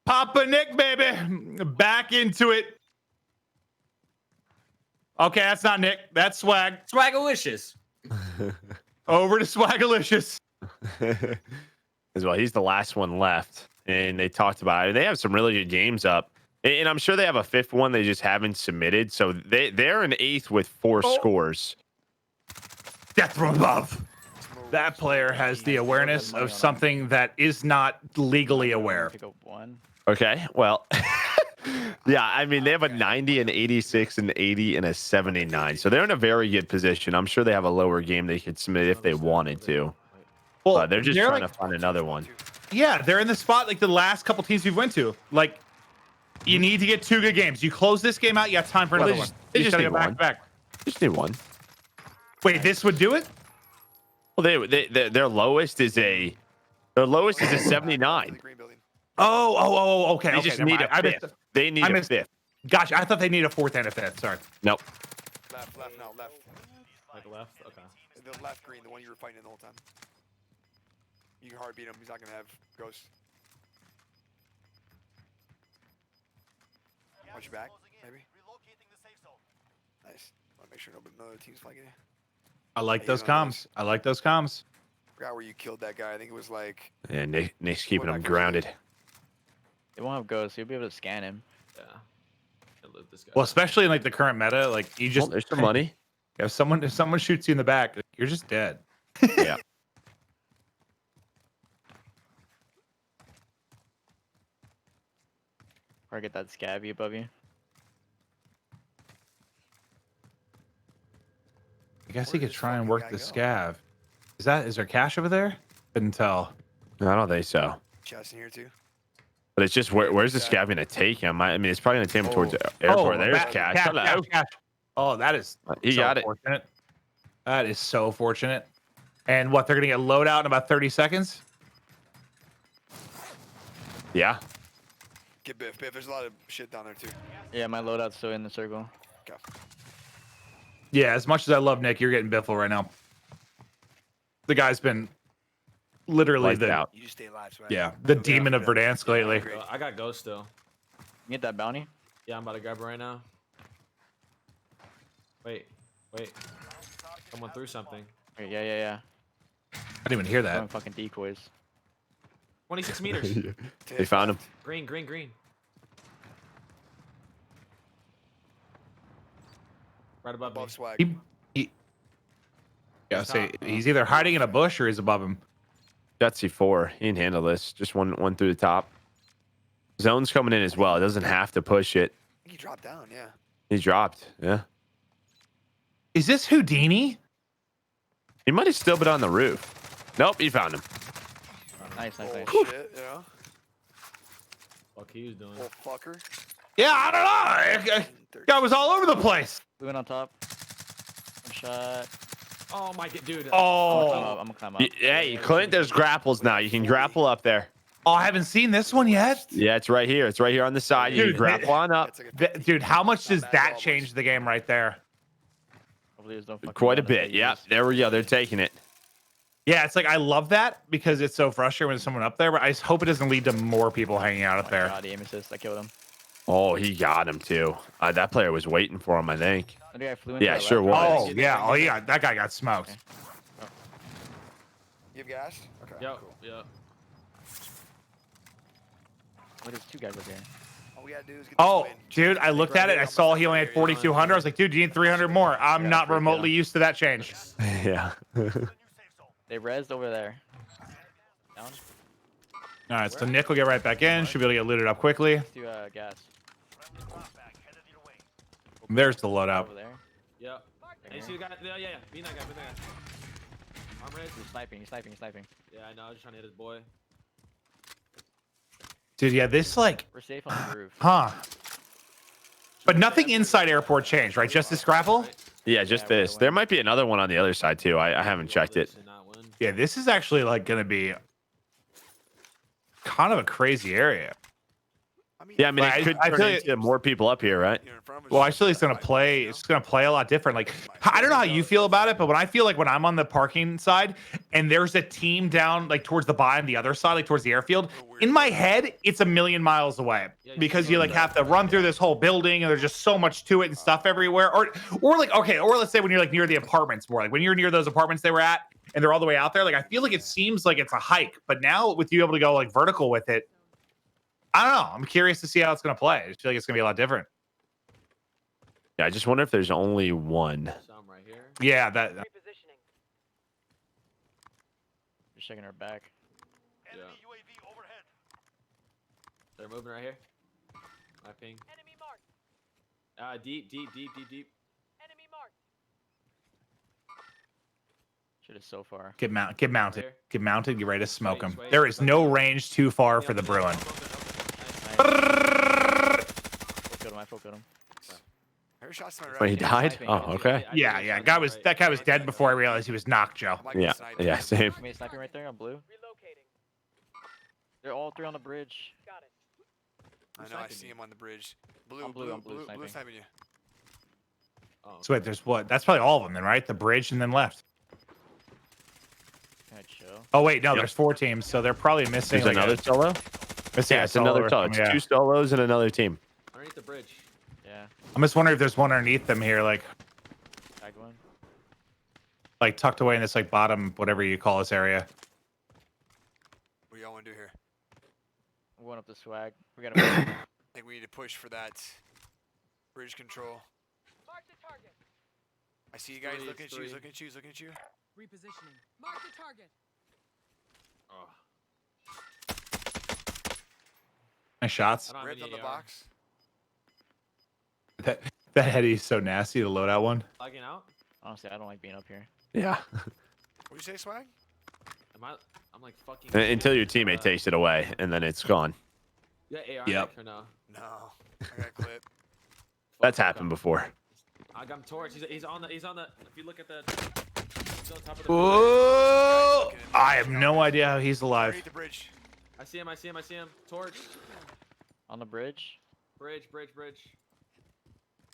Papa Nick, baby. Back into it. Okay, that's not Nick. That's Swag. Swagalicious. Over to Swagalicious. As well, he's the last one left. And they talked about it. They have some really good games up. And I'm sure they have a 5th one they just haven't submitted. So they're in 8th with 4 scores. Death from above. That player has the awareness of something that is not legally aware. Okay, well... Yeah, I mean, they have a 90, an 86, an 80, and a 79. So they're in a very good position. I'm sure they have a lower game they could submit if they wanted to. Well, they're just trying to find another one. Yeah, they're in the spot like the last couple teams we've went to. Like, You need to get 2 good games. You close this game out, you got time for another one. They You just gotta need go back one. to back. Just need one. Wait, this would do it? Well, their lowest is a 79. Okay. They Okay, just never need mind. a fifth. They need a fifth. Gotcha. I thought they need a 4th and a 5th. Sorry. Nope. Left, no, left. Like left? Okay. The left green, the one you were fighting the whole time. You can hard beat him. He's not gonna have ghosts. Watch your back, maybe. Nice. Want to make sure nobody, no other team's flanking you. I like those comms. I like those comms. Forgot where you killed that guy. I think it was like. Yeah, Nick's keeping him grounded. They won't have ghosts. You'll be able to scan him. Yeah. Loot this guy. Well, especially in like the current meta, like you just there's some money. If someone shoots you in the back, you're just dead. Yeah. Or get that scabby above you. I guess he could try and work the scav. Is there cash over there? Couldn't tell. No, I don't think so. Chest in here too. But it's just where's the scav gonna take him? I mean, it's probably gonna take him towards the airport. There's cash. Hello. Cash. Oh, that is. He got it. Fortunate. That is so fortunate. And what, they're gonna get loadout in about 30 seconds? Yeah. Get Biff. Biff, there's a lot of shit down there too. Yeah, my loadout's still in the circle. Okay. Yeah, as much as I love Nick, you're getting biffle right now. The guy's been literally out. You just stay alive, so the demon of Verdansk lately. I got ghost still. You get that bounty? Yeah, I'm about to grab it right now. Wait. Someone threw something. Wait, yeah. I didn't even hear that. Throwing fucking decoys. 26 meters. They found him. Green. Right above me. Swag. He's either hiding in a bush or he's above him. Got C4. He can handle this. Just one through the top. Zone's coming in as well. It doesn't have to push it. I think he dropped down, yeah. He dropped. Yeah. Is this Houdini? He might have still been on the roof. Nope, he found him. Nice. Oh, shit, yeah. Fuck he was doing. Oh, fucker. Yeah, I don't know. Guy was all over the place. We went on top. One shot. Oh my god, dude. Oh. I'm gonna climb up. Hey, Clint, there's grapples now. You can grapple up there. Oh, I haven't seen this one yet. Yeah, it's right here. It's right here on the side. You can grapple on up. Dude, how much does that change the game right there? Hopefully there's no fucking Quite a random bit. Yeah, there we go. They're taking it. Yeah, it's like I love that because it's so frustrating when there's someone up there, but I just hope it doesn't lead to more people hanging out up there. God, the aim assist. I killed him. Oh, he got him too. That player was waiting for him, I think. I think I flew into Yeah, that sure left. was. Oh yeah. That guy got smoked. Okay. You have gas? Okay. Yep. Cool. Yep. Wait, there's 2 guys up here. All we gotta do is get Oh, this win. dude, I looked at it. I saw he only had 4,200. I was like, dude, you need 300 more. I'm not remotely used to that change. Yeah. They rezzed over there. Down. All right, so Nick will get right back in. Should be able to get looted up quickly. Let's do gas. There's the loadout. Over there. Yep. And you see the guy? Yeah. Be that guy. I'm ready. He's sniping. Yeah, I know. I was just trying to hit his boy. Dude, yeah, this like, We're safe on the roof. huh? But nothing inside airport changed, right? Just this grapple? Yeah, just this. There might be another one on the other side too. I haven't checked it. Yeah, this is actually like gonna be kind of a crazy area. Yeah, I mean, But it could I turn feel into more people up here, right? Well, I feel it's gonna play. It's gonna play a lot different. Like, I don't know how you feel about it, but when I feel like when I'm on the parking side and there's a team down like towards the buy on the other side, like towards the airfield, in my head it's a million miles away because you like have to run through this whole building and there's just so much to it and stuff everywhere. Or like okay, or let's say when you're like near the apartments more, like when you're near those apartments they were at and they're all the way out there. Like I feel like it seems like it's a hike, but now with you able to go like vertical with it. I don't know. I'm curious to see how it's going to play. I just feel like it's going to be a lot different. Yeah, I just wonder if there's only one. Some right here. Yeah, that. Just checking our back. Yeah. They're moving right here. My ping. Enemy marked. Deep. Enemy marked. Shit is so far. Get mounted. Get mounted. Get ready to smoke them. Wait. There is no range too far for the Bruin. I focused him. When he died? Oh, okay. Yeah, yeah. That guy was dead before I realized he was knocked, Joe. Yeah, yeah, same. Me sniping right there on blue. They're all three on the bridge. I know, I see him on the bridge. Blue sniping you. So wait, there's what? That's probably all of them then, right? The bridge and then left. Can I chill? Oh wait, no, there's 4 teams, so they're probably missing. There's another solo? Missing Yeah, it's another solo. It's 2 solos and another team. Underneath the bridge. Yeah. I'm just wondering if there's one underneath them here, like tucked away in this like bottom, whatever you call this area. What do y'all want to do here? I'm going up the swag. We gotta. I think we need to push for that bridge control. I see you guys looking at you, looking at you, looking at you. Repositioning. Mark the target. Nice shots. Ripped on the box. That heady is so nasty, the loadout one. Lagging out? Honestly, I don't like being up here. Yeah. What do you say, Swag? I'm like fucking. Until your teammate takes it away, and then it's gone. Yeah, AR Yep. or no? No. I got clip. That's happened before. I got him torch. He's on the. If you look at the. He's on top of the. Oh! I have no idea how he's alive. The bridge. I see him. Torch. On the bridge. Bridge.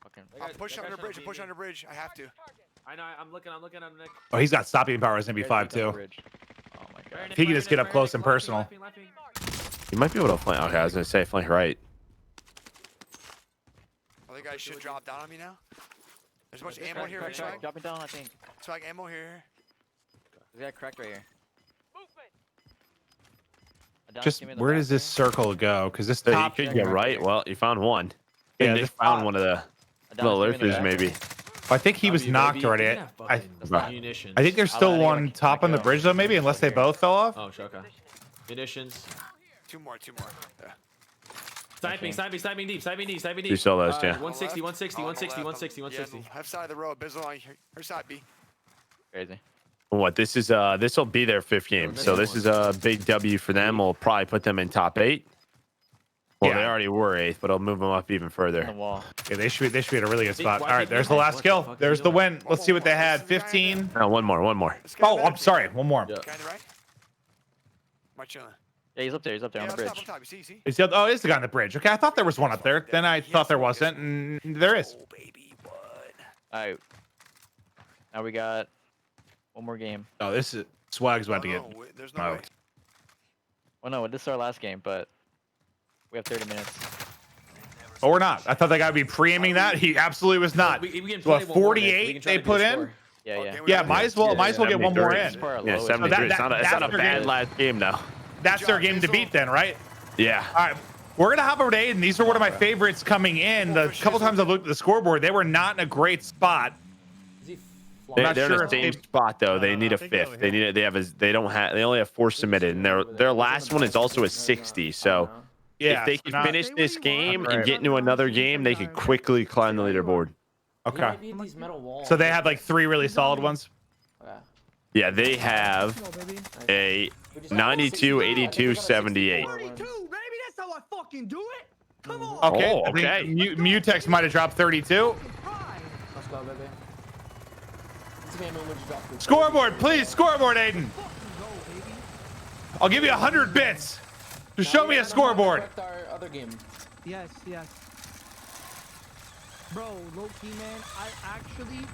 Fucking. I'll push under bridge. Push under bridge. I have to. I know. I'm looking. I'm Nick. Oh, he's got stopping power as MP5 too. Oh my god. If he can just get up close and personal. You might be able to flank. Okay, I was gonna say flank right. I think I should drop down on me now. There's a bunch of ammo here. Swag. Dropping down, I think. Swag ammo here. There's got cracked right here. Just where does this circle go? Because this top you could get right. Well, you found one. Yeah, Nick found one of the lurkers maybe. I think he was knocked already. I think there's still one top on the bridge though, maybe, unless they both fell off. Oh, sure, okay. Munitions. Two more. Yeah. Sniping deep. 2 solos, yeah. 160. Left side of the road. Bizzle on her side, B. Crazy. What this is? This will be their 5th game, so this is a big W for them. We'll probably put them in top 8. Well, they already were 8th, but I'll move them up even further. Yeah, they should be at a really good spot. All right, there's the last kill. There's the win. Let's see what they had. 15. No, one more. Oh, I'm sorry. One more. Guy on the right. Am I chilling? Yeah, he's up there. On the bridge. Top. You see? It's the guy on the bridge. Okay, I thought there was one up there. Then I thought there wasn't, and there is. Oh, baby, bud. All right. Now we got one more game. Oh, this is Swag's about to get. There's no way. Well, no, this is our last game, but we have 30 minutes. Oh, we're not. I thought that guy would be pre-aiming that. He absolutely was not. What, 48 they put in? Yeah. Might as well get one more in. Yeah, 73. It's not a bad last game though. That's their game to beat then, right? Yeah. All right. We're gonna hop over to Aiden. These are one of my favorites coming in. The couple times I've looked at the scoreboard, they were not in a great spot. They're in the same spot though. They need a 5th. They need it. They only have 4 submitted, and their last one is also a 60. So if they can finish this game and get into another game, they could quickly climb the leaderboard. Okay. So they have like 3 really solid ones. Yeah, they have a 92, 82, 78. 32, baby, that's how I fucking do it. Come on. Okay. Oh, okay. I think Mutex might have dropped 32. Let's go, baby. Scoreboard, please. Scoreboard, Aiden. I'll give you 100 bits. Just show me a scoreboard. Our other game. Yes. Bro, low key, man. I actually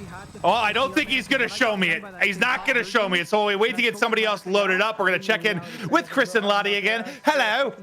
had to. Oh, I don't think he's gonna show me it. He's not gonna show me it. So we wait to get somebody else loaded up. We're gonna check in with Chris and Lottie again. Hello.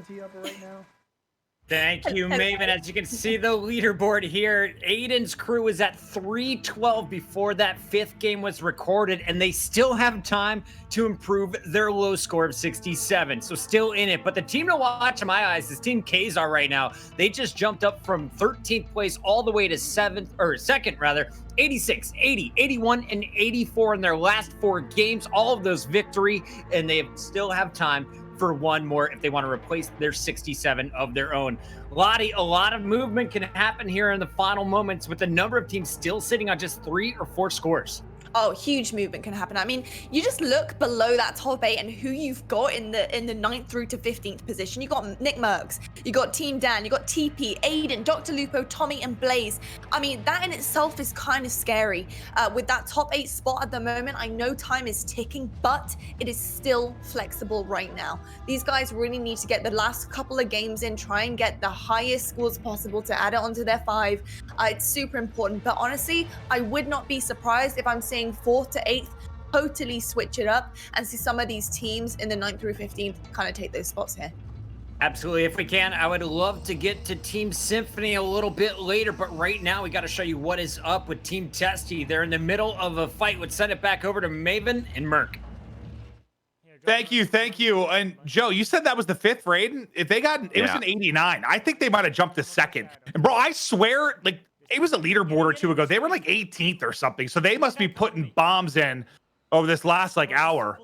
Thank you, Maven. As you can see the leaderboard here, Aiden's crew is at 312 before that 5th game was recorded, and they still have time to improve their low score of 67. So still in it. But the team to watch in my eyes is Team Kazar right now. They just jumped up from 13th place all the way to 2nd rather. 86, 80, 81, and 84 in their last 4 games. All of those victory, and they still have time for one more if they want to replace their 67 of their own. Lottie, a lot of movement can happen here in the final moments with the number of teams still sitting on just 3 or 4 scores. oh, huge movement can happen. I mean, you just look below that top 8 and who you've got in the 9th through to 15th position. You got Nickmercs, you got Team Dan, you got TP, Aiden, DrLupo, Tommy, and Blaze. I mean, that in itself is kind of scary. With that top 8 spot at the moment, I know time is ticking, but it is still flexible right now. These guys really need to get the last couple of games in, try and get the highest scores possible to add it onto their 5. It's super important, but honestly, I would not be surprised if I'm saying 4th to 8th, totally switch it up and see some of these teams in the 9th through 15th kind of take those spots here. Absolutely. If we can, I would love to get to Team Symfuhny a little bit later, but right now we got to show you what is up with Team Testy. They're in the middle of a fight. Would send it back over to Maven and Merc. Thank you. And Joe, you said that was the 5th for Aiden. If they got, it was an 89. I think they might have jumped to 2nd. And bro, I swear, like, it was a leaderboard or two ago. They were like 18th or something. So they must be putting bombs in over this last like hour.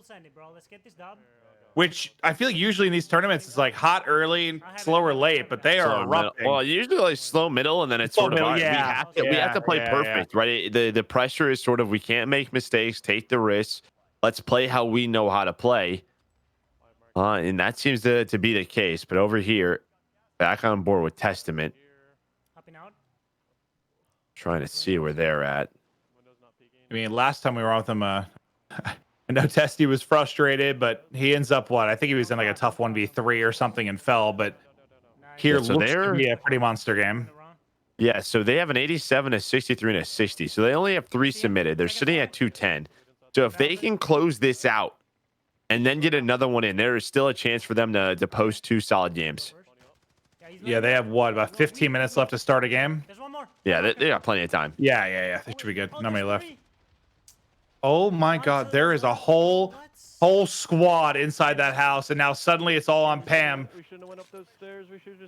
Which I feel like usually in these tournaments it's like hot early and slower late, but they are erupting. Well, usually like slow middle, and then it's sort of we have to play perfect, right? The pressure is sort of we can't make mistakes, take the risks. Let's play how we know how to play, and that seems to be the case. But over here, back on board with Testament, trying to see where they're at. I mean, last time we were on with them, I know Testy was frustrated, but he ends up what? I think he was in like a tough 1v3 or something and fell. But here looks to be a pretty monster game. Yeah, so they have an 87, a 63, and a 60. So they only have 3 submitted. They're sitting at 210. So if they can close this out and then get another one in, there is still a chance for them to post 2 solid games. Yeah, they have what, about 15 minutes left to start a game? Yeah, they got plenty of time. Yeah. They should be good. Not many left. Oh my God, there is a whole squad inside that house, and now suddenly it's all on Pam.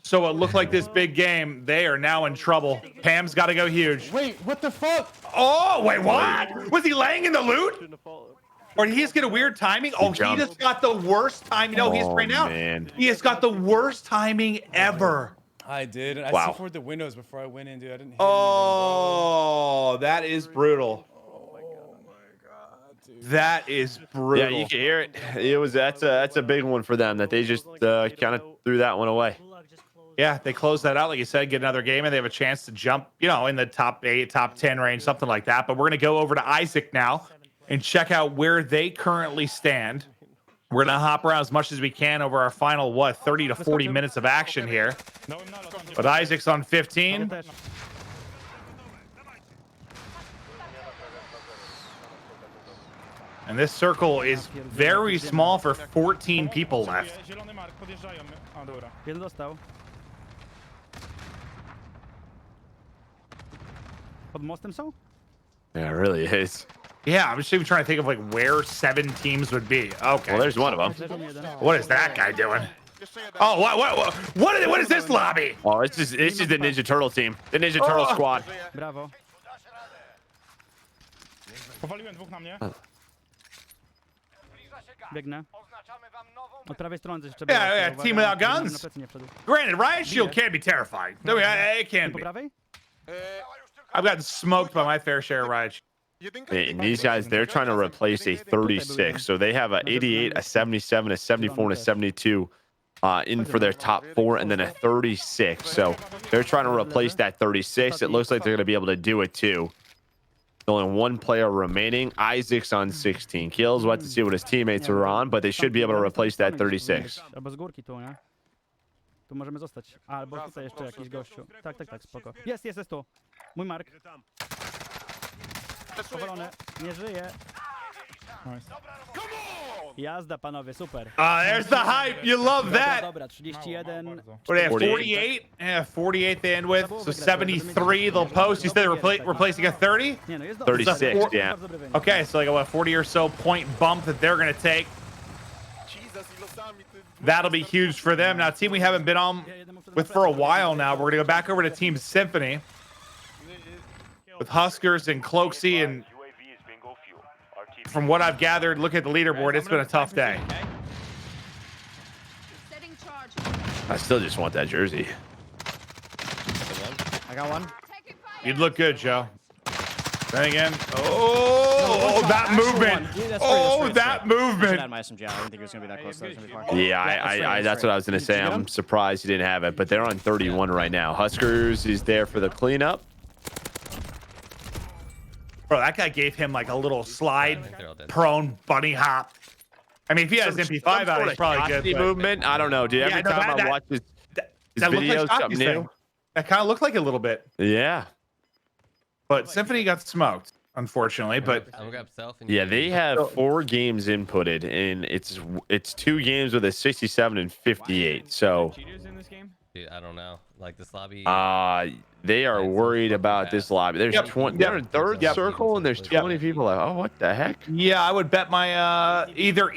So it looked like this big game. They are now in trouble. Pam's got to go huge. Wait, what the fuck? Oh, wait, what? Was he laying in the loot? Or did he just get a weird timing? Oh, he just got the worst timing. No, he's right now. He has got the worst timing ever. I did. I Wow. secured the windows before I went in, dude. I didn't hit Oh, that is brutal. That is brutal. Yeah, you can hear it. That's a big one for them that they just kind of threw that one away. Yeah, they close that out, like you said, get another game, and they have a chance to jump, in the top 8, top 10 range, something like that. But we're going to go over to Isaac now and check out where they currently stand. We're going to hop around as much as we can over our final, 30 to 40 minutes of action here. But Isaac's on 15. And this circle is very small for 14 people left. Yeah, it really is. Yeah, I'm just even trying to think of like where 7 teams would be. Okay. Well, there's one of them. What is that guy doing? Oh, what is this lobby? Oh, this is the Ninja Turtle team, the Ninja Turtle squad. Brawo. Powaliłem 2 na mnie. Biegnę. Od prawej strony jeszcze Yeah, team without guns. Granted, Riot Shield can be terrifying. It can be. I've gotten smoked by my fair share of Riot Shield. And these guys, they're trying to replace a 36. So they have a 88, a 77, a 74, and a 72 in for their top 4, and then a 36. So they're trying to replace that 36. It looks like they're going to be able to do it too. Only 1 player remaining. Isaac's on 16 kills. We'll have to see what his teammates are on, but they should be able to replace that 36. Albo z górki tu, nie? Tu możemy zostać. Albo tutaj jeszcze jakiś gościu. Tak, spoko. Jest tu. Mój Mark. Powalony. Nie żyje. Jazda, panowie, super. There's the hype. You love that. Dobra, 31. What do they have, 48? Yeah, 48 they end with. So 73 they'll post. You said they're replacing a 30? 36, yeah. Okay, so like a 40 or so point bump that they're going to take. That'll be huge for them. Now, a team we haven't been on with for a while now. We're going to go back over to Team Symfuhny with Huskers and Cloaksy. And from what I've gathered, look at the leaderboard. It's been a tough day. I still just want that jersey. I got one. You'd look good, Joe. Then again. Oh, that movement. Oh, that movement. I don't think it was gonna be that close. Yeah, that's what I was gonna say. I'm surprised he didn't have it, but they're on 31 right now. Huskers is there for the cleanup. Bro, that guy gave him like a little slide, prone bunny hop. I mean, if he has MP5 out, he's probably good. Movement. I don't know, dude. Every time I watch his videos, something new. That kind of looked like a little bit. Yeah. But Symfuhny got smoked, unfortunately. But yeah, they have 4 games inputted, and it's 2 games with a 67 and 58. So Cheaters in this game? Dude, I don't know. Like this lobby. they are worried about this lobby. There's 20. They're in third circle, and there's 20 people. Like, oh, what the heck? Yeah, I would bet my either.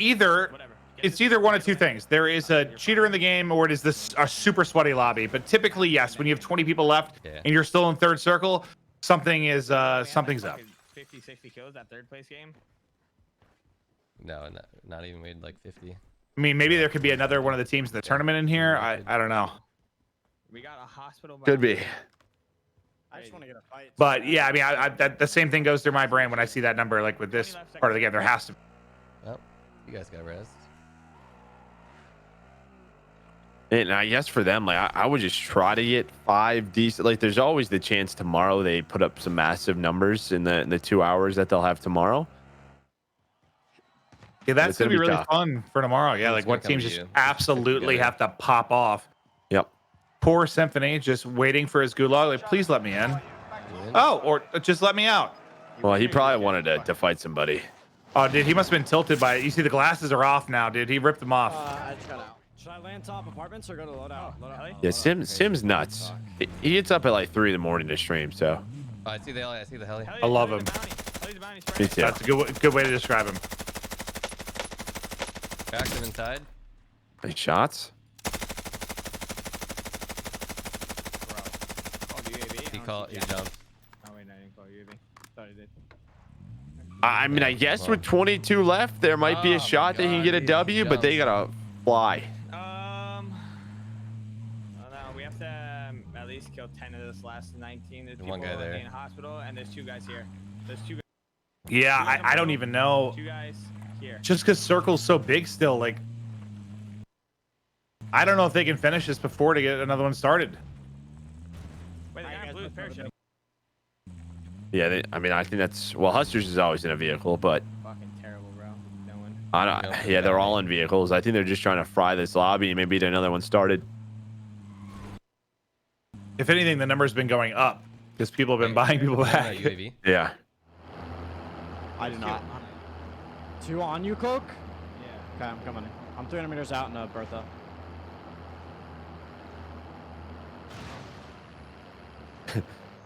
It's either one of two things. There is a cheater in the game, or it is a super sweaty lobby. But typically, yes, when you have 20 people left and you're still in third circle, something's up. 50, 60 kills that third place game. No, not even made like 50. I mean, maybe there could be another one of the teams in the tournament in here. I don't know. We got a hospital. Could be. I just want to get a fight. But yeah, I mean, the same thing goes through my brain when I see that number. Like with this part of the game, there has to be. Oh, you guys got rest. And I guess for them, like I would just try to get 5 decent. Like there's always the chance tomorrow they put up some massive numbers in the 2 hours that they'll have tomorrow. Yeah, that's gonna be really fun for tomorrow. Yeah, like what teams just absolutely have to pop off. Yep. Poor Symfuhny just waiting for his gulag. Like, please let me in. Oh, or just let me out. Well, he probably wanted to fight somebody. Oh, dude, he must have been tilted by it. You see the glasses are off now, dude. He ripped them off. I just got out. Should I land top apartments or go to loadout? Yeah, Sim's nuts. He gets up at like 3 in the morning to stream. So. Oh, I see the heli. I see the heli. I love him. Me too. That's a good way to describe him. Cracked him inside. Nice shots. He jumped. Oh wait, no, I didn't call UAV. Thought he did. I mean, I guess with 22 left, there might be a shot that he can get a W, but they gotta fly. Oh no, we have to at least kill 10 of this last 19. There's one guy there in hospital, and there's 2 guys here. There's 2 guys. Yeah, I don't even know. 2 guys here. Just because circle's so big still, like, I don't know if they can finish this before to get another one started. Wait, the guy in blue parachute. Yeah, I mean, I think that's Huskers is always in a vehicle, but Fucking terrible, bro. No one. I don't. Yeah, they're all in vehicles. I think they're just trying to fry this lobby and maybe get another one started. If anything, the number's been going up because people have been buying people back. Yeah. I do not. 2 on you, Cloak? Yeah. Okay, I'm coming. I'm 300 meters out in Bertha.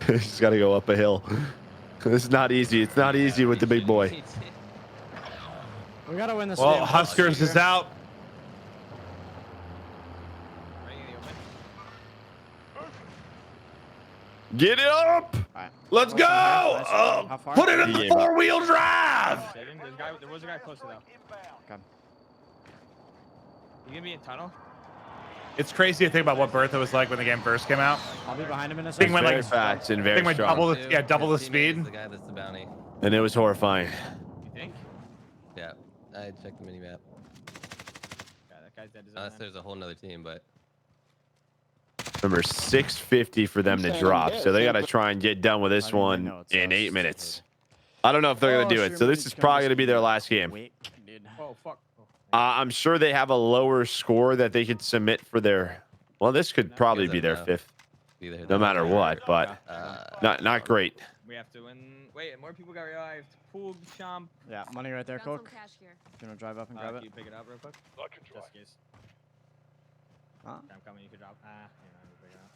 Just got to go up a hill. This is not easy. It's not easy with the big boy. We gotta win this. Well, Huskers is out. Get it up! Right. Let's go! Put it in the 4-wheel drive! There was a guy closer though. Okay. You gonna be in tunnel? It's crazy to think about what Bertha was like when the game first came out. I'll be behind him in a Thing second. went like fast and very strong. Double the speed. The guy that's the bounty. And it was horrifying. You think? Yeah, I checked the mini map. Yeah, that guy's dead. Unless there's a whole nother team, but. Remember, 650 for them to drop, so they got to try and get done with this one in 8 minutes. I don't know if they're going to do it, so this is probably going to be their last game. Oh, fuck. I'm sure they have a lower score that they could submit for their... Well, this could probably be their 5th, no matter what, but not great. We have to win. Wait, more people got revived. Pool, Champ. Yeah, money right there, Coke. Gonna drive up and grab it. Can you pick it up real quick? Just in case. Huh? I'm coming. You can drop. You know, pick it up.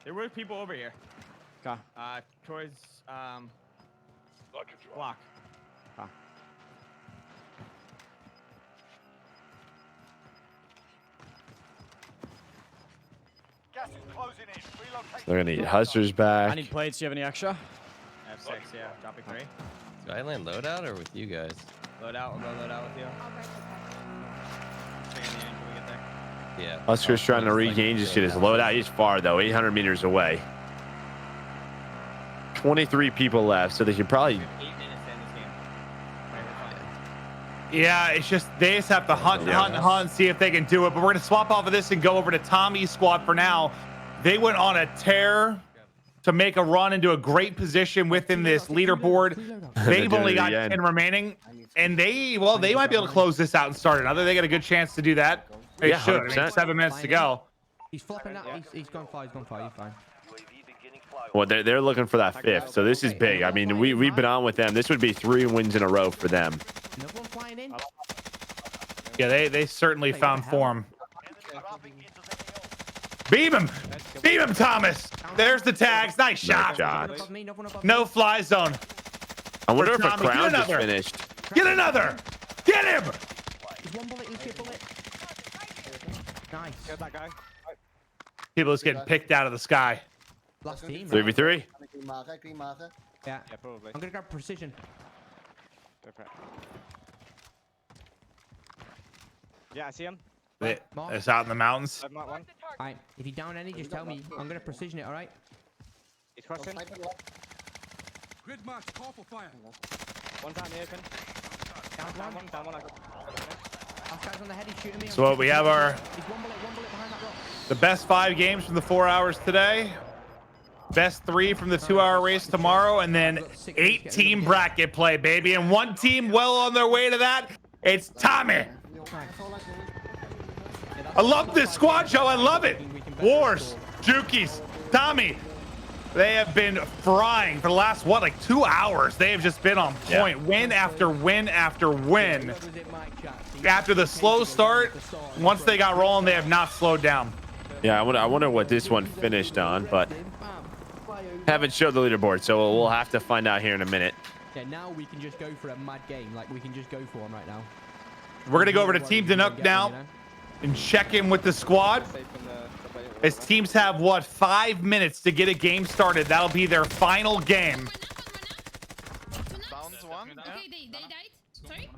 There were people over here. Okay. Towards block. Okay. They're going to need Huskers back. I need plates. Do you have any extra? F6, yeah. Dropping 3. Do I land loadout or with you guys? Load out. We'll go load out with you. Can we get there? Yeah. Huskers trying to regain, just get his loadout. He's far, though, 800 meters away. 23 people left, so they should probably. Yeah, it's just they just have to hunt, and see if they can do it. But we're gonna swap off of this and go over to Tommy's squad for now. They went on a tear to make a run into a great position within this leaderboard. They've only got 10 remaining, and they might be able to close this out and start another. They got a good chance to do that. They should. I mean, 7 minutes to go. He's flopping out. He's gone far. He's fine. Well, they're looking for that 5th, so this is big. I mean, we've been on with them. This would be 3 wins in a row for them. No one flying in. Yeah, they certainly found form. Beam him, Thomas. There's the tags. Nice shot. No fly zone. I wonder if a crown just finished. Get another. Get him. He's one bullet. He's 2 bullet. Nice. Get that guy. People just getting picked out of the sky. Last team. 3v3. Yeah, probably. I'm gonna grab precision. Yeah, I see him. It's out in the mountains. Alright, if you down any, just tell me. I'm gonna precision it, alright? He's crossing. Grid march, call for fire. One's out in the open. Down one. Last guy's on the head, he's shooting me. So we have our He's one bullet behind that rock. the best 5 games from the 4 hours today. Best 3 from the 2-hour race tomorrow, and then 8-team bracket play, baby. And 1 team well on their way to that. It's Tommy. I love this squad show. I love it. Wars, Jukies, Tommy. They have been frying for the last, 2 hours. They have just been on point. Yeah. Win after win after win. After the slow start, once they got rolling, they have not slowed down. Yeah, I wonder what this one finished on, but haven't showed the leaderboard, so we'll have to find out here in a minute. Yeah, now we can just go for a mad game. Like, we can just go for one right now. We're going to go over to Team Danuk now and check in with the squad. As teams have, 5 minutes to get a game started. That'll be their final game. Okay, they died. Sorry?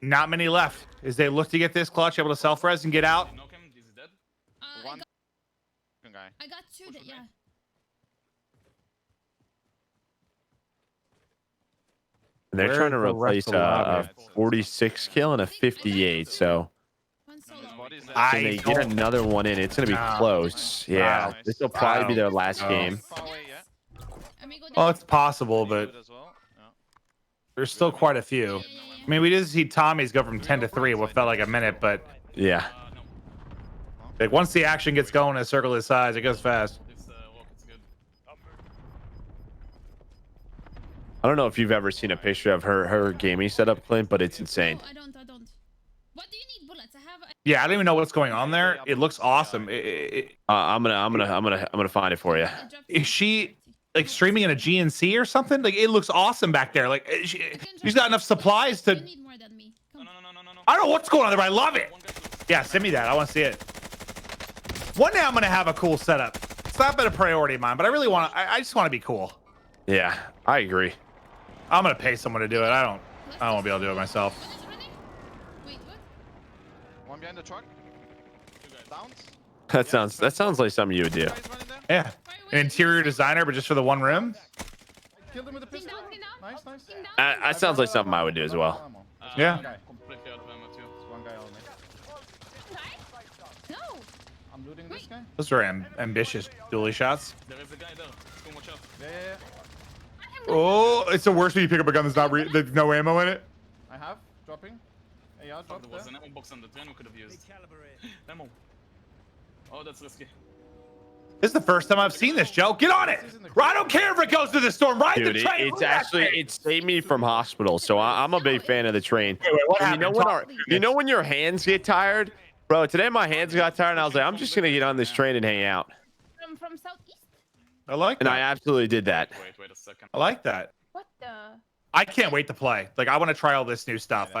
Not many left as they look to get this clutch, able to self-res and get out. I got 2 that, yeah. And they're trying to replace a 46 kill and a 58, so can they get another one in? It's going to be close. Yeah, this will probably be their last game. Oh, it's possible, but there's still quite a few. I mean, we did see Tommy's go from 10 to 3, what felt like a minute, but yeah. Like once the action gets going in a circle this size, it goes fast. I don't know if you've ever seen a picture of her gaming setup, Clint, but it's insane. I don't. What do you need bullets? Yeah, I don't even know what's going on there. It looks awesome. I'm gonna find it for you. Is she like streaming in a GNC or something? Like it looks awesome back there. Like she's got enough supplies to. I don't know what's going on there, but I love it. Yeah, send me that. I want to see it. One day I'm gonna have a cool setup. It's not been a priority of mine, but I really want to. I just want to be cool. Yeah, I agree. I'm gonna pay someone to do it. I won't be able to do it myself. One behind the truck. Downs. That sounds like something you would do. Yeah, an interior designer, but just for the one room. Killed him with a pistol. Nice. That sounds like something I would do as well. Yeah. One guy on me. No. I'm looting this guy. Those are ambitious dually shots. There is a guy there. Go watch out. Yeah. Oh, it's the worst when you pick up a gun there's no ammo in it. I have. Dropping. Hey, yeah, drop there was an ammo box on the train we could have used. Ammo. Oh, that's risky. This is the first time I've seen this, Joe. Get on it. I don't care if it goes to the storm. Ride Dude, the train. it saved me from hospital, so I'm a big fan of the train. What you know when your hands get tired, bro? Today my hands got tired, and I was like, I'm just gonna get on this train and hang out. From southeast. I like that. And I absolutely did that. Wait a second. I like that. What the? I can't wait to play. Like I want to try all this new stuff.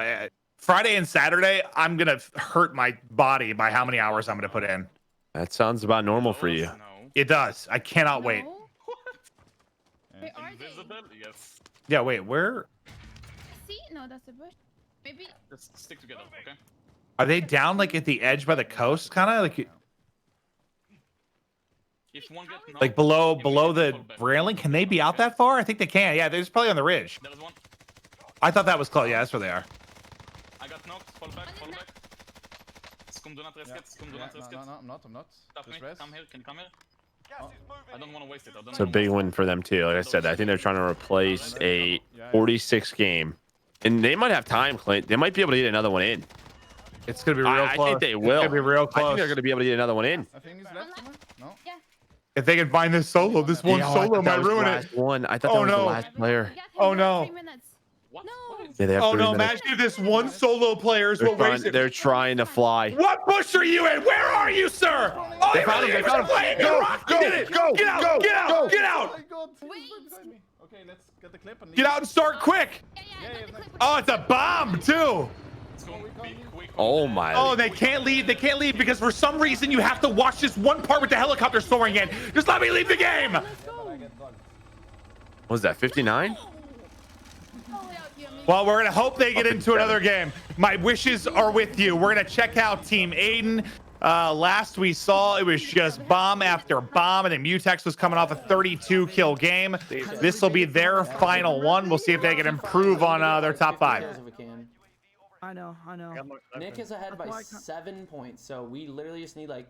Friday and Saturday, I'm gonna hurt my body by how many hours I'm gonna put in. That sounds about normal for you. It does. I cannot wait. Where are Invisible? Yes. Yeah, wait, where? See? No, that's a bush. Maybe. Let's stick together, okay? Are they down like at the edge by the coast, kind of like? If one get knocked, Like below the railing. Can they be out that far? I think they can. Yeah, they're just probably on the ridge. There's one. I thought that was close. Yeah, that's where they are. I got knocked. Fall back. Fall back. Scum, do not risk it. Scum, do not risk it. No, I'm not. Stop me. Come here. Can you come here? I don't want to waste it. It's a big win for them too. Like I said, I think they're trying to replace a 46 game, and they might have time, Clint. They might be able to get another one in. It's gonna be real close. I think they will. It's gonna be real close. I think they're gonna be able to get another one in. I think he's left somewhere. No. Yeah. If they can find this solo, this one solo might ruin it. I thought that was the last player. Oh no. What? Yeah, they have 3 minutes. Imagine if this one solo player is what races. They're trying to fly. What bush are you in? Where are you, sir? Oh, They found him. They found him. Go! Get out! Get out! Get out! Okay, let's get the clip and Get out and start quick! Oh, it's a bomb too. Oh my! Oh, they can't leave. They can't leave because for some reason you have to watch this one part with the helicopter soaring in. Just let me leave the game. What was that? 59? Well, we're gonna hope they get into another game. My wishes are with you. We're gonna check out Team Aiden. Last we saw, it was just bomb after bomb, and then Methodz was coming off a 32 kill game. This will be their final one. We'll see if they can improve on their top 5. I know. Nick is ahead by 7 points, so we literally just need like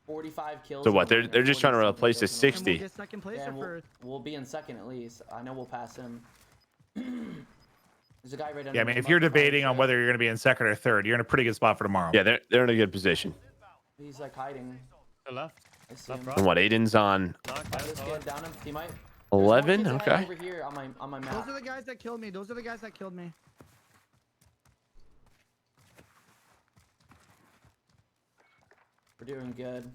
45 kills. So what? They're just trying to replace a 60. We'll get second place or first? We'll be in second at least. I know we'll pass him. There's a guy right under. Yeah, I mean, if you're debating on whether you're going to be in second or third, you're in a pretty good spot for tomorrow. Yeah, they're in a good position. He's like hiding. Left. And what? Aiden's on This kid down him. He might. 11. Okay. Over here on my map. Those are the guys that killed me. We're doing good.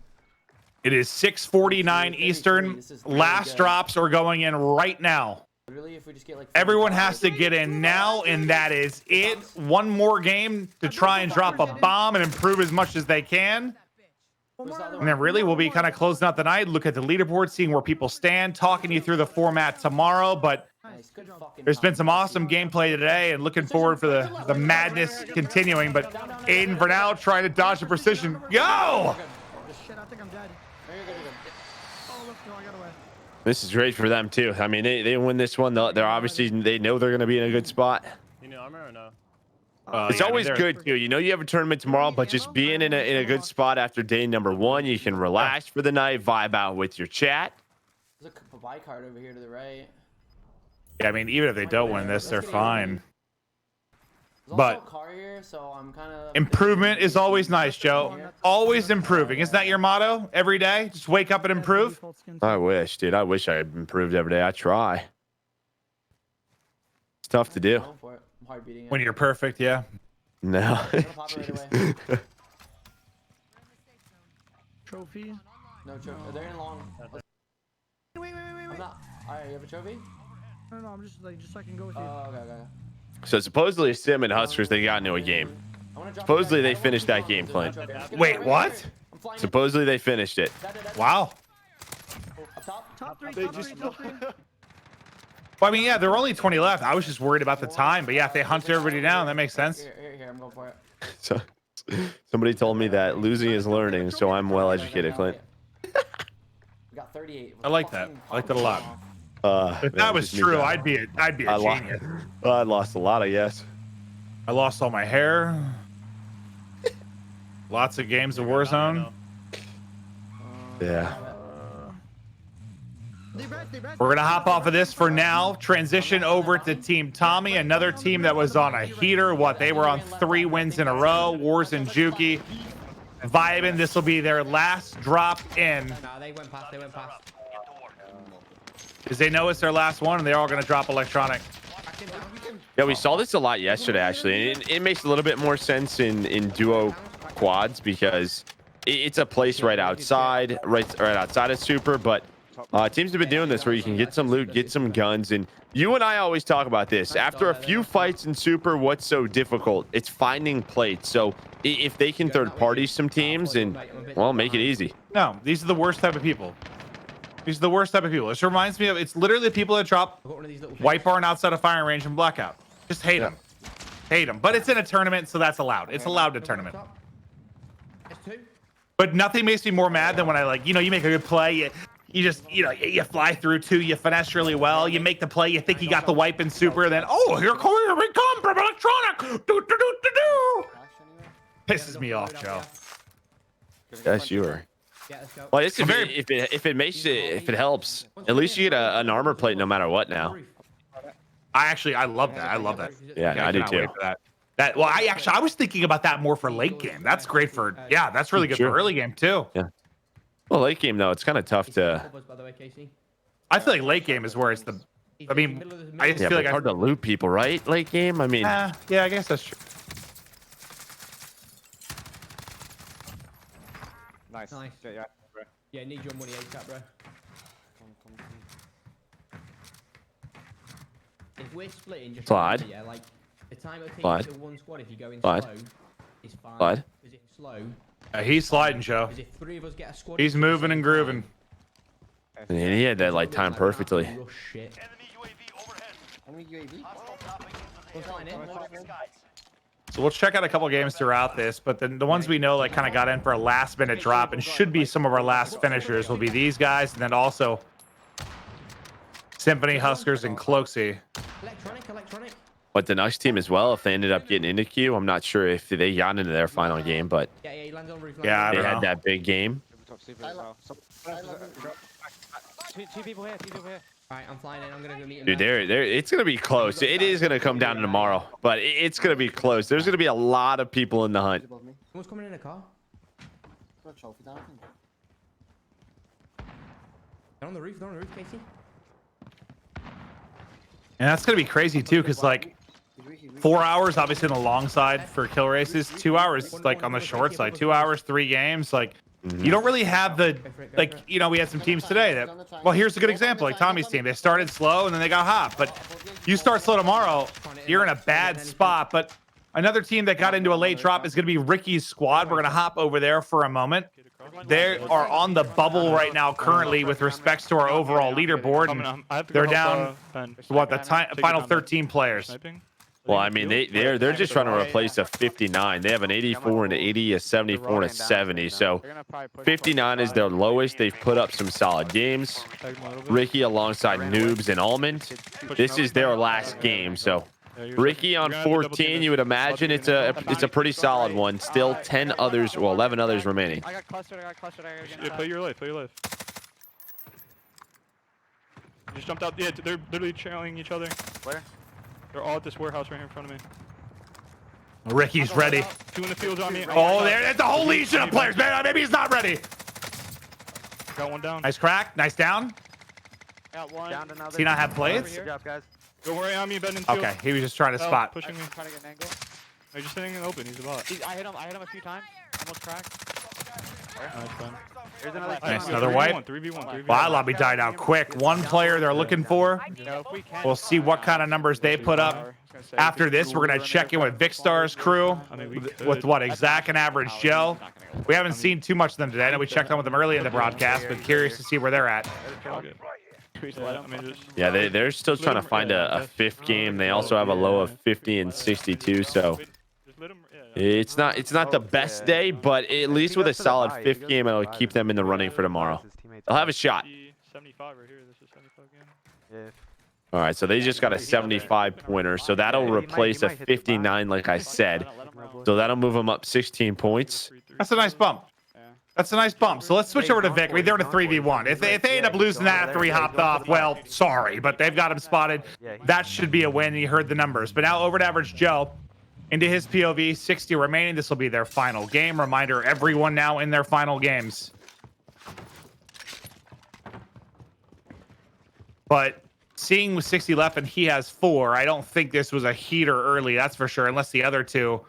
It is 6:49 Eastern. Last drops are going in right now. Literally, if we just get like Everyone has to get in now, and that is it. One more game to try and drop a bomb and improve as much as they can. And then really, we'll be kind of closing out the night, look at the leaderboard, seeing where people stand, talking you through the format tomorrow. But there's been some awesome gameplay today, and looking forward for the madness continuing. But Aiden, for now, trying to dodge the precision. Go! Shit, I think I'm dead. Oh, let's go. I got away. This is great for them too. I mean, they win this one. They're obviously they know they're going to be in a good spot. You know armor or no? It's always good too. You know you have a tournament tomorrow, but just being in a good spot after day number 1, you can relax for the night, vibe out with your chat. There's a buy card over here to the right. Yeah, I mean, even if they don't win this, they're fine. There's But also a car here, so I'm kind of improvement is always nice, Joe. Always improving. Isn't that your motto every day? Just wake up and improve? I wish, dude. I wish I had improved every day. I try. It's tough to do. When you're perfect, yeah. No. Trophy. No trophy. They're in long. Wait. I'm not. Alright, you have a trophy? No, I'm just so I can go with you. Oh, okay. So supposedly Sim and Huskers, they got into a game. Supposedly they finished that game, Clint. Wait, what? Supposedly they finished it. Wow. Top three. Well, I mean, yeah, there were only 20 left. I was just worried about the time. But yeah, if they hunt everybody down, that makes sense. Here, I'm going for it. So somebody told me that losing is learning, so I'm well educated, Clint. We got 38. I like that. I like that a lot. If man, that was just me true, bad. I'd be a genius. I lost a lot, I guess. I lost all my hair. Lots of games of Warzone. Yeah. We're gonna hop off of this for now. Transition over to Team Tommy, another team that was on a heater. They were on 3 wins in a row. Wars and Juki vibing. This will be their last drop in. Nah, they went past. Because they know it's their last one, and they're all gonna drop electronic. Yeah, we saw this a lot yesterday, actually. And it makes a little bit more sense in duo quads because it's a place right outside of Super. But teams have been doing this where you can get some loot, get some guns. And you and I always talk about this. After a few fights in Super, what's so difficult? It's finding plates. So if they can third party some teams and, well, make it easy. No, these are the worst type of people. These are the worst type of people. This reminds me of, it's literally the people that drop white barn outside of firing range and blackout. Just hate them. Hate them. But it's in a tournament, so that's allowed. It's allowed to tournament. But nothing makes me more mad than when I like, you make a good play. You just, you fly through two, you finesse really well, you make the play, you think you got the wipe and super, then, here we come from electronic. Do. Pisses me off, Joe. Yes, you are. Yeah, let's go. Well, if it helps, at least you get an armor plate no matter what now. I love that. I love that. Yeah, I do cannot too. wait for that. I was thinking about that more for late game. That's great for, that's really good for early game too. Yeah. Well, late game though, it's kind of tough to. I feel like late game is where it's the. I mean, I just feel like it's hard to loot people, right? Late game. I mean. Yeah, I guess that's true. Nice. Yeah, need your money ASAP, bro. If we're splitting, just Slide. remember, yeah, like the time it'll take Slide. to one squad if you go in Slide. slow is fine. Slide. Because if slow, He's sliding, Joe. if 3 of us get a squad, He's moving and grooving. And he had that like time perfectly. rush shit. Enemy UAV. We're flying in. So we'll check out a couple games throughout this, but then the ones we know like kind of got in for a last minute drop and should be some of our last finishers will be these guys, and then also Symfuhny, Huskers, and Cloaksy. Electronic. But the next team as well, if they ended up getting into queue, I'm not sure if they got into their final game, but Yeah, he lands on roof. Yeah, I they don't had know. that big game. Two people here. Alright, I'm flying in. I'm gonna go meet him. Dude, it's gonna be close. It is gonna come down to tomorrow, but it's gonna be close. There's gonna be a lot of people in the hunt. Someone's coming in a car. They're on the roof, Casey. And that's gonna be crazy too, because like 4 hours obviously on the long side for kill races, 2 hours like on the short side, 2 hours, 3 games. Like you don't really have the we had some teams today that, well, here's a good example, like Tommy's team. They started slow and then they got hot, but you start slow tomorrow, you're in a bad spot. But another team that got into a late drop is gonna be Ricky's squad. We're gonna hop over there for a moment. They are on the bubble right now currently with respects to our overall leaderboard, and they're down to final 13 players. Well, I mean, they're just trying to replace a 59. They have an 84, an 80, a 74, and a 70. So 59 is their lowest. They've put up some solid games. Ricky alongside Noobs and Almond. This is their last game. So Ricky on 14, you would imagine it's a pretty solid one. Still 10 others, well, 11 others remaining. I got clustered. Yeah, play your life. Just jumped out. Yeah, they're literally trailing each other. Where? They're all at this warehouse right here in front of me. Ricky's ready. 2 in the fields on me. Oh, there's a whole legion of players, man. Maybe he's not ready. Got one down. Nice crack. Nice down. Got one. Down Does he not have blades? Good job, guys. Don't worry on me, Ben. In field. Okay, he was just trying to spot. Pushing me. Trying to get an angle. Are you just sitting in the open? He's a bot. I hit him a few times. Almost cracked. Nice, Ben. There's another Nice, another wipe. 3v1. Wow, lobby died out quick. One player they're looking for. We'll see what kind of numbers they put up. After this, we're going to check in with Vikkstar's crew with what, Exact and Average Joe. We haven't seen too much of them today. I know we checked on with them early in the broadcast, but curious to see where they're at. Yeah, they're still trying to find a 5th game. They also have a low of 50 and 62, so it's not the best day, but at least with a solid 5th game, it'll keep them in the running for tomorrow. They'll have a shot. 75 right here. This is 75 game. Yeah. All right, so they just got a 75 pointer, so that'll replace a 59, like I said. So that'll move them up 16 points. That's a nice bump. That's a nice bump. So let's switch over to Vic. I mean, they're in a 3v1. If they end up losing that after he hopped off, well, sorry, but they've got him spotted. That should be a win. You heard the numbers. But now over to Average Joe. Into his POV, 60 remaining. This will be their final game. Reminder, everyone now in their final games. But seeing with 60 left and he has 4, I don't think this was a heater early, that's for sure, unless the other two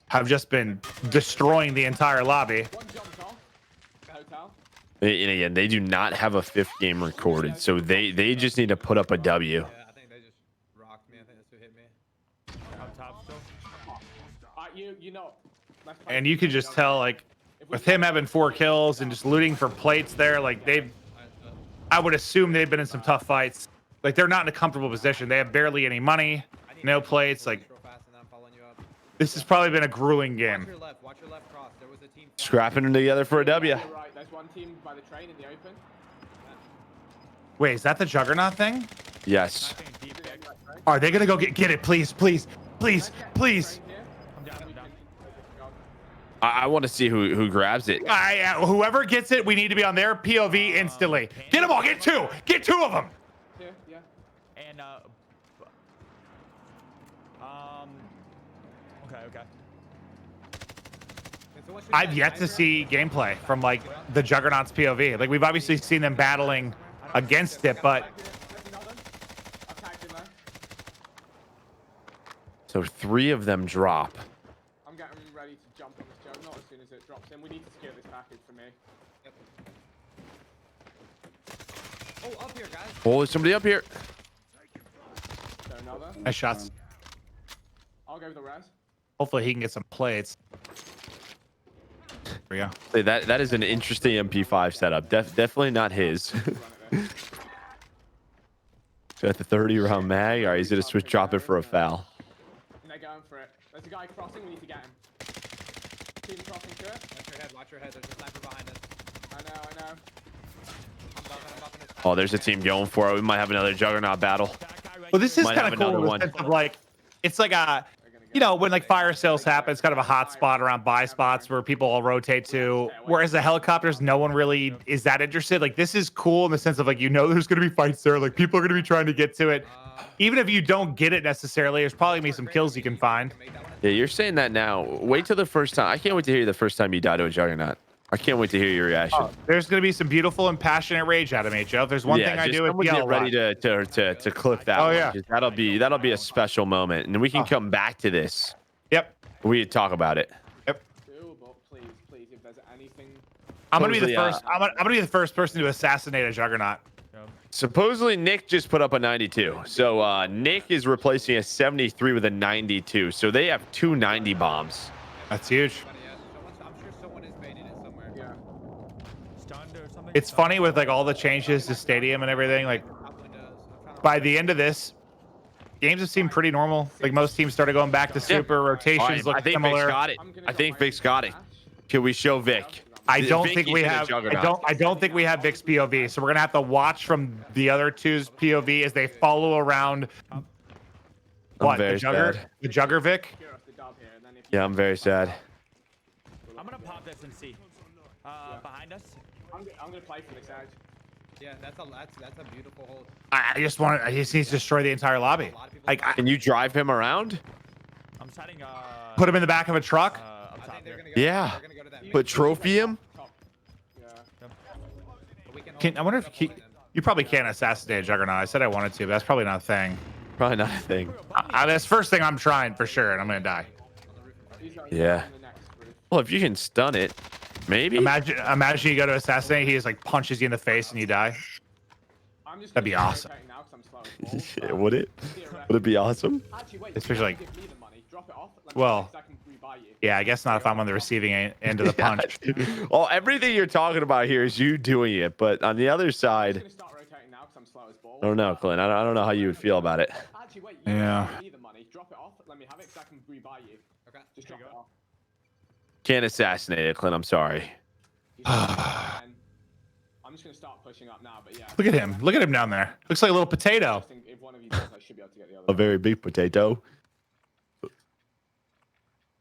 have just been destroying the entire lobby. And again, they do not have a 5th game recorded, so they just need to put up a W. Yeah, I think they just rocked me. I think that's who hit me. Up top still. And you could just tell, like, with him having 4 kills and just looting for plates there, like, I would assume they've been in some tough fights. Like, they're not in a comfortable position. They have barely any money, no plates. Like, This has probably been a grueling game. Watch your left. Watch your left cross. There was a team. Scrapping them together for a W. You're right. There's one team by the train in the open. Wait, is that the Juggernaut thing? Yes. Are they gonna go get it? Please, please, please, please. I want to see who grabs it. Whoever gets it, we need to be on their POV instantly. Get them all. Get two. Get two of them. Yeah, yeah. And okay. I've yet to see gameplay from like the Juggernaut's POV. Like we've obviously seen them battling against it, but so 3 of them drop. I'm getting ready to jump on this Juggernaut as soon as it drops in. We need to secure this package for me. Oh, up here, guys. Oh, there's somebody up here. There another. nice shots. I'll go with the res. Hopefully he can get some plates. There we go. Hey, that is an interesting MP5 setup. Definitely not his. Got the 30-round mag. All right, he's gonna switch drop it for a foul. They're going for it. There's a guy crossing. We need to get him. Team crossing to it. Watch your head. Watch your head. There's a sniper behind us. I know. I'm bumping his Oh, there's a team going for it. We might have another Juggernaut battle. Well, this is Might kind have of cool. another In one. the sense of like, it's like a, you know, when like fire sales happen, it's kind of a hot spot around buy spots where people all rotate to. Whereas the helicopters, no one really is that interested. Like this is cool in the sense of like, you know, there's going to be fights there. Like people are going to be trying to get to it. Even if you don't get it necessarily, there's probably gonna be some kills you can find. Yeah, you're saying that now. Wait till the first time. I can't wait to hear you the first time you die to a Juggernaut. I can't wait to hear your reaction. There's going to be some beautiful and passionate rage out of me, Joe. If there's one thing I do, it's get ready to clip that. Oh, one, yeah. 'cause that'll be a special moment, and we can come back to this. Yep. We talk about it. Yep. Please, if there's anything. I'm gonna be the Supposedly, first. I'm gonna be the first person to assassinate a Juggernaut. Supposedly, Nick just put up a 92. So Nick is replacing a 73 with a 92. So they have 2 90 bombs. That's huge. I'm sure someone is baiting it somewhere. Yeah. Stunned or something. It's funny with like all the changes to stadium and everything. Like by the end of this, games have seemed pretty normal. Like most teams started going back to super rotations. All right, Look I think similar. Vic's got it. I think Vic's got it. Can we show Vic? I don't Vic think is we in a have. Juggernaut. I don't think we have Vic's POV. So we're gonna have to watch from the other two's POV as they follow around. What very the Jugger? sad. The Jugger Vic? Yeah, I'm very sad. I'm gonna pop this and see. Behind us. I'm gonna play from this edge. Yeah, that's a beautiful hold. I just want. I just need to destroy the entire lobby. Like, Can you drive him around? I'm setting. Put him in the back of a truck. Up top here. Yeah. But trophy him? I wonder if you probably can't assassinate a Juggernaut. I said I wanted to, but that's probably not a thing. Probably not a thing. That's first thing I'm trying for sure, and I'm gonna die. Yeah. Well, if you can stun it, maybe. Imagine you go to assassinate, he just like punches you in the face and you die. That'd be awesome. Yeah, would it? Would it be awesome? Especially like, well, yeah, I guess not if I'm on the receiving end of the punch. Well, everything you're talking about here is you doing it, but on the other side, I don't know, Clint. I don't know how you would feel about it. Yeah. Can't assassinate it, Clint. I'm sorry. I'm just gonna start pushing up now, but yeah. Look at him. Look at him down there. Looks like a little potato. If one of you does, I should be able to get the other. A very big potato.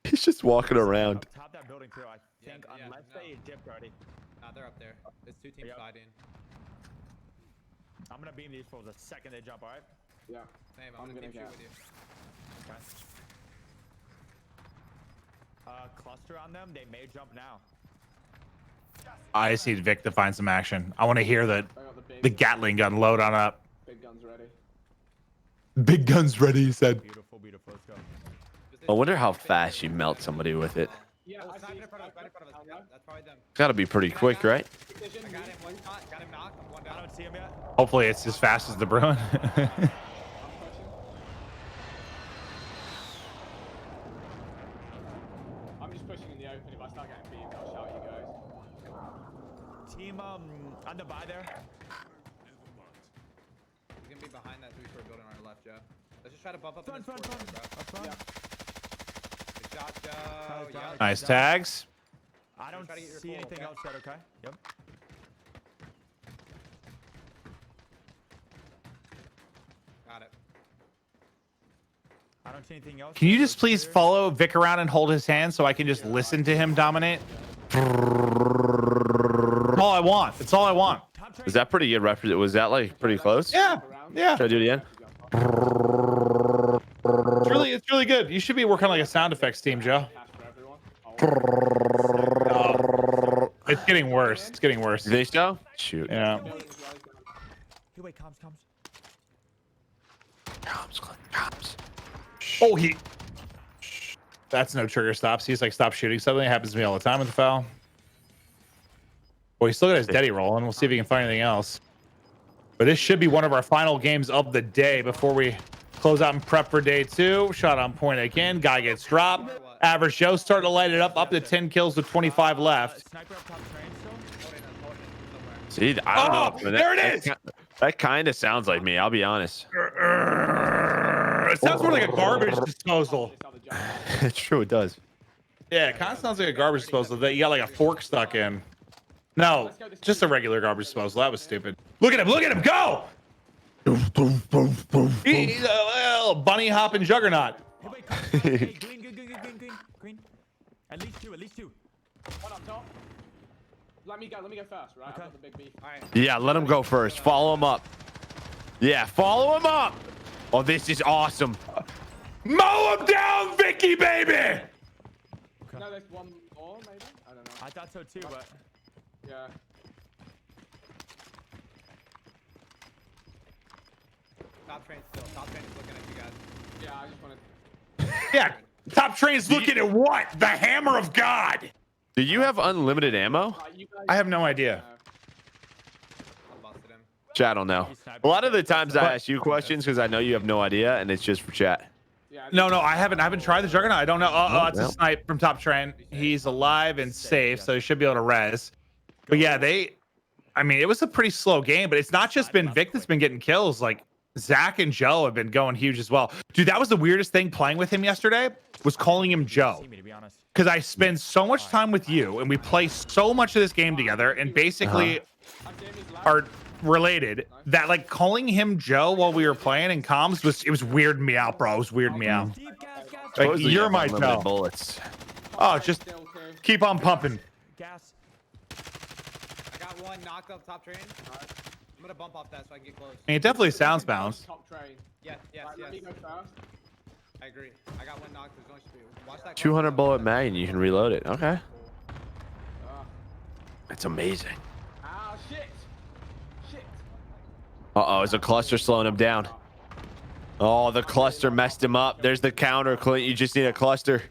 He's just walking around. Top that building too. I think unless they dipped already. Nah, they're up there. There's 2 teams fighting. I'm gonna beam these fools the second they jump. All right. Yeah. Same. I'm gonna team shoot with you. Okay. Cluster on them. They may jump now. I just need Vic to find some action. I want to hear the Gatling gun load on up. Big guns ready. Big guns ready, he said. Beautiful, beautiful. Let's go. I wonder how fast you melt somebody with it. Yeah, I see. Right in front of us. Yep, that's probably them. Gotta be pretty quick, right? I got him. One shot. Got him knocked. I'm one down. I don't see him yet. Hopefully it's as fast as the Bruin. I'm just pushing in the open. If I start getting beamed, I'll shout at you guys. Team on the buy there. He's gonna be behind that 3-story building on our left, Joe. Let's just try to bump up. Front. Bro. Up front. Good Nice tags. I don't see anything else yet, okay? Yep. Got it. I don't see anything else. Can you just please follow Vic around and hold his hand so I can just listen to him dominate? That's all I want. It's all I want. Is that pretty good reference? Was that like pretty close? Yeah. Yeah. Should I do it again? It's really good. You should be working on like a sound effects team, Joe. It's getting worse. It's getting worse. You think so? Shoot. Yeah. Hey, wait, comms. Comms. Oh, that's no trigger stops. He's like, stop shooting something. It happens to me all the time with the foul. Well, he's still got his Deddy rolling. We'll see if he can find anything else. But this should be one of our final games of the day before we close out and prep for day 2. Shot on point again. Guy gets dropped. Average Joe starting to light it up to 10 kills with 25 left. See, I don't know. There it is. That kind of sounds like me. I'll be honest. It sounds more like a garbage disposal. It's true. It does. Yeah, it kind of sounds like a garbage disposal that you got like a fork stuck in. No, just a regular garbage disposal. That was stupid. Look at him. Look at him. Go. He's a little bunny hopping juggernaut. Green. At least two. One up top. Let me go first, right? Okay. I've got the big beef. All right. Yeah, let him go first. Follow him up. Yeah, follow him up. Oh, this is awesome. Mow him down, Vicky, baby. Okay. No, there's one more, maybe? I don't know. I thought so too, but... Yeah. Top train's looking at you guys. Yeah, I just wanted... Yeah, top train's looking at what? The hammer of God. Do you have unlimited ammo? I have no idea. Chat, I don't know. A lot of the times I ask you questions because I know you have no idea, and it's just for chat. No, I haven't tried the Juggernaut. I don't know. It's a snipe from top train. He's alive and safe, so he should be able to res. But yeah, I mean, it was a pretty slow game, but it's not just been Vic that's been getting kills. Like, Zach and Joe have been going huge as well. Dude, that was the weirdest thing playing with him yesterday, was calling him Joe. Because I spend so much time with you, and we play so much of this game together, and basically are related, that like calling him Joe while we were playing in comms was weirding me out, bro. It was weirding me out. Like, you're my Joe. Bullets. Oh, just keep on pumping. Gas. I got one knocked up top train. I'm gonna bump off that so I can get close. I mean, it definitely sounds balanced. Top train. Yes. Let me go first. I agree. I got one knocked. There's no speed. Watch that. 200 bullet mag, and you can reload it. Okay. It's amazing. Ah, shit. Uh-oh, is a cluster slowing him down? Oh, the cluster messed him up. There's the counter, Clint. You just need a cluster.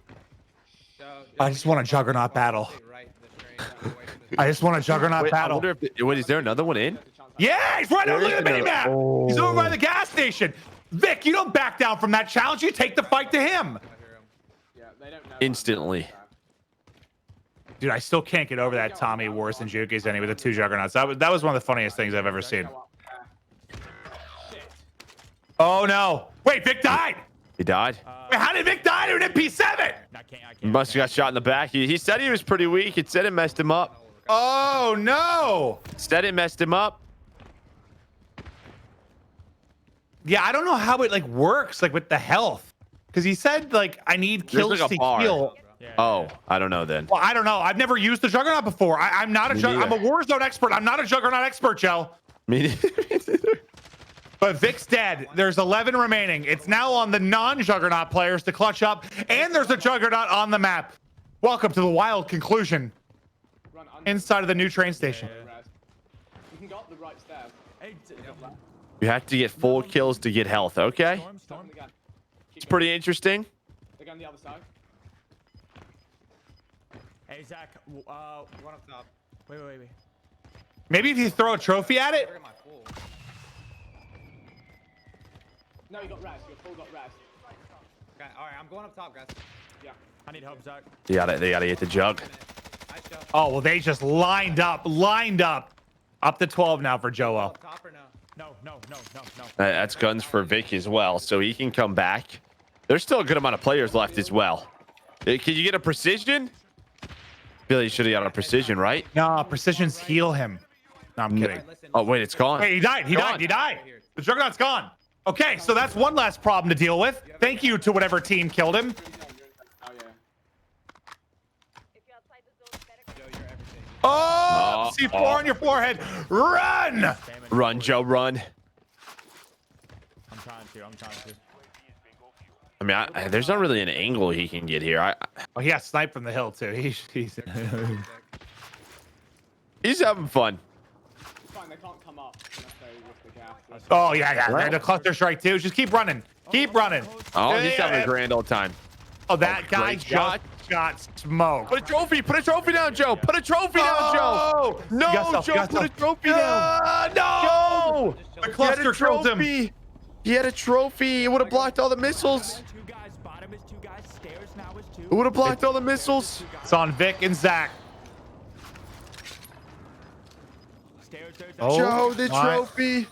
I just want a Juggernaut battle. I just want a Juggernaut battle. I wonder if wait, is there another one in? Yeah, he's right over the mini map. He's over by the gas station. Vic, you don't back down from that challenge. You take the fight to him. Instantly. Dude, I still can't get over that Tommy Wars and Juki's ending with the 2 Juggernauts. That was one of the funniest things I've ever seen. Oh no! Wait, Vic died. He died? Wait, how did Vic die to an MP7? He must have got shot in the back. He said he was pretty weak. It said it messed him up. Oh no! Said it messed him up. Yeah, I don't know how it like works like with the health, because he said like I need kills like to bar. heal. Oh, I don't know then. Well, I don't know. I've never used the Juggernaut before. I'm not a I'm a Warzone expert. I'm not a Juggernaut expert, Joe. Me neither. But Vic's dead. There's 11 remaining. It's now on the non-Juggernaut players to clutch up, and there's a Juggernaut on the map. Welcome to the wild conclusion inside of the new train station. You can go up the right stairs. You have to get full kills to get health, okay? It's pretty interesting. They're going the other side. Hey, Zach, one up top. Wait. Maybe if you throw a trophy at it? No, you got res. Your full got res. Okay, all right, I'm going up top, guys. Yeah. I need help, Zach. They gotta get the jug. Oh, well, they just lined up. Up to 12 now for Joel. Top or no? No. That's guns for Vic as well, so he can come back. There's still a good amount of players left as well. Hey, can you get a precision? Billy should have got a precision, right? No, precisions heal him. No, I'm kidding. Oh, wait, it's gone. Hey, he died. He died. He died. The Juggernaut's gone. Okay, so that's one less problem to deal with. Thank you to whatever team killed him. Oh, C4 on your forehead. Run! Run, Joe, run. I'm trying to. I mean, there's not really an angle he can get here. Oh, he got sniped from the hill, too. He's having fun. Fine, they can't come up unless they risk the gas. Oh, yeah. They're the cluster strike, too. Just keep running. Keep running. Oh, he's having a grand old time. Oh, that guy just got smoked. Put a trophy down, Joe. Put a trophy down, Joe. No, Joe, put a trophy down. No! The cluster killed him. He had a trophy. It would have blocked all the missiles. It would have blocked all the missiles. It's on Vic and Zach. Joe, the trophy.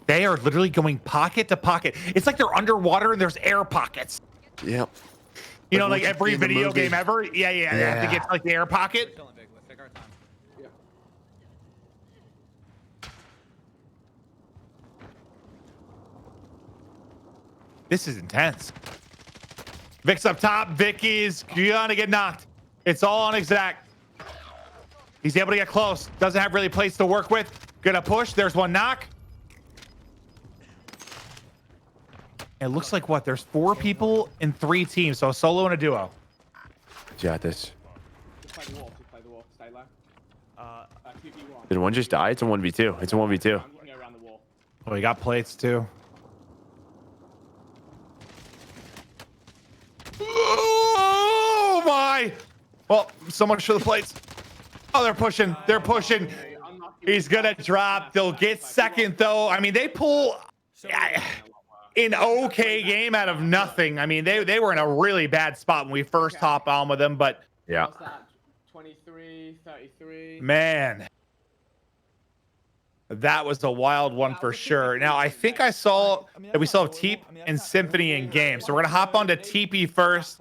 They are literally going pocket to pocket. It's like they're underwater and there's air pockets. Yep. You know, like every video game ever. Yeah. They have to get to, like, the air pocket. This is intense. Vic's up top. Vic is gonna get knocked. It's all on Exact. He's able to get close. Doesn't have really place to work with. Gonna push. There's one knock. It looks like what? There's 4 people in 3 teams. So a solo and a duo. Got this. Just play the wall. Stay low. 2v1. Did one just die? It's a 1v2. It's a 1v2. I'm gonna go around the wall. Oh, we got plates too. Oh my! Well, so much for the plates. Oh, they're pushing. They're pushing. He's gonna drop. They'll get second though. I mean, they pull an okay game out of nothing. I mean, they were in a really bad spot when we first hopped on with them, but yeah. 23, 33. Man, that was a wild one for sure. Now, I think I saw that we still have Teep and Symfuhny in game. So we're going to hop onto TP first.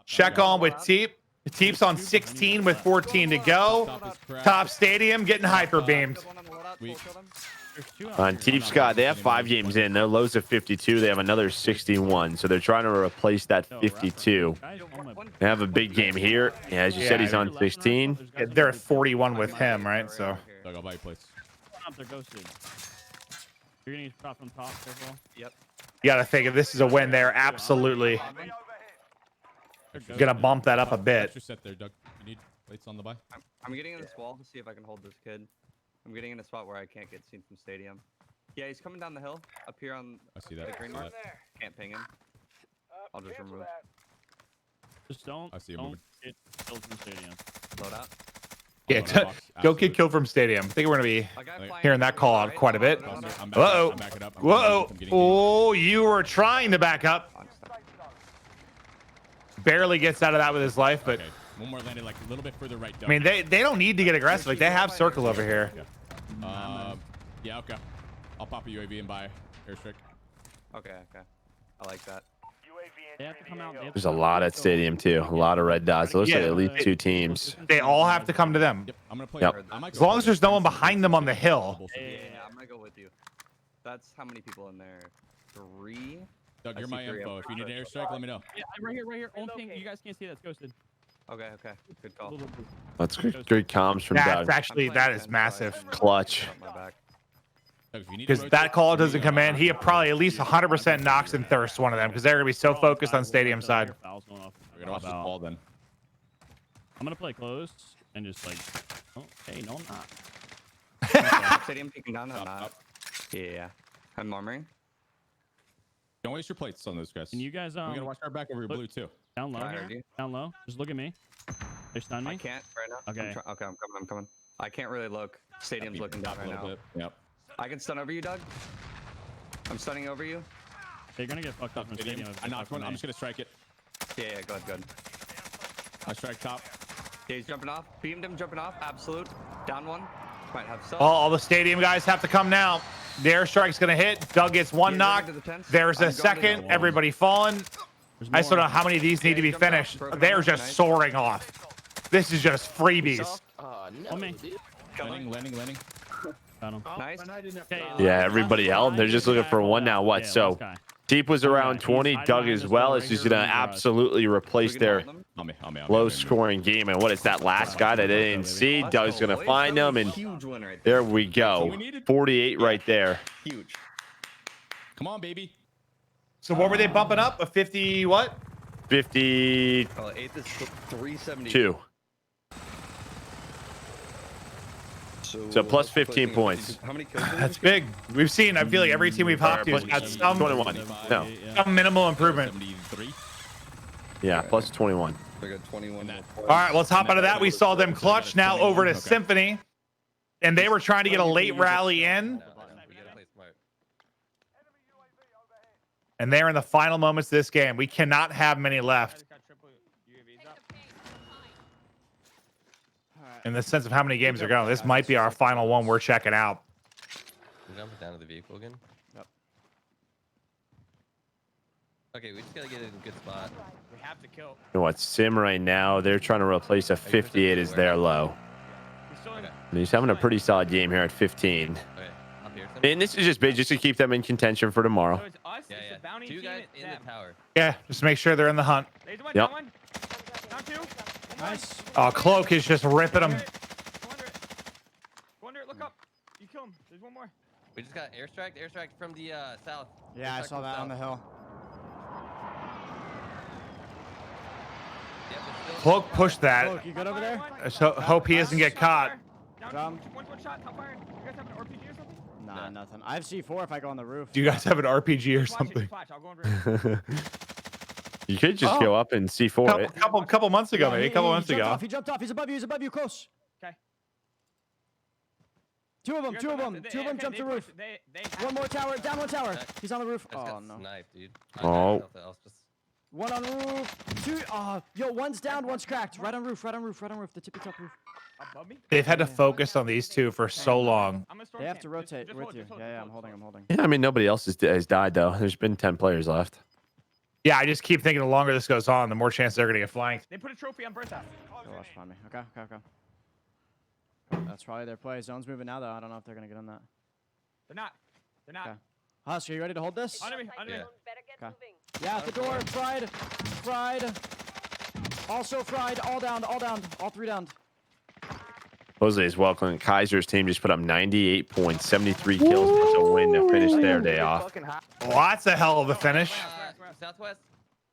Check on with Teep. Teep's on 16 with 14 to go. Top Stadium getting hyper beamed. On Teep Scott, they have 5 games in. Their lows of 52. They have another 61. So they're trying to replace that 52. They have a big game here. Yeah, as you said, he's on 16. Yeah, they're at 41 with him, right? So. I'll buy you plates. They're ghosted. You're getting shot from top, careful. Yep. You got to think if this is a win, they're absolutely gonna bump that up a bit. Set there, Doug. You need plates on the buy. I'm getting in this wall to see if I can hold this kid. I'm getting in a spot where I can't get seen from stadium. Yeah, he's coming down the hill up here on. I see that. The green mark. Can't ping him. I'll just remove. Just don't. I see him don't moving. get killed from stadium. Load out. Yeah, go get killed from stadium. I think we're gonna be hearing that call out quite a bit. Uh-oh. Whoa. Oh, you were trying to back up. Barely gets out of that with his life, but one more landed like a little bit further right. I mean, they don't need to get aggressive. Like they have circle over here. Yeah, okay. I'll pop a UAV and buy airstrike. Okay. I like that. They have to come out. There's a lot at stadium too. A lot of red dots. It looks like at least 2 teams. They all have to come to them. Yep, I'm gonna play. Yep. As long as there's no one behind them on the hill. Yeah, I'm gonna go with you. That's how many people in there? 3. Doug, you're my info. If you need an airstrike, let me know. Yeah, right here. Only thing you guys can't see that's ghosted. Okay. Good call. That's great comms from Doug. That is massive. Clutch. Because that call doesn't come in, he probably at least 100% knocks and thirsts one of them because they're gonna be so focused on stadium side. We're gonna watch this ball then. I'm gonna play close and just like, oh, hey, no, I'm not. Stadium peeking down. I'm not. Yeah. I'm murmuring. Don't waste your plates on those guys. Can you guys I'm gonna watch our back over your blue too. Down low here. Down low. Just look at me. They stun me. I can't right now. Okay. I'm coming. I can't really look. Stadium's looking down right now. Yep. I can stun over you, Doug. I'm stunning over you. They're gonna get fucked up from stadium. I knocked one. I'm just gonna strike it. Yeah, go ahead. I strike top. Yeah, he's jumping off. Beamed him, jumping off. Absolute. Down one. Might have some. All the stadium guys have to come now. The airstrike's gonna hit. Doug gets one knock. There's a second. Everybody falling. I just don't know how many of these need to be finished. They're just soaring off. This is just freebies. Landing. Nice. Yeah, everybody held. They're just looking for one now. What? So Deep was around 20. Doug as well is just going to absolutely replace their low-scoring game. And what is that last guy that they didn't see? Doug's going to find him, and there we go. 48 right there. Huge. Come on, baby. So what were they bumping up? A 50 what? 52. Eighth is 372. So plus 15 points. How many kills? That's big. We've seen, I feel like every team we've hopped to has got some 21. No. Some minimal improvement. Yeah, plus 21. I got 21. All right, let's hop out of that. We saw them clutch now over to Symfuhny, and they were trying to get a late rally in. And they're in the final moments of this game. We cannot have many left. In the sense of how many games are going, this might be our final one we're checking out. Jump down to the vehicle again. Yep. Okay, we just gotta get it in a good spot. We have to kill. You know what? Sim right now, they're trying to replace a 58 as their low. And he's having a pretty solid game here at 15. Okay, up here. And this is just big, just to keep them in contention for tomorrow. So it's us, it's the bounty Two team, guys it's in them. the tower. Yeah, just make sure they're in the hunt. Yep. Down two. Nice. Oh, Cloak is just ripping them. Go under it, look up. You kill him. There's one more. We just got airstrike from the south. Yeah, I Airstrike saw from that south. on the hill. Yep, they're still- Cloak pushed that. Cloak, you good over there? So hope he doesn't get caught. Down one shot, top fire. You guys have an RPG or something? Nah, nothing. I have C4 if I go on the roof. Do you guys have an RPG or Flash it, something? flash. I'll go under it. You could just go up and C4 it. Couple months ago, maybe a couple months He jumped ago. off, he jumped off. He's above you. He's above you. Close. Okay. Two of them jumped the roof. One more tower. Down one tower. He's on the roof. I just Oh, got no. sniped, dude. Oh. I was just- One on the roof. Two. Oh, yo, one's down, one's cracked. Right on roof. The tippy top roof. Above me? They've had to focus on these two for so long. They have to rotate with you. Yeah, I'm holding. Yeah, I mean, nobody else has died, though. There's been 10 players left. Yeah, I just keep thinking the longer this goes on, the more chance they're going to get flanked. They put a trophy on Bertha. Go watch behind me. Okay. That's probably their play. Zone's moving now, though. I don't know if they're going to get on that. They're not. Okay. Husk, are you ready to hold this? Under me. Yeah. Okay. Yeah, at the door. Fried. Also fried. All down. All three down. Jose is welcoming Kaiser's team. Just put up 98 points, 73 kills. It's a win to finish their day off. Well, that's a hell of a finish. Southwest.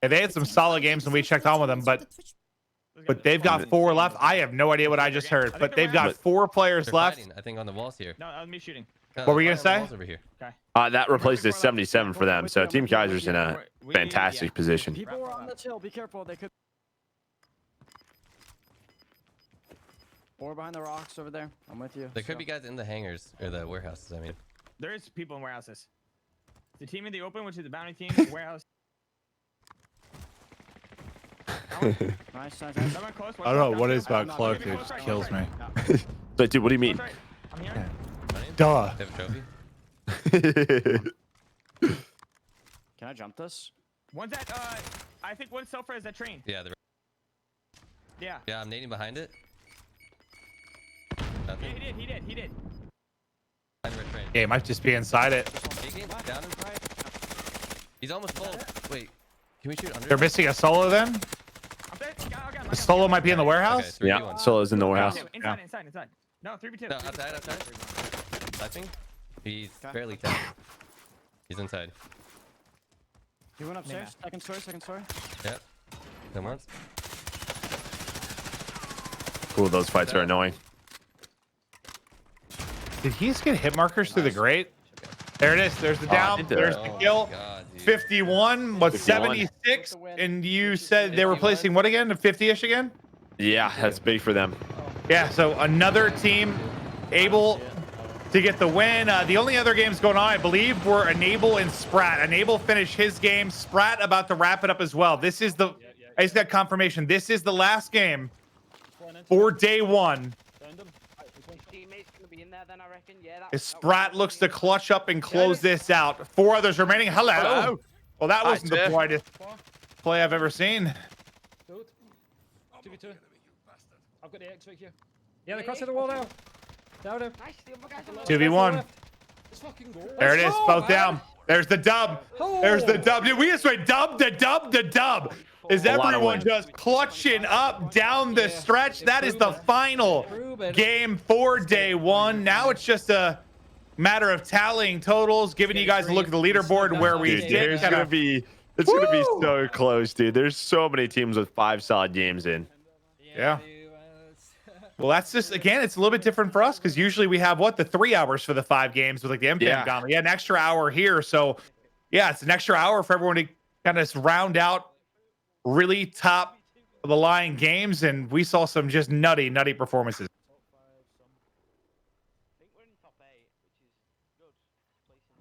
Yeah, they had some solid games when we checked on with them, but they've got 4 left. I have no idea what I just heard, but they've got 4 players They're left. fighting, I think on the walls here. No, that was me shooting. What were you gonna say? Over here. Okay. That replaces 77 for them. So Team Kaiser's in a fantastic position. People are on the chill. Be careful. They could. 4 behind the rocks over there. I'm with you. There could be guys in the hangars or the warehouses. I mean, There is people in warehouses. The team in the open, which is the bounty team, warehouse. Nice. Someone close, I don't know what it is about Cloak. It just kills me. So, dude, what do you mean? I'm here. Duh. they have a trophy. Can I jump this? One's at, I think one's self-res at train. Yeah, Yeah. yeah, I'm nading behind it. Yeah, Nothing. he did. Behind red train. Yeah, he might just be inside it. Taking down him. He's almost full. Wait, can we shoot under? They're missing a solo then? I'm dead. The solo might be in the warehouse? Okay, Yeah, Solo's in the warehouse. Inside. No, 3v2. No, outside. I think he's barely tapped. He's inside. He went upstairs. Second story. Yep. Then once. Ooh, those fights are annoying. Did he just get hit markers through the grate? There it is. There's the down. There's the kill. 51. What's 76? And you said they were placing what again? 50-ish again? Yeah, that's big for them. Yeah, so another team able to get the win. The only other games going on, I believe, were Enable and Sprat. Enable finished his game. Sprat about to wrap it up as well. This is the... I just got confirmation. This is the last game for day 1. Sprat looks to clutch up and close this out. 4 others remaining. Hello. Well, that wasn't the point. play I've ever seen. 2v2. I've got the X right here. Yeah, they're crossing the wall now. Down him. 2v1. There it is, both down. There's the dub. There's the dub. Dude, we just went dub to dub to dub. Is everyone just clutching up down the stretch? That is the final game for day one. Now it's just a matter of tallying totals, giving you guys a look at the leaderboard where we did. It's gonna be so close, dude. There's so many teams with 5 solid games in. Yeah. Well, that's just, again, it's a little bit different for us because usually we have, the 3 hours for the 5 games with like the MFAM gauntlet. Yeah, an extra hour here. So, yeah, it's an extra hour for everyone to kind of round out really top of the line games. And we saw some just nutty performances.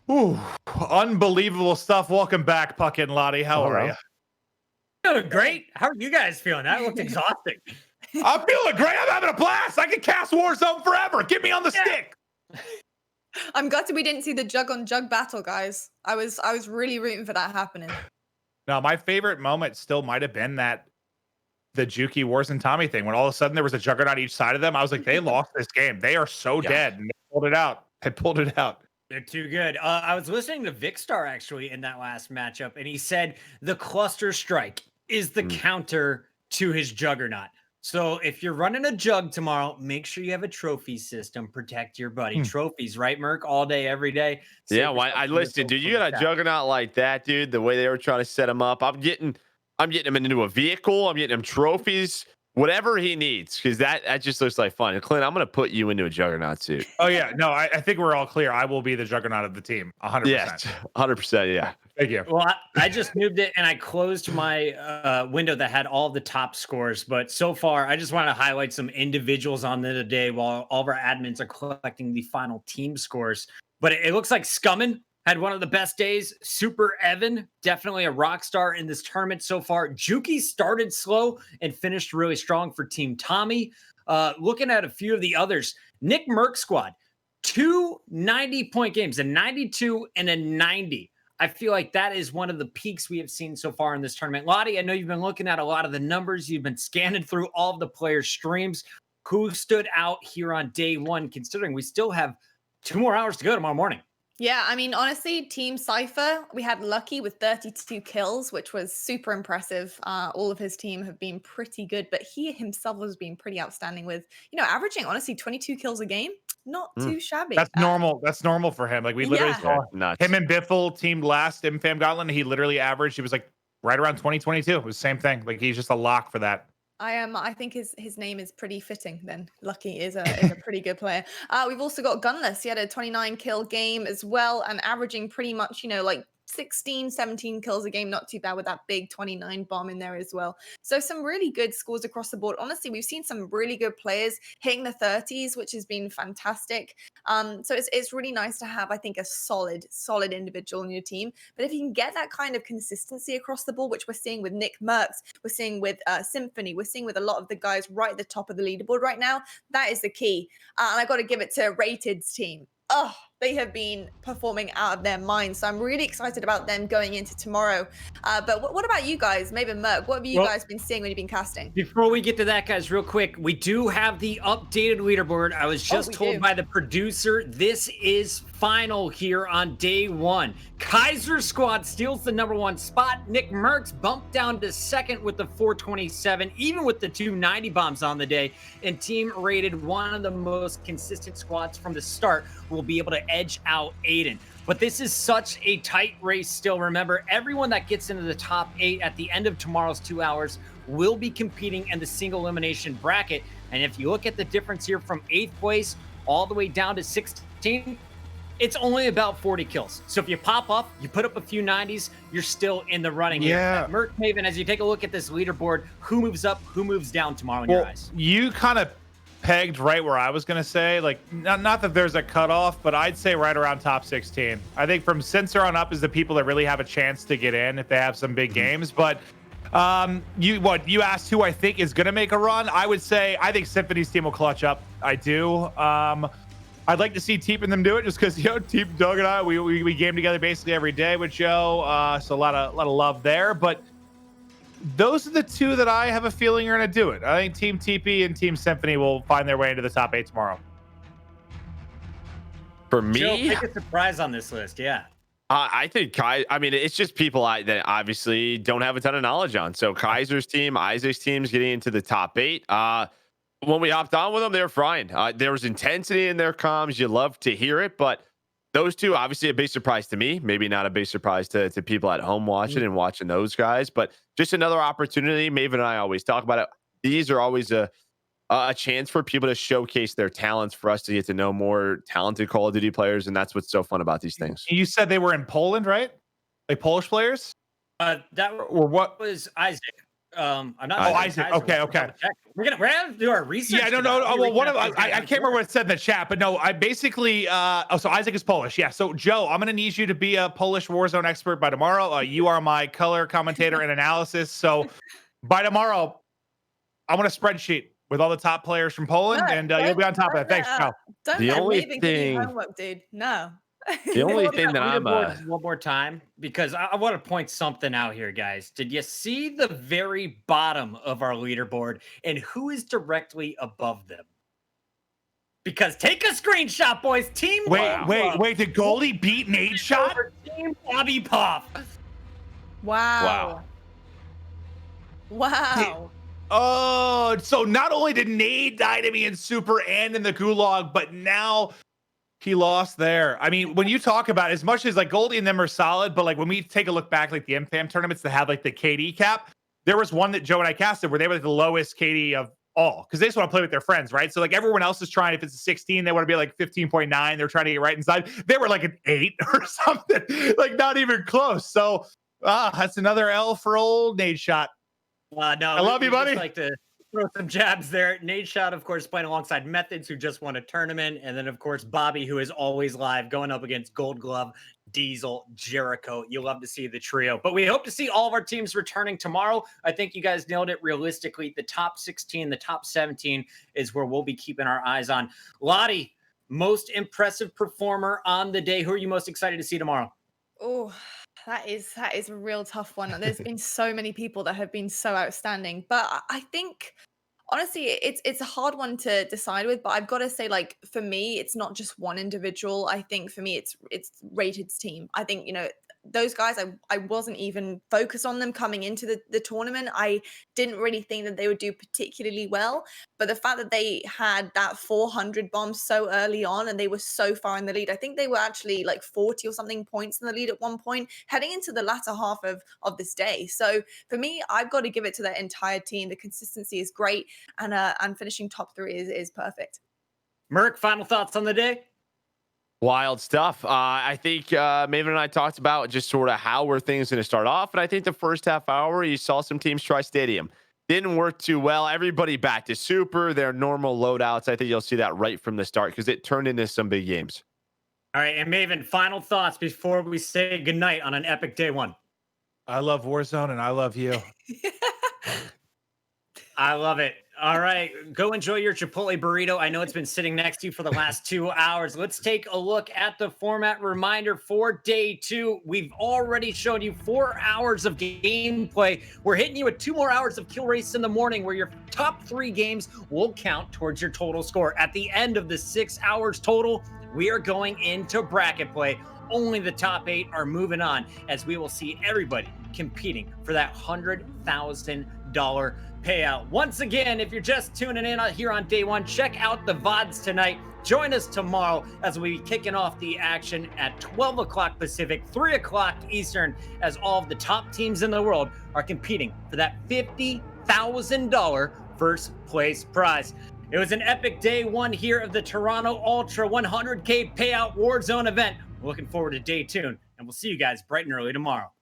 Ooh, unbelievable stuff. Welcome back, Puck and Lottie. How are you? Doing great. How are you guys feeling? That looked exhausting. I'm feeling great. I'm having a blast. I can cast Warzone forever. Get me on the stick. I'm gutted we didn't see the jug on jug battle, guys. I was really rooting for that happening. No, my favorite moment still might have been the Juki Warzone Tommy thing when all of a sudden there was a juggernaut each side of them. I was like, they lost this game. They are so dead. And they pulled it out. They're too good. I was listening to Vikkstar actually in that last matchup, and he said the cluster strike is the counter to his juggernaut. So if you're running a jug tomorrow, make sure you have a trophy system. Protect your buddy. Trophies, right, Merc? All day, every day. Yeah, well, I listened, dude. You got a juggernaut like that, dude. The way they were trying to set him up, I'm getting him into a vehicle. I'm getting him trophies, whatever he needs, because that just looks like fun. And Clint, I'm gonna put you into a juggernaut suit. Oh yeah, no, I think we're all clear. I will be the juggernaut of the team, 100%. Yeah, 100%. Yeah. Thank you. Well, I just moved it and I closed my window that had all the top scores. But so far, I just want to highlight some individuals on the day while all of our admins are collecting the final team scores. But it looks like Scummin had one of the best days. Super Evan, definitely a rock star in this tournament so far. Juki started slow and finished really strong for Team Tommy. Looking at a few of the others, Nickmercs squad, 2 90-point games, a 92 and a 90. I feel like that is one of the peaks we have seen so far in this tournament. Lottie, I know you've been looking at a lot of the numbers. You've been scanning through all of the players' streams. Who stood out here on day one, considering we still have 2 more hours to go tomorrow morning? Yeah, I mean, honestly, Team Cypher, we had Lucky with 32 kills, which was super impressive. All of his team have been pretty good, but he himself has been pretty outstanding with, averaging, honestly, 22 kills a game. Not too shabby. That's normal. That's normal for him. Like we literally saw him and Biffle teamed last in Fam Gauntlet. He literally averaged, it was like right around 2022. It was the same thing. Like he's just a lock for that. I think his name is pretty fitting then. Lucky is a pretty good player. We've also got Gunless. He had a 29 kill game as well and averaging pretty much, like 16, 17 kills a game. Not too bad with that big 29 bomb in there as well. So some really good scores across the board. Honestly, we've seen some really good players hitting the 30s, which has been fantastic. So it's really nice to have, I think, a solid individual in your team. But if you can get that kind of consistency across the board, which we're seeing with Nickmercs, we're seeing with Symfuhny, we're seeing with a lot of the guys right at the top of the leaderboard right now, that is the key. And I got to give it to Rated's team. Oh, they have been performing out of their minds. So I'm really excited about them going into tomorrow. But what about you guys? Maybe Merc, what have you guys been seeing when you've been casting? Before we get to that, guys, real quick, we do have the updated leaderboard. I was just told by the producer, this is final here on day one. Kaiser squad steals the #1 spot. Nickmercs bumped down to second with the 427, even with the 290 bombs on the day. And Team Rated, one of the most consistent squads from the start, will be able to edge out Aiden. But this is such a tight race still. Remember, everyone that gets into the top 8 at the end of tomorrow's 2 hours will be competing in the single elimination bracket. And if you look at the difference here from 8th place all the way down to 16, it's only about 40 kills. So if you pop up, you put up a few 90s, you're still in the running here. Merc Maven, as you take a look at this leaderboard, who moves up, who moves down tomorrow in your eyes? You kind of pegged right where I was going to say, like, not that there's a cutoff, but I'd say right around top 16. I think from Sensor on up is the people that really have a chance to get in if they have some big games. But you asked who I think is going to make a run. I would say I think Symfuhny's team will clutch up. I do. I'd like to see Teep and them do it just because, Teep, Doug, and I, we game together basically every day with Joe. So a lot of love there. But those are the two that I have a feeling are going to do it. I think Team TP and Team Symfuhny will find their way into the top 8 tomorrow. For me, Joe, pick a surprise on this list. Yeah. I think I mean, it's just people that obviously don't have a ton of knowledge on. So Kaiser's team, Isaac's team's getting into the top 8. When we hopped on with them, they were frying. There was intensity in their comms. You love to hear it, but those two, obviously a big surprise to me. Maybe not a big surprise to people at home watching and watching those guys, but just another opportunity. Maven and I always talk about it. These are always a chance for people to showcase their talents, for us to get to know more talented Call of Duty players, and that's what's so fun about these things. You said they were in Poland, right? Like Polish players? That or what was Isaac. I'm not. Isaac. Okay. We're gonna do our research. Yeah, no. Well, one of I can't remember what it said in the chat, but no, I basically. So Isaac is Polish. Yeah. So Joe, I'm gonna need you to be a Polish Warzone expert by tomorrow. You are my color commentator and analysis. So by tomorrow, I want a spreadsheet with all the top players from Poland, and you'll be on top of that. Thanks, Joe. Don't The let only Maven give thing- you homework, dude. No. The only thing that I'm one more time, because I want to point something out here, guys. Did you see the very bottom of our leaderboard and who is directly above them? Because take a screenshot, boys. Team. Wait. Did Goldie beat Nade Shot? Team Bobby Puff. Wow. Oh, so not only did Nade die to me in Super and in the Gulag, but now he lost there. I mean, when you talk about as much as like Goldie and them are solid, but like when we take a look back, like the MFAM tournaments that have like the KD cap, there was one that Joe and I casted where they were like the lowest KD of all, because they just want to play with their friends, right? So like everyone else is trying, if it's a 16, they want to be like 15.9. They're trying to get right inside. They were like an 8 or something, like not even close. So that's another L for old Nade Shot. No, I love you, buddy. Just like to throw some jabs there. Nade Shot, of course, playing alongside Methodz, who just won a tournament, and then of course Bobby, who is always live, going up against Gold Glove, Diesel, Jericho. You'll love to see the trio, but we hope to see all of our teams returning tomorrow. I think you guys nailed it. Realistically, the top 16, the top 17 is where we'll be keeping our eyes on. Lottie, most impressive performer on the day. Who are you most excited to see tomorrow? Oh, that is a real tough one. There's been so many people that have been so outstanding, but I think honestly it's a hard one to decide with. But I've got to say, like, for me, it's not just one individual. I think for me it's Rated's team. I think, you know, those guys, I wasn't even focused on them coming into the tournament. I didn't really think that they would do particularly well, but the fact that they had that 400 bomb so early on and they were so far in the lead, I think they were actually like 40 or something points in the lead at one point heading into the latter half of this day. So for me, I've got to give it to that entire team. The consistency is great, and finishing top 3 is perfect. Merc, final thoughts on the day? Wild stuff. I think Maven and I talked about just sort of how were things going to start off. And I think the first half hour, you saw some teams try Stadium. Didn't work too well. Everybody back to Super, their normal loadouts. I think you'll see that right from the start because it turned into some big games. All right, and Maven, final thoughts before we say goodnight on an epic day one. I love Warzone and I love you. I love it. All right, go enjoy your Chipotle burrito. I know it's been sitting next to you for the last 2 hours. Let's take a look at the format reminder for day 2. We've already shown you 4 hours of gameplay. We're hitting you with 2 more hours of kill race in the morning, where your top 3 games will count towards your total score. At the end of the 6 hours total, we are going into bracket play. Only the top 8 are moving on, as we will see everybody competing for that $100,000 payout. Once again, if you're just tuning in here on day 1, check out the VODs tonight. Join us tomorrow as we be kicking off the action at 12 o'clock Pacific, 3 o'clock Eastern, as all of the top teams in the world are competing for that $50,000 first place prize. It was an epic day 1 here of the Toronto Ultra 100K Payout Warzone event. We're looking forward to day 2, and we'll see you guys bright and early tomorrow.